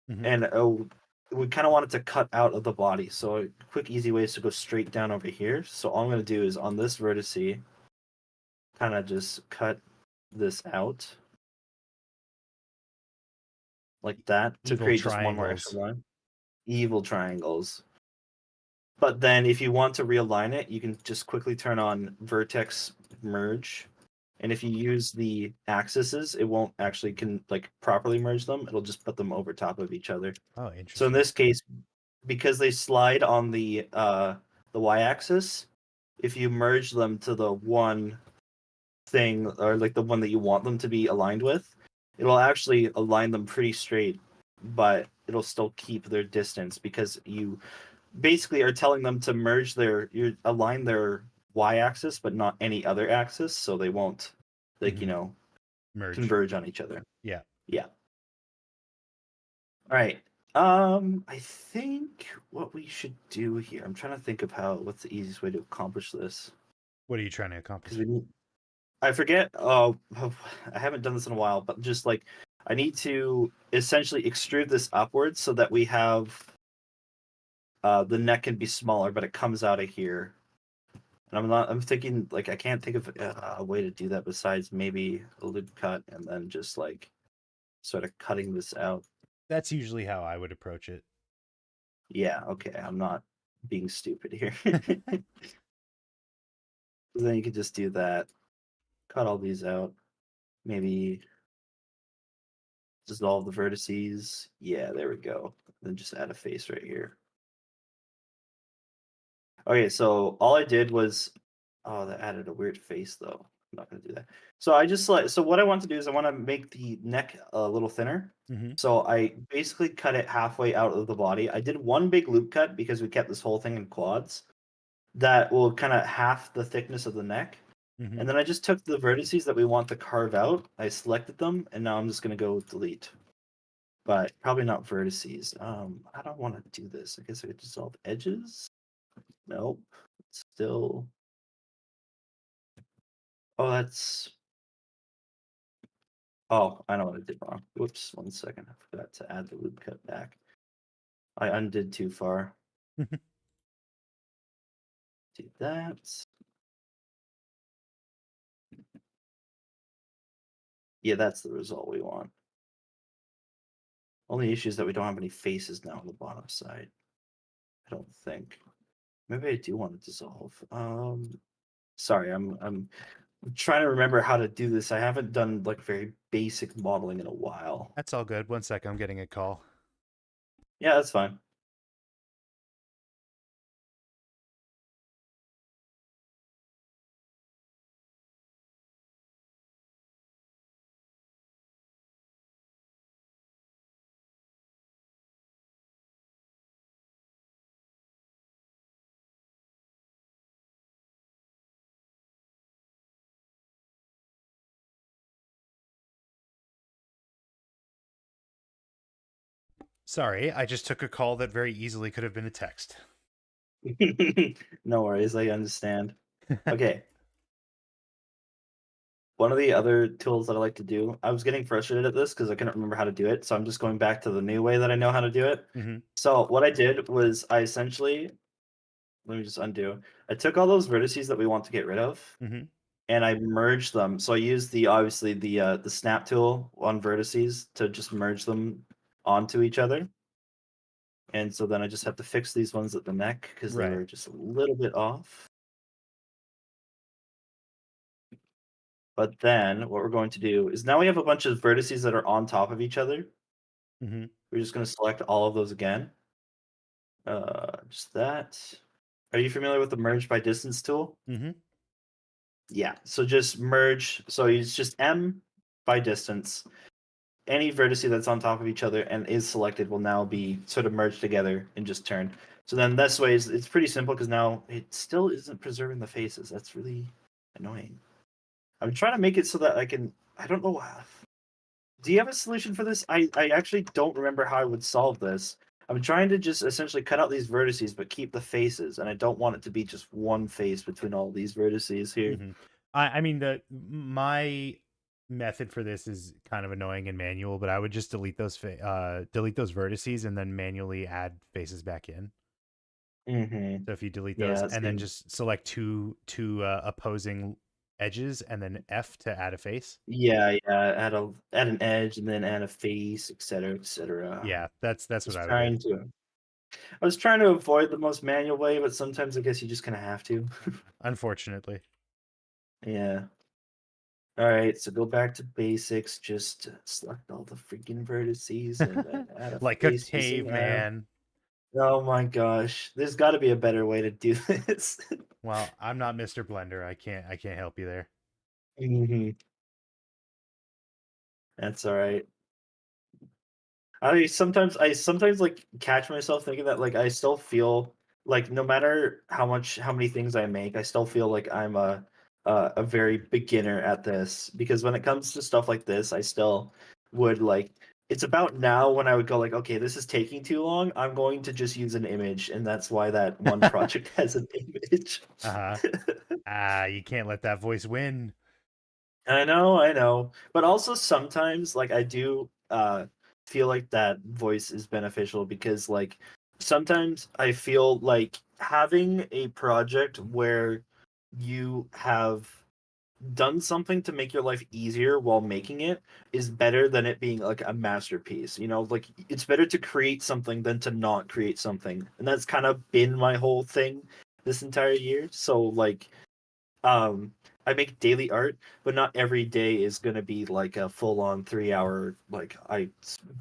Mm-hmm.
And we kind of want it to cut out of the body. So a quick, easy way is to go straight down over here. So all I'm going to do is on this vertice, kind of just cut this out like that to
Evil
create just one more
triangles.
extra line. Evil triangles. But then if you want to realign it, you can just quickly turn on vertex merge. And if you use the axes, it won't actually properly merge them. It'll just put them over top of each other.
Oh,
So in
interesting.
this case, because they slide on the y-axis, if you merge them to the one thing or like the one that you want them to be aligned with, it'll actually align them pretty straight, but it'll still keep their distance because you basically are telling them to you align their y-axis but not any other axis, so they won't
Mhm. Merge.
converge on each other.
Yeah.
Yeah. All right. I think what we should do here. I'm trying to think of what's the easiest way to accomplish this.
What are you trying to accomplish?
Because I forget. Oh, I haven't done this in a while, but just like I need to essentially extrude this upwards so that we have the neck can be smaller, but it comes out of here. And I'm thinking like I can't think of a way to do that besides maybe a loop cut and then just like sort of cutting this out.
That's usually how I would approach it.
Yeah, okay. I'm not being stupid here. Then you could just do that. Cut all these out. Maybe dissolve the vertices. Yeah, there we go. Then just add a face right here. Okay, so all I did was, oh, that added a weird face though. I'm not gonna do that. So I just so what I want to do is I want to make the neck a little thinner.
Mm-hmm.
So I basically cut it halfway out of the body. I did one big loop cut because we kept this whole thing in quads. That will kind of half the thickness of the neck.
Mm-hmm.
And then I just took the vertices that we want to carve out. I selected them, and now I'm just gonna go delete. But probably not vertices. I don't want to do this. I guess I could dissolve edges. Nope. Still. Oh, that's. Oh, I know what I did wrong. Whoops, 1 second. I forgot to add the loop cut back. I undid too far. Do that. Yeah, that's the result we want. Only issue is that we don't have any faces now on the bottom side. I don't think. Maybe I do want to dissolve. Sorry, I'm trying to remember how to do this. I haven't done like very basic modeling in a while.
That's all good. 1 sec, I'm getting a call.
Yeah, that's fine.
Sorry, I just took a call that very easily could have been a text.
No worries, I understand. Okay. One of the other tools that I like to do, I was getting frustrated at this because I couldn't remember how to do it, so I'm just going back to the new way that I know how to do it.
Mm-hmm.
So what I did was I essentially, let me just undo. I took all those vertices that we want to get rid of,
Mm-hmm.
and I merged them. So I used obviously the snap tool on vertices to just merge them onto each other. And so then I just have to fix these ones at the neck because they
Right.
were just a little bit off. But then what we're going to do is now we have a bunch of vertices that are on top of each other.
Mm-hmm.
We're just going to select all of those again. Just that. Are you familiar with the merge by distance tool?
Mm-hmm.
Yeah. So just merge. So it's just M by distance. Any vertice that's on top of each other and is selected will now be sort of merged together and just turned. So then this way it's pretty simple because now it still isn't preserving the faces. That's really annoying. I'm trying to make it so that I don't know. Do you have a solution for this? I actually don't remember how I would solve this. I'm trying to just essentially cut out these vertices but keep the faces, and I don't want it to be just one face between all these vertices here.
Mm-hmm. I mean, my method for this is kind of annoying and manual, but I would just delete those vertices and then manually add faces back in.
Mm-hmm.
So if you delete
Yeah,
those
that
and then
seems-
just select two opposing edges and then F to add a face.
Yeah, add an edge and then add a face, etc., etc.
Yeah, that's
I
what
was
I would
trying
do.
to. I was trying to avoid the most manual way, but sometimes I guess you just kind of have to.
Unfortunately.
Yeah. All right, so go back to basics. Just select all the freaking vertices and then add a
Like a
face using M.
caveman.
Oh my gosh, there's got to be a better way to do this.
Well, I'm not Mr. Blender. I can't help you there.
Mhm. That's all right. I sometimes like catch myself thinking that like I still feel like no matter how many things I make, I still feel like I'm a very beginner at this because when it comes to stuff like this, I still would like it's about now when I would go like, okay, this is taking too long. I'm going to just use an image, and that's why that one project has an image.
Uh-huh. You can't let that voice win.
I know. But also sometimes like I do feel like that voice is beneficial because like sometimes I feel like having a project where you have done something to make your life easier while making it is better than it being like a masterpiece. You know, like it's better to create something than to not create something. And that's kind of been my whole thing this entire year. So like I make daily art, but not every day is going to be like a full-on 3 hour like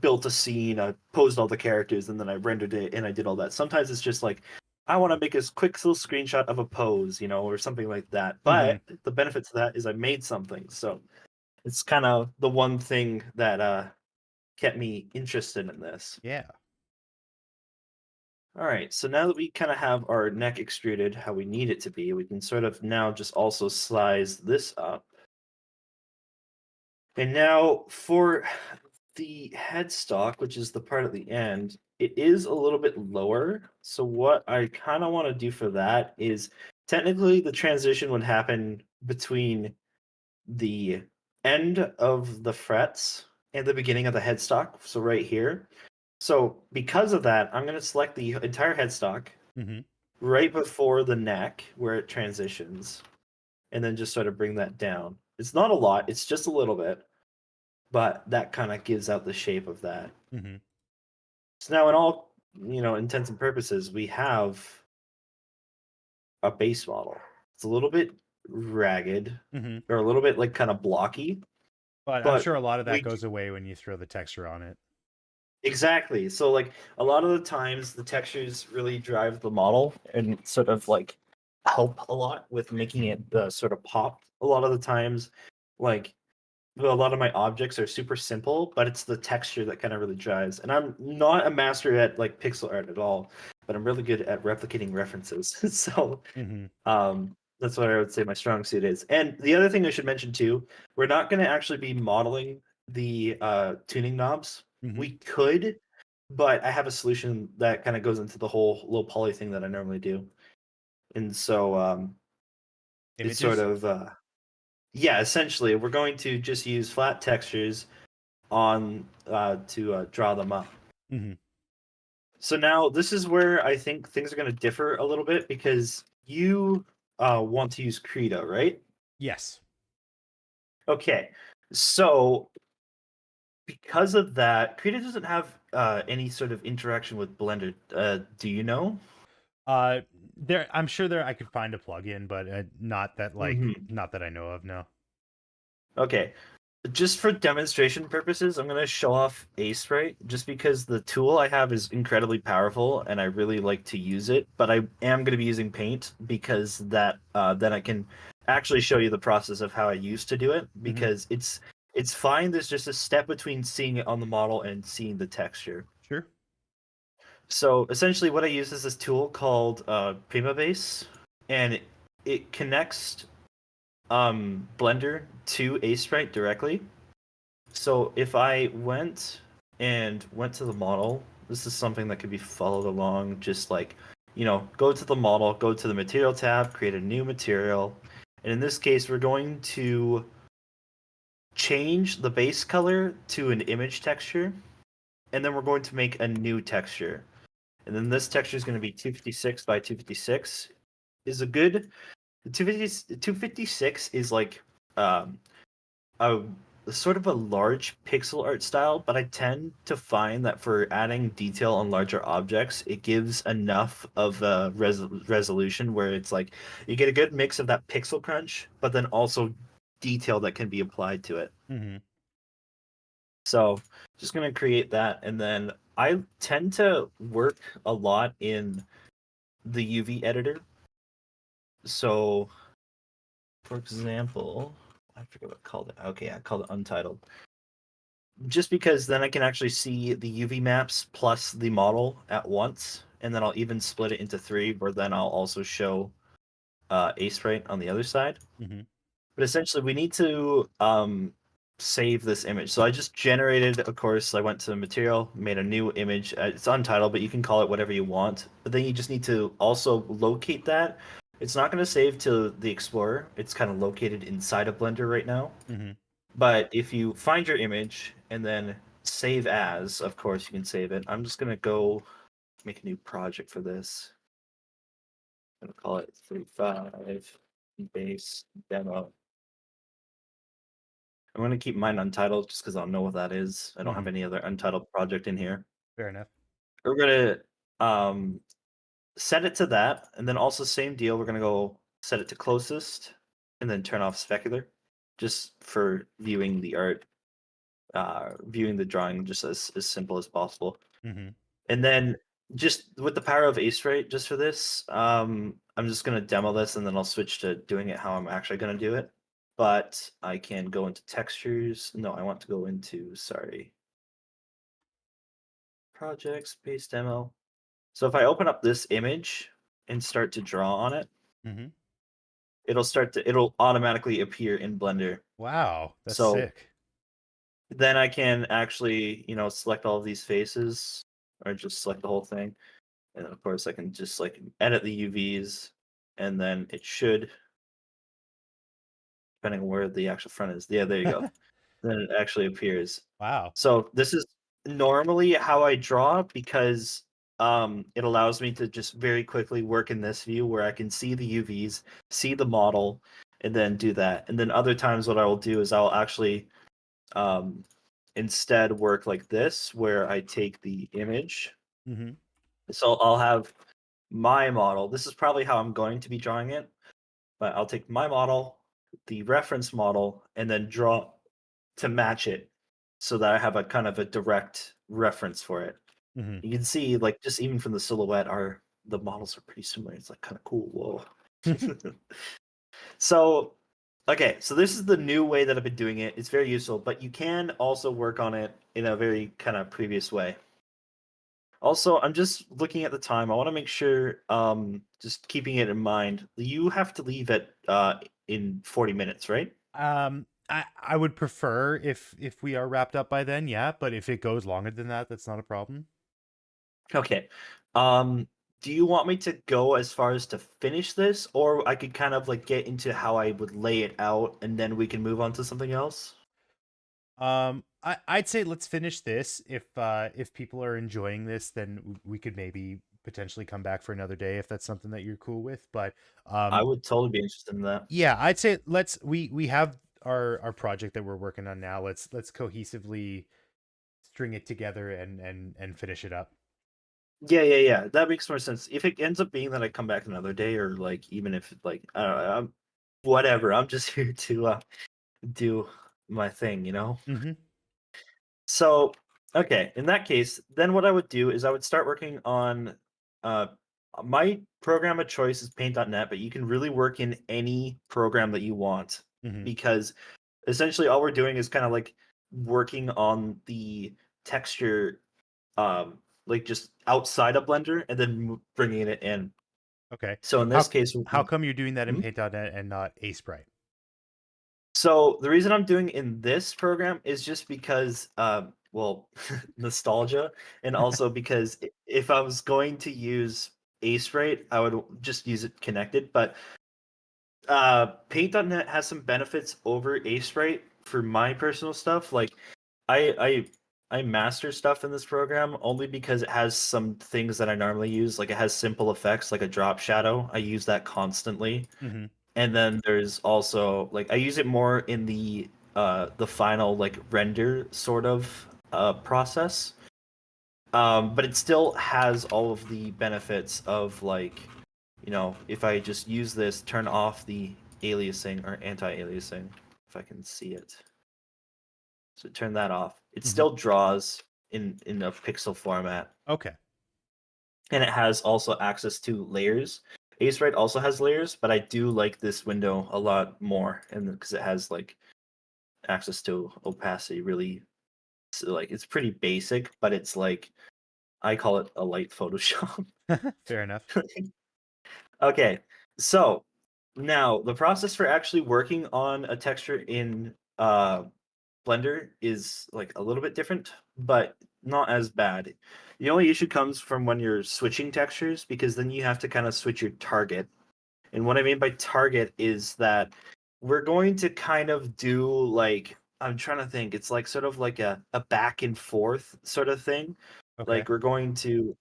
built a scene, I posed all the characters, and then I rendered it and I did all that. Sometimes it's just like I want to make a quick little screenshot of a pose, you know, or something like that. But the benefit to that is I made something. So it's kind of the one thing that kept me interested in this.
Yeah.
All right, so now that we kind of have our neck extruded how we need it to be, we can sort of now just also size this up. And now for the headstock, which is the part at the end, it is a little bit lower. So what I kind of want to do for that is technically the transition would happen between the end of the frets and the beginning of the headstock. So right here. So because of that, I'm going to select the entire headstock
Mm-hmm.
right before the neck where it transitions, and then just sort of bring that down. It's not a lot, it's just a little bit, but that kind of gives out the shape of that.
Mm-hmm.
So now, in all intents and purposes, we have a base model. It's a little bit ragged
Mm-hmm.
or a little bit like kind of blocky.
But I'm
But
sure a lot of
we
that goes away when you throw the texture on it.
Exactly. So like a lot of the times the textures really drive the model and sort of like help a lot with making it sort of pop. A lot of the times, like a lot of my objects are super simple, but it's the texture that kind of really drives. And I'm not a master at like pixel art at all, but I'm really good at replicating references. So
Mm-hmm.
that's what I would say my strong suit is. And the other thing I should mention too, we're not going to actually be modeling the tuning knobs.
Mm-hmm.
We could, but I have a solution that kind of goes into the whole low poly thing that I normally do. And so it's sort
Images?
of yeah, essentially we're going to just use flat textures on to draw them up.
Mhm.
So now this is where I think things are going to differ a little bit because you want to use Krita, right?
Yes.
Okay. So because of that, Krita doesn't have any sort of interaction with Blender. Do you know?
Uh, I'm sure I could find a plugin, but not that
Mhm.
not that I know of. No.
Okay. Just for demonstration purposes, I'm going to show off Aseprite just because the tool I have is incredibly powerful and I really like to use it. But I am going to be using Paint because that then I can actually show you the process of how I used to do it because it's fine. There's just a step between seeing it on the model and seeing the texture.
Sure.
So essentially, what I use is this tool called Primabase, and it connects Blender to Aseprite directly. So if I went to the model, this is something that could be followed along. Just like, go to the model, go to the material tab, create a new material, and in this case, we're going to change the base color to an image texture, and then we're going to make a new texture. And then this texture is going to be 256 by 256. Is a good 256 is like a sort of a large pixel art style, but I tend to find that for adding detail on larger objects, it gives enough of a resolution where it's like you get a good mix of that pixel crunch, but then also detail that can be applied to it.
Mm-hmm.
So just gonna create that, and then I tend to work a lot in the UV editor. So, for example, I forget what I called it. Okay, I called it Untitled. Just because then I can actually see the UV maps plus the model at once, and then I'll even split it into three, where then I'll also show Aseprite on the other side.
Mm-hmm.
But essentially, we need to save this image. So I just generated, of course, I went to material, made a new image. It's untitled, but you can call it whatever you want. But then you just need to also locate that. It's not going to save to the Explorer. It's kind of located inside of Blender right now.
Mm-hmm.
But if you find your image and then save as, of course, you can save it. I'm just going to go make a new project for this. I'm going to call it 35 base demo. I'm going to keep mine untitled just because I'll know what that is. I don't have any other untitled project in here.
Fair enough.
We're going to set it to that. And then also same deal. We're going to go set it to closest and then turn off specular just for viewing the art, viewing the drawing just as simple as possible.
Mm-hmm.
And then just with the power of Aseprite, just for this, I'm just going to demo this and then I'll switch to doing it how I'm actually going to do it. But I can go into textures. No, I want to go into, sorry, projects, base demo. So if I open up this image and start to draw on it,
Mm-hmm.
it'll automatically appear in Blender.
Wow, that's
So
sick.
then I can actually, select all of these faces or just select the whole thing. And of course I can just like edit the UVs and then it should, depending on where the actual front is. Yeah, there you go. Then it actually appears.
Wow.
So this is normally how I draw because it allows me to just very quickly work in this view where I can see the UVs, see the model, and then do that. And then other times what I will do is I'll actually instead work like this where I take the image.
Mm-hmm.
So I'll have my model. This is probably how I'm going to be drawing it, but I'll take my model, the reference model, and then draw to match it so that I have a kind of a direct reference for it.
Mm-hmm.
You can see, like, just even from the silhouette, the models are pretty similar. It's like kind of cool. Whoa. So, okay, so this is the new way that I've been doing it. It's very useful, but you can also work on it in a very kind of previous way. Also, I'm just looking at the time. I want to make sure, just keeping it in mind, you have to leave at in 40 minutes, right?
I would prefer if we are wrapped up by then, yeah. But if it goes longer than that, that's not a problem.
Okay. Do you want me to go as far as to finish this, or I could kind of like get into how I would lay it out, and then we can move on to something else?
I'd say let's finish this. If people are enjoying this, then we could maybe potentially come back for another day if that's something that you're cool with. But
I would totally be interested in that.
yeah, I'd say we have our project that we're working on now. Let's cohesively string it together and finish it up.
Yeah. That makes more sense. If it ends up being that I come back another day, or like even if like I don't know, whatever. I'm just here to do my thing, you know.
Mm-hmm.
So, okay, in that case, then what I would do is I would start working on uh my program of choice is paint.net, but you can really work in any program that you want,
Mm-hmm.
because essentially all we're doing is kind of like working on the texture like just outside of Blender and then bringing it in.
Okay.
So in
How
this case,
how come you're doing that in
Mhm.
Paint.net and not Sprite?
So the reason I'm doing in this program is just because, well, nostalgia, and also because if I was going to use Aseprite, I would just use it connected. But Paint.net has some benefits over Aseprite for my personal stuff. Like, I master stuff in this program only because it has some things that I normally use. Like, it has simple effects, like a drop shadow. I use that constantly.
Mm-hmm.
And then there's also like I use it more in the final like render sort of process. But it still has all of the benefits of like, you know, if I just use this, turn off the aliasing or anti-aliasing, if I can see it. So turn that off. It
Mhm.
still draws in a pixel format,
Okay.
and it has also access to layers. Aseprite also has layers, but I do like this window a lot more, and because it has like access to opacity, really, so, like it's pretty basic, but it's like I call it a light Photoshop.
Fair enough.
Okay, so now the process for actually working on a texture in Blender is like a little bit different, but not as bad. The only issue comes from when you're switching textures, because then you have to kind of switch your target. And what I mean by target is that we're going to kind of do like, I'm trying to think, it's like sort of like a back and forth sort of thing.
Okay.
Like we're going to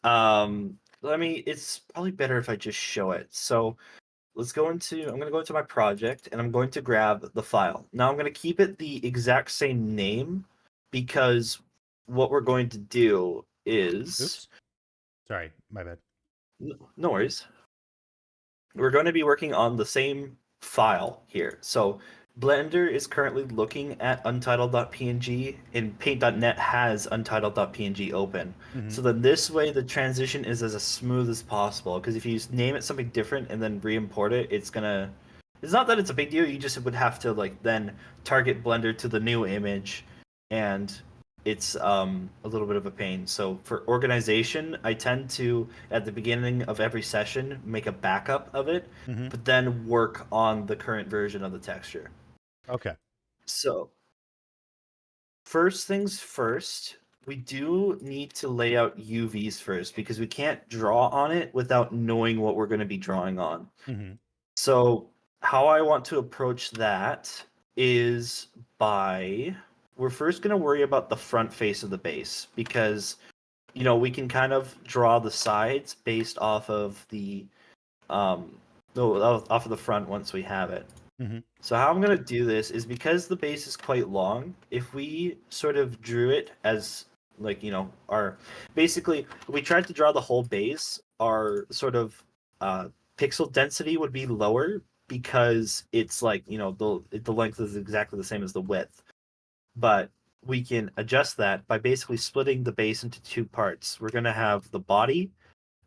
let me, it's probably better if I just show it. So I'm going to go into my project and I'm going to grab the file. Now I'm going to keep it the exact same name, because what we're going to do is,
Oops. Sorry, my bad.
no worries. We're going to be working on the same file here. So Blender is currently looking at untitled.png, and paint.net has untitled.png open.
Mhm.
So then this way the transition is as smooth as possible, because if you name it something different and then re-import it, it's not that it's a big deal, you just would have to like then target Blender to the new image, and it's a little bit of a pain. So for organization, I tend to at the beginning of every session make a backup of it,
Mhm.
but then work on the current version of the texture.
Okay.
So first things first, we do need to lay out UVs first, because we can't draw on it without knowing what we're going to be drawing on.
Mm-hmm.
So how I want to approach that is by, we're first going to worry about the front face of the base, because you know we can kind of draw the sides based off of the off of the front once we have it.
Mm-hmm.
So how I'm going to do this is, because the base is quite long, if we sort of drew it as like, you know, our basically if we tried to draw the whole base, our sort of pixel density would be lower, because it's like, you know, the length is exactly the same as the width. But we can adjust that by basically splitting the base into two parts. We're going to have the body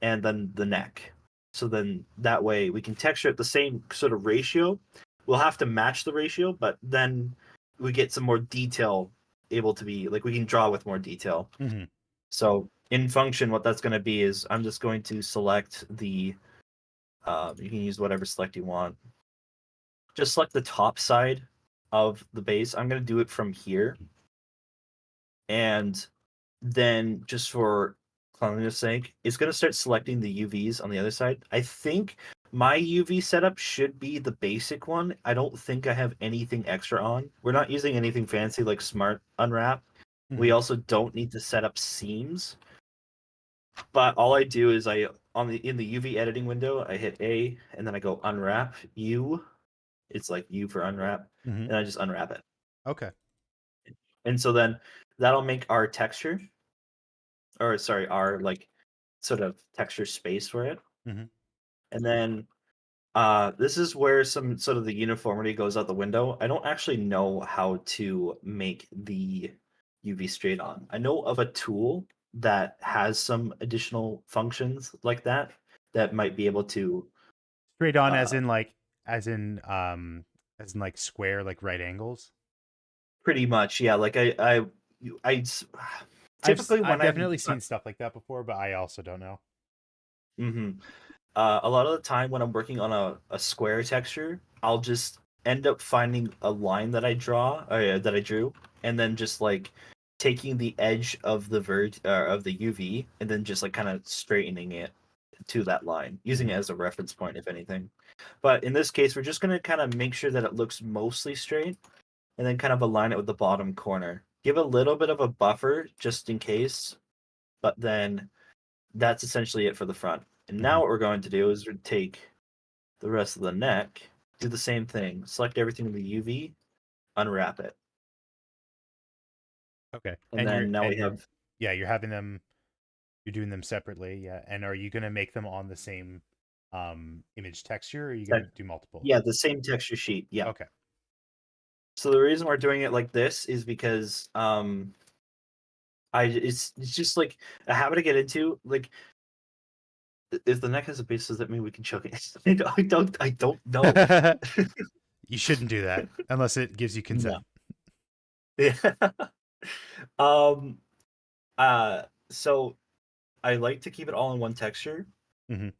and then the neck. So then that way we can texture it the same sort of ratio. We'll have to match the ratio, but then we get some more detail, able to be like, we can draw with more detail.
Mm-hmm.
So in function, what that's going to be is I'm just going to select the you can use whatever select you want. Just select the top side of the base. I'm going to do it from here. And then just for cleanliness sake, it's going to start selecting the UVs on the other side. I think my UV setup should be the basic one. I don't think I have anything extra on. We're not using anything fancy like Smart Unwrap. We
Mhm.
also don't need to set up seams. But all I do is in the UV editing window, I hit A and then I go unwrap U. It's like U for unwrap,
Mhm.
and I just unwrap it.
Okay.
And so then that'll make our texture, or sorry, our like sort of texture space for it.
Mhm.
And then this is where some sort of the uniformity goes out the window. I don't actually know how to make the UV straight on. I know of a tool that has some additional functions like that that might be able to
Straight on,
uh,
as in like square, like right angles.
pretty much, yeah. Like typically
I've
when I'm
definitely seen stuff like that before, but I also don't know.
Mhm. A lot of the time when I'm working on a square texture, I'll just end up finding a line that that I drew, and then just like taking the edge of the of the UV, and then just like kind of straightening it to that line, using it
Mhm.
as a reference point, if anything. But in this case, we're just gonna kind of make sure that it looks mostly straight, and then kind of align it with the bottom corner. Give a little bit of a buffer just in case, but then that's essentially it for the front. And now
Mhm.
what we're going to do is take the rest of the neck, do the same thing, select everything in the UV, unwrap it.
Okay.
And then now we
you're
have,
yeah, you're having them you're doing them separately, yeah. And are you gonna make them on the same image texture, or are you gonna do multiple?
yeah, the same texture sheet. Yeah.
Okay.
So the reason we're doing it like this is because it's just like a habit to get into. Like if the neck has a base, does that mean we can choke it? I don't know.
You shouldn't do that unless it gives you
No.
consent.
Yeah. um so I like to keep it all in one texture.
Mhm.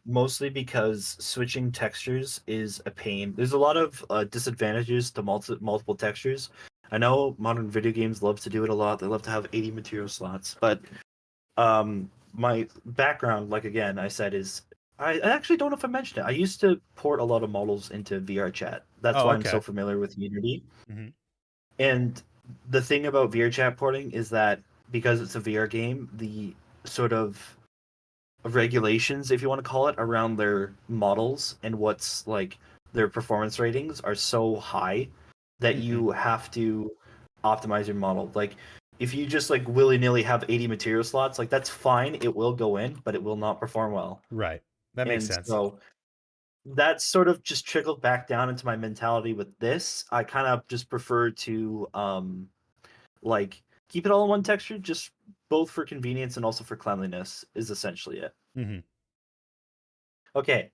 Mostly because switching textures is a pain. There's a lot of disadvantages to multiple textures. I know modern video games love to do it a lot. They love to have 80 material slots, but my background, like again, I said is I actually don't know if I mentioned it. I used to port a lot of models into VR chat. That's
Oh,
why I'm so
okay.
familiar with Unity.
Mhm.
And the thing about VR chat porting is that because it's a VR game, the sort of regulations, if you want to call it, around their models and what's like their performance ratings are so high that
Mhm.
you have to optimize your model. Like if you just like willy-nilly have 80 material slots, like that's fine, it will go in, but it will not perform well.
Right. That makes
And
sense.
so that's sort of just trickled back down into my mentality with this. I kind of just prefer to like keep it all in one texture, just both for convenience and also for cleanliness is essentially it.
Mhm.
Okay,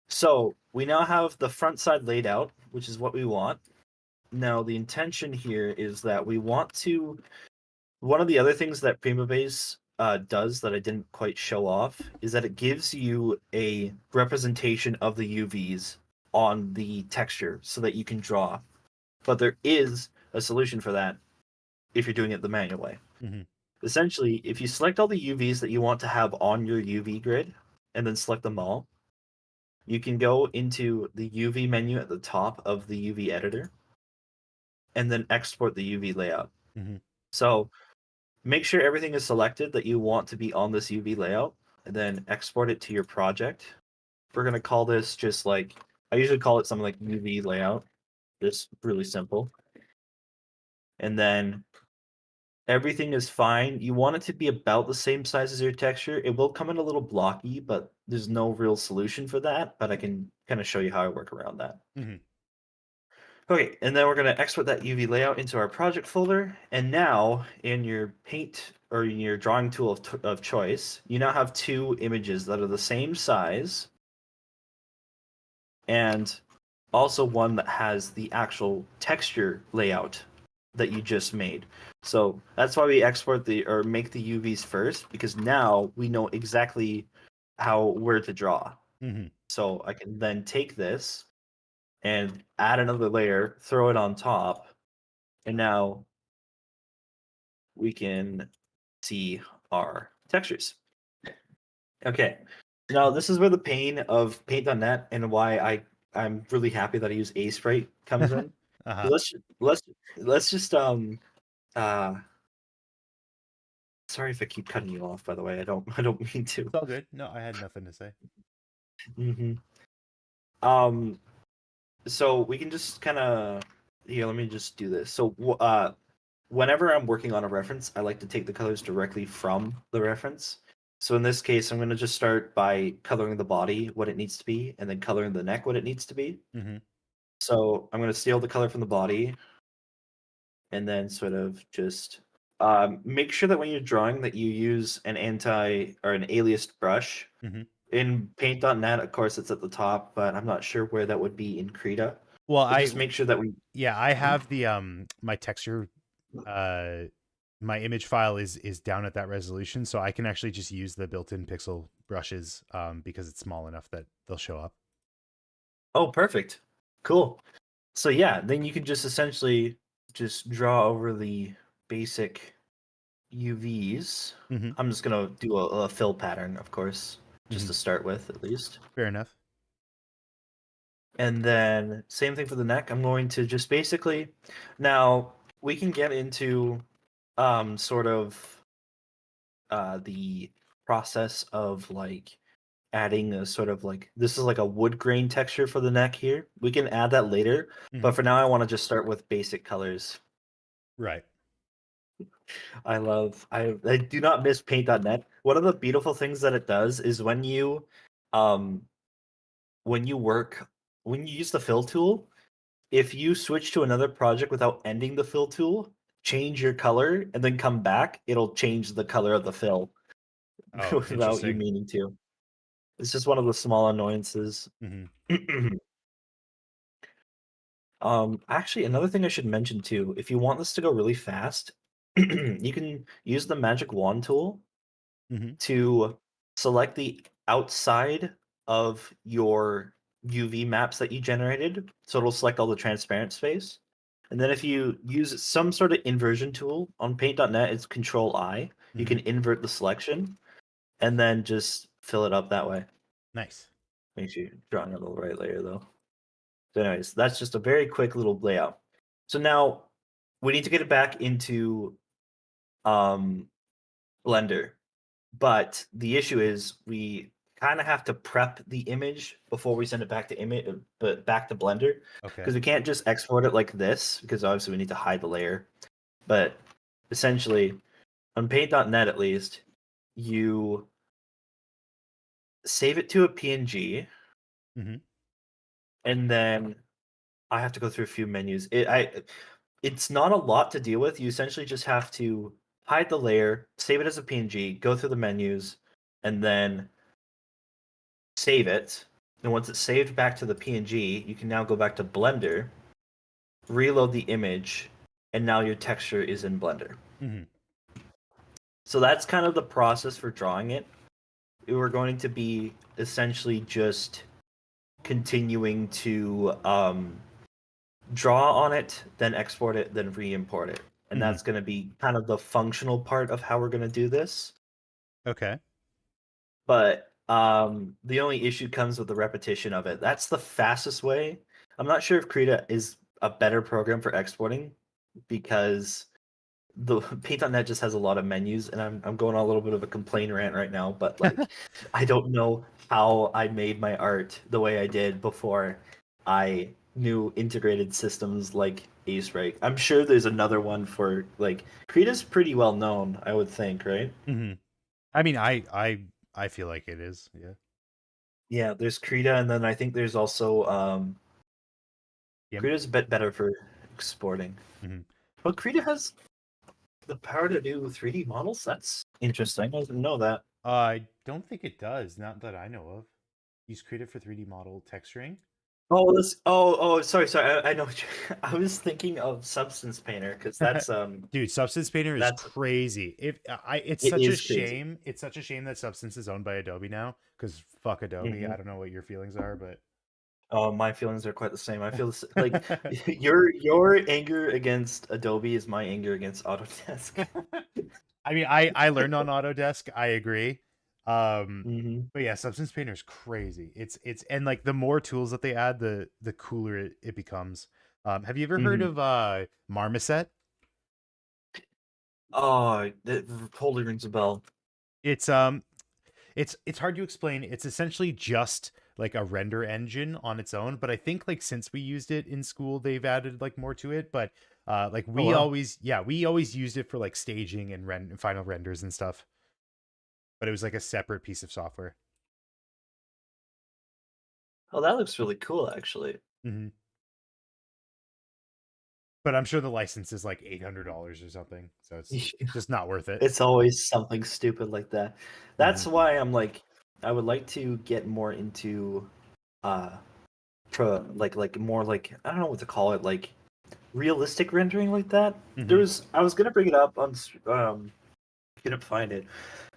so we now have the front side laid out, which is what we want. Now the intention here is that we want to. One of the other things that PrimaBase does that I didn't quite show off is that it gives you a representation of the UVs on the texture so that you can draw. But there is a solution for that if you're doing it the manual way.
Mhm.
Essentially, if you select all the UVs that you want to have on your UV grid and then select them all, you can go into the UV menu at the top of the UV editor and then export the UV layout.
Mhm.
So make sure everything is selected that you want to be on this UV layout and then export it to your project. We're going to call this just like, I usually call it something like UV layout, just really simple. And then everything is fine. You want it to be about the same size as your texture. It will come in a little blocky, but there's no real solution for that. But I can kind of show you how I work around that.
Mhm.
Okay, and then we're going to export that UV layout into our project folder. And now in your paint or in your drawing tool of choice, you now have two images that are the same size and also one that has the actual texture layout that you just made. So that's why we export or make the UVs first, because now we know exactly where to draw.
Mhm.
So I can then take this and add another layer, throw it on top, and now we can see our textures. Okay. Now this is where the pain of Paint.net and why I'm really happy that I use Aseprite comes in.
Uh-huh.
Let's just uh sorry if I keep cutting you off, by the way. I don't mean to.
It's all good. No, I had nothing to say.
hmm So we can just kind of here. Let me just do this. So whenever I'm working on a reference, I like to take the colors directly from the reference. So in this case, I'm going to just start by coloring the body what it needs to be, and then coloring the neck what it needs to be.
Mm-hmm.
So I'm going to steal the color from the body, and then sort of just make sure that when you're drawing that you use an anti or an aliased brush.
Mm-hmm.
In Paint.net, of course, it's at the top, but I'm not sure where that would be in Krita.
Well,
But just make sure that we.
yeah, I have the my texture my image file is down at that resolution, so I can actually just use the built-in pixel brushes because it's small enough that they'll show up.
Oh, perfect. Cool. So yeah, then you can just essentially just draw over the basic UVs.
Mhm.
I'm just gonna do a fill pattern, of course, just
Mhm.
to start with at least.
Fair enough.
And then same thing for the neck. I'm going to just basically now we can get into sort of the process of like adding a sort of like this is like a wood grain texture for the neck here. We can add that later, but
Mhm.
for now I want to just start with basic colors.
Right.
I do not miss Paint.net. One of the beautiful things that it does is um when you work when you use the fill tool, if you switch to another project without ending the fill tool, change your color and then come back, it'll change the color of the fill
Oh,
without you
interesting.
meaning to. It's just one of the small annoyances.
Mhm.
Actually, another thing I should mention too, if you want this to go really fast, you can use the magic wand tool
Mhm.
to select the outside of your UV maps that you generated. So it'll select all the transparent space. And then if you use some sort of inversion tool on paint.net, it's Control I. You can invert the selection and then just fill it up that way.
Nice.
Make sure you're drawing on the right layer though. So anyways, that's just a very quick little layout. So now we need to get it back into Blender. But the issue is we kind of have to prep the image before we send it back to but back to Blender
Okay.
because we can't just export it like this because obviously we need to hide the layer. But essentially, on Paint.net at least, you save it to a PNG,
Mhm.
and then I have to go through a few menus. It's not a lot to deal with. You essentially just have to hide the layer, save it as a PNG, go through the menus, and then save it. And once it's saved back to the PNG, you can now go back to Blender, reload the image, and now your texture is in Blender.
Mhm.
So that's kind of the process for drawing it. We're going to be essentially just continuing to draw on it, then export it, then re-import it. And that's going to be kind of the functional part of how we're going to do this.
Okay.
But the only issue comes with the repetition of it. That's the fastest way. I'm not sure if Krita is a better program for exporting because the Paint.net just has a lot of menus, and I'm going on a little bit of a complaint rant right now. But like, I don't know how I made my art the way I did before I knew integrated systems like Aseprite. I'm sure there's another one for like Krita's pretty well known, I would think, right?
Mhm. I mean, I feel like it is. Yeah.
Yeah, there's Krita, and then I think there's also
Yeah.
Krita's a bit better for exporting.
Mhm.
But Krita has the power to do 3D models. That's interesting. I didn't know that.
I don't think it does. Not that I know of. Use Creative for 3D model texturing.
Oh, sorry. I know. I was thinking of Substance Painter because that's
Dude, Substance Painter is
that's
crazy. It's
it
such a
is crazy.
shame. It's such a shame that Substance is owned by Adobe now. Because fuck Adobe.
Mhm.
I don't know what your feelings are, but
My feelings are quite the same. I feel like your anger against Adobe is my anger against Autodesk.
I mean, I learned on Autodesk. I agree.
Hmm.
But yeah, Substance Painter is crazy. It's and like the more tools that they add, the cooler it becomes. Have you ever heard
Hmm.
of Marmoset?
Oh, that totally rings a bell.
It's it's hard to explain. It's essentially just like a render engine on its own, but I think like since we used it in school, they've added like more to it. But like
Oh wow.
we always used it for like staging and final renders and stuff. But it was like a separate piece of software.
Oh, that looks really cool, actually.
Hmm. But I'm sure the license is like $800 or something, so it's just not worth it.
It's always something stupid like that. That's
Hmm.
why I'm like, I would like to get more into, uh, like more like I don't know what to call it, like realistic rendering like that.
Hmm.
I was gonna bring it up on, couldn't find it.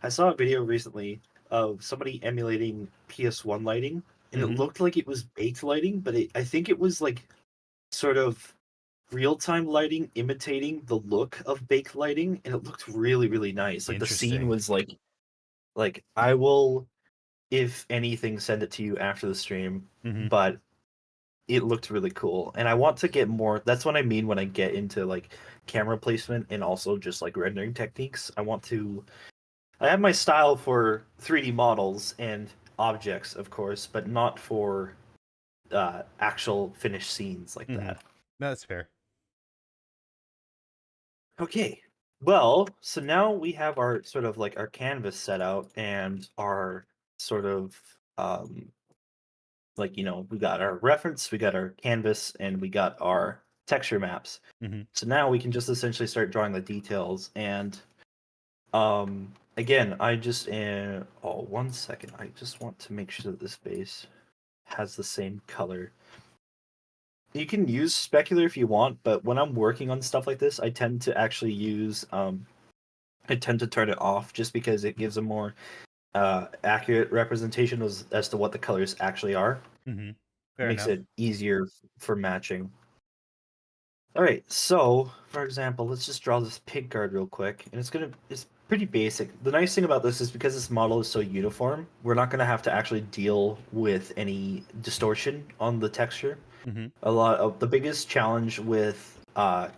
I saw a video recently of somebody emulating PS1 lighting, and it
Hmm.
looked like it was baked lighting, but I think it was like sort of real-time lighting imitating the look of baked lighting, and it looked really, really nice. Like the scene
Interesting.
was like I will, if anything, send it to you after the stream,
Hmm.
but it looked really cool. And I want to get more, that's what I mean when I get into like camera placement and also just like rendering techniques. I have my style for 3D models and objects, of course, but not for actual finished scenes like
Hmm.
that.
That's fair.
Okay. Well, so now we have our sort of like our canvas set out and our sort of like we got our reference, we got our canvas, and we got our texture maps.
Hmm.
So now we can just essentially start drawing the details. And again, I just oh 1 second, I just want to make sure that this base has the same color. You can use specular if you want, but when I'm working on stuff like this, I tend to actually use I tend to turn it off just because it gives a more accurate representation as to what the colors actually are.
Hmm.
It
Fair
makes
enough.
it easier for matching. All right, so for example, let's just draw this pig guard real quick, and it's pretty basic. The nice thing about this is because this model is so uniform, we're not gonna have to actually deal with any distortion on the texture.
Hmm.
A lot of the biggest challenge with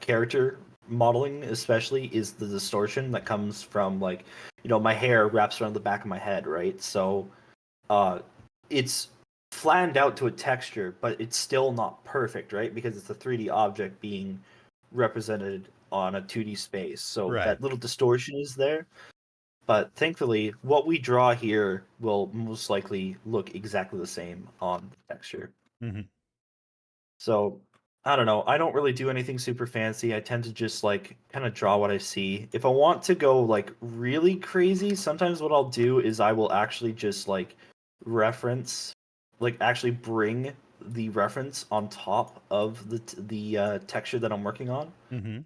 character modeling especially is the distortion that comes from like my hair wraps around the back of my head, right? So uh it's flattened out to a texture, but it's still not perfect, right? Because it's a 3D object being represented on a 2D space, so
Right.
that little distortion is there. But thankfully what we draw here will most likely look exactly the same on the texture.
Hmm.
So I don't know. I don't really do anything super fancy. I tend to just like kind of draw what I see. If I want to go like really crazy, sometimes what I'll do is I will actually just like reference, like actually bring the reference on top of the texture that I'm working on.
Hmm.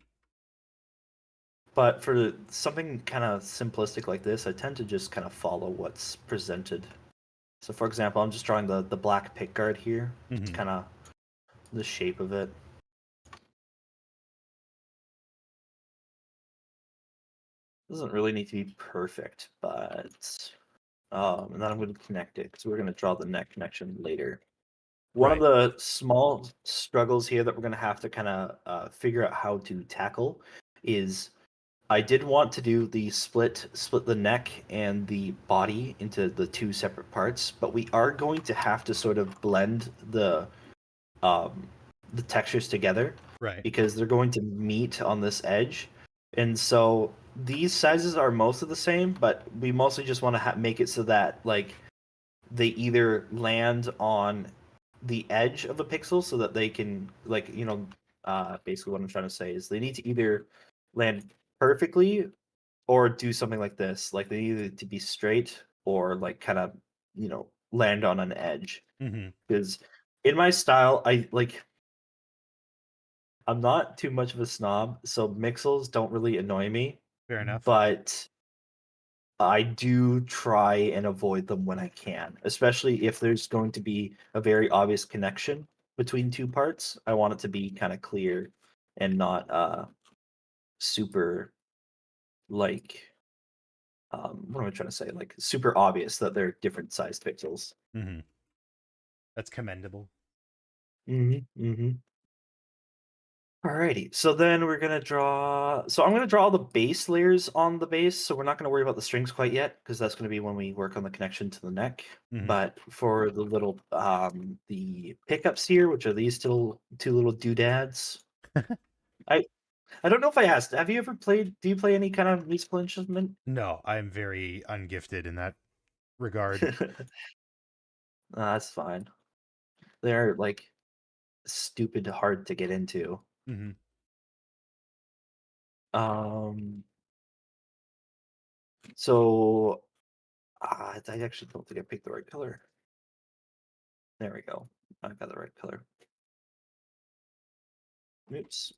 But for something kind of simplistic like this, I tend to just kind of follow what's presented. So for example, I'm just drawing the black pick guard here. It's
Hmm.
kind of the shape of it. Doesn't really need to be perfect, but and then I'm going to connect it because we're going to draw the neck connection later. One of
Right.
the small struggles here that we're going to have to kind of figure out how to tackle is I did want to do the split the neck and the body into the two separate parts, but we are going to have to sort of blend um, the textures together
Right.
because they're going to meet on this edge. And so these sizes are most of the same, but we mostly just want to make it so that like they either land on the edge of a pixel so that they can like basically what I'm trying to say is they need to either land perfectly or do something like this, like they either to be straight or like kind of land on an edge.
Hmm.
Because in my style I'm not too much of a snob, so mixels don't really annoy me,
Fair enough.
but I do try and avoid them when I can, especially if there's going to be a very obvious connection between two parts. I want it to be kind of clear and not super like what am I trying to say? Like super obvious that they're different sized pixels.
Mm-hmm. That's commendable.
Mm-hmm. Alrighty, so then we're gonna draw. So I'm gonna draw all the base layers on the base. So we're not gonna worry about the strings quite yet, because that's gonna be when we work on the connection to the neck.
Mhm.
But for the little the pickups here, which are these two little doodads, I don't know if I asked. Have you ever played? Do you play any kind of musical instrument?
No, I'm very ungifted in that regard.
That's fine. They're like stupid hard to get into.
Mm-hmm.
So I actually don't think I picked the right color. There we go. I got the right color. Oops.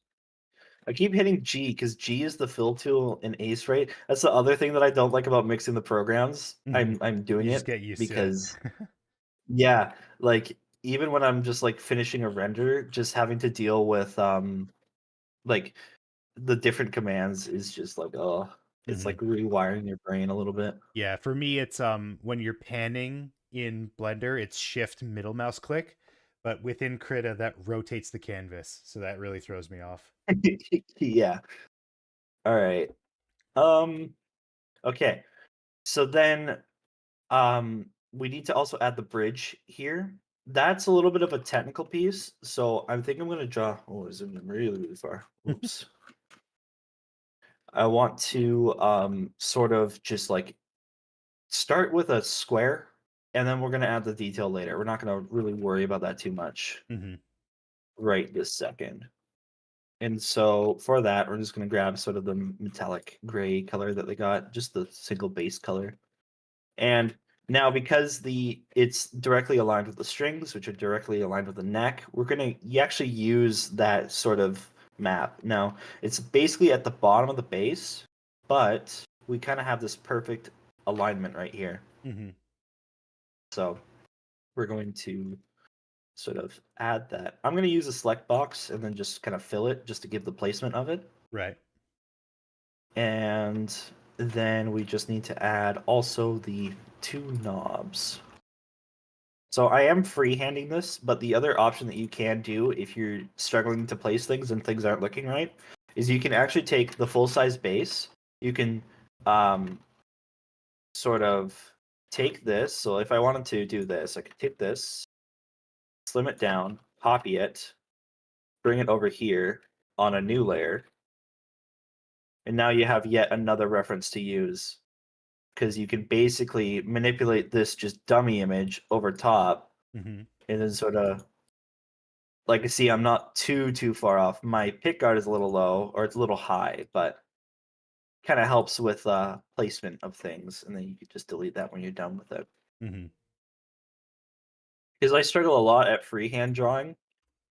I keep hitting G because G is the fill tool in Ace, right? That's the other thing that I don't like about mixing the programs. I'm doing
You
it
just get used
because
to it.
yeah, like even when I'm just like finishing a render, just having to deal with like the different commands is just like it's like rewiring your brain a little bit.
Yeah, for me it's when you're panning in Blender, it's shift middle mouse click, but within Krita that rotates the canvas, so that really throws me off.
Yeah. All right. Okay. So then we need to also add the bridge here. That's a little bit of a technical piece, so I think I'm going to draw. Oh, I zoomed in really far. Oops. I want to sort of just like start with a square, and then we're going to add the detail later. We're not going to really worry about that too much
Mm-hmm.
right this second. And so for that, we're just going to grab sort of the metallic gray color that they got, just the single base color. And now because it's directly aligned with the strings, which are directly aligned with the neck, we're going to actually use that sort of map. Now, it's basically at the bottom of the base, but we kind of have this perfect alignment right here.
Mm-hmm.
So we're going to sort of add that. I'm going to use a select box and then just kind of fill it just to give the placement of it.
Right.
And then we just need to add also the two knobs. So I am freehanding this, but the other option that you can do if you're struggling to place things and things aren't looking right is you can actually take the full-size base. You can sort of take this. So if I wanted to do this, I could take this, slim it down, copy it, bring it over here on a new layer. And now you have yet another reference to use, because you can basically manipulate this just dummy image over top,
Mm-hmm.
and then sort of like, see, I'm not too far off. My pick guard is a little low, or it's a little high, but kind of helps with placement of things, and then you could just delete that when you're done with it.
Mm-hmm.
Because I struggle a lot at freehand drawing,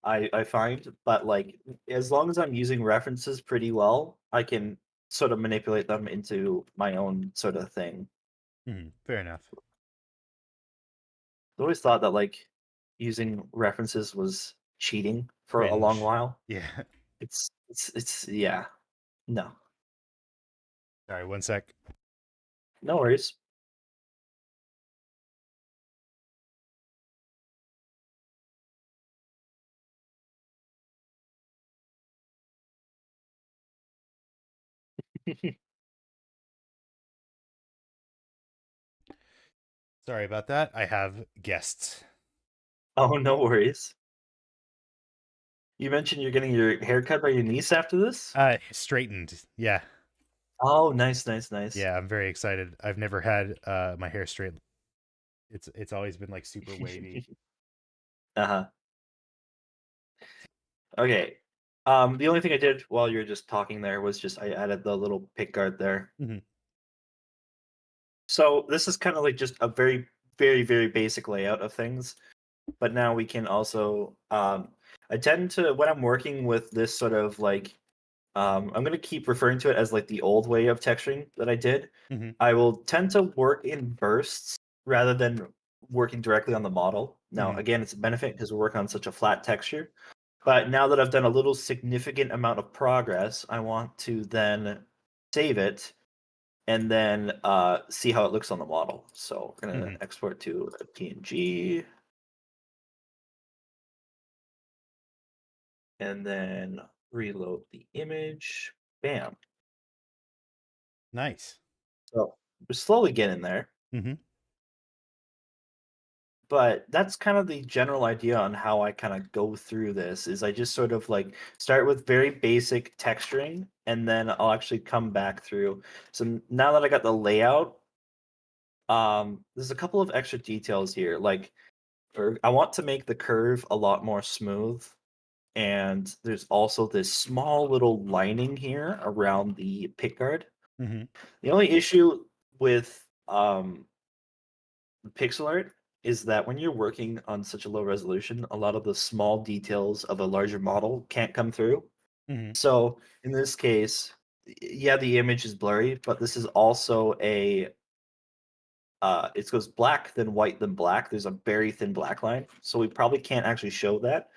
I find, but like as long as I'm using references pretty well, I can sort of manipulate them into my own sort of thing.
Mm-hmm. Fair enough.
I always thought that like using references was cheating for a long
Cringe.
while.
Yeah.
It's yeah. No.
Sorry, one sec.
No worries.
Sorry about that. I have guests.
Oh, no worries. You mentioned you're getting your hair cut by your niece after this?
Straightened. Yeah.
Oh, nice.
Yeah, I'm very excited. I've never had my hair straight. It's always been like super wavy.
Uh-huh. Okay. The only thing I did while you were just talking there was just I added the little pick guard there.
Mhm.
So this is kind of like just a very, very basic layout of things. But now we can also I tend to, when I'm working with this sort of like I'm going to keep referring to it as like the old way of texturing that I did.
Mhm.
I will tend to work in bursts rather than working directly on the model. Now,
Mhm.
again, it's a benefit because we're working on such a flat texture. But now that I've done a little significant amount of progress, I want to then save it and then see how it looks on the model. So we're gonna export to a PNG. And then reload the image. Bam.
Nice.
So we're slowly getting there.
Mm-hmm.
But that's kind of the general idea on how I kind of go through this is I just sort of like start with very basic texturing and then I'll actually come back through. So now that I got the layout, there's a couple of extra details here. Like I want to make the curve a lot more smooth. And there's also this small little lining here around the pickguard.
Mm-hmm.
The only issue with pixel art is that when you're working on such a low resolution, a lot of the small details of a larger model can't come through.
Mm-hmm.
So in this case, yeah, the image is blurry, but this is also a it goes black, then white, then black. There's a very thin black line, so we probably can't actually show that.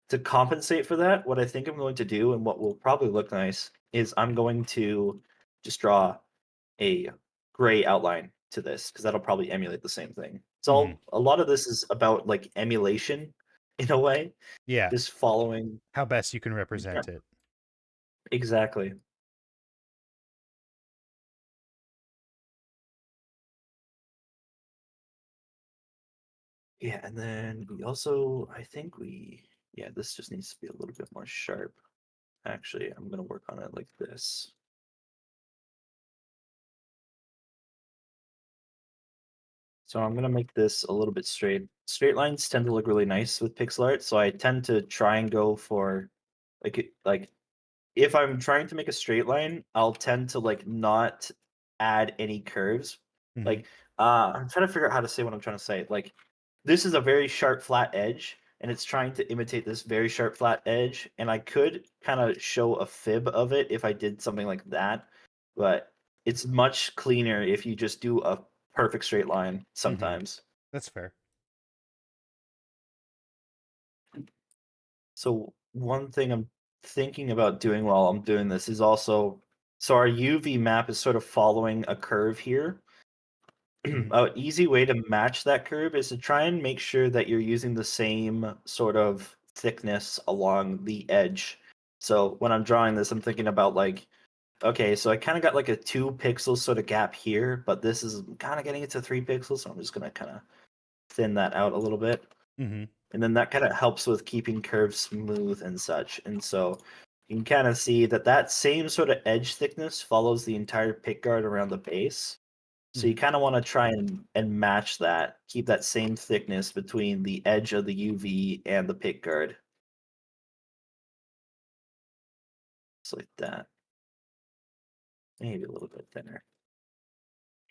To compensate for that, what I think I'm going to do, and what will probably look nice, is I'm going to just draw a gray outline to this because that'll probably emulate the same thing. So a lot of this is about like emulation in a way.
Yeah.
Just following
How best you can represent it.
exactly. Yeah, and then we also, I think yeah, this just needs to be a little bit more sharp. Actually, I'm gonna work on it like this. So I'm gonna make this a little bit straight. Straight lines tend to look really nice with pixel art, so I tend to try and go for like if I'm trying to make a straight line, I'll tend to like not add any curves.
Mhm.
Like I'm trying to figure out how to say what I'm trying to say. Like this is a very sharp flat edge and it's trying to imitate this very sharp flat edge and I could kind of show a fib of it if I did something like that, but it's much cleaner if you just do a perfect straight line sometimes.
That's fair.
So one thing I'm thinking about doing while I'm doing this is also, so our UV map is sort of following a curve here. An easy way to match that curve is to try and make sure that you're using the same sort of thickness along the edge. So when I'm drawing this, I'm thinking about like, okay, so I kind of got like a 2 pixel sort of gap here, but this is kind of getting it to 3 pixels, so I'm just going to kind of thin that out a little bit.
Mm-hmm.
And then that kind of helps with keeping curves smooth and such. And so you can kind of see that that same sort of edge thickness follows the entire pickguard around the base. So you kind of want to try and match that, keep that same thickness between the edge of the UV and the pickguard. Just like that. Maybe a little bit thinner.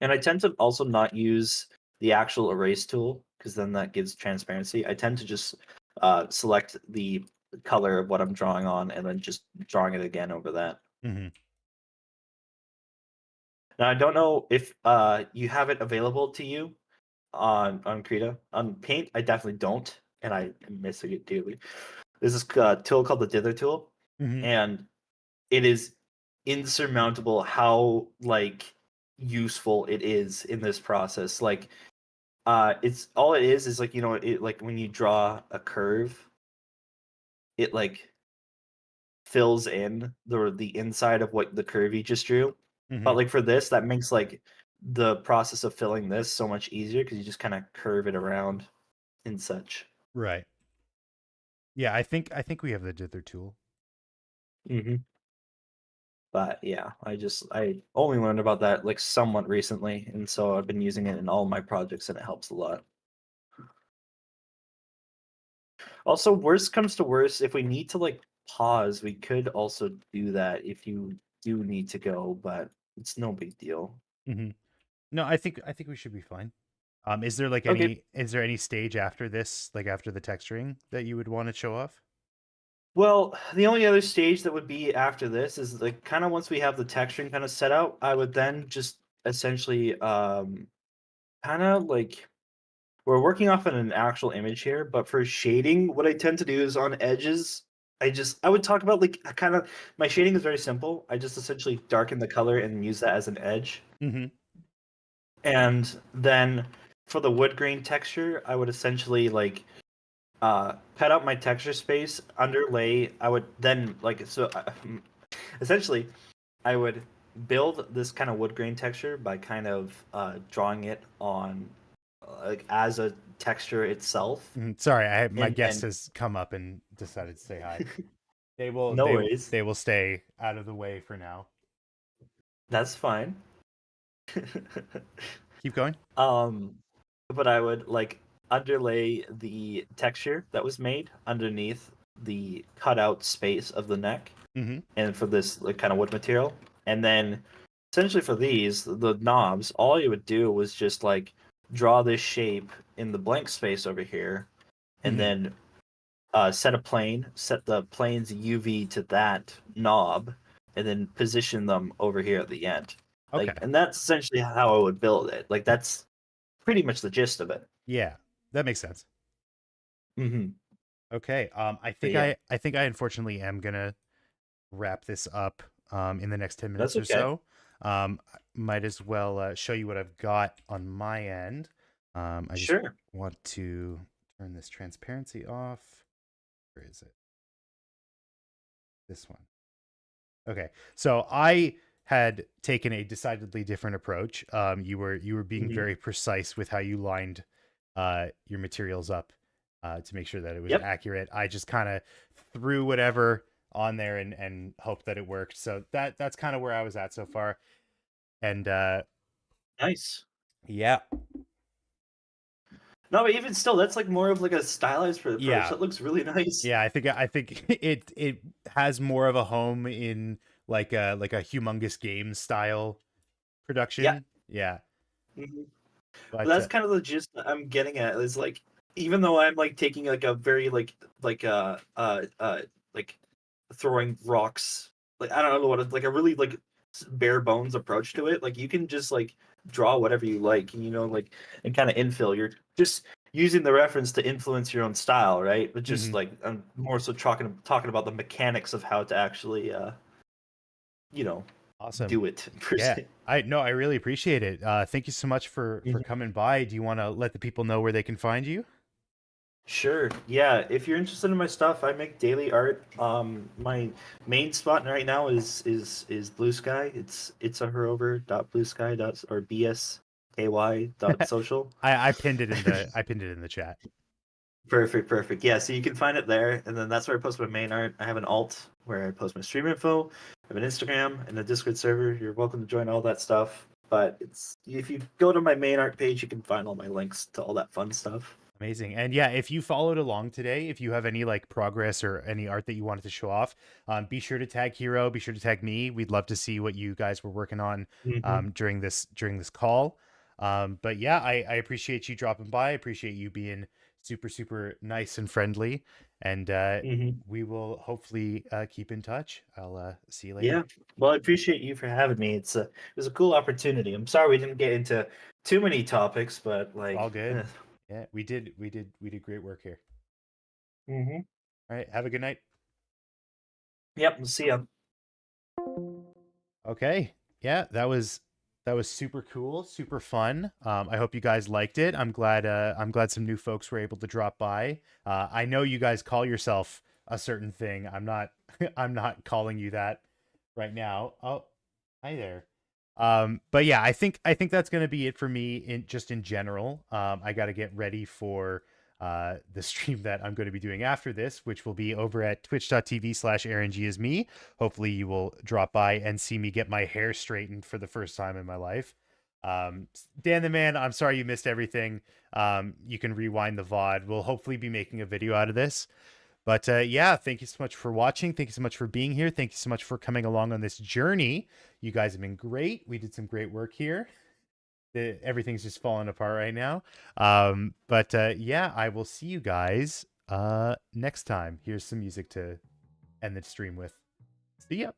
And I tend to also not use the actual erase tool because then that gives transparency. I tend to just select the color of what I'm drawing on and then just drawing it again over that.
Mm-hmm.
Now I don't know if you have it available to you on Krita. On Paint, I definitely don't, and I am missing it dearly. There's this tool called the Dither tool, and it is insurmountable how like useful it is in this process. Like it's all it is like, you know, it like when you draw a curve, it like fills in the inside of what the curve you just drew. But like for this, that makes like the process of filling this so much easier because you just kind of curve it around and such.
Right. Yeah, I think we have the Dither tool.
Mm-hmm. But yeah, I only learned about that like somewhat recently, and so I've been using it in all my projects, and it helps a lot. Also, worst comes to worst, if we need to like pause, we could also do that if you do need to go, but it's no big deal.
Mm-hmm. No, I think we should be fine. Is there like any stage after this, like after the texturing, that you would want to show off?
Well, the only other stage that would be after this is like kind of once we have the texturing kind of set out, I would then just essentially kind of like we're working off of an actual image here, but for shading, what I tend to do is on edges, I would talk about like kind of my shading is very simple. I just essentially darken the color and use that as an edge.
Mm-hmm.
And then for the wood grain texture, I would essentially like cut out my texture space, underlay. I would then essentially I would build this kind of wood grain texture by kind of drawing it on like as a texture itself.
Sorry, my
And
guest
then
has come up and decided to say hi.
no worries,
They will stay out of the way for now.
that's fine.
Keep going.
But I would like underlay the texture that was made underneath the cutout space of the neck,
Mm-hmm.
and for this like kind of wood material, and then essentially for these the knobs, all you would do was just like draw this shape in the blank space over here, and
Mhm.
then set a plane, set the plane's UV to that knob, and then position them over here at the end.
Okay.
Like, and that's essentially how I would build it. Like, that's pretty much the gist of it.
Yeah, that makes sense.
Mm-hmm.
Okay. I think
yeah.
I think I unfortunately am gonna wrap this up in the next 10 minutes
That's
or
okay.
so. Might as well show you what I've got on my end. I just
Sure.
want to turn this transparency off. Where is it? This one. Okay. So I had taken a decidedly different approach. You were being
Mhm.
very precise with how you lined your materials up to make sure that it was
Yep.
accurate. I just kind of threw whatever on there and hoped that it worked. So that's kind of where I was at so far. And
Nice.
yeah,
No, but even still, that's like more of like a stylized approach.
Yeah.
That looks really nice.
yeah, I think it has more of a home in like a humongous game style production. Yeah.
Mhm.
But
That's kind of the gist that I'm getting at. Is like, even though I'm like taking like a very like throwing rocks, like I don't know what it's like, a really like bare bones approach to it. Like you can just like draw whatever you like, and like, and kind of infill. You're just using the reference to influence your own style, right? But just
Mhm.
like I'm more so talking about the mechanics of how to actually
Awesome.
do it per
Yeah.
se.
I really appreciate it. Thank you so much for
Mhm.
coming by. Do you want to let the people know where they can find you?
Sure. Yeah. If you're interested in my stuff, I make daily art. My main spot right now is Blue Sky. It's a herover.bluesky or bsky.social.
I pinned it in the chat.
Perfect. Yeah, so you can find it there, and then that's where I post my main art. I have an alt where I post my stream info. I have an Instagram and a Discord server. You're welcome to join all that stuff. But it's if you go to my main art page, you can find all my links to all that fun stuff.
Amazing. And yeah, if you followed along today, if you have any like progress or any art that you wanted to show off, be sure to tag Hero, be sure to tag me. We'd love to see what you guys were working on
Mhm.
during this call. But yeah, I appreciate you dropping by. I appreciate you being super nice and friendly. And
Mhm.
we will hopefully keep in touch. I'll see you later.
Yeah. Well, I appreciate you for having me. It was a cool opportunity. I'm sorry we didn't get into too many topics, but like
All good. Yeah, we did great work here.
Mm-hmm.
All right, have a good night.
Yep, we'll see ya.
Okay. Yeah, that was super cool, super fun. I hope you guys liked it. I'm glad some new folks were able to drop by. I know you guys call yourself a certain thing. I'm not I'm not calling you that right now. Oh, hi there. But yeah, I think that's gonna be it for me in general. I gotta get ready for the stream that I'm going to be doing after this, which will be over at twitch.tv/AaronGisme. Hopefully you will drop by and see me get my hair straightened for the first time in my life. Dan the Man, I'm sorry you missed everything. You can rewind the VOD. We'll hopefully be making a video out of this. But yeah, thank you so much for watching. Thank you so much for being here. Thank you so much for coming along on this journey. You guys have been great. We did some great work here. Everything's just falling apart right now. But yeah, I will see you guys next time. Here's some music to end the stream with. See ya.